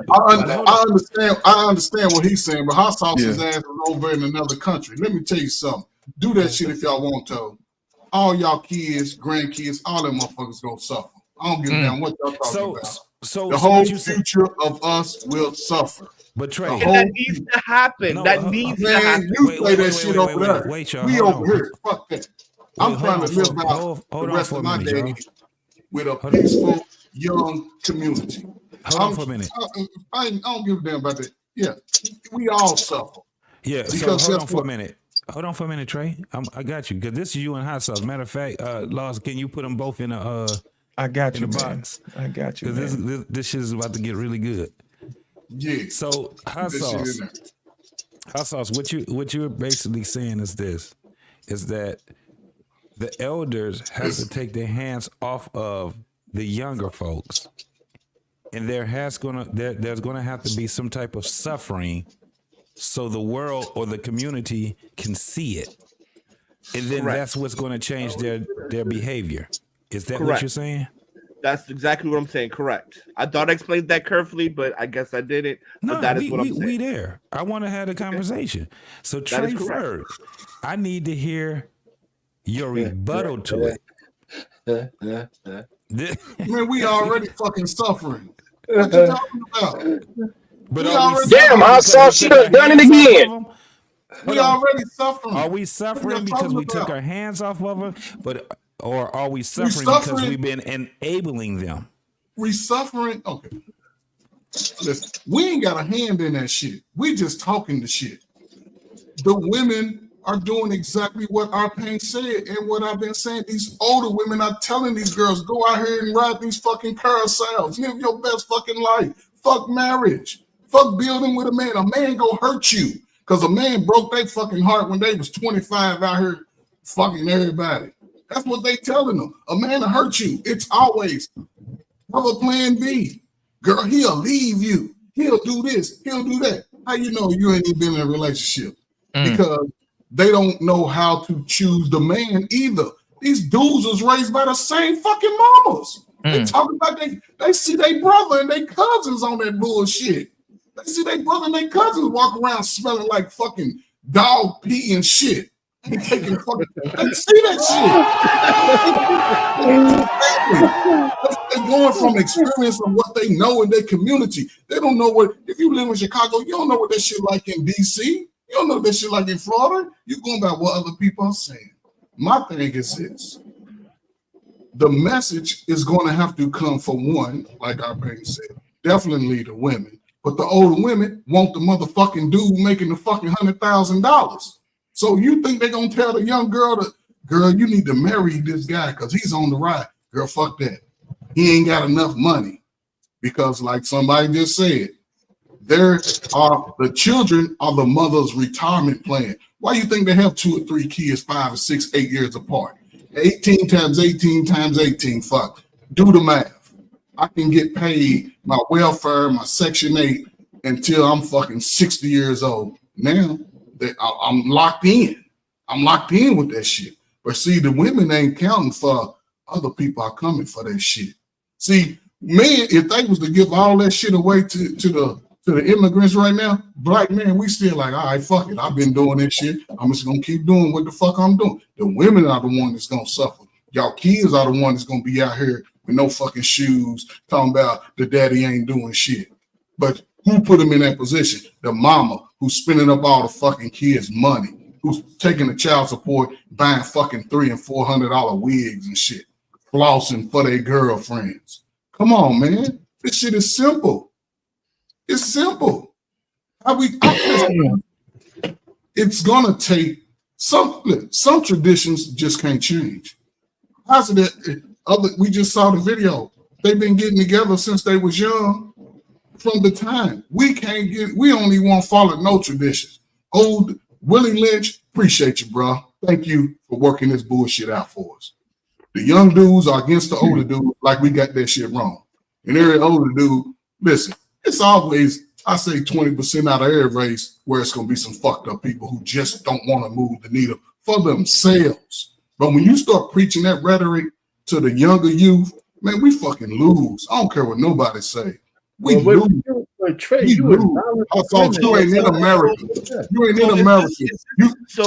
I understand what he's saying, but hot sauce's ass is over in another country. Let me tell you something. Do that shit if y'all want to. All y'all kids, grandkids, all them motherfuckers gonna suffer. I don't give a damn what y'all talking about. So the whole future of us will suffer. But Trey, that needs to happen. Needs to happen. You say that shit over there. We over here. Fuck that. I'm trying to live out the rest of my days with a peaceful, young community. Hold on for a minute. I don't give a damn about that. Yeah, we all suffer. Yeah, so hold on for a minute. Hold on for a minute, Trey. I got you, because this is you and hot sauce. Matter of fact, Loss, can you put them both in a I got you, in the man. box? I got you. Because this shit is about to get really good. Yeah. So hot sauce, what you're basically saying is this, is that the elders have to take their hands off of the younger folks, and there's gonna have to be some type of suffering so the world or the community can see it, and then that's what's going to change their behavior. Is that what you're saying? That's exactly what I'm saying. Correct. I thought I explained that carefully, but I guess I didn't. No, but that is what I'm saying. We there. I want to have a conversation. So Trey Ferg, I need to hear your rebuttal to it. Man, we already fucking suffering. What you talking about? But damn, hot sauce, she done it again. We already suffering. Are we suffering because we took our hands off of them? Or are we suffering because we've been enabling them? We suffering. Okay. Listen, we ain't got a hand in that shit. We just talking the shit. The women are doing exactly what our pain said and what I've been saying. These older women are telling these girls, go out here and ride these fucking carousels. Live your best fucking life. Fuck marriage. Fuck building with a man. A man gonna hurt you because a man broke their fucking heart when they was 25 out here fucking everybody. That's what they telling them. A man will hurt you. It's always have a plan B. Girl, he'll leave you. He'll do this. He'll do that. How you know you ain't even been in a relationship? Because they don't know how to choose the man either. These dudes was raised by the same fucking mamas. They talk about they see their brother and their cousins on that bullshit. They see their brother and their cousins walk around smelling like fucking dog pee and shit. They taking fucking, they see that shit. They're going from experience of what they know in their community. They don't know what, if you live in Chicago, you don't know what that shit like in DC. You don't know what that shit like in Florida. You're going by what other people are saying. My thing is this. The message is going to have to come from one, like our parents said, definitely the women. But the older women want the motherfucking dude making the fucking $100,000. So you think they're going to tell the young girl, girl, you need to marry this guy because he's on the ride. Girl, fuck that. He ain't got enough money. Because like somebody just said, the children are the mother's retirement plan. Why you think they have 2 or 3 kids, 5 or 6, 8 years apart? 18 times 18 times 18, fuck. Do the math. I can get paid my welfare, my Section 8 until I'm fucking 60 years old. Now I'm locked in. I'm locked in with that shit. But see, the women ain't counting for other people are coming for that shit. See, men, if they was to give all that shit away to the immigrants right now, black men, we still like, all right, fuck it. I've been doing this shit. I'm just gonna keep doing what the fuck I'm doing. The women are the one that's gonna suffer. Y'all kids are the one that's gonna be out here with no fucking shoes, talking about the daddy ain't doing shit. But who put them in that position? The mama who's spending up all the fucking kids' money, who's taking the child support, buying fucking $300 and $400 wigs and shit, flossing for their girlfriends. Come on, man. This shit is simple. It's simple. It's gonna take some traditions just can't change. How's it that we just saw the video? They've been getting together since they was young. From the time we only won't follow no traditions. Old Willie Lynch, appreciate you, bro. Thank you for working this bullshit out for us. The young dudes are against the older dudes like we got that shit wrong. And every older dude, listen, it's always, I say 20% out of every race where it's going to be some fucked up people who just don't want to move the needle for themselves. But when you start preaching that rhetoric to the younger youth, man, we fucking lose. I don't care what nobody say. We lose. You ain't in America. You ain't in America.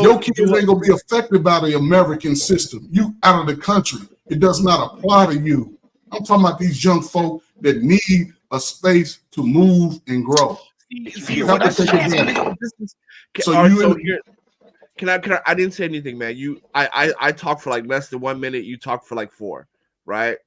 Your kids ain't going to be affected by the American system. You out of the country. It does not apply to you. I'm talking about these young folk that need a space to move and grow. Can I didn't say anything, man. I talked for like less than 1 minute. You talked for like 4, right?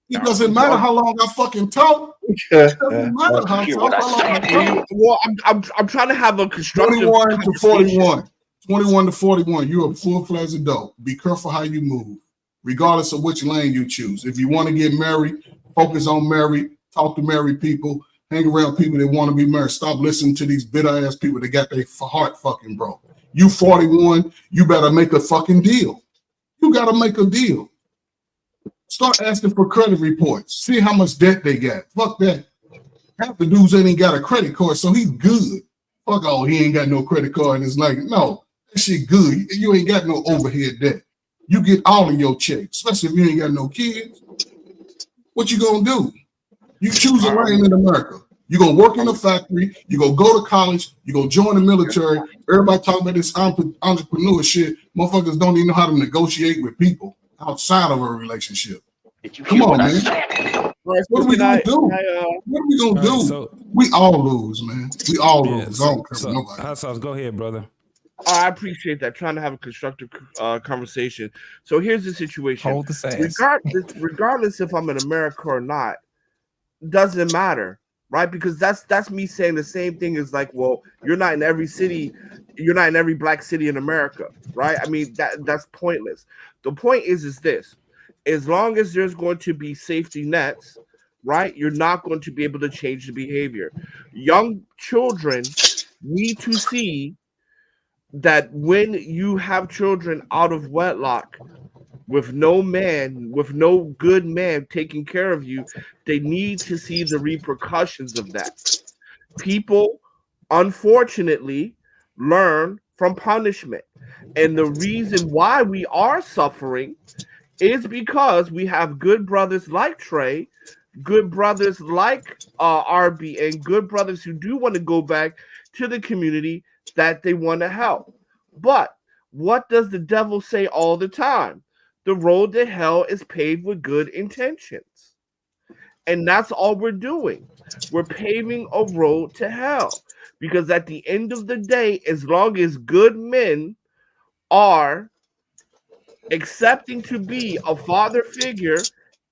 It doesn't matter how long I fucking talk. It doesn't matter how long I talk. Well, I'm trying to have a constructive 21 to 41. 21 to 41. You're a full-fledged adult. Be careful how you move, regardless of which lane you choose. If you want to get married, focus on married. Talk to married people. Hang around people that want to be married. Stop listening to these bitter-ass people that got their heart fucking broke. You 41, you better make a fucking deal. You got to make a deal. Start asking for credit reports. See how much debt they got. Fuck that. Half the dudes ain't got a credit card, so he's good. Fuck all, he ain't got no credit card. And it's like, no, that shit good. You ain't got no overhead debt. You get all of your checks, especially if you ain't got no kids. What you gonna do? You choose a lane in America. You're going to work in a factory. You're going to go to college. You're going to join the military. Everybody talking about this entrepreneur shit. Motherfuckers don't even know how to negotiate with people outside of a relationship. Come on, man. What are we going to do? What are we going to do? We all lose, man. We all lose. I don't care nobody. Hot sauce, go ahead, brother. I appreciate that. Trying to have a constructive conversation. So here's the situation. Hold the sass. Regardless if I'm in America or not, doesn't matter, right? Because that's me saying the same thing as like, well, you're not in every city. You're not in every black city in America, right? I mean, that's pointless. The point is this: as long as there's going to be safety nets, right, you're not going to be able to change the behavior. Young children need to see that when you have children out of wedlock with no man, with no good man taking care of you, they need to see the repercussions of that. People, unfortunately, learn from punishment. And the reason why we are suffering is because we have good brothers like Trey, good brothers like RBN, good brothers who do want to go back to the community that they want to help. But what does the devil say all the time? The road to hell is paved with good intentions. And that's all we're doing. We're paving a road to hell. Because at the end of the day, as long as good men are accepting to be a father figure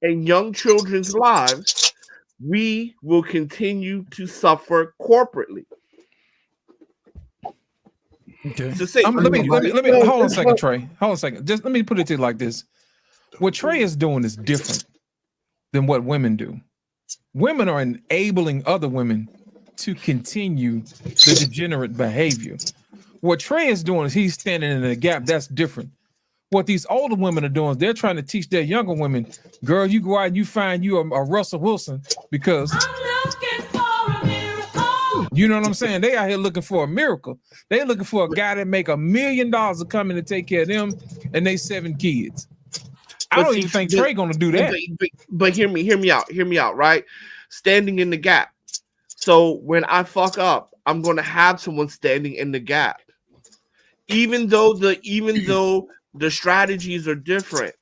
in young children's lives, we will continue to suffer corporately. Okay. It's the same. Let me hold on a second, Trey. Hold on a second. Just let me put it to you like this. What Trey is doing is different than what women do. Women are enabling other women to continue the degenerate behavior. What Trey is doing is he's standing in the gap. That's different. What these older women are doing is they're trying to teach their younger women, girl, you go out and you find you a Russell Wilson because you know what I'm saying? They out here looking for a miracle. They're looking for a guy that make $1 million to come in and take care of them and they 7 kids. I don't even think Trey gonna do that. But hear me out, right? Standing in the gap. So when I fuck up, I'm gonna have someone standing in the gap. Even though the strategies are different,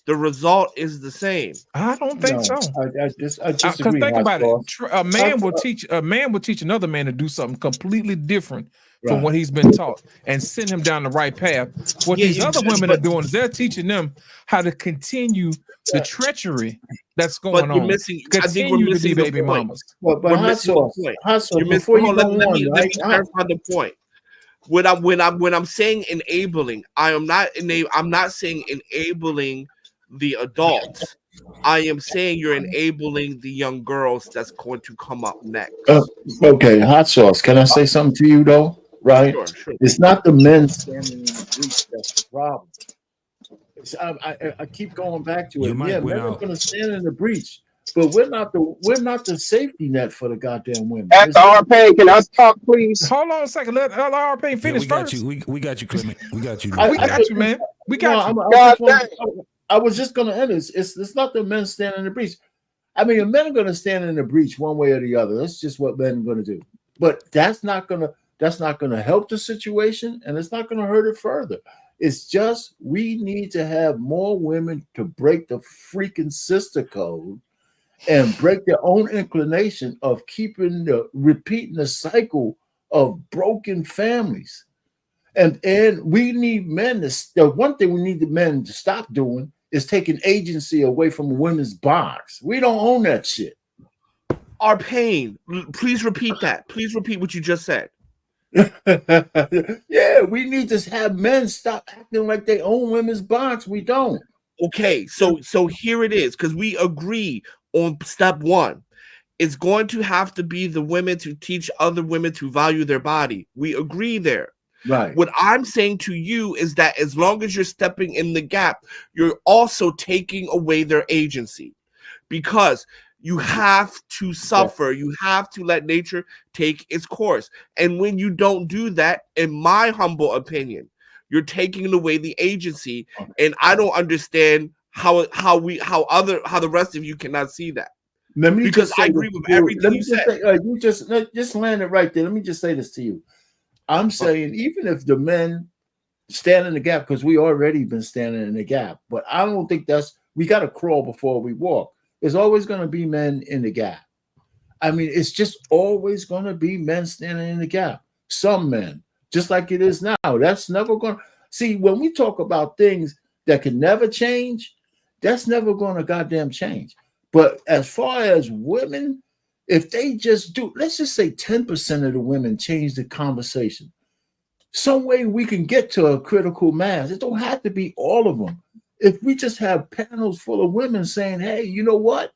the result is the same. I don't think so. I just Because agree. think about it. A man will teach another man to do something completely different from what he's been taught and send him down the right path. What these other women are doing is they're teaching them how to continue the trechery that's going on. I think we're missing the baby point. mamas. But We're missing the point. You're missing. Let me clarify the point. When I'm saying enabling, I'm not saying enabling the adults. I am saying you're enabling the young girls that's going to come up next. Okay, hot sauce. Can I say something to you though? Right? Sure. It's not the men standing in the breach that's the problem. I keep going back to it. Yeah, men are going to stand in the breach, but we're not the safety net for the goddamn women. At the RP, can I talk, please? Hold on a second. Let RP finish first. We got you, Clement. We got you. We got you, man. We got you. I was just going to end this. It's not the men standing in the breach. I mean, the men are going to stand in the breach one way or the other. That's just what men are going to do. But that's not going to help the situation, and it's not going to hurt it further. It's just we need to have more women to break the freaking sister code and break their own inclination of repeating the cycle of broken families. And we need men the one thing we need the men to stop doing is taking agency away from women's box. We don't own that shit. Our pain. Please repeat that. Please repeat what you just said. Yeah, we need to have men stop acting like they own women's box. We don't. Okay, so here it is, because we agree on step 1. It's going to have to be the women to teach other women to value their body. We agree there. Right. What I'm saying to you is that as long as you're stepping in the gap, you're also taking away their agency, because you have to suffer. You have to let nature take its course. And when you don't do that, in my humble opinion, you're taking away the agency. And I don't understand how the rest of you cannot see that. Because I agree with everything you said. You just land it right there. Let me just say this to you. I'm saying even if the men stand in the gap, because we already been standing in the gap, but I don't think we got to crawl before we walk. There's always going to be men in the gap. I mean, it's just always going to be men standing in the gap. Some men, just like it is now. That's never going to see when we talk about things that can never change. That's never going to goddamn change. But as far as women, if they just do, let's just say 10% of the women change the conversation. some way we can get to a critical mass. It don't have to be all of them. If we just have panels full of women saying, hey, you know what?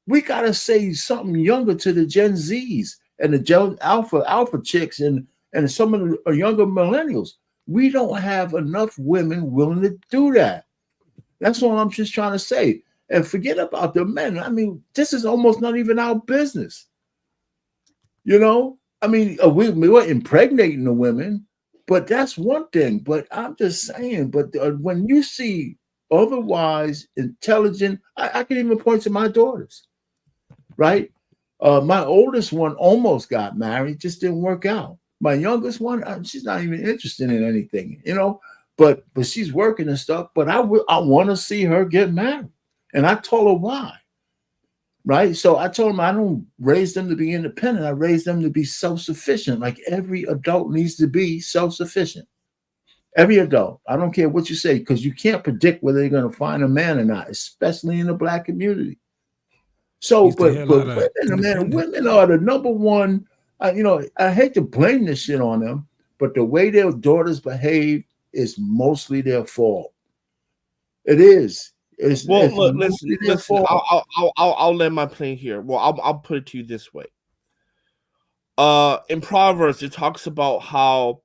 We got to say something younger to the Gen Zs and the Gen Alpha chicks and some of the younger millennials. We don't have enough women willing to do that. That's all I'm just trying to say. And forget about the men. I mean, this is almost not even our business. You know? I mean, we're impregnating the women, but that's one thing. But I'm just saying, but when you see otherwise intelligent, I can even point to my daughters, right? My oldest one almost got married, just didn't work out. My youngest one, she's not even interested in anything, you know, but she's working and stuff. But I want to see her get married. And I told her why. Right. So I told them I don't raise them to be independent. I raise them to be self-sufficient. Like every adult needs to be self-sufficient. Every adult. I don't care what you say, because you can't predict whether they're going to find a man or not, especially in the Black community. So, but women are the number one. You know, I hate to blame this shit on them, but the way their daughters behave is mostly their fault. It is. Look, listen. I'll land my plane here. Well, I'll put it to you this way. In Proverbs, it talks about how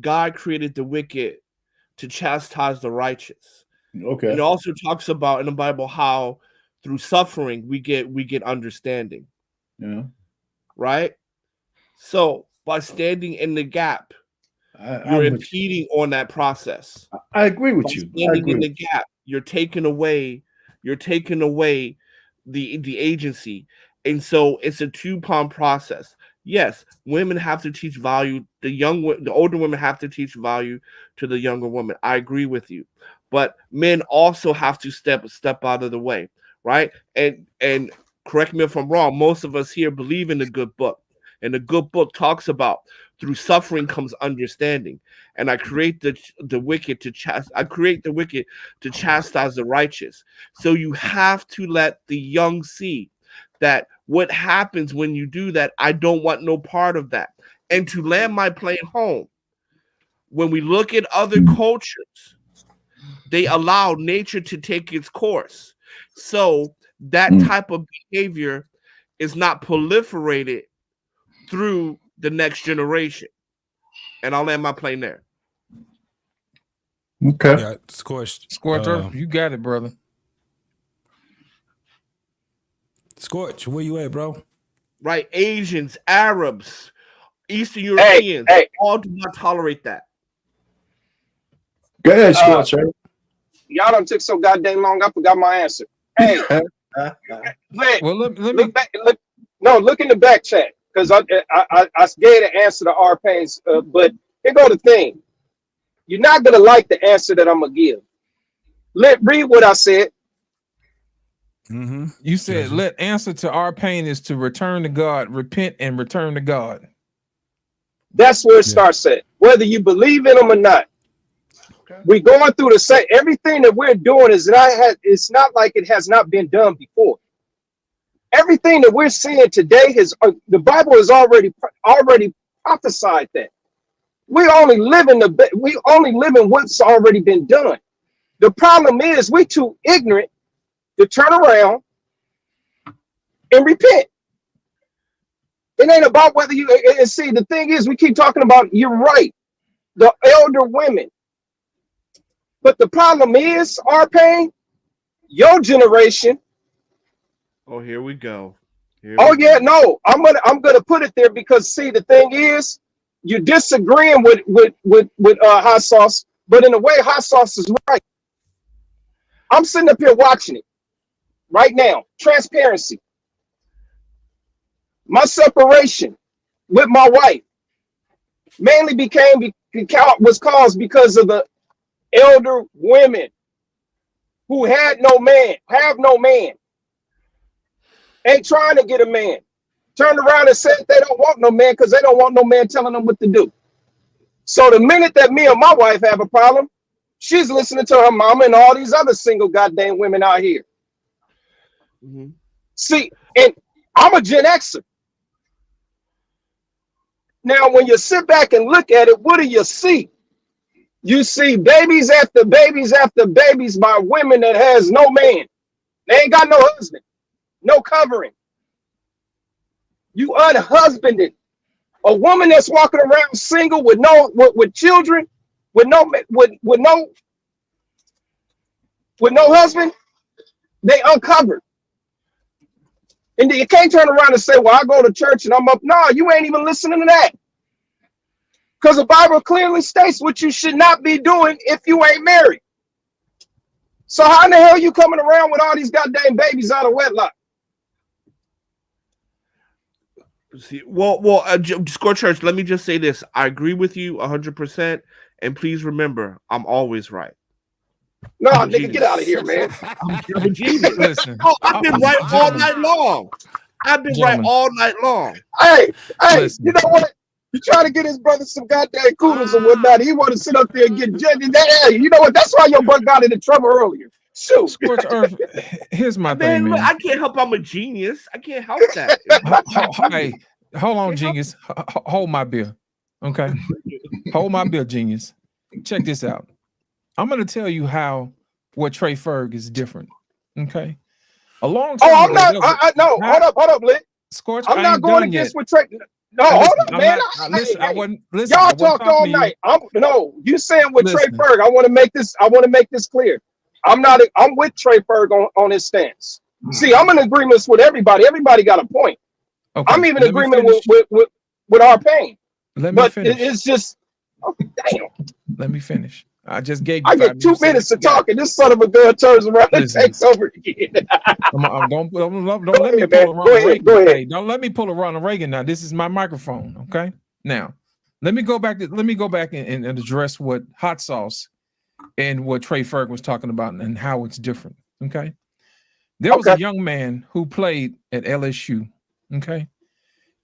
God created the wicked to chastise the righteous. Okay. And it also talks about in the Bible how through suffering we get understanding. Yeah. Right? So by standing in the gap, you're impeding on that process. I agree with you. Standing in the gap, you're taking away the agency. And so it's a two-pronged process. Yes, women have to teach value. The older women have to teach value to the younger women. I agree with you. But men also have to step out of the way, right? And correct me if I'm wrong, most of us here believe in the good book. And the good book talks about through suffering comes understanding. And I create the wicked to chastise the righteous. So you have to let the young see that what happens when you do that, I don't want no part of that. And to land my plane home, when we look at other cultures, they allow nature to take its course. So that type of behavior is not proliferated through the next generation. And I'll land my plane there. Okay. Yeah, Scorcher, you got it, brother. Scorch, where you at, bro? Right. Asians, Arabs, Eastern Europeans, all do not tolerate that. Go ahead, Scorcher. Y'all done took so goddamn long, I forgot my answer. Hey, look back. Look in the back chat, because I gave the answer to our pains. But here go the thing. You're not gonna like the answer that I'm gonna give. Read what I said. Mm-hmm. You said, let answer to our pain is to return to God, repent and return to God. That's where it starts at, whether you believe in them or not. Okay. We're going through the same, everything that we're doing it's not like it has not been done before. Everything that we're seeing today the Bible has already prophesied that. We only live in what's already been done. The problem is we're too ignorant to turn around and repent. It ain't about whether you, and see, the thing is, we keep talking about, you're right, the elder women. But the problem is, our pain, your generation. Oh, here we go. I'm gonna put it there because, see, the thing is, you're disagreeing with hot sauce, but in a way, hot sauce is right. I'm sitting up here watching it right now. Transparency. My separation with my wife mainly was caused because of the elder women who have no man, ain't trying to get a man. Turned around and said they don't want no man because they don't want no man telling them what to do. So the minute that me and my wife have a problem, she's listening to her mama and all these other single goddamn women out here. Mm-hmm. See, and I'm a Gen Xer. Now, when you sit back and look at it, what do you see? You see babies after babies after babies by women that has no man. They ain't got no husband, no covering. You unhusbanded. A woman that's walking around single with no with children, with no husband, they uncovered. And you can't turn around and say, well, I go to church and I'm up. No, you ain't even listening to that. Because the Bible clearly states what you should not be doing if you ain't married. So how in the hell are you coming around with all these goddamn babies out of wedlock? See, Score Church, let me just say this. I agree with you 100%. And please remember, I'm always right. No, nigga, get out of here, man. I'm a genius. Listen, I've been right all night long. I've been right all night long. Hey, you know what? You trying to get his brother some goddamn kudos and whatnot. He want to sit up there and get judged. You know what? That's why your butt got into trouble earlier. Shoot. Scorched Earth, here's my thing, man. Look, I can't help I'm a genius. I can't help that. Hey, hold on, genius. Hold my beer. Okay. Hold my beer, genius. Check this out. I'm going to tell you what Trey Ferg is different. Okay. A long time I'm not. No, hold up, Lit. Scorch, I'm not going against what Trey. No, hold up, man. I wasn't. Y'all talked all night. You saying with Trey Ferg. I want to make this clear. I'm with Trey Ferg on his stance. See, I'm in agreement with everybody. Everybody got a point. Okay, I'm even in agreement with our pain. But it's just damn. Let me finish. I just gave you. I get 2 minutes to talk, and this son of a gun turns around and takes over again. Don't let me pull a Ronald Reagan. Go ahead. Hey, don't let me pull a Ronald Reagan. Now, this is my microphone. Okay. Now, let me go back and address what hot sauce and what Trey Ferg was talking about and how it's different. Okay. There was a young man who played at LSU. Okay.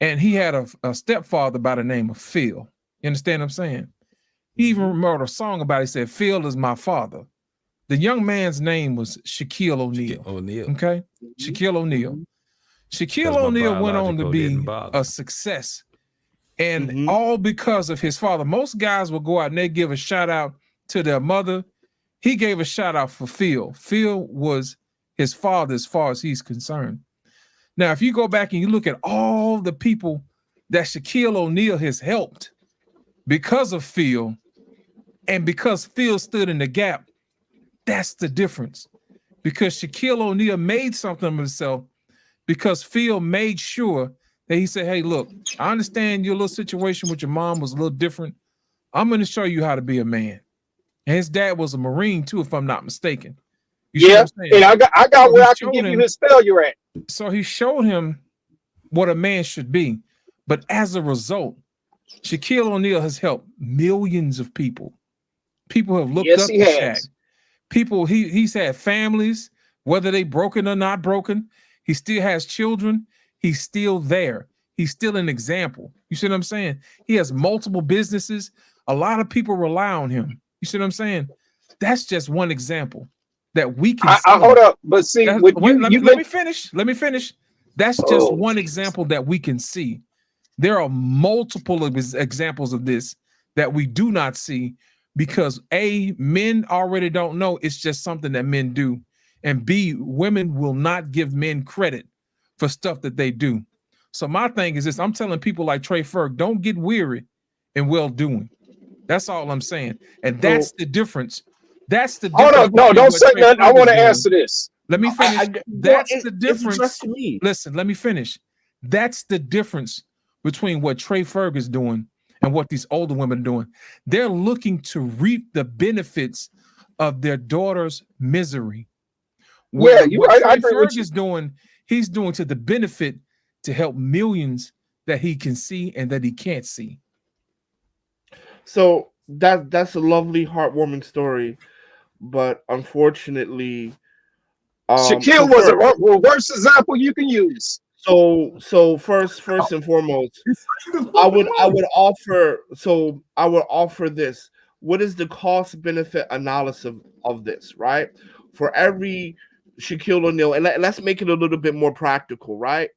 And he had a stepfather by the name of Phil. You understand what I'm saying? He even wrote a song about it. He said, Phil is my father. The young man's name was Shaquille O'Neal. Okay? Shaquille O'Neal. Shaquille O'Neal went on to be a success. And all because of his father. Most guys will go out and they give a shout out to their mother. He gave a shout out for Phil. Phil was his father as far as he's concerned. Now, if you go back and you look at all the people that Shaquille O'Neal has helped because of Phil, and because Phil stood in the gap, that's the difference. Because Shaquille O'Neal made something of himself because Phil made sure that he said, hey, look, I understand your little situation with your mom was a little different. I'm going to show you how to be a man. And his dad was a Marine too, if I'm not mistaken. Yeah, and I got where I can give you his failure at. So he showed him what a man should be. But as a result, Shaquille O'Neal has helped millions of people. People have looked up to Shaq. People, he's had families, whether they broken or not broken. He still has children. He's still there. He's still an example. You see what I'm saying? He has multiple businesses. A lot of people rely on him. You see what I'm saying? That's just one example that we can see. Hold up, but see, let me finish. Let me finish. That's just one example that we can see. There are multiple examples of this that we do not see because A, men already don't know. It's just something that men do. And B, women will not give men credit for stuff that they do. So my thing is this, I'm telling people like Trey Ferg, don't get weary in well-doing. That's all I'm saying. And that's the difference. That's the difference. Hold up, no, don't say nothing. I want to answer this. Let me finish. That's the difference. Listen, let me finish. That's the difference between what Trey Ferg is doing and what these older women are doing. They're looking to reap the benefits of their daughter's misery. What Trey Ferg is doing, he's doing to the benefit to help millions that he can see and that he can't see. So that's a lovely, heartwarming story, but unfortunately, Shaquille was a worse example you can use. So first and foremost, I would offer this. What is the cost benefit analysis of this, right? For every Shaquille O'Neal, and let's make it a little bit more practical, right?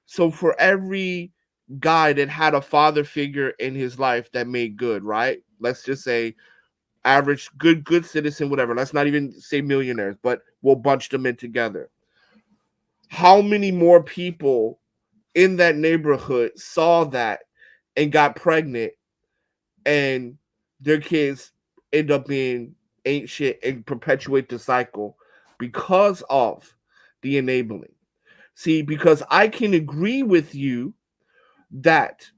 So for every guy that had a father figure in his life that made good, right? Let's just say average, good citizen, whatever. Let's not even say millionaires, but we'll bunch them in together. How many more people in that neighborhood saw that and got pregnant, and their kids end up being ain't shit and perpetuate the cycle because of the enabling? See, because I can agree with you that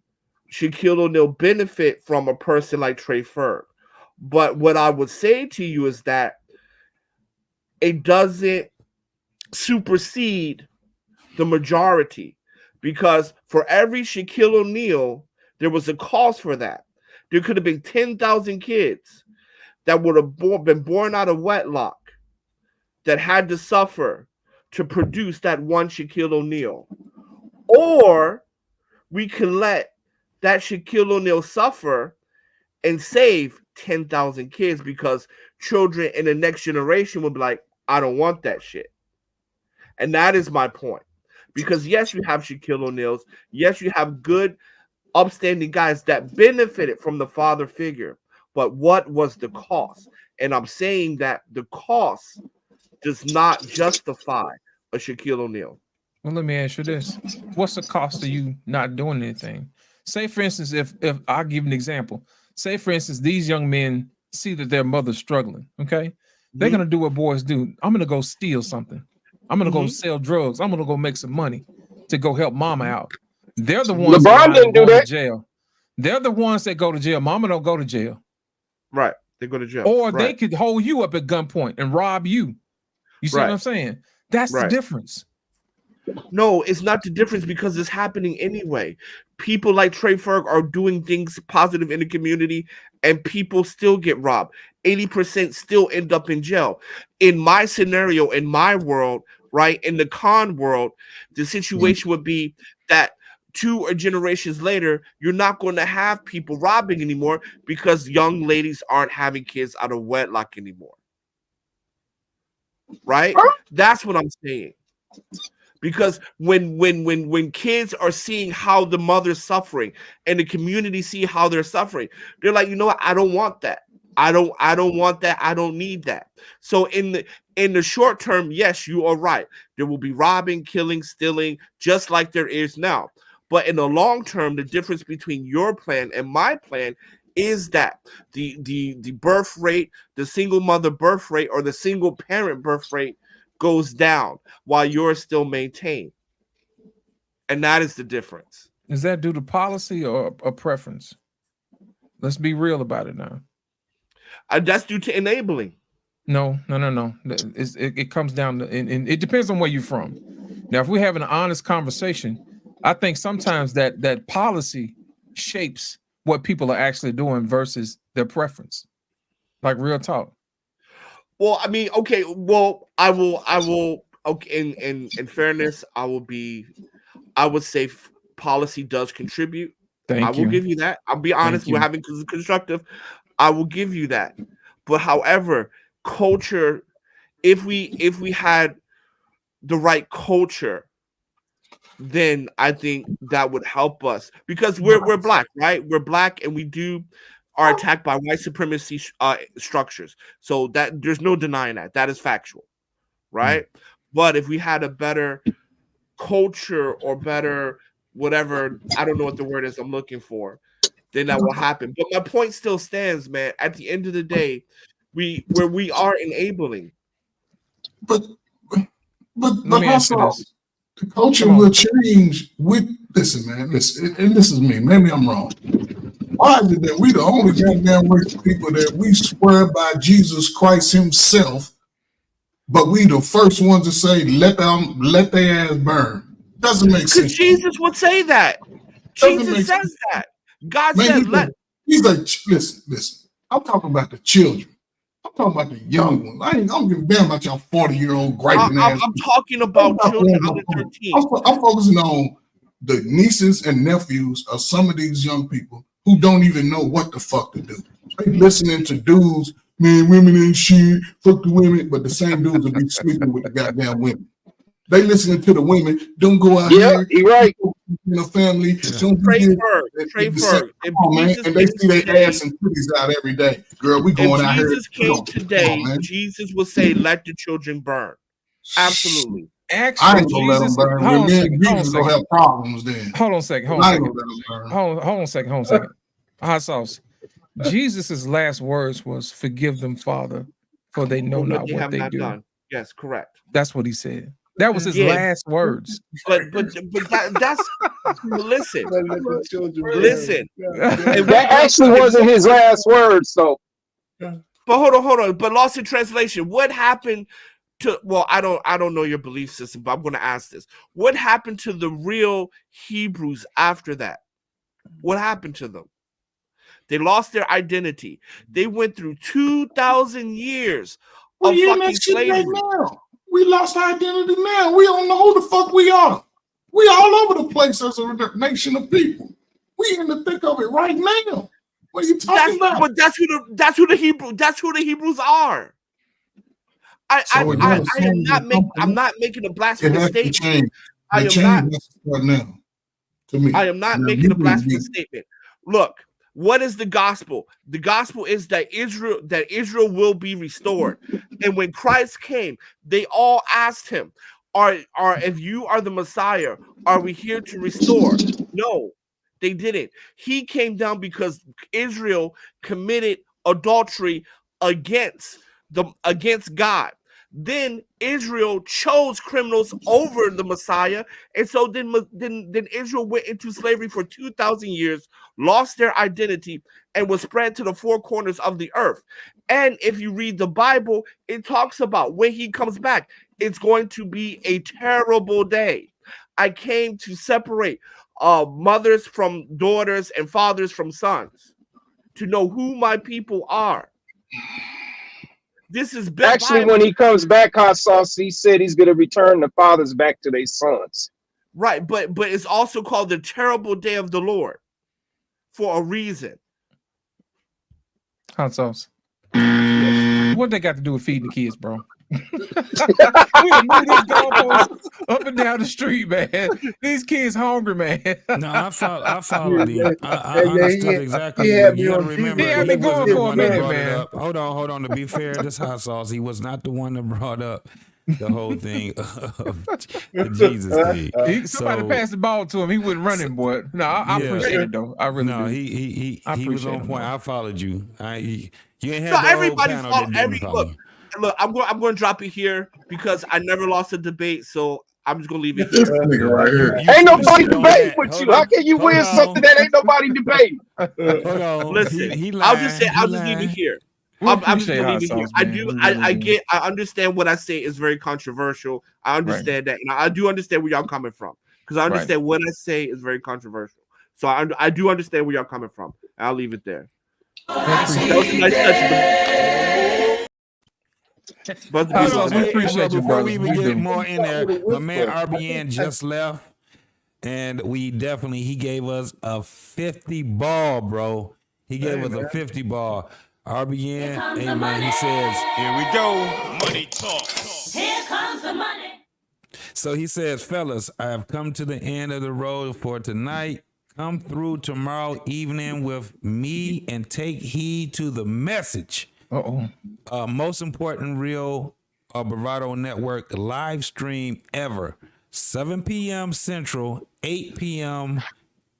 Shaquille O'Neal benefit from a person like Trey Ferg. But what I would say to you is that it doesn't supersede the majority, because for every Shaquille O'Neal, there was a cause for that. There could have been 10,000 kids that would have been born out of wedlock that had to suffer to produce that one Shaquille O'Neal. Or we can let that Shaquille O'Neal suffer and save 10,000 kids, because children in the next generation will be like, I don't want that shit. And that is my point. Because yes, you have Shaquille O'Neal's. Yes, you have good, upstanding guys that benefited from the father figure. But what was the cost? And I'm saying that the cost does not justify a Shaquille O'Neal. Well, let me ask you this. What's the cost of you not doing anything? Say, for instance, if I'll give an example. Say, for instance, these young men see that their mother's struggling, okay? They're going to do what boys do. I'm going to go steal something. I'm going to go sell drugs. I'm going to go make some money to go help mama out. They're the ones LeBron didn't do that. to jail. They're the ones that go to jail. Mama don't go to jail. Right. They go to jail. Or they could hold you up at gunpoint and rob you. You see what I'm saying? That's the difference. No, it's not the difference, because it's happening anyway. People like Trey Ferg are doing things positive in the community, and people still get robbed. 80% still end up in jail. In my scenario, in my world, right, in the con world, the situation would be that 2 generations later, you're not going to have people robbing anymore, because young ladies aren't having kids out of wedlock anymore. Right? That's what I'm saying. Because when kids are seeing how the mother's suffering and the community see how they're suffering, they're like, you know what? I don't want that. I don't want that. I don't need that. So in the short term, yes, you are right. There will be robbing, killing, stealing, just like there is now. But in the long term, the difference between your plan and my plan is that the birth rate, the single mother birth rate, or the single parent birth rate goes down while yours still maintained. And that is the difference. Is that due to policy or a preference? Let's be real about it now. That's due to enabling. No. It comes down to, and it depends on where you're from. Now, if we're having an honest conversation, I think sometimes that policy shapes what people are actually doing versus their preference. Like real talk. Well, I mean, okay. Well, I will. Okay, in fairness, I would say policy does contribute. I will give you that. I'll be honest. We're having constructive. I will give you that. But however, culture, if we had the right culture, then I think that would help us, because we're black, right? We're black, and we are attacked by white supremacy structures. So that there's no denying that. That is factual, right? But if we had a better culture, or better whatever, I don't know what the word is I'm looking for, then that will happen. But my point still stands, man. At the end of the day, we are enabling. But also, the culture will change with, listen, man, listen, and this is me, maybe I'm wrong. Why is it that we the only goddamn race of people that we swear by Jesus Christ himself, but we the first ones to say, let their ass burn? Doesn't make sense. Because Jesus would say that. Jesus says that. God said, he's like, listen, I'm talking about the children. I'm talking about the young ones. I don't give a damn about y'all 40-year-old griping ass. I'm talking about children under 13. I'm focusing on the nieces and nephews of some of these young people who don't even know what the fuck to do. They listening to dudes, man, women ain't shit, fuck the women, but the same dudes will be sleeping with the goddamn women. They listening to the women, don't go out here. You're right. in the family. Soon Trey you get Ferg, Trey the same- Ferg. If come on, man. Jesus And they came see their today, ass and titties out every day. Girl, we if going out here. Jesus Come came on, today, man. Jesus would say, "Let the children burn." Absolutely. I Actually, ain't gonna let them Jesus. burn. Hold on a Me and second. Hold on a Jesus gonna second. have problems then. Hold on a second. Hold on a I ain't second. gonna let them burn. Hold on a second. Hold on a second. Hot sauce. Jesus' last words was, "Forgive them, Father, for they know For what not they what have they not do." done. Yes, correct. That's what he said. That was his Yeah, last words. but that's listen, Let the children burn. listen. And That actually wasn't his last words, though. But hold on. But lost in translation. What happened to? Well, I don't know your belief system, but I'm going to ask this: what happened to the real Hebrews after that? What happened to them? They lost their identity. They went through 2,000 years We of in fucking that shit right slavery. now. We lost our identity now. We don't know who the fuck we are. We all over the place as a nation of people. We in the thick of it right now. What are you talking about? But that's who the Hebrews are. I'm not making a It blasphemous has to statement. change. I The am change not. has to start now. To me, I am not Now, making you a blasphemous believe- statement. Look, what is the gospel? The gospel is that Israel will be restored. And when Christ came, they all asked him, "Are if you are the Messiah, are we here to restore?" No, they didn't. He came down because Israel committed adultery against God. Then Israel chose criminals over the Messiah, and so then Israel went into slavery for 2,000 years, lost their identity, and was spread to the four corners of the earth. And if you read the Bible, it talks about when he comes back, it's going to be a terrible day. I came to separate mothers from daughters and fathers from sons, to know who my people are. This is Actually, Bible. when he comes back, Hot Sauce, he said he's going to return the fathers back to their sons. Right, but it's also called the terrible day of the Lord for a reason. Hot sauce. What they got to do with feeding the kids, bro? We done moved these goalposts up and down the street, man. These kids hungry, man. No, I followed him. I understood exactly. he But had you me got to on remember, He had he me going wasn't the for a one that minute, brought it man. up. Hold on. To be fair, this hot sauce, he was not the one that brought up the whole thing of the Jesus thing. Somebody passed the ball to him. He wasn't running, boy. No, I appreciate it though. I really do. He was on point. I followed you. You ain't had So the whole everybody panel follow that didn't follow you. Look, I'm going to drop it here because I never lost a debate, so I'm just going to leave it here. Nigga right here. Ain't nobody debating with you. How can you win something that ain't nobody debating? Hold on. Listen, I'll just leave it here. I'm just gonna leave it here. I understand what I say is very controversial. I understand that, and I do understand where y'all coming from because I understand what I say is very controversial. So I do understand where y'all coming from. I'll leave it there. That was a nice touch. But before we even get more in there, my man RBN just left, and he gave us a 50 ball, bro. He gave us a 50 ball. RBN, hey man, he says, here we go, money talk. Here comes the money. So he says, fellas, I have come to the end of the road for tonight. Come through tomorrow evening with me and take heed to the message. Most important real Bravado Network live stream ever. 7 p.m. Central, 8 p.m.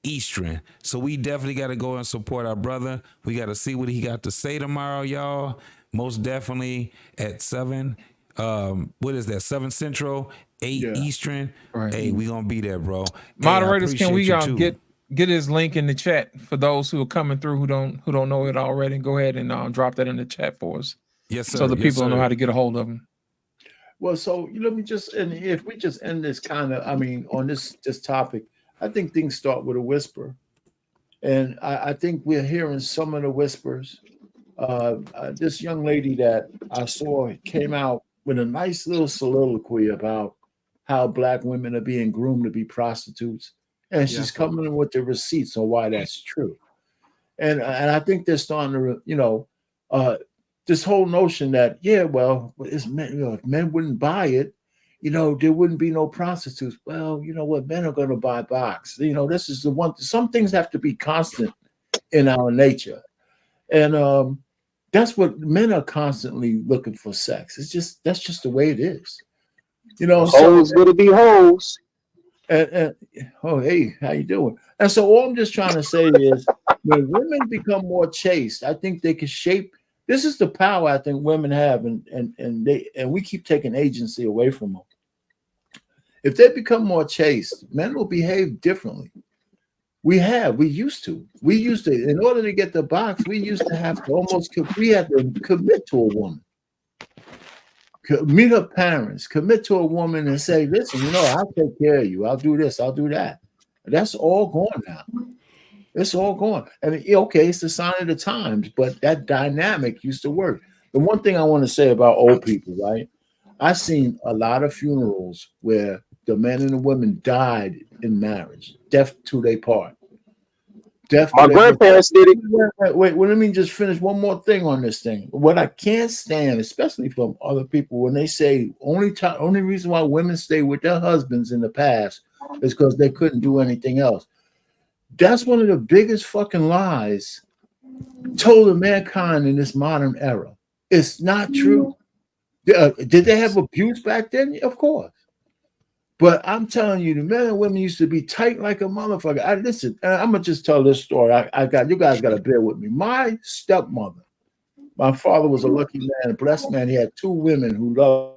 Eastern. So we definitely got to go and support our brother. We got to see what he got to say tomorrow, y'all. Most definitely at 7. What is that? 7 Central, 8 Eastern. Right. Hey, we gonna be there, bro. Moderators, hey, can we get his link in the chat for those who are coming through who don't know it already? Go ahead and drop that in the chat for us. Yes, sir. So the people know how to get a hold of him. Well, so let me and if we just end this on this topic, I think things start with a whisper. And I think we're hearing some of the whispers. This young lady that I saw came out with a nice little soliloquy about how Black women are being groomed to be prostitutes. And she's coming in with the receipts on why that's true. And I think they're starting to, this whole notion that, it's men, if men wouldn't buy it, there wouldn't be no prostitutes. Well, you know what? Men are going to buy box. This is the one. Some things have to be constant in our nature, and that's what men are constantly looking for. Sex. That's just the way it is. Hoes gonna be hoes. And oh, hey, how you doing? And so all I'm just trying to say is, when women become more chaste, I think they can shape. This is the power I think women have, and we keep taking agency away from them. If they become more chaste, men will behave differently. We used to. In order to get the box, we used to have to we had to commit to a woman. Meet her parents, commit to a woman and say, listen, I'll take care of you. I'll do this, I'll do that. That's all gone now. It's all gone. And okay, it's the sign of the times, but that dynamic used to work. The one thing I want to say about old people, right? I've seen a lot of funerals where the men and the women died in marriage, death to their part. My grandparents did it. Wait, let me just finish one more thing on this thing. What I can't stand, especially from other people, when they say only reason why women stay with their husbands in the past is because they couldn't do anything else. That's one of the biggest fucking lies told of mankind in this modern era. It's not true. Did they have abuse back then? Of course. But I'm telling you, the men and women used to be tight like a motherfucker. Listen, I'm gonna just tell this story. You guys gotta bear with me. My stepmother, my father was a lucky man, a blessed man. He had two women who loved.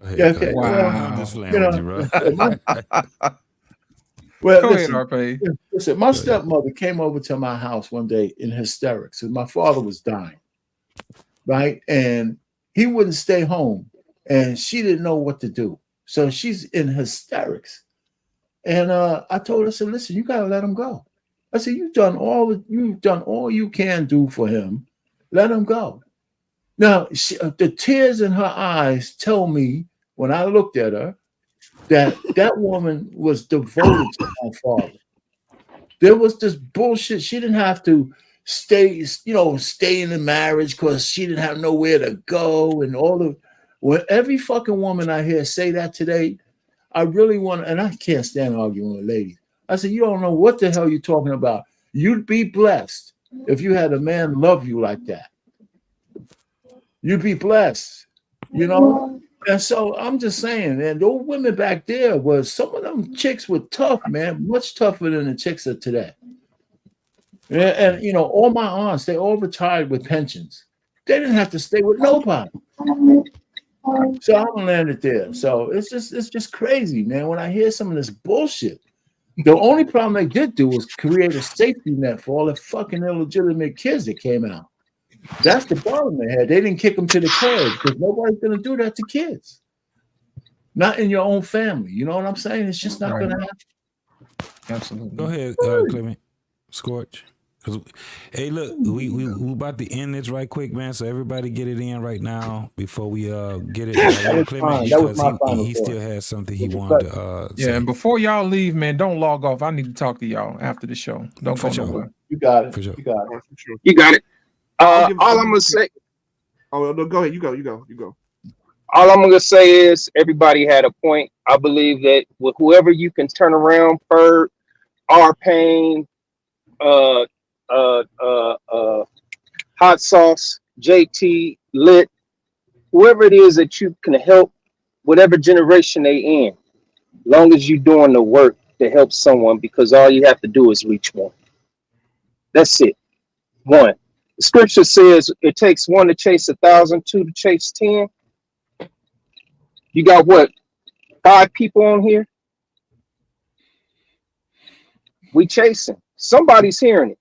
Okay. Wow. Well, Go listen, ahead, RP. listen, my stepmother came over to my house one day in hysterics, and my father was dying, right? And he wouldn't stay home, and she didn't know what to do. So she's in hysterics. And I told her, I said, listen, you gotta let him go. I said, you've done all you can do for him. Let him go. Now, the tears in her eyes tell me, when I looked at her, that woman was devoted to my father. There was this bullshit. She didn't have to stay in the marriage because she didn't have nowhere to go and all the. When every fucking woman I hear say that today, I really want, and I can't stand arguing with ladies. I said, you don't know what the hell you're talking about. You'd be blessed if you had a man love you like that. You'd be blessed, And so I'm just saying, and those women back there some of them chicks were tough, man, much tougher than the chicks of today. And all my aunts, they all retired with pensions. They didn't have to stay with nobody. So I'm gonna land it there. So it's just crazy, man. When I hear some of this bullshit, the only problem they did do was create a safety net for all the fucking illegitimate kids that came out. That's the problem they had. They didn't kick them to the curb because nobody's gonna do that to kids. Not in your own family. You know what I'm saying? It's just not gonna happen. Absolutely. Go ahead, Clement. Scorch. Hey, look, we about to end this right quick, man. So everybody get it in right now before we get it. He still has something he wanted to say. Yeah, and before y'all leave, man, don't log off. I need to talk to y'all after the show. Don't go nowhere. You got it. For sure. You got it. You got it. All I'm gonna say. Oh no, go ahead. You go. All I'm gonna say is everybody had a point. I believe that with whoever you can turn around, Ferg, R-Pain, Hot Sauce, JT, Lit, whoever it is that you can help, whatever generation they in, long as you're doing the work to help someone, because all you have to do is reach one. That's it. One. The scripture says it takes one to chase 1,000, two to chase 10. You got what? 5 people on here? We chasing. Somebody's hearing it.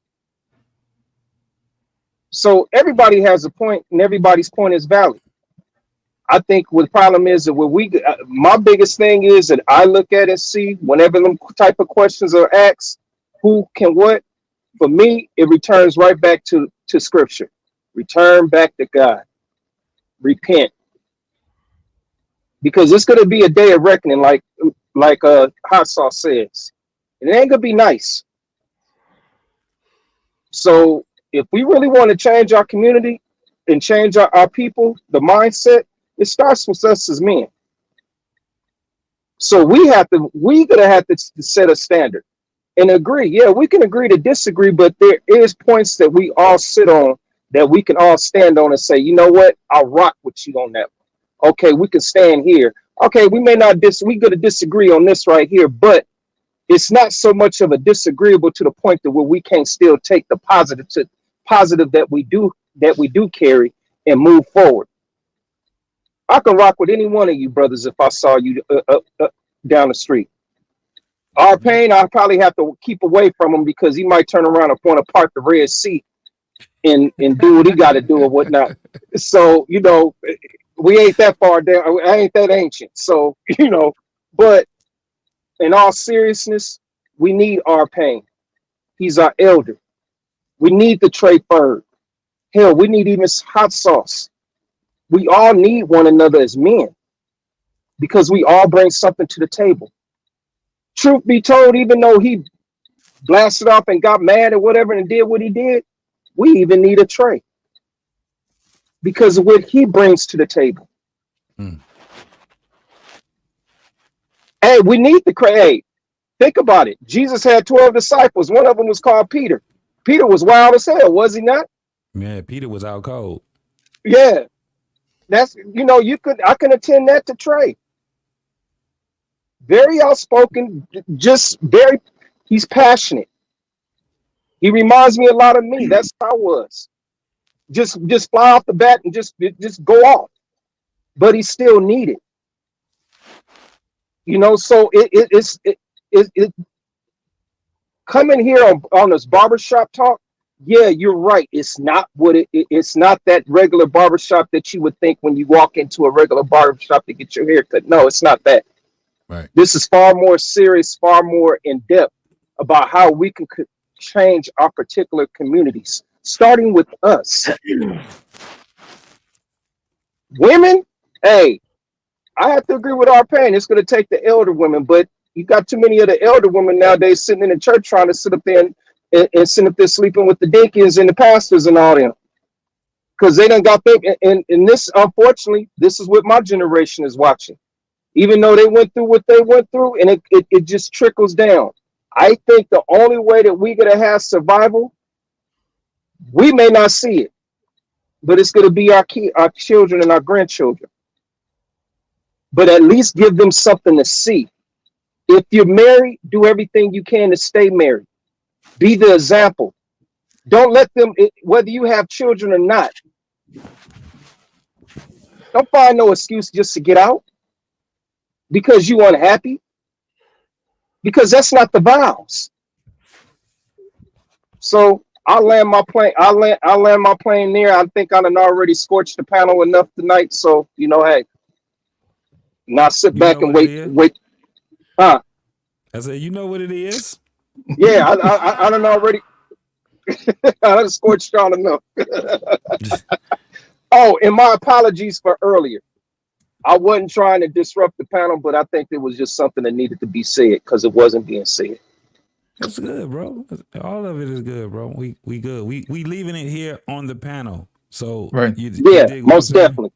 So everybody has a point, and everybody's point is valid. I think what the problem is that my biggest thing is that I look at and see whenever them type of questions are asked, who can what? For me, it returns right back to scripture. Return back to God. Repent. Because it's going to be a day of reckoning, like Hot Sauce says. And it ain't going to be nice. So if we really want to change our community and change our people, the mindset, it starts with us as men. So we're gonna have to set a standard and agree. Yeah, we can agree to disagree, but there is points that we all sit on that we can all stand on and say, you know what, I'll rock with you on that one. Okay, we can stand here. Okay, we may not we gonna disagree on this right here, but it's not so much of a disagreeable to the point that where we can't still take the positive that we do carry and move forward. I can rock with any one of you brothers if I saw you down the street. Our pain, I probably have to keep away from him because he might turn around and want to part the Red Sea and do what he got to do or whatnot. So, you know, we ain't that far down. I ain't that ancient. So, you know, but in all seriousness, we need our pain. He's our elder. We need the Trey Ferg. Hell, we need even hot sauce. We all need one another as men because we all bring something to the table. Truth be told, even though he blasted off and got mad or whatever and did what he did, we even need a Trey because of what he brings to the table. Hey, we need the hey, think about it. Jesus had 12 disciples. One of them was called Peter. Peter was wild as hell, was he not? Man, Peter was out cold. Yeah. That's, you know, I can attend that to Trey. Very outspoken, he's passionate. He reminds me a lot of me. That's how I was. Just fly off the bat and just go off. But he's still needed. You know, so it's coming here on this barbershop talk. Yeah, you're right. It's not it's not that regular barbershop that you would think when you walk into a regular barbershop to get your hair cut. No, it's not that. Right. This is far more serious, far more in depth about how we can change our particular communities, starting with us. Women, hey, I have to agree with our pain. It's going to take the elder women, but you got too many of the elder women nowadays sitting in the church trying to sit up there and sit up there sleeping with the deacons and the pastors and all them. Because they done got them. And this, unfortunately, this is what my generation is watching. Even though they went through what they went through, and it just trickles down. I think the only way that we're going to have survival, we may not see it, but it's going to be our children and our grandchildren. But at least give them something to see. If you're married, do everything you can to stay married. Be the example. Don't let them, whether you have children or not, don't find no excuse just to get out because you unhappy. Because that's not the vows. So I'll land my plane. I'll land my plane there. I think I done already scorched the panel enough tonight. So, you know, hey, now sit back and wait. Huh? I said, you know what it is? Yeah, I done already. I done scorched y'all enough. Oh, and my apologies for earlier. I wasn't trying to disrupt the panel, but I think there was just something that needed to be said because it wasn't being said. That's good, bro. All of it is good, bro. We good. We leaving it here on the panel. So right. Yeah, most definitely.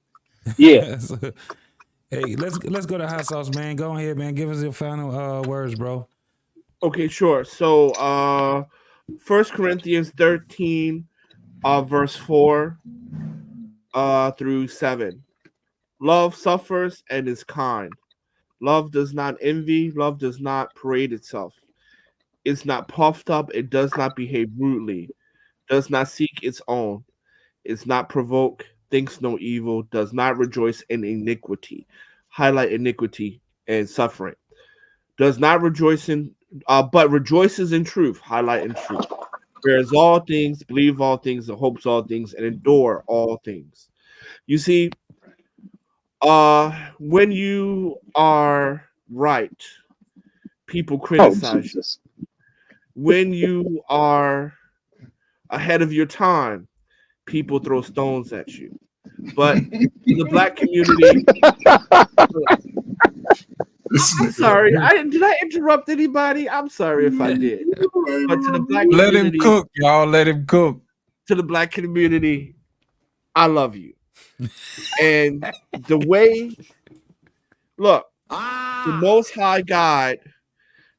Yeah. So, hey, let's go to hot sauce, man. Go ahead, man. Give us your final words, bro. Okay, sure. So 1 Corinthians 13, verse 4 through 7. Love suffers and is kind. Love does not envy. Love does not parade itself. It's not puffed up. It does not behave rudely. Does not seek its own. Is not provoked. Thinks no evil. Does not rejoice in iniquity. Highlight iniquity and suffering. Does not rejoice in, but rejoices in truth. Highlight in truth. Bears all things, believe all things, and hopes all things, and endure all things. You see, when you are right, people criticize you. When you are ahead of your time, people throw stones at you. But the black community, I'm sorry. Did I interrupt anybody? I'm sorry if I did. But to the black let community, him cook, y'all. Let him cook. To the black community, I love you. And the way, look, The Most High God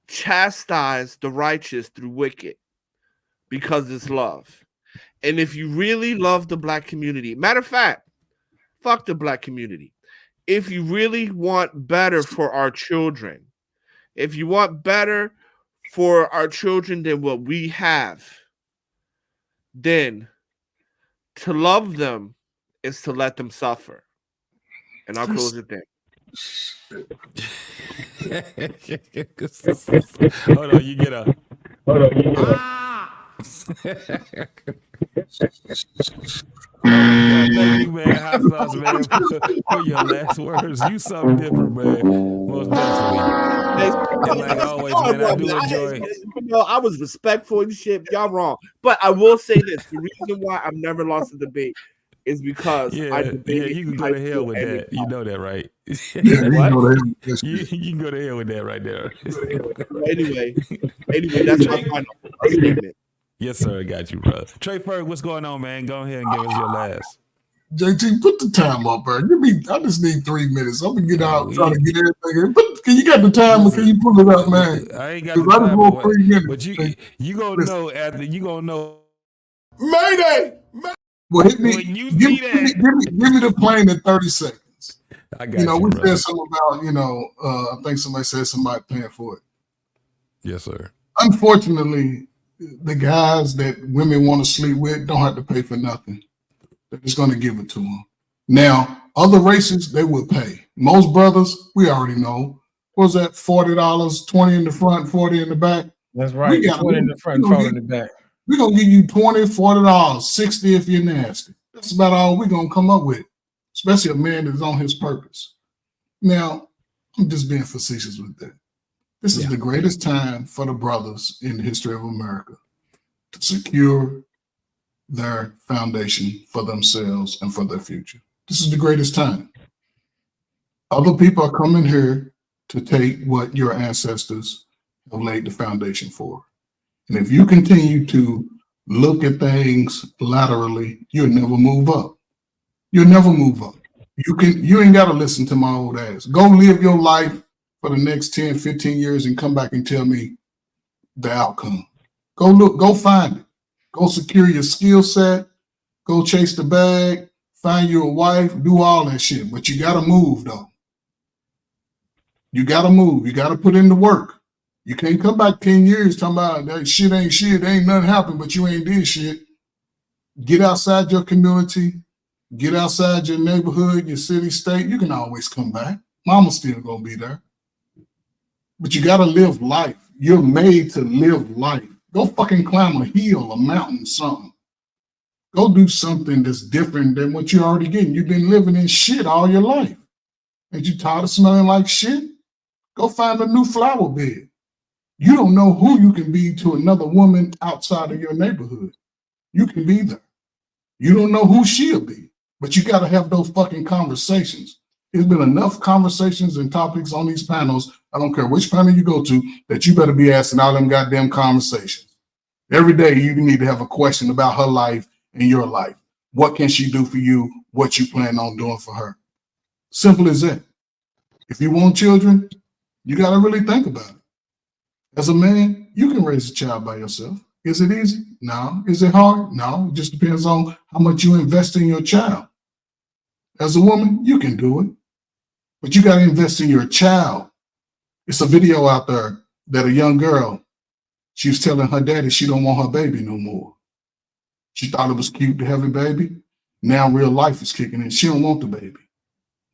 chastised the righteous through wicked because it's love. And if you really love the black community, matter of fact, fuck the black community. If you really want better for our children, if you want better for our children than what we have, then to love them is to let them suffer. And I'll close it there. Hold on, you get a. Thank you, man. Hot sauce, man, for your last words. You something different, man. Most definitely. And like always, man, I do enjoy. I was respectful and shit. Y'all wrong, but I will say this: the reason why I've never lost a debate is because I debated. You can go to hell with that. You know that, right? You can go to hell with that right there. Anyway, that's my final statement. Yes, sir. I got you, bro. Trey Ferg, what's going on, man? Go ahead and give us your last. JT, put the time up, bro. I just need 3 minutes. I'm gonna get out, trying to get everything. Can you got the time? Can you pull it up, man? I ain't got the time, 3 minutes. But you gonna know after you gonna know. Mayday! Well, hit me. Give me the plane in 30 seconds. I got you. We said something about I think somebody said somebody paying for it. Yes, sir. Unfortunately, the guys that women want to sleep with don't have to pay for nothing. They're just going to give it to them. Now, other races, they will pay. Most brothers, we already know. What was that? $40, 20 in the front, 40 in the back. That's right. 20 in the front, 40 in the back. We're going to give you $20, $40, 60 if you're nasty. That's about all we're going to come up with, especially a man that's on his purpose. Now, I'm just being facetious with that. This is the greatest time for the brothers in the history of America to secure their foundation for themselves and for their future. This is the greatest time. Other people are coming here to take what your ancestors have laid the foundation for. And if you continue to look at things laterally, you'll never move up. You'll never move up. You ain't got to listen to my old ass. Go live your life for the next 10, 15 years and come back and tell me the outcome. Go look, go find it. Go secure your skill set. Go chase the bag. Find you a wife. Do all that shit. But you got to move, though. You got to move. You got to put in the work. You can't come back 10 years talking about that shit ain't shit. Ain't nothing happened, but you ain't did shit. Get outside your community. Get outside your neighborhood, your city, state. You can always come back. Mama's still going to be there. But you got to live life. You're made to live life. Go fucking climb a hill, a mountain, something. Go do something that's different than what you're already getting. You've been living in shit all your life. Ain't you tired of smelling like shit? Go find a new flower bed. You don't know who you can be to another woman outside of your neighborhood. You can be there. You don't know who she'll be, but you got to have those fucking conversations. There's been enough conversations and topics on these panels, I don't care which panel you go to, that you better be asking all them goddamn conversations. Every day you need to have a question about her life and your life. What can she do for you? What you plan on doing for her? Simple as that. If you want children, you got to really think about it. As a man, you can raise a child by yourself. Is it easy? No. Is it hard? No. It just depends on how much you invest in your child. As a woman, you can do it. But you got to invest in your child. It's a video out there that a young girl, she was telling her daddy she don't want her baby no more. She thought it was cute to have a baby. Now real life is kicking in. She don't want the baby.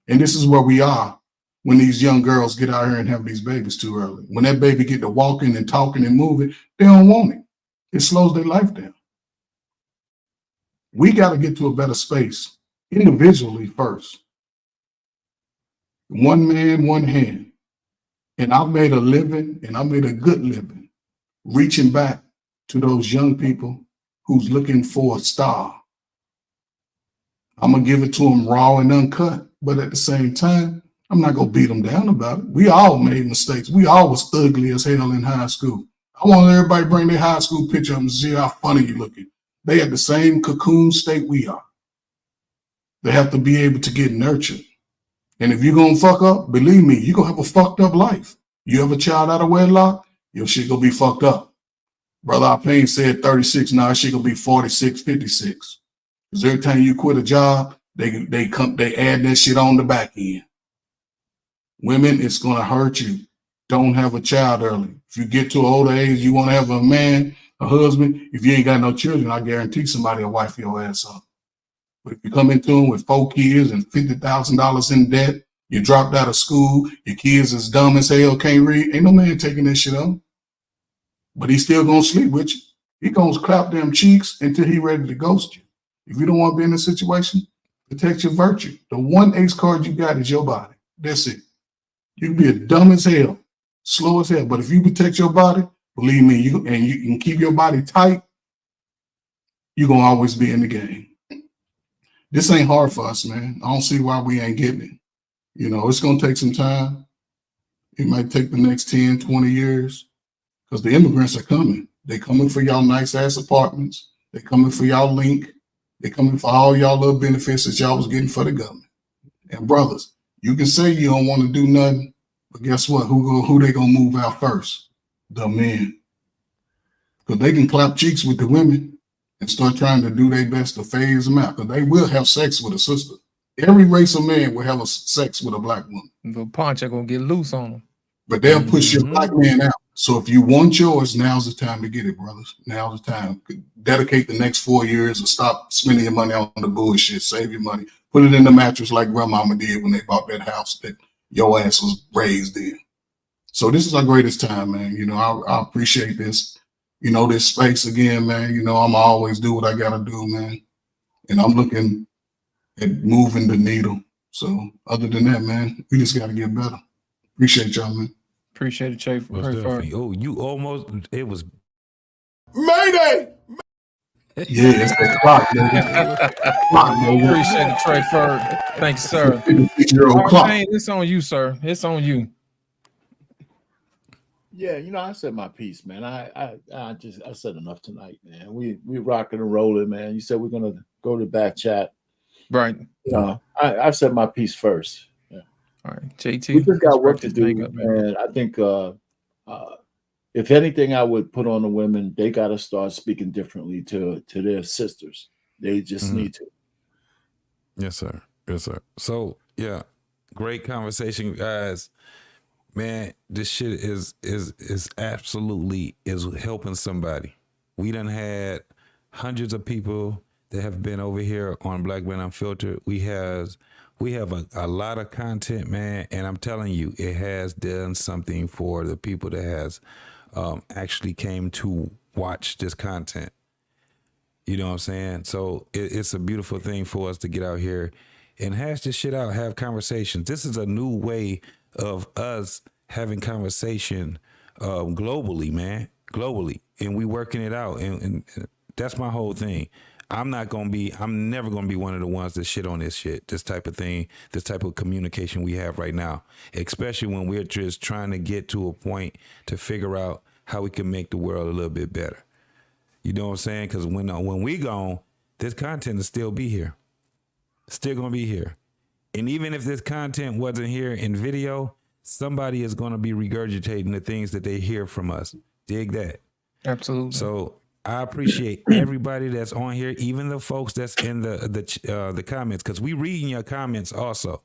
And this is where we are when these young girls get out here and have these babies too early. When that baby get to walking and talking and moving, they don't want it. It slows their life down. We got to get to a better space individually first. One man, one hand. And I made a living, and I made a good living, reaching back to those young people who's looking for a star. I'm going to give it to them raw and uncut, but at the same time, I'm not going to beat them down about it. We all made mistakes. We all was ugly as hell in high school. I want everybody to bring their high school picture up and see how funny you looking. They have the same cocoon state we are. They have to be able to get nurtured. And if you're gonna fuck up, believe me, you're gonna have a fucked up life. You have a child out of wedlock, your shit gonna be fucked up. Brother Alpayne said 36, now she gonna be 46, 56. Because every time you quit a job, they add that shit on the back end. Women, it's gonna hurt you. Don't have a child early. If you get to an older age, you want to have a man, a husband. If you ain't got no children, I guarantee somebody will wife your ass up. But if you come into them with 4 kids and $50,000 in debt, you dropped out of school, your kids is dumb as hell, can't read, ain't no man taking that shit on. But he's still gonna sleep with you. He gonna clap them cheeks until he ready to ghost you. If you don't want to be in this situation, protect your virtue. The one ace card you got is your body. That's it. You can be a dumb as hell, slow as hell, but if you protect your body, believe me, you can keep your body tight, you're gonna always be in the game. This ain't hard for us, man. I don't see why we ain't getting it. You know, it's gonna take some time. It might take the next 10, 20 years because the immigrants are coming. They coming for y'all nice ass apartments. They coming for y'all link. They coming for all y'all little benefits that y'all was getting for the government. And brothers, you can say you don't want to do nothing, but guess what? Who they gonna move out first? The men. Because they can clap cheeks with the women and start trying to do their best to phase them out. Because they will have sex with a sister. Every race of man will have a sex with a black woman. The poncho gonna get loose on them. But they'll push your black man out. So if you want yours, now's the time to get it, brothers. Now's the time. Dedicate the next 4 years and stop spending your money on the bullshit. Save your money. Put it in the mattress like grandmama did when they bought that house that your ass was raised in. So this is our greatest time, man. You know, I appreciate this. You know, this space again, man. You know, I'm always do what I gotta do, man. And I'm looking at moving the needle. So other than that, man, we just gotta get better. Appreciate y'all, man. Appreciate it, Trey. Oh, you almost, it was. Mayday! Yeah, it's the clock, baby. Appreciate it, Trey Ferg. Thanks, sir. It's on you, sir. It's on you. Yeah, you know, I said my piece, man. I said enough tonight, man. We rocking and rolling, man. You said we're gonna go to back chat. Right. I said my piece first. Yeah. All right. JT. We just got work to do, man. I think if anything, I would put on the women, they gotta start speaking differently to their sisters. They just need to. Yes, sir. Yes, sir. So yeah, great conversation, guys. Man, this shit is absolutely is helping somebody. We done had hundreds of people that have been over here on Black Men Unfiltered. We have a lot of content, man, and I'm telling you, it has done something for the people that has actually came to watch this content. You know what I'm saying? So it's a beautiful thing for us to get out here and hash this shit out, have conversations. This is a new way of us having conversation globally, man, globally, and we working it out, and that's my whole thing. I'm never gonna be one of the ones that shit on this shit, this type of thing, this type of communication we have right now, especially when we're just trying to get to a point to figure out how we can make the world a little bit better. You know what I'm saying? Because when we gone, this content will still be here, still gonna be here. And even if this content wasn't here in video, somebody is going to be regurgitating the things that they hear from us. Dig that? Absolutely. So I appreciate everybody that's on here, even the folks that's in the comments, because we reading your comments also.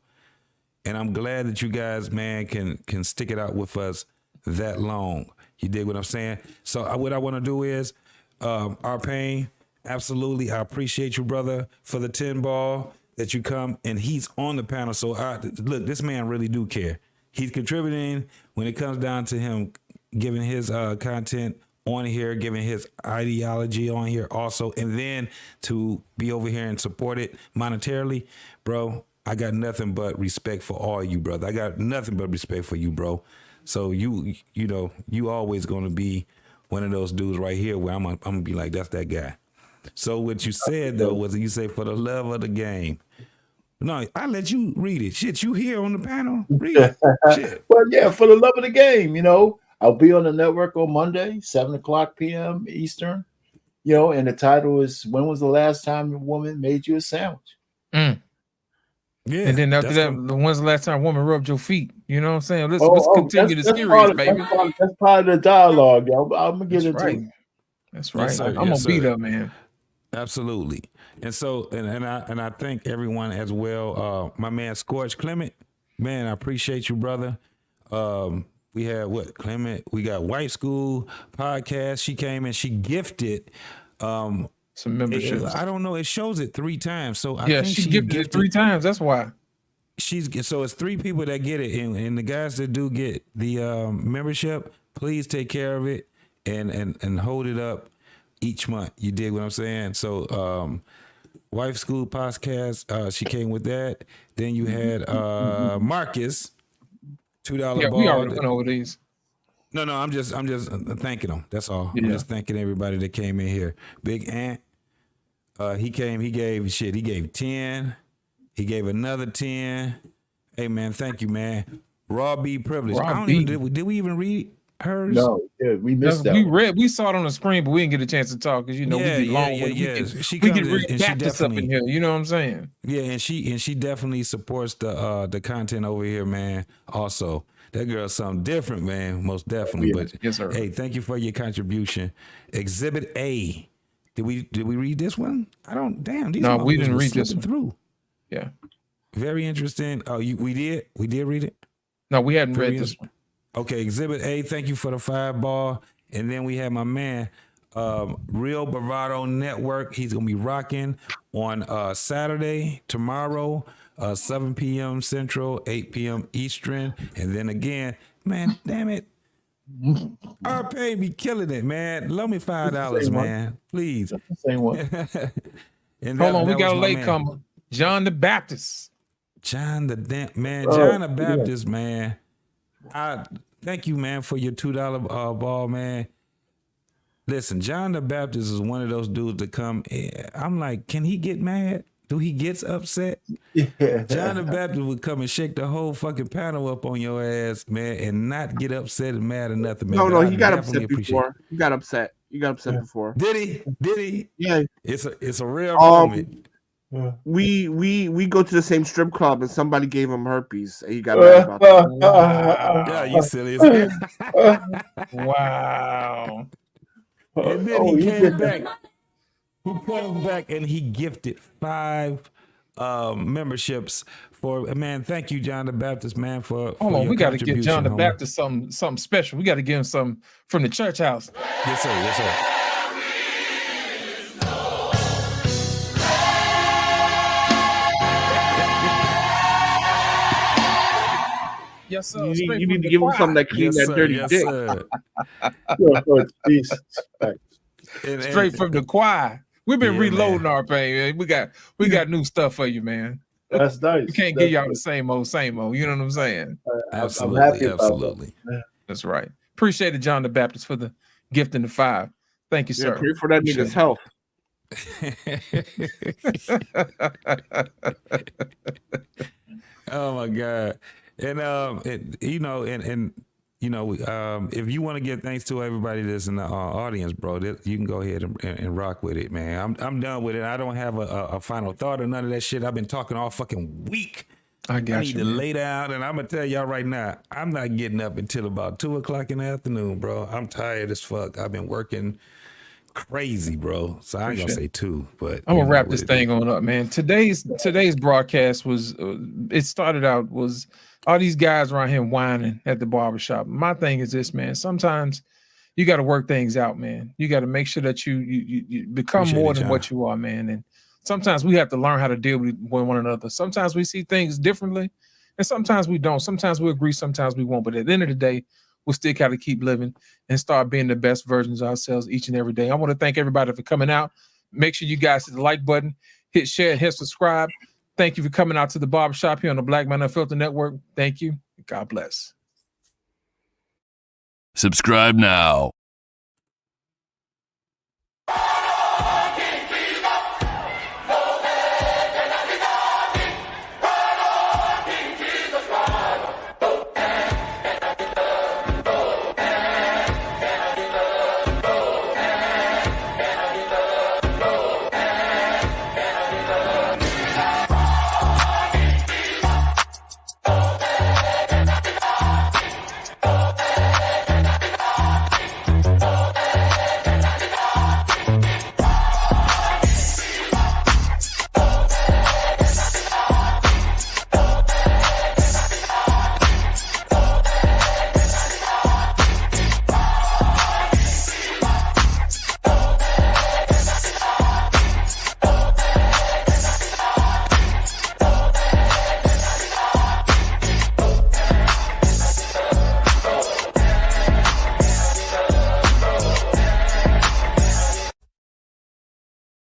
And I'm glad that you guys, man, can stick it out with us that long. You dig what I'm saying? So what I want to do is, Arpane, absolutely, I appreciate you, brother, for the 10 ball. That you come and he's on the panel. So look, this man really do care. He's contributing when it comes down to him giving his content on here, giving his ideology on here also, and then to be over here and support it monetarily, bro. I got nothing but respect for all you, brother. I got nothing but respect for you, bro. So you know, you always gonna be one of those dudes right here where I'm gonna be like, that's that guy. So what you said though was you say for the love of the game. No, I let you read it. Shit, you here on the panel? Read it. Shit. Well, yeah, for the love of the game, you know. I'll be on the network on Monday, 7:00 p.m. Eastern. You know, and the title is "When was the last time a woman made you a sandwich?" Yeah. And then after that's that, when's the last time a woman rubbed your feet? You know what I'm saying? Let's continue the series, baby. That's part of the dialogue, yo. I'm gonna get into it. That's Yes, right. sir. I'm Yes, gonna beat sir. up, man. Absolutely. And so, and I thank everyone as well. My man Scorch Clement, man, I appreciate you, brother. We had what, Clement? We got White School Podcast. She came and she gifted some memberships. I don't know. It shows it 3 times. So I Yeah, think she gifted it 3 times. That's why. So it's 3 people that get it, and the guys that do get the membership, please take care of it and hold it up each month. You dig what I'm saying? So Wife School Podcast, she came with that. Then you had Marcus, $2 Yeah, ball. we already went over these. No, I'm just thanking them. That's all. Yeah. I'm just thanking everybody that came in here. Big Ant, he came. He gave 10. He gave another 10. Hey man, thank you, man. Raw B privilege. Did we even read hers? No, yeah, we missed that. We saw it on the screen, but we didn't get a chance to talk because we get long. We get real Baptist up in here. You know what I'm saying? Yeah, and she definitely supports the content over here, man. Also, that girl's something different, man. Most definitely. Yeah. But yes, sir. Hey, thank you for your contribution. Exhibit A. Did we read this one? I don't. Damn. No, we didn't read this one. Through. Yeah. Very interesting. Oh, we did read it. No, we hadn't read this one. Okay, Exhibit A, thank you for the 5 ball. And then we have my man, Real Bravado Network. He's going to be rocking on Saturday, tomorrow, 7 p.m. Central, 8 p.m. Eastern. And then again, man, damn it. RP be killing it, man. Loan me $5, man. Please. That's the same one. Hold on, we got a late comer. John the Baptist. John the Baptist, man. I thank you, man, for your $2 ball, man. Listen, John the Baptist is one of those dudes that come. I'm like, can he get mad? Do he get upset? Yeah. John the Baptist would come and shake the whole fucking panel up on your ass, man, and not get upset and mad or nothing, man. No, he got upset before. He got upset. You got upset before. Did he? Yeah. It's a real moment. We go to the same strip club and somebody gave him herpes and he got mad about that. Yeah, you silly. Wow. And then he came back. He came back and he gifted 5 memberships for, man. Thank you, John the Baptist, man, for Hold on, your we got to give John the homie. Baptist something special. We got to give him something from the church house. Yes, sir. Yes, sir. Yes, sir. You need to give him something that clean that dirty dick. Straight from the choir. We've been reloading our pain. We got new stuff for you, man. That's nice. We can't give y'all the same old. You know what I'm saying? Absolutely. I'm happy about Absolutely. that. That's right. Appreciate it, John the Baptist, for the gift and the 5. Thank you, sir. Pray for that nigga's health. Oh my God. And if you want to give thanks to everybody that's in the audience, bro, you can go ahead and rock with it, man. I'm done with it. I don't have a final thought or none of that shit. I've been talking all fucking week. I need to lay down, and I'm gonna tell y'all right now, I'm not getting up until about 2:00 in the afternoon, bro. I'm tired as fuck. I've been working crazy, bro. So I ain't gonna say 2, but I'm gonna wrap this thing on up, man. Today's broadcast was was all these guys around here whining at the barbershop. My thing is this, man. Sometimes you got to work things out, man. You got to make sure that you become more than what you are, man. And sometimes we have to learn how to deal with one another. Sometimes we see things differently, and sometimes we don't. Sometimes we agree, sometimes we won't. But at the end of the day, we'll still got to keep living and start being the best versions of ourselves each and every day. I want to thank everybody for coming out. Make sure you guys hit the like button, hit share, hit subscribe. Thank you for coming out to the barbershop here on the Black Man Unfiltered Network. Thank you. God bless. Subscribe now.